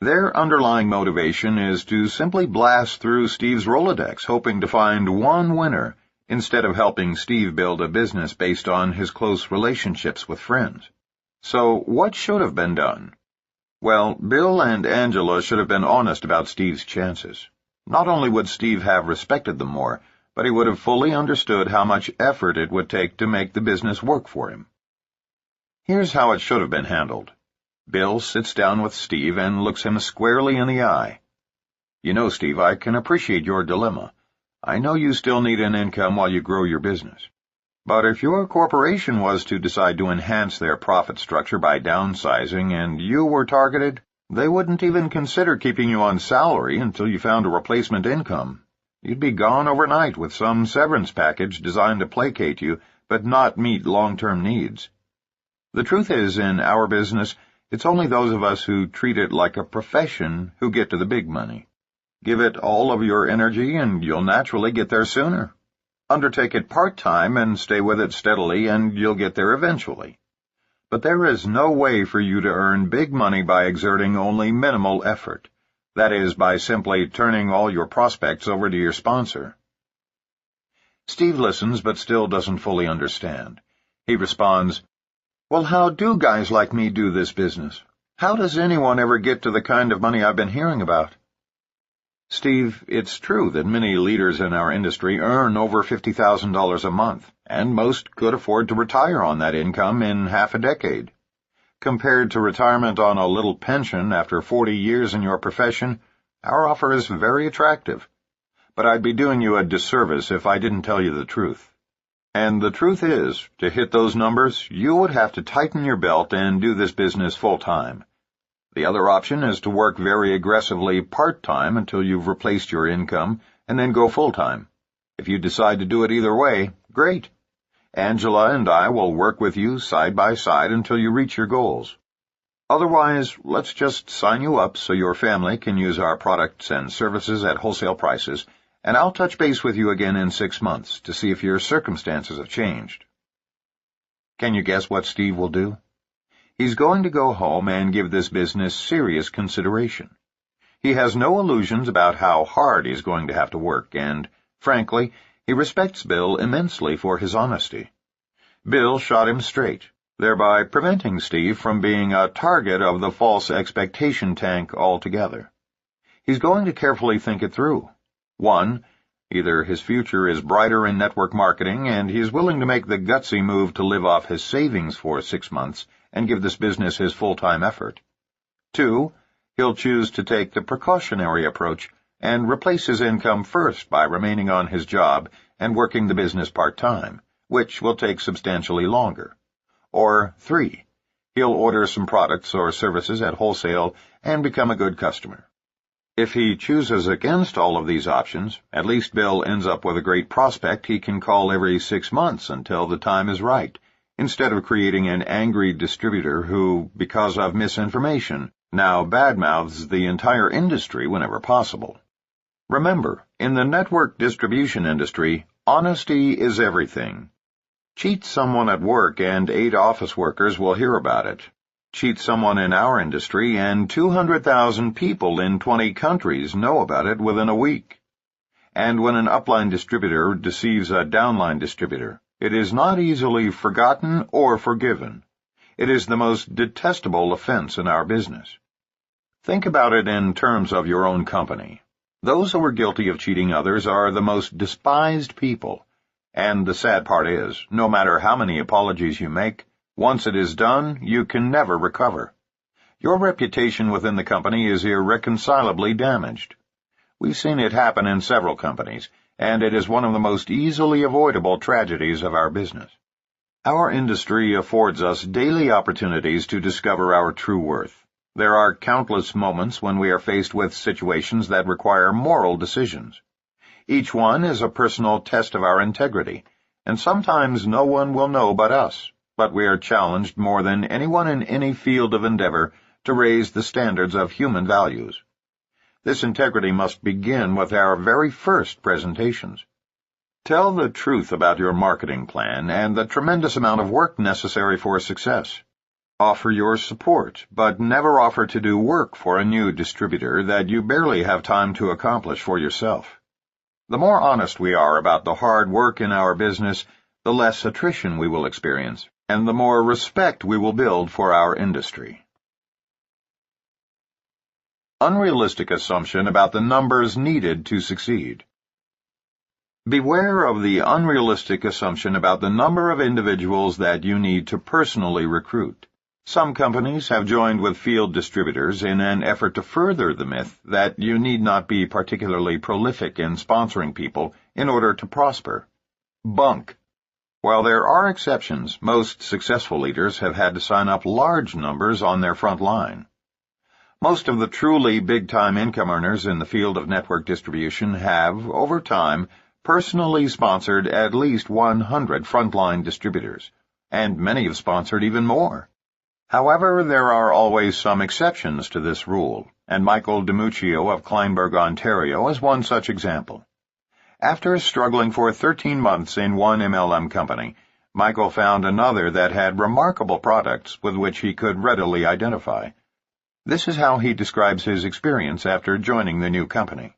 Their underlying motivation is to simply blast through Steve's Rolodex, hoping to find one winner, instead of helping Steve build a business based on his close relationships with friends. So what should have been done? Well, Bill and Angela should have been honest about Steve's chances. Not only would Steve have respected them more, but he would have fully understood how much effort it would take to make the business work for him. Here's how it should have been handled. Bill sits down with Steve and looks him squarely in the eye. You know, Steve, I can appreciate your dilemma. I know you still need an income while you grow your business. But if your corporation was to decide to enhance their profit structure by downsizing and you were targeted, they wouldn't even consider keeping you on salary until you found a replacement income. You'd be gone overnight with some severance package designed to placate you, but not meet long-term needs. The truth is, in our business, it's only those of us who treat it like a profession who get to the big money. Give it all of your energy and you'll naturally get there sooner. Undertake it part-time and stay with it steadily and you'll get there eventually. But there is no way for you to earn big money by exerting only minimal effort. That is, by simply turning all your prospects over to your sponsor. Steve listens but still doesn't fully understand. He responds, "Well, how do guys like me do this business? How does anyone ever get to the kind of money I've been hearing about?" Steve, it's true that many leaders in our industry earn over $50,000 a month, and most could afford to retire on that income in half a decade. Compared to retirement on a little pension after 40 years in your profession, our offer is very attractive. But I'd be doing you a disservice if I didn't tell you the truth. And the truth is, to hit those numbers, you would have to tighten your belt and do this business full-time. The other option is to work very aggressively part-time until you've replaced your income, and then go full-time. If you decide to do it either way, great. Angela and I will work with you side by side until you reach your goals. Otherwise, let's just sign you up so your family can use our products and services at wholesale prices, and I'll touch base with you again in 6 months to see if your circumstances have changed." Can you guess what Steve will do? He's going to go home and give this business serious consideration. He has no illusions about how hard he's going to have to work, and, frankly, he respects Bill immensely for his honesty. Bill shot him straight, thereby preventing Steve from being a target of the false expectation tank altogether. He's going to carefully think it through. 1, either his future is brighter in network marketing and he's willing to make the gutsy move to live off his savings for 6 months and give this business his full-time effort. 2, he'll choose to take the precautionary approach and replace his income first by remaining on his job and working the business part-time, which will take substantially longer. Or 3, he'll order some products or services at wholesale and become a good customer. If he chooses against all of these options, at least Bill ends up with a great prospect he can call every 6 months until the time is right, instead of creating an angry distributor who, because of misinformation, now badmouths the entire industry whenever possible. Remember, in the network distribution industry, honesty is everything. Cheat someone at work and 8 office workers will hear about it. Cheat someone in our industry and 200,000 people in 20 countries know about it within a week. And when an upline distributor deceives a downline distributor, it is not easily forgotten or forgiven. It is the most detestable offense in our business. Think about it in terms of your own company. Those who are guilty of cheating others are the most despised people. And the sad part is, no matter how many apologies you make, once it is done, you can never recover. Your reputation within the company is irreconcilably damaged. We've seen it happen in several companies, and it is one of the most easily avoidable tragedies of our business. Our industry affords us daily opportunities to discover our true worth. There are countless moments when we are faced with situations that require moral decisions. Each one is a personal test of our integrity, and sometimes no one will know but us, but we are challenged more than anyone in any field of endeavor to raise the standards of human values. This integrity must begin with our very first presentations. Tell the truth about your marketing plan and the tremendous amount of work necessary for success. Offer your support, but never offer to do work for a new distributor that you barely have time to accomplish for yourself. The more honest we are about the hard work in our business, the less attrition we will experience, and the more respect we will build for our industry. Unrealistic assumption about the numbers needed to succeed. Beware of the unrealistic assumption about the number of individuals that you need to personally recruit. Some companies have joined with field distributors in an effort to further the myth that you need not be particularly prolific in sponsoring people in order to prosper. Bunk. While there are exceptions, most successful leaders have had to sign up large numbers on their front line. Most of the truly big-time income earners in the field of network distribution have, over time, personally sponsored at least 100 frontline distributors, and many have sponsored even more. However, there are always some exceptions to this rule, and Michael DiMuccio of Kleinburg, Ontario, is one such example. After struggling for 13 months in one MLM company, Michael found another that had remarkable products with which he could readily identify. This is how he describes his experience after joining the new company.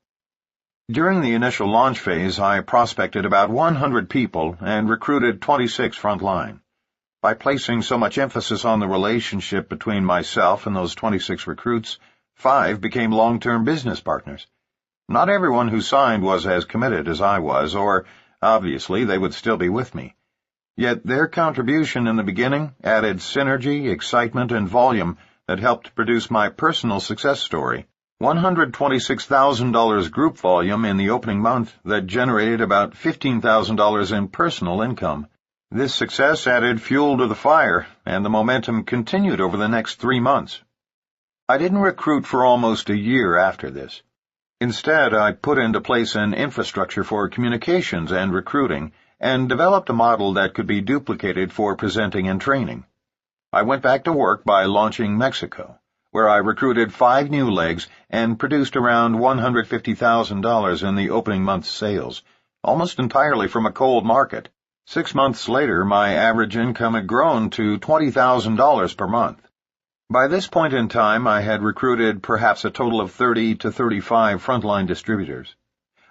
During the initial launch phase, I prospected about 100 people and recruited 26 frontline. By placing so much emphasis on the relationship between myself and those 26 recruits, 5 became long-term business partners. Not everyone who signed was as committed as I was, or, obviously, they would still be with me. Yet their contribution in the beginning added synergy, excitement, and volume that helped produce my personal success story. $126,000 group volume in the opening month that generated about $15,000 in personal income. This success added fuel to the fire, and the momentum continued over the next 3 months. I didn't recruit for almost a year after this. Instead, I put into place an infrastructure for communications and recruiting, and developed a model that could be duplicated for presenting and training. I went back to work by launching Mexico, where I recruited 5 new legs and produced around $150,000 in the opening month's sales, almost entirely from a cold market. 6 months later, my average income had grown to $20,000 per month. By this point in time, I had recruited perhaps a total of 30 to 35 frontline distributors.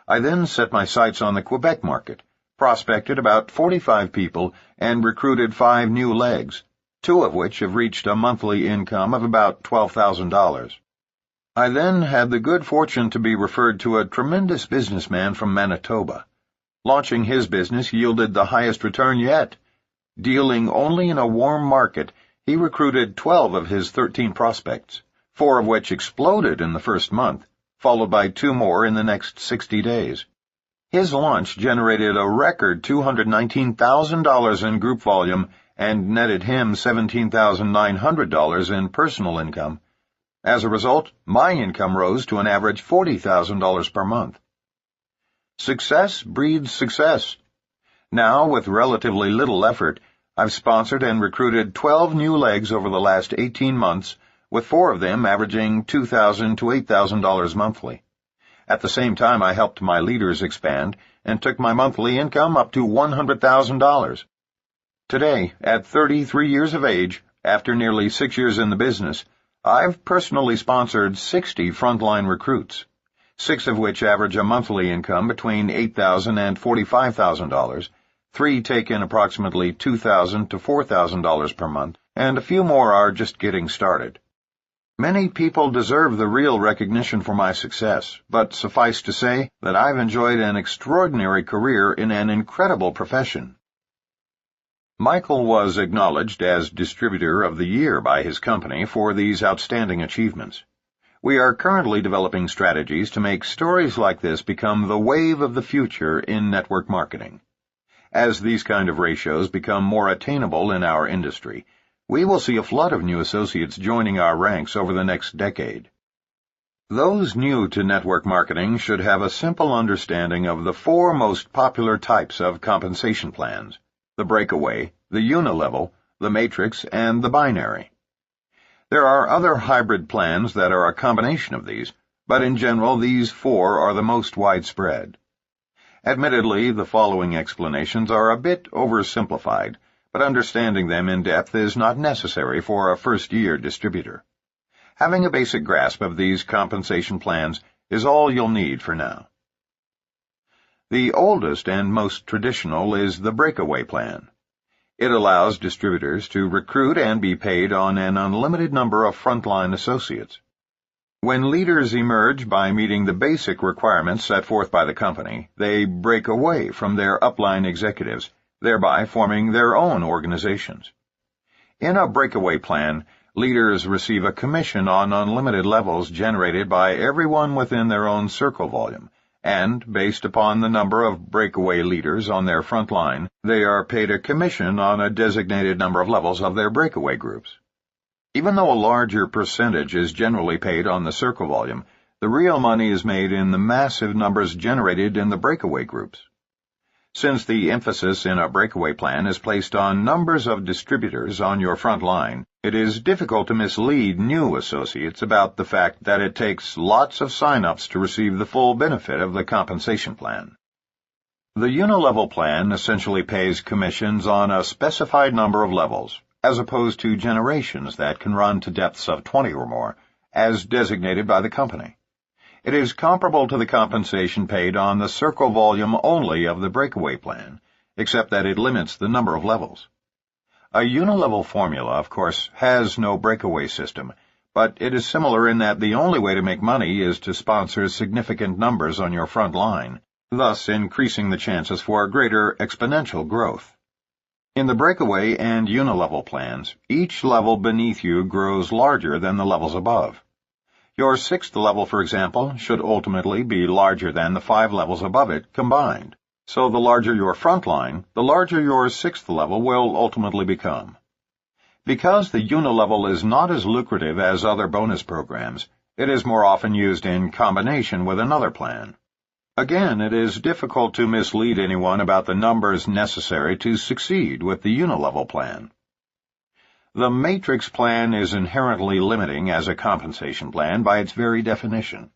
I then set my sights on the Quebec market, prospected about 45 people, and recruited 5 new legs, 2 of which have reached a monthly income of about $12,000. I then had the good fortune to be referred to a tremendous businessman from Manitoba. Launching his business yielded the highest return yet. Dealing only in a warm market, he recruited 12 of his 13 prospects, 4 of which exploded in the first month, followed by 2 more in the next 60 days. His launch generated a record $219,000 in group volume and netted him $17,900 in personal income. As a result, my income rose to an average $40,000 per month. Success breeds success. Now, with relatively little effort, I've sponsored and recruited 12 new legs over the last 18 months, with 4 of them averaging $2,000 to $8,000 monthly. At the same time, I helped my leaders expand and took my monthly income up to $100,000. Today, at 33 years of age, after nearly 6 years in the business, I've personally sponsored 60 frontline recruits, 6 of which average a monthly income between $8,000 and $45,000, 3 take in approximately $2,000 to $4,000 per month, and a few more are just getting started. Many people deserve the real recognition for my success, but suffice to say that I've enjoyed an extraordinary career in an incredible profession. Michael was acknowledged as Distributor of the Year by his company for these outstanding achievements. We are currently developing strategies to make stories like this become the wave of the future in network marketing. As these kind of ratios become more attainable in our industry, we will see a flood of new associates joining our ranks over the next decade. Those new to network marketing should have a simple understanding of the four most popular types of compensation plans: the breakaway, the unilevel, the matrix, and the binary. There are other hybrid plans that are a combination of these, but in general these four are the most widespread. Admittedly, the following explanations are a bit oversimplified, but understanding them in depth is not necessary for a first-year distributor. Having a basic grasp of these compensation plans is all you'll need for now. The oldest and most traditional is the breakaway plan. It allows distributors to recruit and be paid on an unlimited number of frontline associates. When leaders emerge by meeting the basic requirements set forth by the company, they break away from their upline executives, thereby forming their own organizations. In a breakaway plan, leaders receive a commission on unlimited levels generated by everyone within their own circle volume, and, based upon the number of breakaway leaders on their front line, they are paid a commission on a designated number of levels of their breakaway groups. Even though a larger percentage is generally paid on the circle volume, the real money is made in the massive numbers generated in the breakaway groups. Since the emphasis in a breakaway plan is placed on numbers of distributors on your front line, it is difficult to mislead new associates about the fact that it takes lots of sign-ups to receive the full benefit of the compensation plan. The unilevel plan essentially pays commissions on a specified number of levels, as opposed to generations that can run to depths of 20 or more, as designated by the company. It is comparable to the compensation paid on the circle volume only of the breakaway plan, except that it limits the number of levels. A unilevel formula, of course, has no breakaway system, but it is similar in that the only way to make money is to sponsor significant numbers on your front line, thus increasing the chances for greater exponential growth. In the breakaway and unilevel plans, each level beneath you grows larger than the levels above. Your sixth level, for example, should ultimately be larger than the 5 levels above it combined. So the larger your front line, the larger your sixth level will ultimately become. Because the unilevel is not as lucrative as other bonus programs, it is more often used in combination with another plan. Again, it is difficult to mislead anyone about the numbers necessary to succeed with the unilevel plan. The matrix plan is inherently limiting as a compensation plan by its very definition.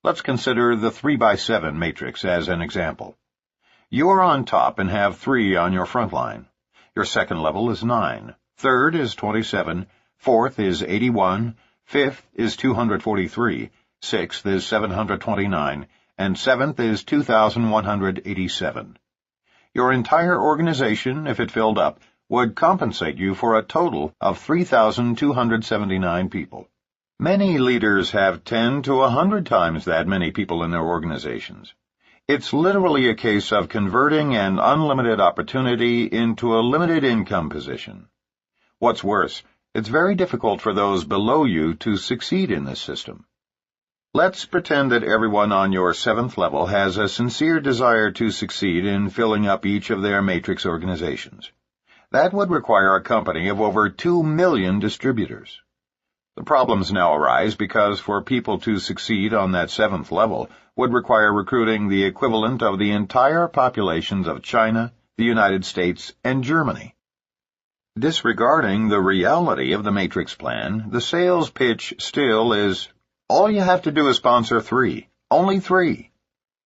Let's consider the 3x7 matrix as an example. You are on top and have 3 on your front line. Your second level is 9, third is 27, fourth is 81, fifth is 243, sixth is 729, and seventh is 2,187. Your entire organization, if it filled up, would compensate you for a total of 3,279 people. Many leaders have 10 to 100 times that many people in their organizations. It's literally a case of converting an unlimited opportunity into a limited income position. What's worse, it's very difficult for those below you to succeed in this system. Let's pretend that everyone on your 7th level has a sincere desire to succeed in filling up each of their matrix organizations. That would require a company of over 2 million distributors. The problems now arise because for people to succeed on that 7th level would require recruiting the equivalent of the entire populations of China, the United States, and Germany. Disregarding the reality of the matrix plan, the sales pitch still is, all you have to do is sponsor 3, only 3.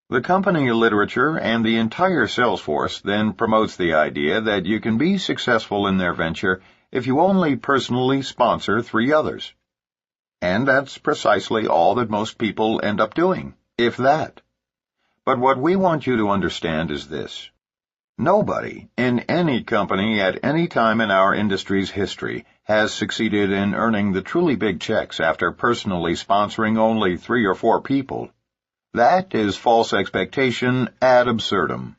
The company literature and the entire sales force then promotes the idea that you can be successful in their venture if you only personally sponsor 3 others. And that's precisely all that most people end up doing, if that. But what we want you to understand is this. Nobody in any company at any time in our industry's history has succeeded in earning the truly big checks after personally sponsoring only 3 or 4 people. That is false expectation ad absurdum.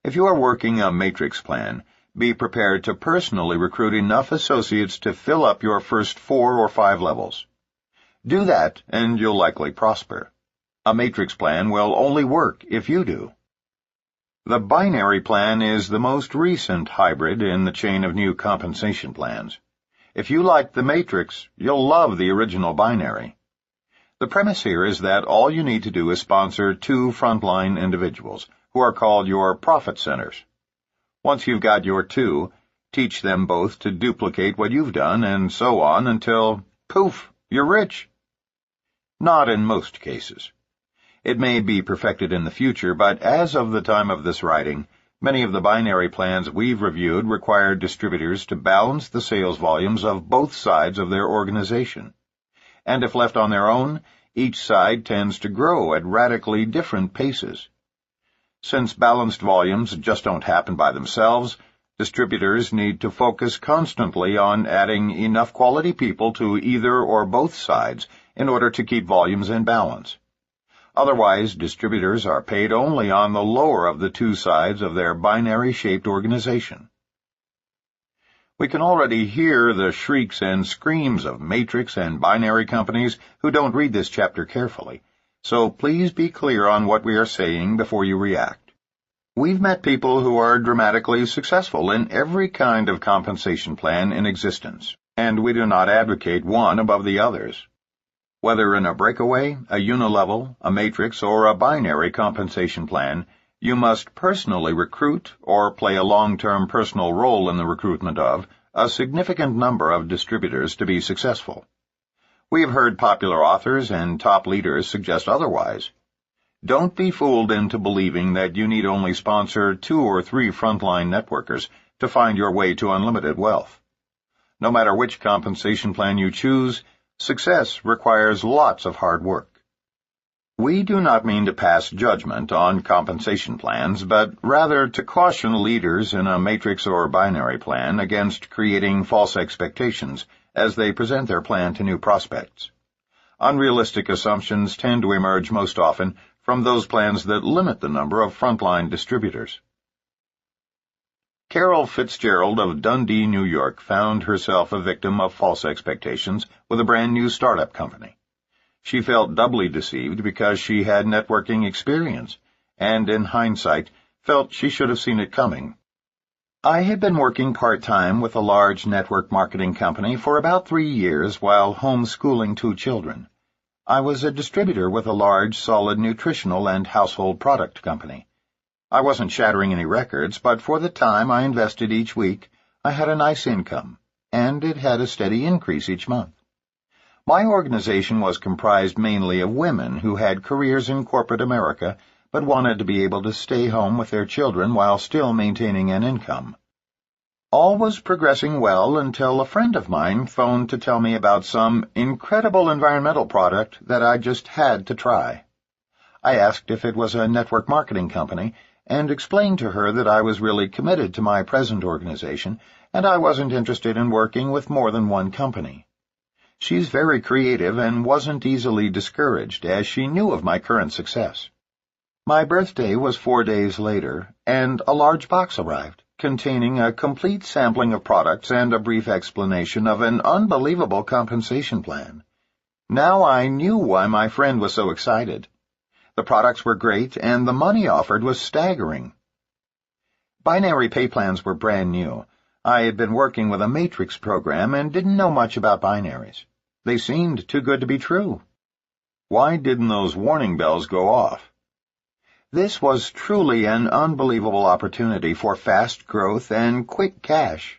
If you are working a matrix plan, be prepared to personally recruit enough associates to fill up your first 4 or 5 levels. Do that, and you'll likely prosper. A matrix plan will only work if you do. The binary plan is the most recent hybrid in the chain of new compensation plans. If you like the matrix, you'll love the original binary. The premise here is that all you need to do is sponsor 2 frontline individuals, who are called your profit centers. Once you've got your 2, teach them both to duplicate what you've done, and so on until, poof, you're rich. Not in most cases. It may be perfected in the future, but as of the time of this writing, many of the binary plans we've reviewed require distributors to balance the sales volumes of both sides of their organization. And if left on their own, each side tends to grow at radically different paces. Since balanced volumes just don't happen by themselves, distributors need to focus constantly on adding enough quality people to either or both sides in order to keep volumes in balance. Otherwise, distributors are paid only on the lower of the 2 sides of their binary-shaped organization. We can already hear the shrieks and screams of matrix and binary companies who don't read this chapter carefully, so please be clear on what we are saying before you react. We've met people who are dramatically successful in every kind of compensation plan in existence, and we do not advocate one above the others. Whether in a breakaway, a unilevel, a matrix, or a binary compensation plan, you must personally recruit or play a long-term personal role in the recruitment of a significant number of distributors to be successful. We have heard popular authors and top leaders suggest otherwise. Don't be fooled into believing that you need only sponsor 2 or 3 frontline networkers to find your way to unlimited wealth. No matter which compensation plan you choose, success requires lots of hard work. We do not mean to pass judgment on compensation plans, but rather to caution leaders in a matrix or binary plan against creating false expectations as they present their plan to new prospects. Unrealistic assumptions tend to emerge most often from those plans that limit the number of frontline distributors. Carol Fitzgerald of Dundee, New York, found herself a victim of false expectations with a brand-new startup company. She felt doubly deceived because she had networking experience, and in hindsight, felt she should have seen it coming. I had been working part-time with a large network marketing company for about 3 years while homeschooling 2 children. I was a distributor with a large, solid nutritional and household product company. I wasn't shattering any records, but for the time I invested each week, I had a nice income, and it had a steady increase each month. My organization was comprised mainly of women who had careers in corporate America, but wanted to be able to stay home with their children while still maintaining an income. All was progressing well until a friend of mine phoned to tell me about some incredible environmental product that I just had to try. I asked if it was a network marketing company, and explained to her that I was really committed to my present organization, and I wasn't interested in working with more than one company. She's very creative and wasn't easily discouraged, as she knew of my current success. My birthday was 4 days later, and a large box arrived, containing a complete sampling of products and a brief explanation of an unbelievable compensation plan. Now I knew why my friend was so excited. The products were great, and the money offered was staggering. Binary pay plans were brand new. I had been working with a matrix program and didn't know much about binaries. They seemed too good to be true. Why didn't those warning bells go off? This was truly an unbelievable opportunity for fast growth and quick cash.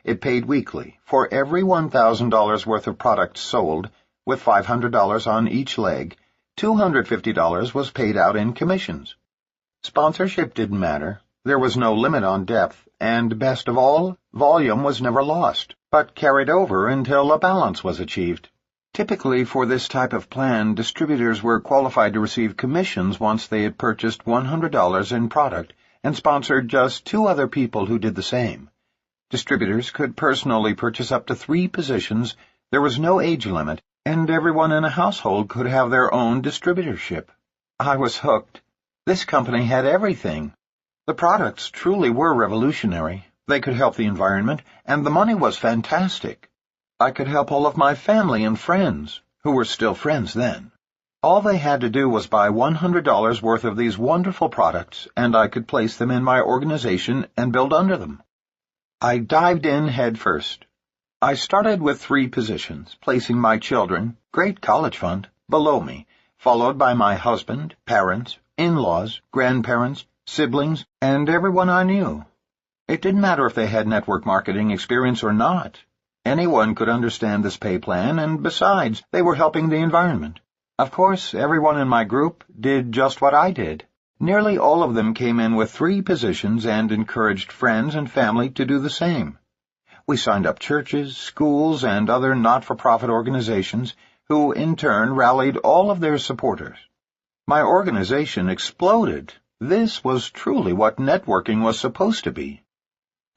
It paid weekly for every $1,000 worth of products sold, with $500 on each leg. $250 was paid out in commissions. Sponsorship didn't matter. There was no limit on depth, and best of all, volume was never lost, but carried over until a balance was achieved. Typically, for this type of plan, distributors were qualified to receive commissions once they had purchased $100 in product and sponsored just 2 other people who did the same. Distributors could personally purchase up to 3 positions, there was no age limit, and everyone in a household could have their own distributorship. I was hooked. This company had everything. The products truly were revolutionary. They could help the environment, and the money was fantastic. I could help all of my family and friends, who were still friends then. All they had to do was buy $100 worth of these wonderful products, and I could place them in my organization and build under them. I dived in head first. I started with 3 positions, placing my children, great college fund, below me, followed by my husband, parents, in-laws, grandparents, siblings, and everyone I knew. It didn't matter if they had network marketing experience or not. Anyone could understand this pay plan, and besides, they were helping the environment. Of course, everyone in my group did just what I did. Nearly all of them came in with 3 positions and encouraged friends and family to do the same. We signed up churches, schools, and other not-for-profit organizations who, in turn, rallied all of their supporters. My organization exploded. This was truly what networking was supposed to be.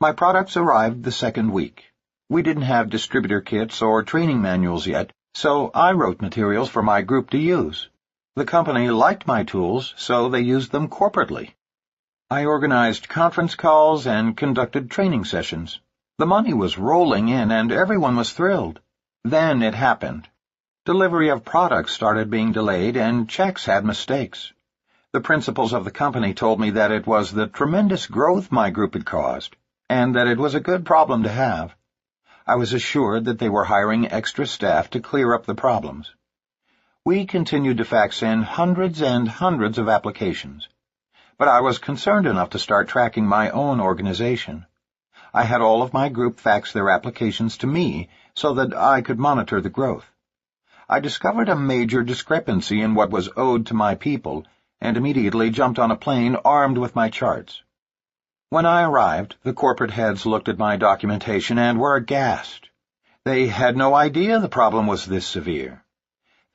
My products arrived the second week. We didn't have distributor kits or training manuals yet, so I wrote materials for my group to use. The company liked my tools, so they used them corporately. I organized conference calls and conducted training sessions. The money was rolling in, and everyone was thrilled. Then it happened. Delivery of products started being delayed, and checks had mistakes. The principals of the company told me that it was the tremendous growth my group had caused, and that it was a good problem to have. I was assured that they were hiring extra staff to clear up the problems. We continued to fax in hundreds and hundreds of applications, but I was concerned enough to start tracking my own organization. I had all of my group fax their applications to me so that I could monitor the growth. I discovered a major discrepancy in what was owed to my people and immediately jumped on a plane armed with my charts. When I arrived, the corporate heads looked at my documentation and were aghast. They had no idea the problem was this severe.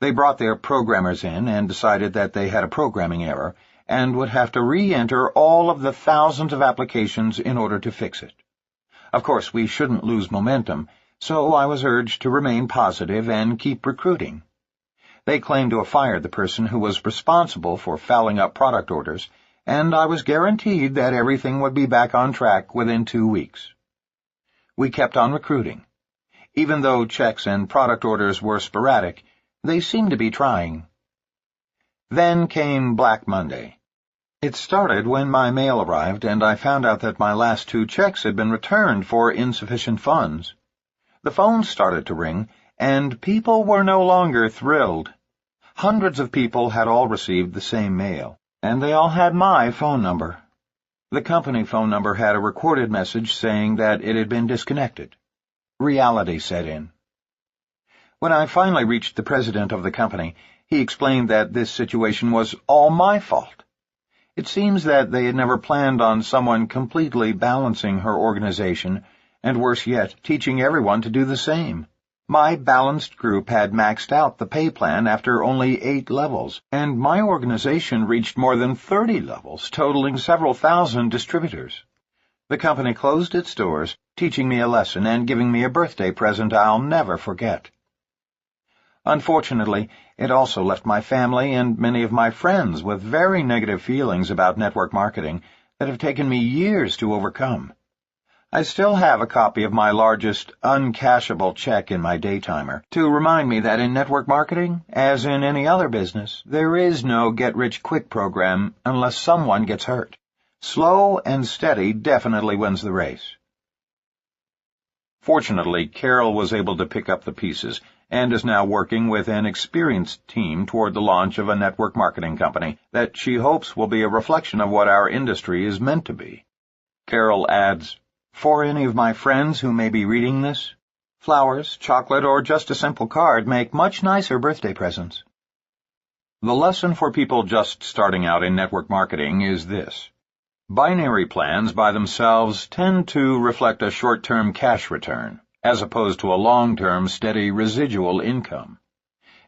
They brought their programmers in and decided that they had a programming error and would have to re-enter all of the thousands of applications in order to fix it. Of course, we shouldn't lose momentum, so I was urged to remain positive and keep recruiting. They claimed to have fired the person who was responsible for fouling up product orders, and I was guaranteed that everything would be back on track within 2 weeks. We kept on recruiting. Even though checks and product orders were sporadic, they seemed to be trying. Then came Black Monday. It started when my mail arrived and I found out that my last 2 checks had been returned for insufficient funds. The phones started to ring, and people were no longer thrilled. Hundreds of people had all received the same mail, and they all had my phone number. The company phone number had a recorded message saying that it had been disconnected. Reality set in. When I finally reached the president of the company, he explained that this situation was all my fault. It seems that they had never planned on someone completely balancing her organization, and worse yet, teaching everyone to do the same. My balanced group had maxed out the pay plan after only 8 levels, and my organization reached more than 30 levels, totaling several thousand distributors. The company closed its doors, teaching me a lesson and giving me a birthday present I'll never forget. Unfortunately, it also left my family and many of my friends with very negative feelings about network marketing that have taken me years to overcome. I still have a copy of my largest uncashable check in my daytimer to remind me that in network marketing, as in any other business, there is no get-rich-quick program unless someone gets hurt. Slow and steady definitely wins the race. Fortunately, Carol was able to pick up the pieces and is now working with an experienced team toward the launch of a network marketing company that she hopes will be a reflection of what our industry is meant to be. Carol adds, "For any of my friends who may be reading this, flowers, chocolate, or just a simple card make much nicer birthday presents." The lesson for people just starting out in network marketing is this. Binary plans by themselves tend to reflect a short-term cash return, as opposed to a long-term steady residual income.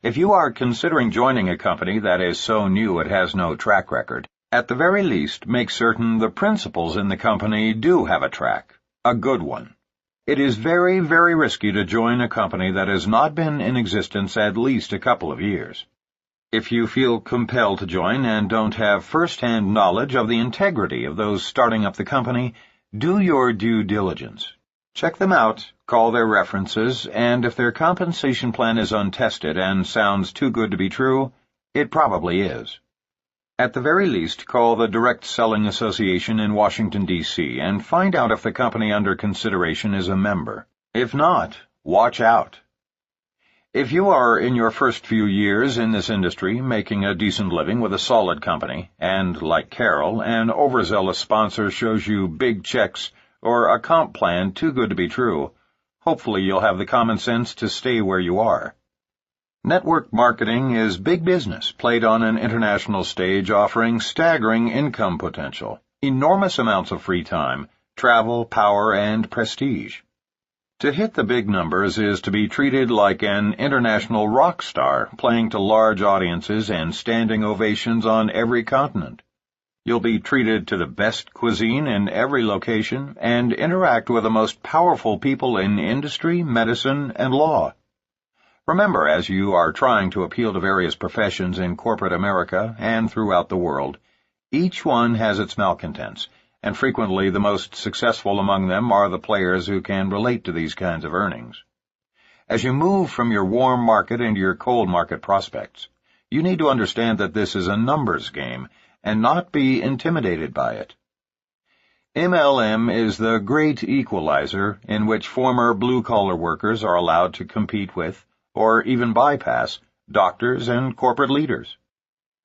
If you are considering joining a company that is so new it has no track record, at the very least make certain the principals in the company do have a track, a good one. It is very, very risky to join a company that has not been in existence at least a couple of years. If you feel compelled to join and don't have first-hand knowledge of the integrity of those starting up the company, do your due diligence. Check them out, call their references, and if their compensation plan is untested and sounds too good to be true, it probably is. At the very least, call the Direct Selling Association in Washington, D.C., and find out if the company under consideration is a member. If not, watch out. If you are in your first few years in this industry, making a decent living with a solid company, and, like Carol, an overzealous sponsor shows you big checks or a comp plan too good to be true, hopefully you'll have the common sense to stay where you are. Network marketing is big business played on an international stage, offering staggering income potential, enormous amounts of free time, travel, power, and prestige. To hit the big numbers is to be treated like an international rock star, playing to large audiences and standing ovations on every continent. You'll be treated to the best cuisine in every location and interact with the most powerful people in industry, medicine, and law. Remember, as you are trying to appeal to various professions in corporate America and throughout the world, each one has its malcontents, and frequently the most successful among them are the players who can relate to these kinds of earnings. As you move from your warm market into your cold market prospects, you need to understand that this is a numbers game and not be intimidated by it. MLM is the great equalizer in which former blue-collar workers are allowed to compete with, or even bypass, doctors and corporate leaders.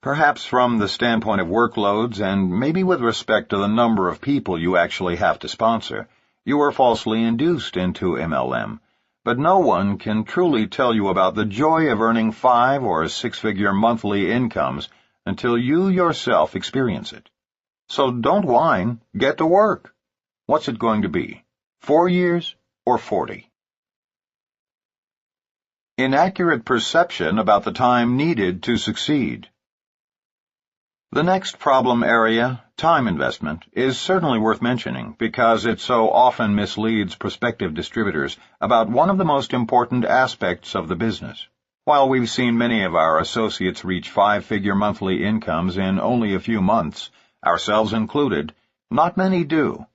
Perhaps from the standpoint of workloads and maybe with respect to the number of people you actually have to sponsor, you are falsely induced into MLM, but no one can truly tell you about the joy of earning 5- or 6-figure monthly incomes until you yourself experience it. So don't whine, get to work. What's it going to be? 4 years or 40? Inaccurate perception about the time needed to succeed. The next problem area, time investment, is certainly worth mentioning because it so often misleads prospective distributors about one of the most important aspects of the business. While we've seen many of our associates reach 5-figure monthly incomes in only a few months, ourselves included, not many do.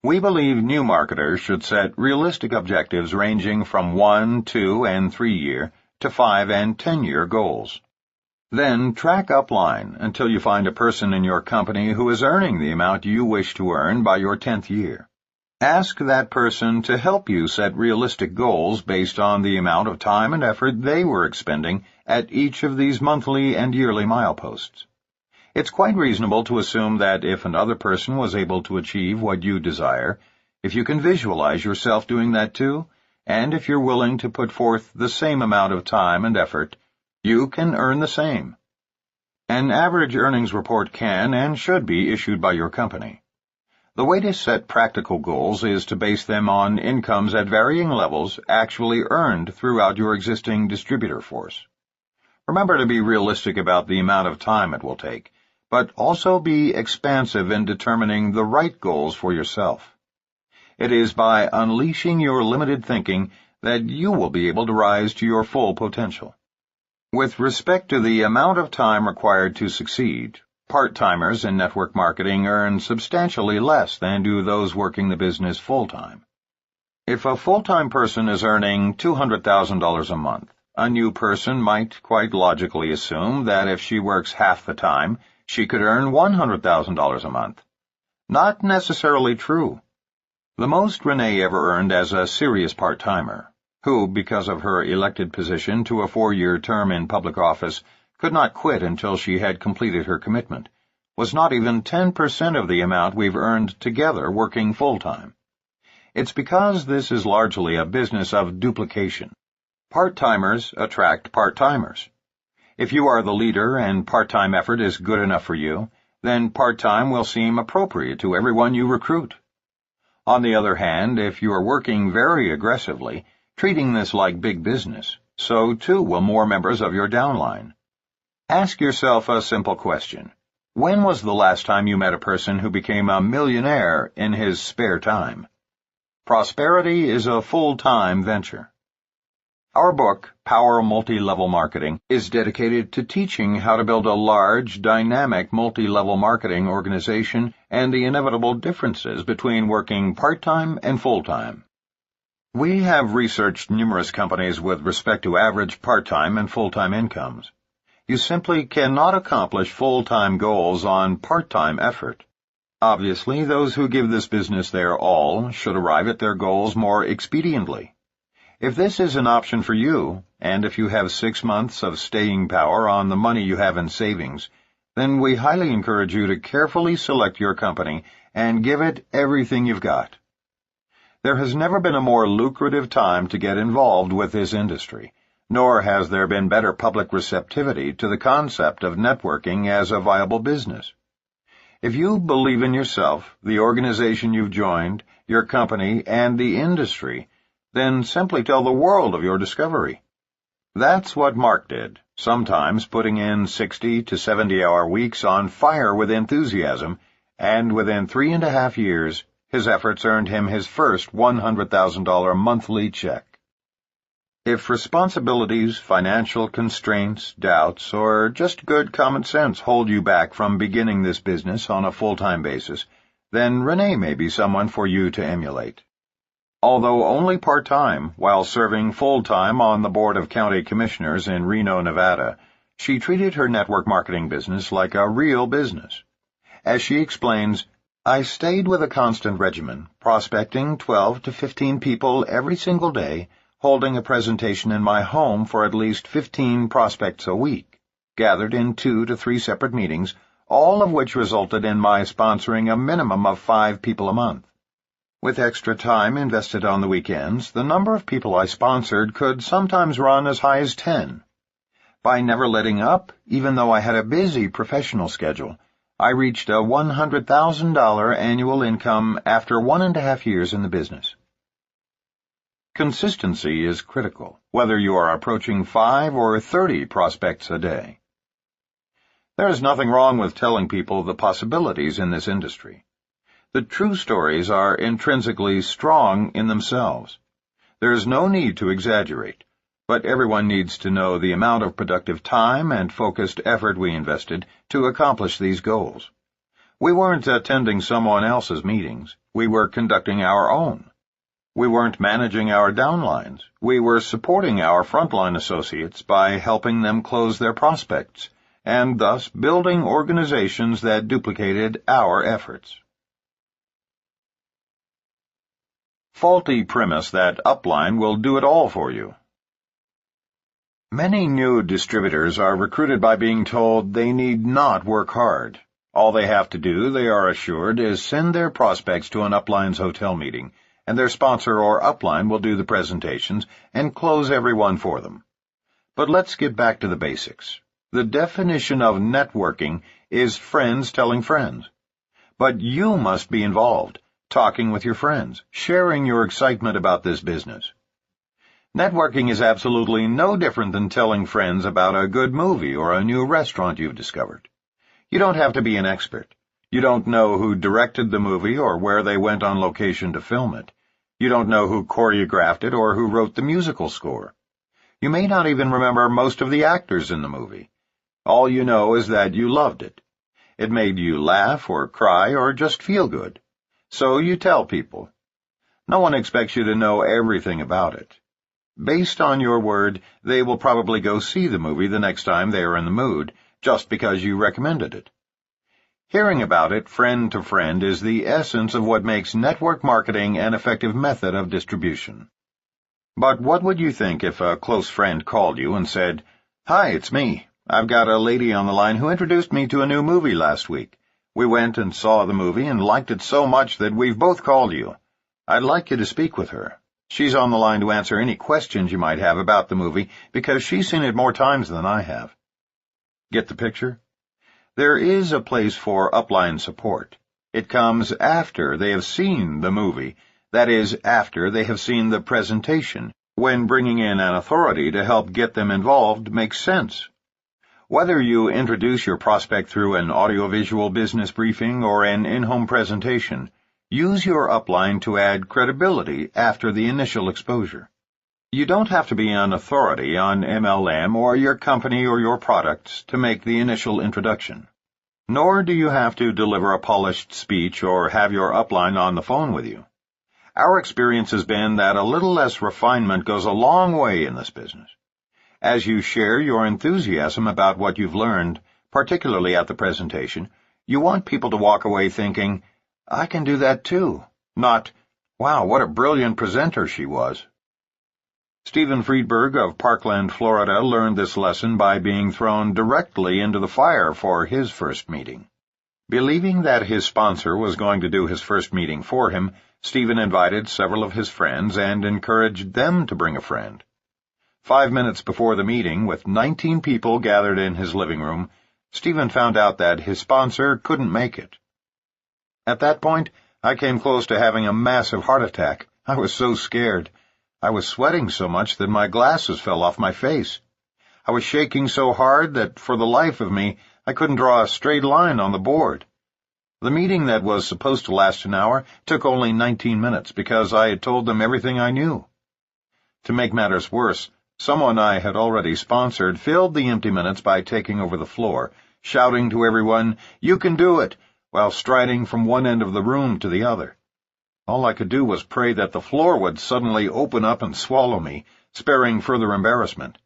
We believe new marketers should set realistic objectives ranging from 1, 2, and 3-year to 5- and 10-year goals. Then track upline until you find a person in your company who is earning the amount you wish to earn by your 10th year. Ask that person to help you set realistic goals based on the amount of time and effort they were expending at each of these monthly and yearly mileposts. It's quite reasonable to assume that if another person was able to achieve what you desire, if you can visualize yourself doing that too, and if you're willing to put forth the same amount of time and effort, you can earn the same. An average earnings report can and should be issued by your company. The way to set practical goals is to base them on incomes at varying levels actually earned throughout your existing distributor force. Remember to be realistic about the amount of time it will take, but also be expansive in determining the right goals for yourself. It is by unleashing your limited thinking that you will be able to rise to your full potential. With respect to the amount of time required to succeed, part-timers in network marketing earn substantially less than do those working the business full-time. If a full-time person is earning $200,000 a month, a new person might quite logically assume that if she works half the time, she could earn $100,000 a month. Not necessarily true. The most Renee ever earned as a serious part-timer, who, because of her elected position to a 4-year term in public office, could not quit until she had completed her commitment, was not even 10% of the amount we've earned together working full-time. It's because this is largely a business of duplication. Part-timers attract part-timers. If you are the leader and part-time effort is good enough for you, then part-time will seem appropriate to everyone you recruit. On the other hand, if you are working very aggressively, treating this like big business, so too will more members of your downline. Ask yourself a simple question. When was the last time you met a person who became a millionaire in his spare time? Prosperity is a full-time venture. Our book, Power Multi-Level Marketing, is dedicated to teaching how to build a large, dynamic multi-level marketing organization and the inevitable differences between working part-time and full-time. We have researched numerous companies with respect to average part-time and full-time incomes. You simply cannot accomplish full-time goals on part-time effort. Obviously, those who give this business their all should arrive at their goals more expediently. If this is an option for you, and if you have 6 months of staying power on the money you have in savings, then we highly encourage you to carefully select your company and give it everything you've got. There has never been a more lucrative time to get involved with this industry, nor has there been better public receptivity to the concept of networking as a viable business. If you believe in yourself, the organization you've joined, your company, and the industry, then simply tell the world of your discovery. That's what Mark did, sometimes putting in 60 to 70-hour weeks on fire with enthusiasm, and within 3.5 years, his efforts earned him his first $100,000 monthly check. If responsibilities, financial constraints, doubts, or just good common sense hold you back from beginning this business on a full-time basis, then Renee may be someone for you to emulate. Although only part-time, while serving full-time on the Board of County Commissioners in Reno, Nevada, she treated her network marketing business like a real business. As she explains, I stayed with a constant regimen, prospecting 12 to 15 people every single day, holding a presentation in my home for at least 15 prospects a week, gathered in 2 to 3 separate meetings, all of which resulted in my sponsoring a minimum of 5 people a month. With extra time invested on the weekends, the number of people I sponsored could sometimes run as high as 10. By never letting up, even though I had a busy professional schedule, I reached a $100,000 annual income after 1.5 years in the business. Consistency is critical, whether you are approaching 5 or 30 prospects a day. There is nothing wrong with telling people the possibilities in this industry. The true stories are intrinsically strong in themselves. There is no need to exaggerate, but everyone needs to know the amount of productive time and focused effort we invested to accomplish these goals. We weren't attending someone else's meetings. We were conducting our own. We weren't managing our downlines. We were supporting our frontline associates by helping them close their prospects, and thus building organizations that duplicated our efforts. Faulty premise that upline will do it all for you. Many new distributors are recruited by being told they need not work hard. All they have to do, they are assured, is send their prospects to an upline's hotel meeting, and their sponsor or upline will do the presentations and close everyone for them. But let's get back to the basics. The definition of networking is friends telling friends. But you must be involved, talking with your friends, sharing your excitement about this business. Networking is absolutely no different than telling friends about a good movie or a new restaurant you've discovered. You don't have to be an expert. You don't know who directed the movie or where they went on location to film it. You don't know who choreographed it or who wrote the musical score. You may not even remember most of the actors in the movie. All you know is that you loved it. It made you laugh or cry or just feel good. So you tell people. No one expects you to know everything about it. Based on your word, they will probably go see the movie the next time they are in the mood, just because you recommended it. Hearing about it friend to friend is the essence of what makes network marketing an effective method of distribution. But what would you think if a close friend called you and said, "Hi, it's me. I've got a lady on the line who introduced me to a new movie last week. We went and saw the movie and liked it so much that we've both called you. I'd like you to speak with her. She's on the line to answer any questions you might have about the movie because she's seen it more times than I have." Get the picture? There is a place for upline support. It comes after they have seen the movie, that is, after they have seen the presentation, when bringing in an authority to help get them involved makes sense. Whether you introduce your prospect through an audiovisual business briefing or an in-home presentation, use your upline to add credibility after the initial exposure. You don't have to be an authority on MLM or your company or your products to make the initial introduction. Nor do you have to deliver a polished speech or have your upline on the phone with you. Our experience has been that a little less refinement goes a long way in this business. As you share your enthusiasm about what you've learned, particularly at the presentation, you want people to walk away thinking, "I can do that too," not, "Wow, what a brilliant presenter she was." Stephen Friedberg of Parkland, Florida, learned this lesson by being thrown directly into the fire for his first meeting. Believing that his sponsor was going to do his first meeting for him, Stephen invited several of his friends and encouraged them to bring a friend. 5 minutes before the meeting, with 19 people gathered in his living room, Stephen found out that his sponsor couldn't make it. At that point, I came close to having a massive heart attack. I was so scared. I was sweating so much that my glasses fell off my face. I was shaking so hard that, for the life of me, I couldn't draw a straight line on the board. The meeting that was supposed to last an hour took only 19 minutes because I had told them everything I knew. To make matters worse, someone I had already sponsored filled the empty minutes by taking over the floor, shouting to everyone, "You can do it," while striding from one end of the room to the other. All I could do was pray that the floor would suddenly open up and swallow me, sparing further embarrassment.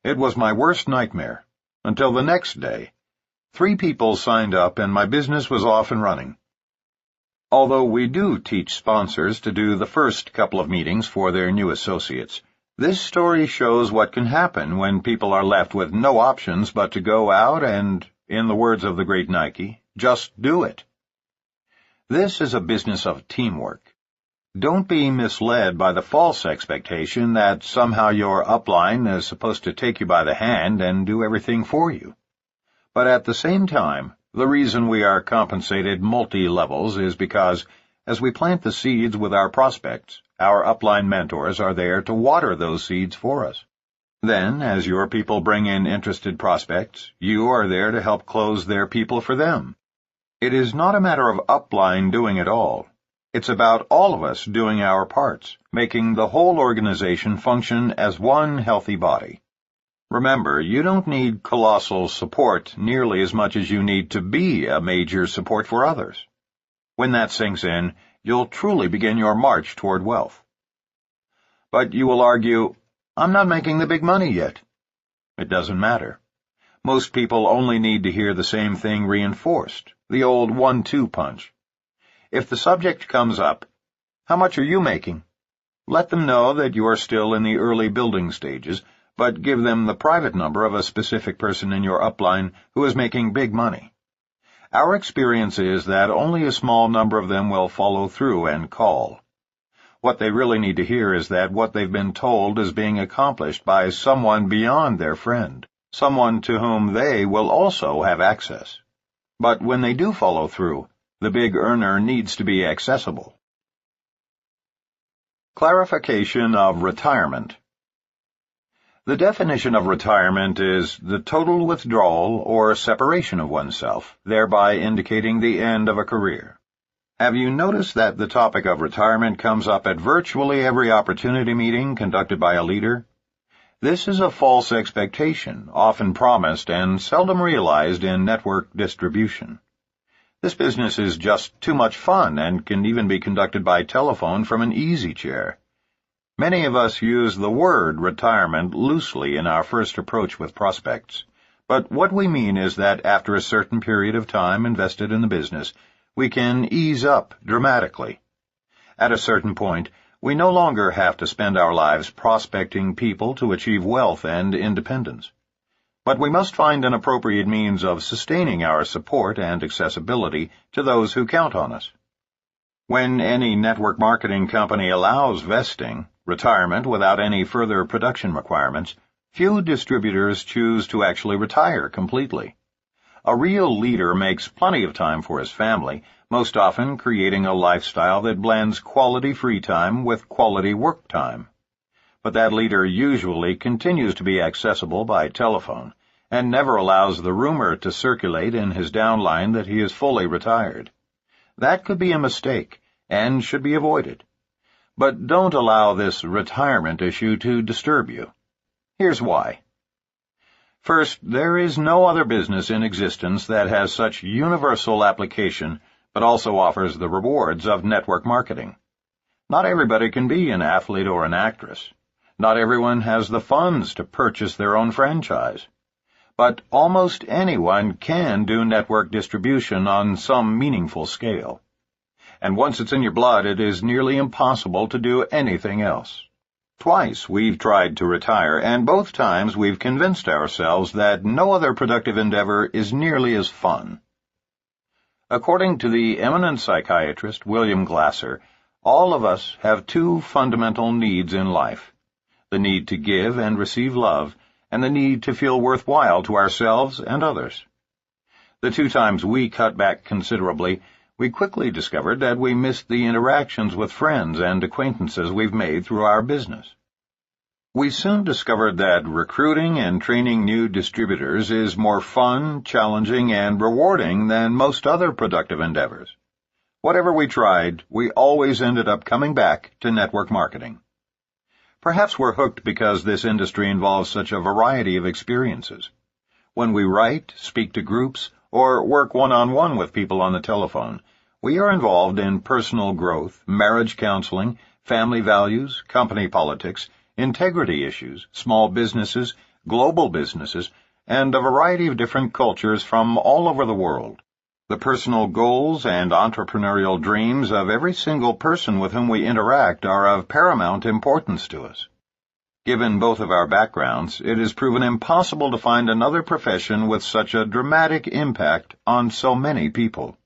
It was my worst nightmare, until the next day. 3 people signed up and my business was off and running. Although we do teach sponsors to do the first couple of meetings for their new associates, this story shows what can happen when people are left with no options but to go out and, in the words of the great Nike, just do it. This is a business of teamwork. Don't be misled by the false expectation that somehow your upline is supposed to take you by the hand and do everything for you. But at the same time, the reason we are compensated multi-levels is because, as we plant the seeds with our prospects, our upline mentors are there to water those seeds for us. Then, as your people bring in interested prospects, you are there to help close their people for them. It is not a matter of upline doing it all. It's about all of us doing our parts, making the whole organization function as one healthy body. Remember, you don't need colossal support nearly as much as you need to be a major support for others. When that sinks in, you'll truly begin your march toward wealth. But you will argue, "I'm not making the big money yet." It doesn't matter. Most people only need to hear the same thing reinforced, the old 1-2 punch. If the subject comes up, "How much are you making?" let them know that you are still in the early building stages, but give them the private number of a specific person in your upline who is making big money. Our experience is that only a small number of them will follow through and call. What they really need to hear is that what they've been told is being accomplished by someone beyond their friend, someone to whom they will also have access. But when they do follow through, the big earner needs to be accessible. Clarification of retirement. The definition of retirement is the total withdrawal or separation of oneself, thereby indicating the end of a career. Have you noticed that the topic of retirement comes up at virtually every opportunity meeting conducted by a leader? This is a false expectation, often promised and seldom realized in network distribution. This business is just too much fun and can even be conducted by telephone from an easy chair. Many of us use the word retirement loosely in our first approach with prospects, but what we mean is that after a certain period of time invested in the business, we can ease up dramatically. At a certain point, we no longer have to spend our lives prospecting people to achieve wealth and independence. But we must find an appropriate means of sustaining our support and accessibility to those who count on us. When any network marketing company allows vesting, retirement without any further production requirements, few distributors choose to actually retire completely. A real leader makes plenty of time for his family, most often creating a lifestyle that blends quality free time with quality work time. But that leader usually continues to be accessible by telephone and never allows the rumor to circulate in his downline that he is fully retired. That could be a mistake and should be avoided. But don't allow this retirement issue to disturb you. Here's why. First, there is no other business in existence that has such universal application but also offers the rewards of network marketing. Not everybody can be an athlete or an actress. Not everyone has the funds to purchase their own franchise. But almost anyone can do network distribution on some meaningful scale. And once it's in your blood, it is nearly impossible to do anything else. Twice we've tried to retire, and both times we've convinced ourselves that no other productive endeavor is nearly as fun. According to the eminent psychiatrist William Glasser, all of us have two fundamental needs in life: the need to give and receive love, and the need to feel worthwhile to ourselves and others. The two times we cut back considerably, we quickly discovered that we missed the interactions with friends and acquaintances we've made through our business. We soon discovered that recruiting and training new distributors is more fun, challenging, and rewarding than most other productive endeavors. Whatever we tried, we always ended up coming back to network marketing. Perhaps we're hooked because this industry involves such a variety of experiences. When we write, speak to groups, or work one-on-one with people on the telephone, we are involved in personal growth, marriage counseling, family values, company politics, integrity issues, small businesses, global businesses, and a variety of different cultures from all over the world. The personal goals and entrepreneurial dreams of every single person with whom we interact are of paramount importance to us. Given both of our backgrounds, it has proven impossible to find another profession with such a dramatic impact on so many people.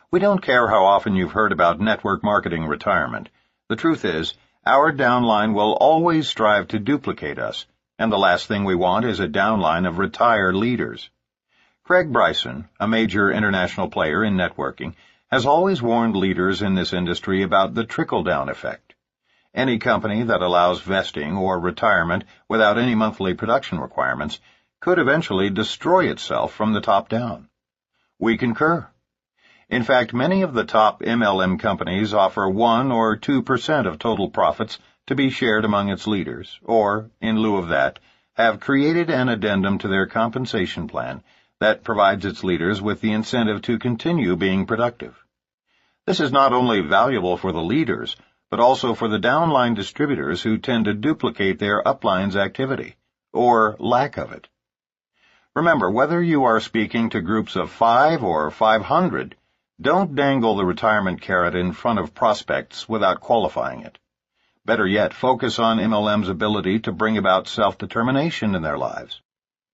We don't care how often you've heard about network marketing retirement. The truth is, our downline will always strive to duplicate us, and the last thing we want is a downline of retired leaders. Craig Bryson, a major international player in networking, has always warned leaders in this industry about the trickle-down effect. Any company that allows vesting or retirement without any monthly production requirements could eventually destroy itself from the top down. We concur. In fact, many of the top MLM companies offer 1 or 2% of total profits to be shared among its leaders, or, in lieu of that, have created an addendum to their compensation plan that provides its leaders with the incentive to continue being productive. This is not only valuable for the leaders, but also for the downline distributors who tend to duplicate their upline's activity, or lack of it. Remember, whether you are speaking to groups of 5 or 500, don't dangle the retirement carrot in front of prospects without qualifying it. Better yet, focus on MLM's ability to bring about self-determination in their lives.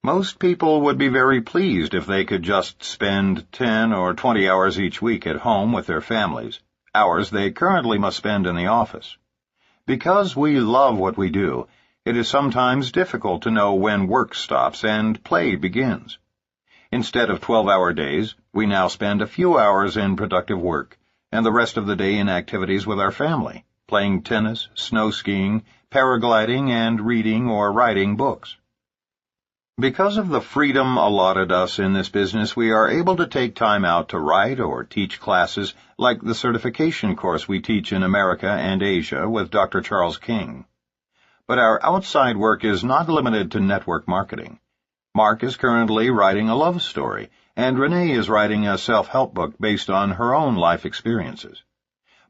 Most people would be very pleased if they could just spend 10 or 20 hours each week at home with their families, hours they currently must spend in the office. Because we love what we do, it is sometimes difficult to know when work stops and play begins. Instead of 12-hour days, we now spend a few hours in productive work, and the rest of the day in activities with our family, playing tennis, snow skiing, paragliding, and reading or writing books. Because of the freedom allotted us in this business, we are able to take time out to write or teach classes like the certification course we teach in America and Asia with Dr. Charles King. But our outside work is not limited to network marketing. Mark is currently writing a love story, and Renee is writing a self-help book based on her own life experiences.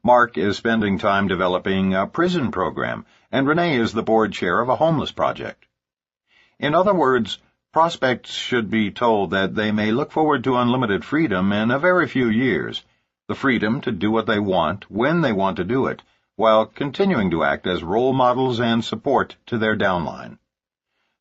Mark is spending time developing a prison program, and Renee is the board chair of a homeless project. In other words, prospects should be told that they may look forward to unlimited freedom in a very few years, the freedom to do what they want when they want to do it, while continuing to act as role models and support to their downline.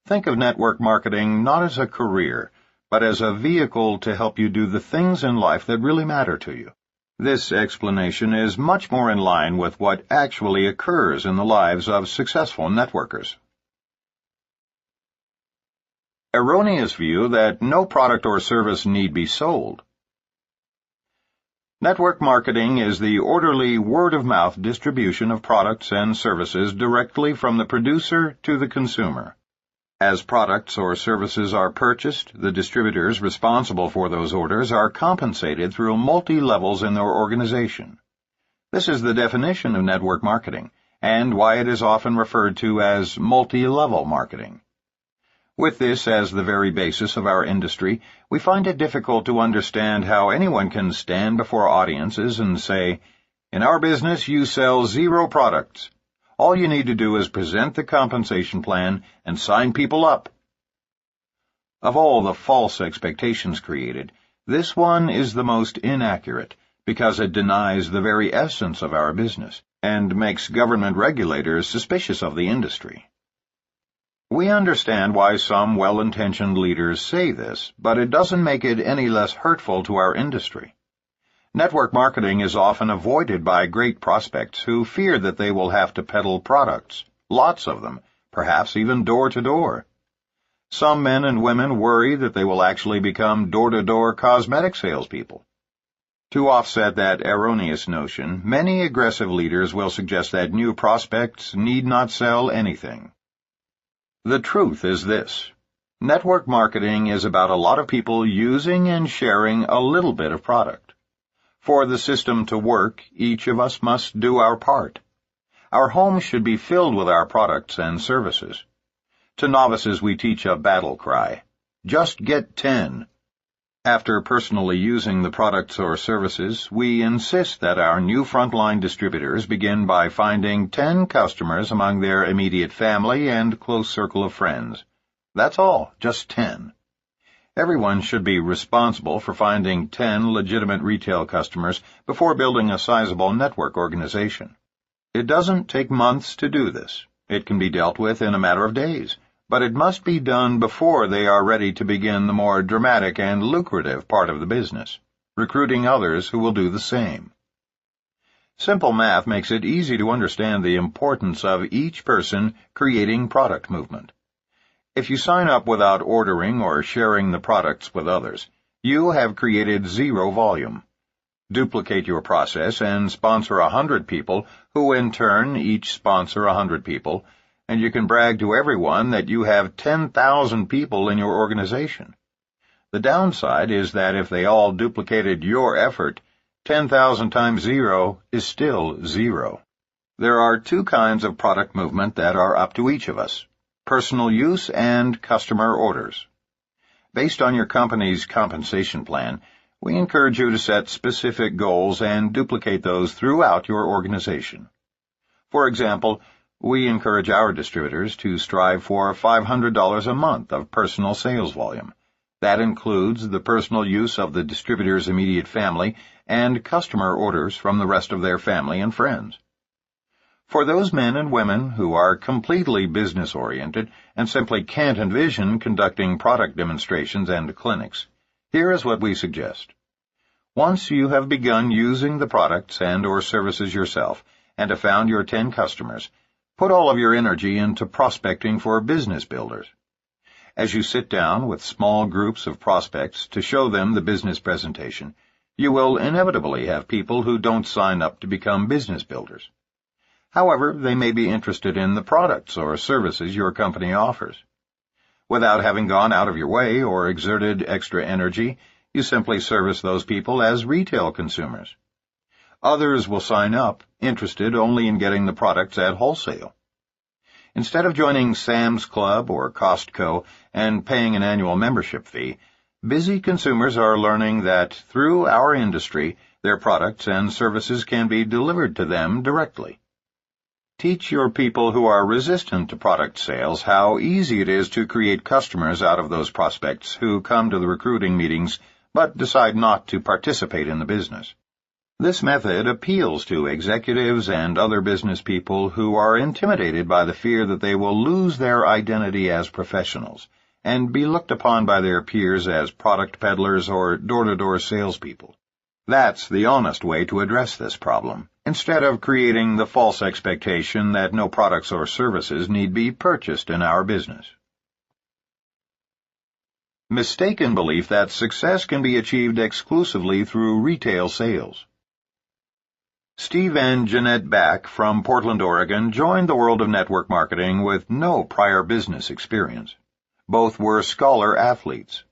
Think of network marketing not as a career, but as a vehicle to help you do the things in life that really matter to you. This explanation is much more in line with what actually occurs in the lives of successful networkers. Erroneous view that no product or service need be sold. Network marketing is the orderly word-of-mouth distribution of products and services directly from the producer to the consumer. As products or services are purchased, the distributors responsible for those orders are compensated through multi-levels in their organization. This is the definition of network marketing, and why it is often referred to as multi-level marketing. With this as the very basis of our industry, we find it difficult to understand how anyone can stand before audiences and say, "In our business, you sell 0 products. All you need to do is present the compensation plan and sign people up." Of all the false expectations created, this one is the most inaccurate because it denies the very essence of our business, and makes government regulators suspicious of the industry. We understand why some well-intentioned leaders say this, but it doesn't make it any less hurtful to our industry. Network marketing is often avoided by great prospects who fear that they will have to peddle products, lots of them, perhaps even door to door. Some men and women worry that they will actually become door-to-door cosmetic salespeople. To offset that erroneous notion, many aggressive leaders will suggest that new prospects need not sell anything. The truth is this: network marketing is about a lot of people using and sharing a little bit of product. For the system to work, each of us must do our part. Our homes should be filled with our products and services. To novices we teach a battle cry: just get 10. After personally using the products or services, we insist that our new frontline distributors begin by finding 10 customers among their immediate family and close circle of friends. That's all, just 10. Everyone should be responsible for finding 10 legitimate retail customers before building a sizable network organization. It doesn't take months to do this. It can be dealt with in a matter of days, but it must be done before they are ready to begin the more dramatic and lucrative part of the business, recruiting others who will do the same. Simple math makes it easy to understand the importance of each person creating product movement. If you sign up without ordering or sharing the products with others, you have created zero volume. Duplicate your process and sponsor 100 people who in turn each sponsor 100 people, and you can brag to everyone that you have 10,000 people in your organization. The downside is that if they all duplicated your effort, 10,000 times 0 is still 0. There are two kinds of product movement that are up to each of us: personal use and customer orders. Based on your company's compensation plan, we encourage you to set specific goals and duplicate those throughout your organization. For example, we encourage our distributors to strive for $500 a month of personal sales volume. That includes the personal use of the distributor's immediate family and customer orders from the rest of their family and friends. For those men and women who are completely business-oriented and simply can't envision conducting product demonstrations and clinics, here is what we suggest. Once you have begun using the products and/or services yourself and have found your 10 customers, put all of your energy into prospecting for business builders. As you sit down with small groups of prospects to show them the business presentation, you will inevitably have people who don't sign up to become business builders. However, they may be interested in the products or services your company offers. Without having gone out of your way or exerted extra energy, you simply service those people as retail consumers. Others will sign up, interested only in getting the products at wholesale. Instead of joining Sam's Club or Costco and paying an annual membership fee, busy consumers are learning that through our industry, their products and services can be delivered to them directly. Teach your people who are resistant to product sales how easy it is to create customers out of those prospects who come to the recruiting meetings but decide not to participate in the business. This method appeals to executives and other business people who are intimidated by the fear that they will lose their identity as professionals and be looked upon by their peers as product peddlers or door-to-door salespeople. That's the honest way to address this problem, instead of creating the false expectation that no products or services need be purchased in our business. Mistaken belief that success can be achieved exclusively through retail sales. Steve and Jeanette Back from Portland, Oregon, joined the world of network marketing with no prior business experience. Both were scholar athletes.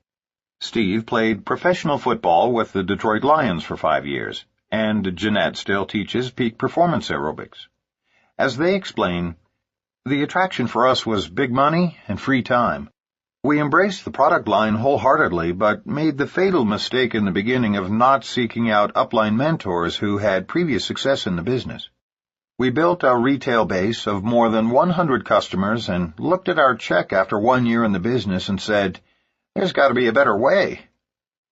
Steve played professional football with the Detroit Lions for 5 years, and Jeanette still teaches peak performance aerobics. As they explain, the attraction for us was big money and free time. We embraced the product line wholeheartedly, but made the fatal mistake in the beginning of not seeking out upline mentors who had previous success in the business. We built a retail base of more than 100 customers and looked at our check after 1 year in the business and said, "There's got to be a better way."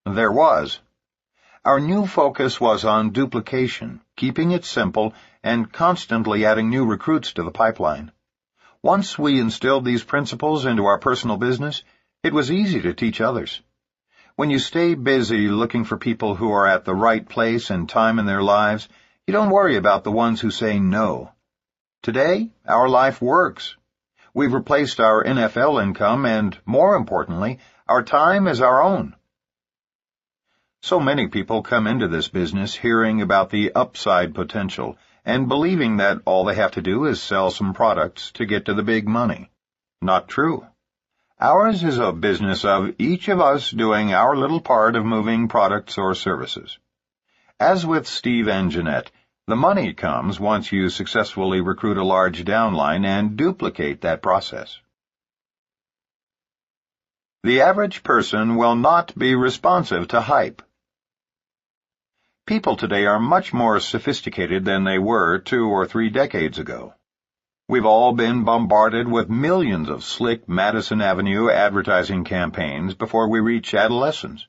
There was. Our new focus was on duplication, keeping it simple, and constantly adding new recruits to the pipeline. Once we instilled these principles into our personal business, it was easy to teach others. When you stay busy looking for people who are at the right place and time in their lives, you don't worry about the ones who say no. Today, our life works. We've replaced our NFL income and, more importantly, our time is our own. So many people come into this business hearing about the upside potential and believing that all they have to do is sell some products to get to the big money. Not true. Ours is a business of each of us doing our little part of moving products or services. As with Steve and Jeanette, the money comes once you successfully recruit a large downline and duplicate that process. The average person will not be responsive to hype. People today are much more sophisticated than they were 2 or 3 decades ago. We've all been bombarded with millions of slick Madison Avenue advertising campaigns before we reach adolescence.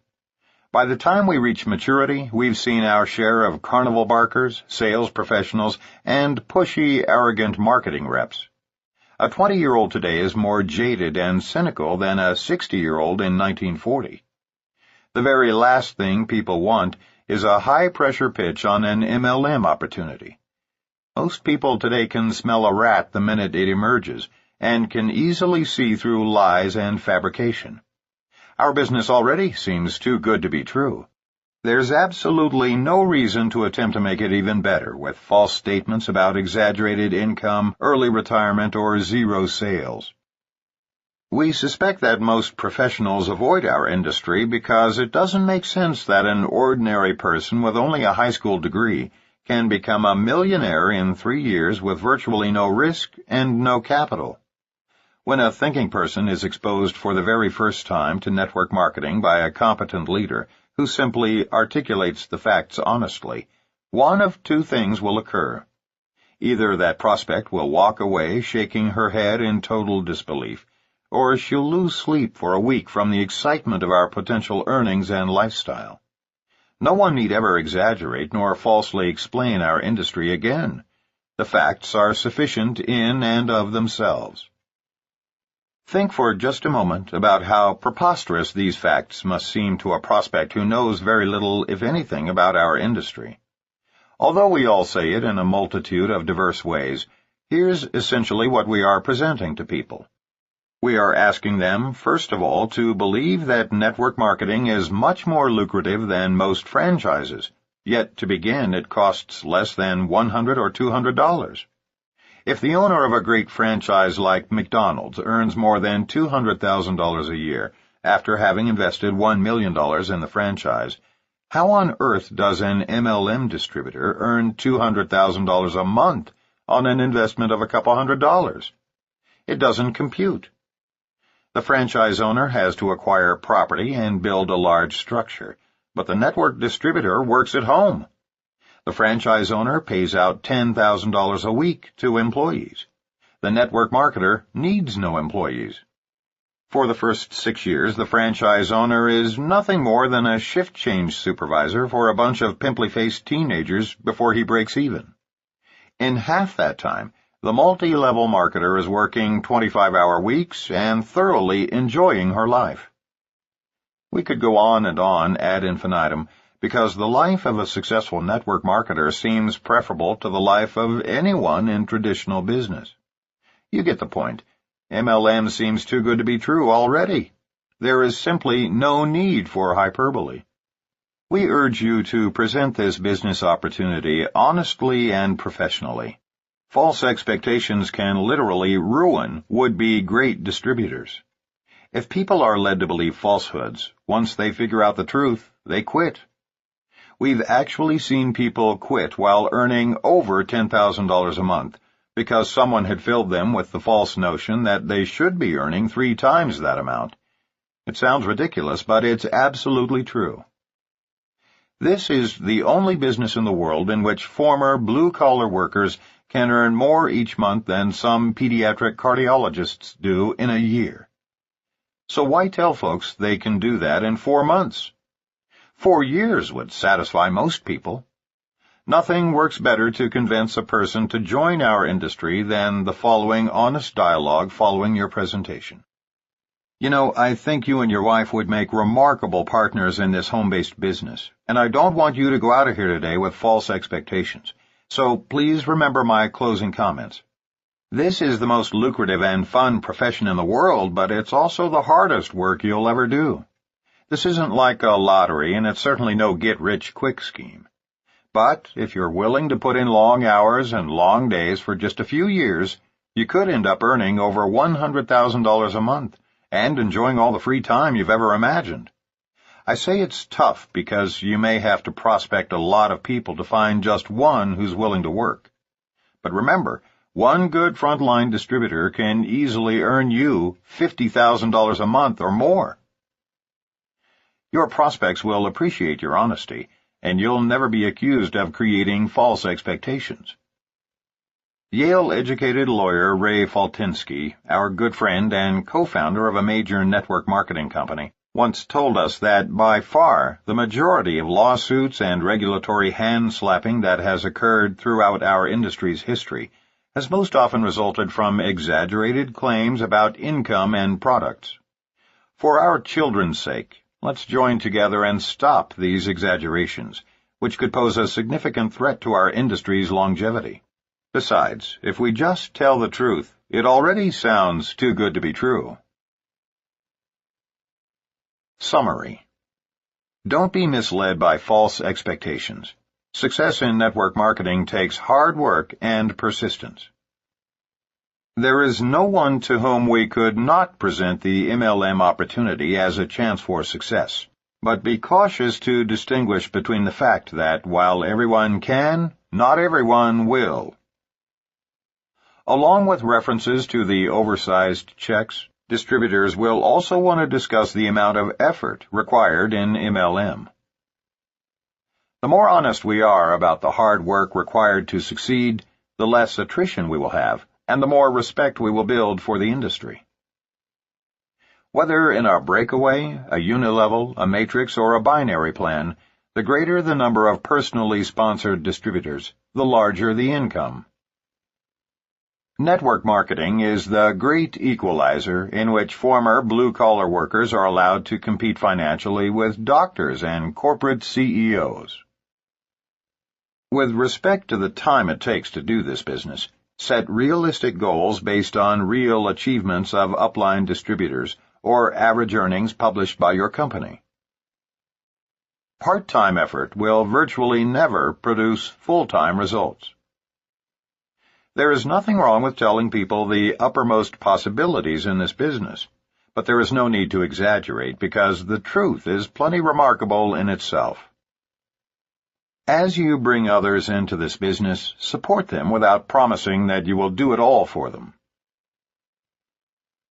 By the time we reach maturity, we've seen our share of carnival barkers, sales professionals, and pushy, arrogant marketing reps. A 20-year-old today is more jaded and cynical than a 60-year-old in 1940. The very last thing people want is a high-pressure pitch on an MLM opportunity. Most people today can smell a rat the minute it emerges and can easily see through lies and fabrication. Our business already seems too good to be true. There's absolutely no reason to attempt to make it even better with false statements about exaggerated income, early retirement, or zero sales. We suspect that most professionals avoid our industry because it doesn't make sense that an ordinary person with only a high school degree can become a millionaire in 3 years with virtually no risk and no capital. When a thinking person is exposed for the very first time to network marketing by a competent leader who simply articulates the facts honestly, one of 2 things will occur. Either that prospect will walk away shaking her head in total disbelief, or she'll lose sleep for a week from the excitement of our potential earnings and lifestyle. No one need ever exaggerate nor falsely explain our industry again. The facts are sufficient in and of themselves. Think for just a moment about how preposterous these facts must seem to a prospect who knows very little, if anything, about our industry. Although we all say it in a multitude of diverse ways, here's essentially what we are presenting to people. We are asking them, first of all, to believe that network marketing is much more lucrative than most franchises, yet to begin it costs less than $100 or $200. If the owner of a great franchise like McDonald's earns more than $200,000 a year after having invested $1 million in the franchise, how on earth does an MLM distributor earn $200,000 a month on an investment of a couple $100? It doesn't compute. The franchise owner has to acquire property and build a large structure, but the network distributor works at home. The franchise owner pays out $10,000 a week to employees. The network marketer needs no employees. For the first 6 years, the franchise owner is nothing more than a shift change supervisor for a bunch of pimply-faced teenagers before he breaks even. In half that time, the multi-level marketer is working 25-hour weeks and thoroughly enjoying her life. We could go on and on ad infinitum, because the life of a successful network marketer seems preferable to the life of anyone in traditional business. You get the point. MLM seems too good to be true already. There is simply no need for hyperbole. We urge you to present this business opportunity honestly and professionally. False expectations can literally ruin would-be great distributors. If people are led to believe falsehoods, once they figure out the truth, they quit. We've actually seen people quit while earning over $10,000 a month because someone had filled them with the false notion that they should be earning 3 times that amount. It sounds ridiculous, but it's absolutely true. This is the only business in the world in which former blue-collar workers can earn more each month than some pediatric cardiologists do in a year. So why tell folks they can do that in 4 months? 4 years would satisfy most people. Nothing works better to convince a person to join our industry than the following honest dialogue following your presentation. You know, I think you and your wife would make remarkable partners in this home-based business, and I don't want you to go out of here today with false expectations. So please remember my closing comments. This is the most lucrative and fun profession in the world, but it's also the hardest work you'll ever do. This isn't like a lottery, and it's certainly no get-rich-quick scheme. But if you're willing to put in long hours and long days for just a few years, you could end up earning over $100,000 a month and enjoying all the free time you've ever imagined. I say it's tough because you may have to prospect a lot of people to find just one who's willing to work. But remember, one good frontline distributor can easily earn you $50,000 a month or more. Your prospects will appreciate your honesty, and you'll never be accused of creating false expectations. Yale-educated lawyer Ray Faltinsky, our good friend and co-founder of a major network marketing company, once told us that by far the majority of lawsuits and regulatory hand-slapping that has occurred throughout our industry's history has most often resulted from exaggerated claims about income and products. For our children's sake, let's join together and stop these exaggerations, which could pose a significant threat to our industry's longevity. Besides, if we just tell the truth, it already sounds too good to be true. Summary. Don't be misled by false expectations. Success in network marketing takes hard work and persistence. There is no one to whom we could not present the MLM opportunity as a chance for success, but be cautious to distinguish between the fact that while everyone can, not everyone will. Along with references to the oversized checks, distributors will also want to discuss the amount of effort required in MLM. The more honest we are about the hard work required to succeed, the less attrition we will have, and the more respect we will build for the industry. Whether in a breakaway, a unilevel, a matrix, or a binary plan, the greater the number of personally sponsored distributors, the larger the income. Network marketing is the great equalizer in which former blue-collar workers are allowed to compete financially with doctors and corporate CEOs. With respect to the time it takes to do this business, set realistic goals based on real achievements of upline distributors or average earnings published by your company. Part-time effort will virtually never produce full-time results. There is nothing wrong with telling people the uppermost possibilities in this business, but there is no need to exaggerate because the truth is plenty remarkable in itself. As you bring others into this business, support them without promising that you will do it all for them.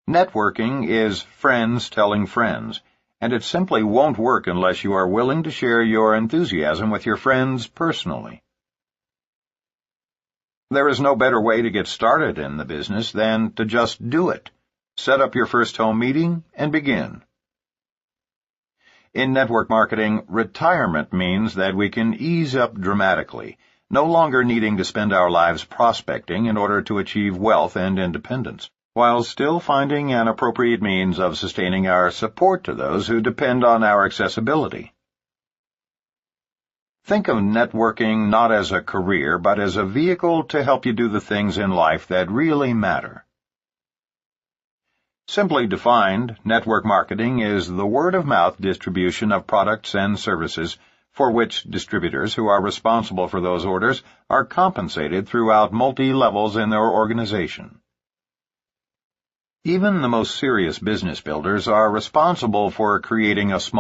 Networking is friends telling friends, and it simply won't work unless you are willing to share your enthusiasm with your friends personally. There is no better way to get started in the business than to just do it. Set up your first home meeting and begin. In network marketing, retirement means that we can ease up dramatically, no longer needing to spend our lives prospecting in order to achieve wealth and independence, while still finding an appropriate means of sustaining our support to those who depend on our accessibility. Think of networking not as a career, but as a vehicle to help you do the things in life that really matter. Simply defined, network marketing is the word-of-mouth distribution of products and services for which distributors who are responsible for those orders are compensated throughout multi-levels in their organization. Even the most serious business builders are responsible for creating a small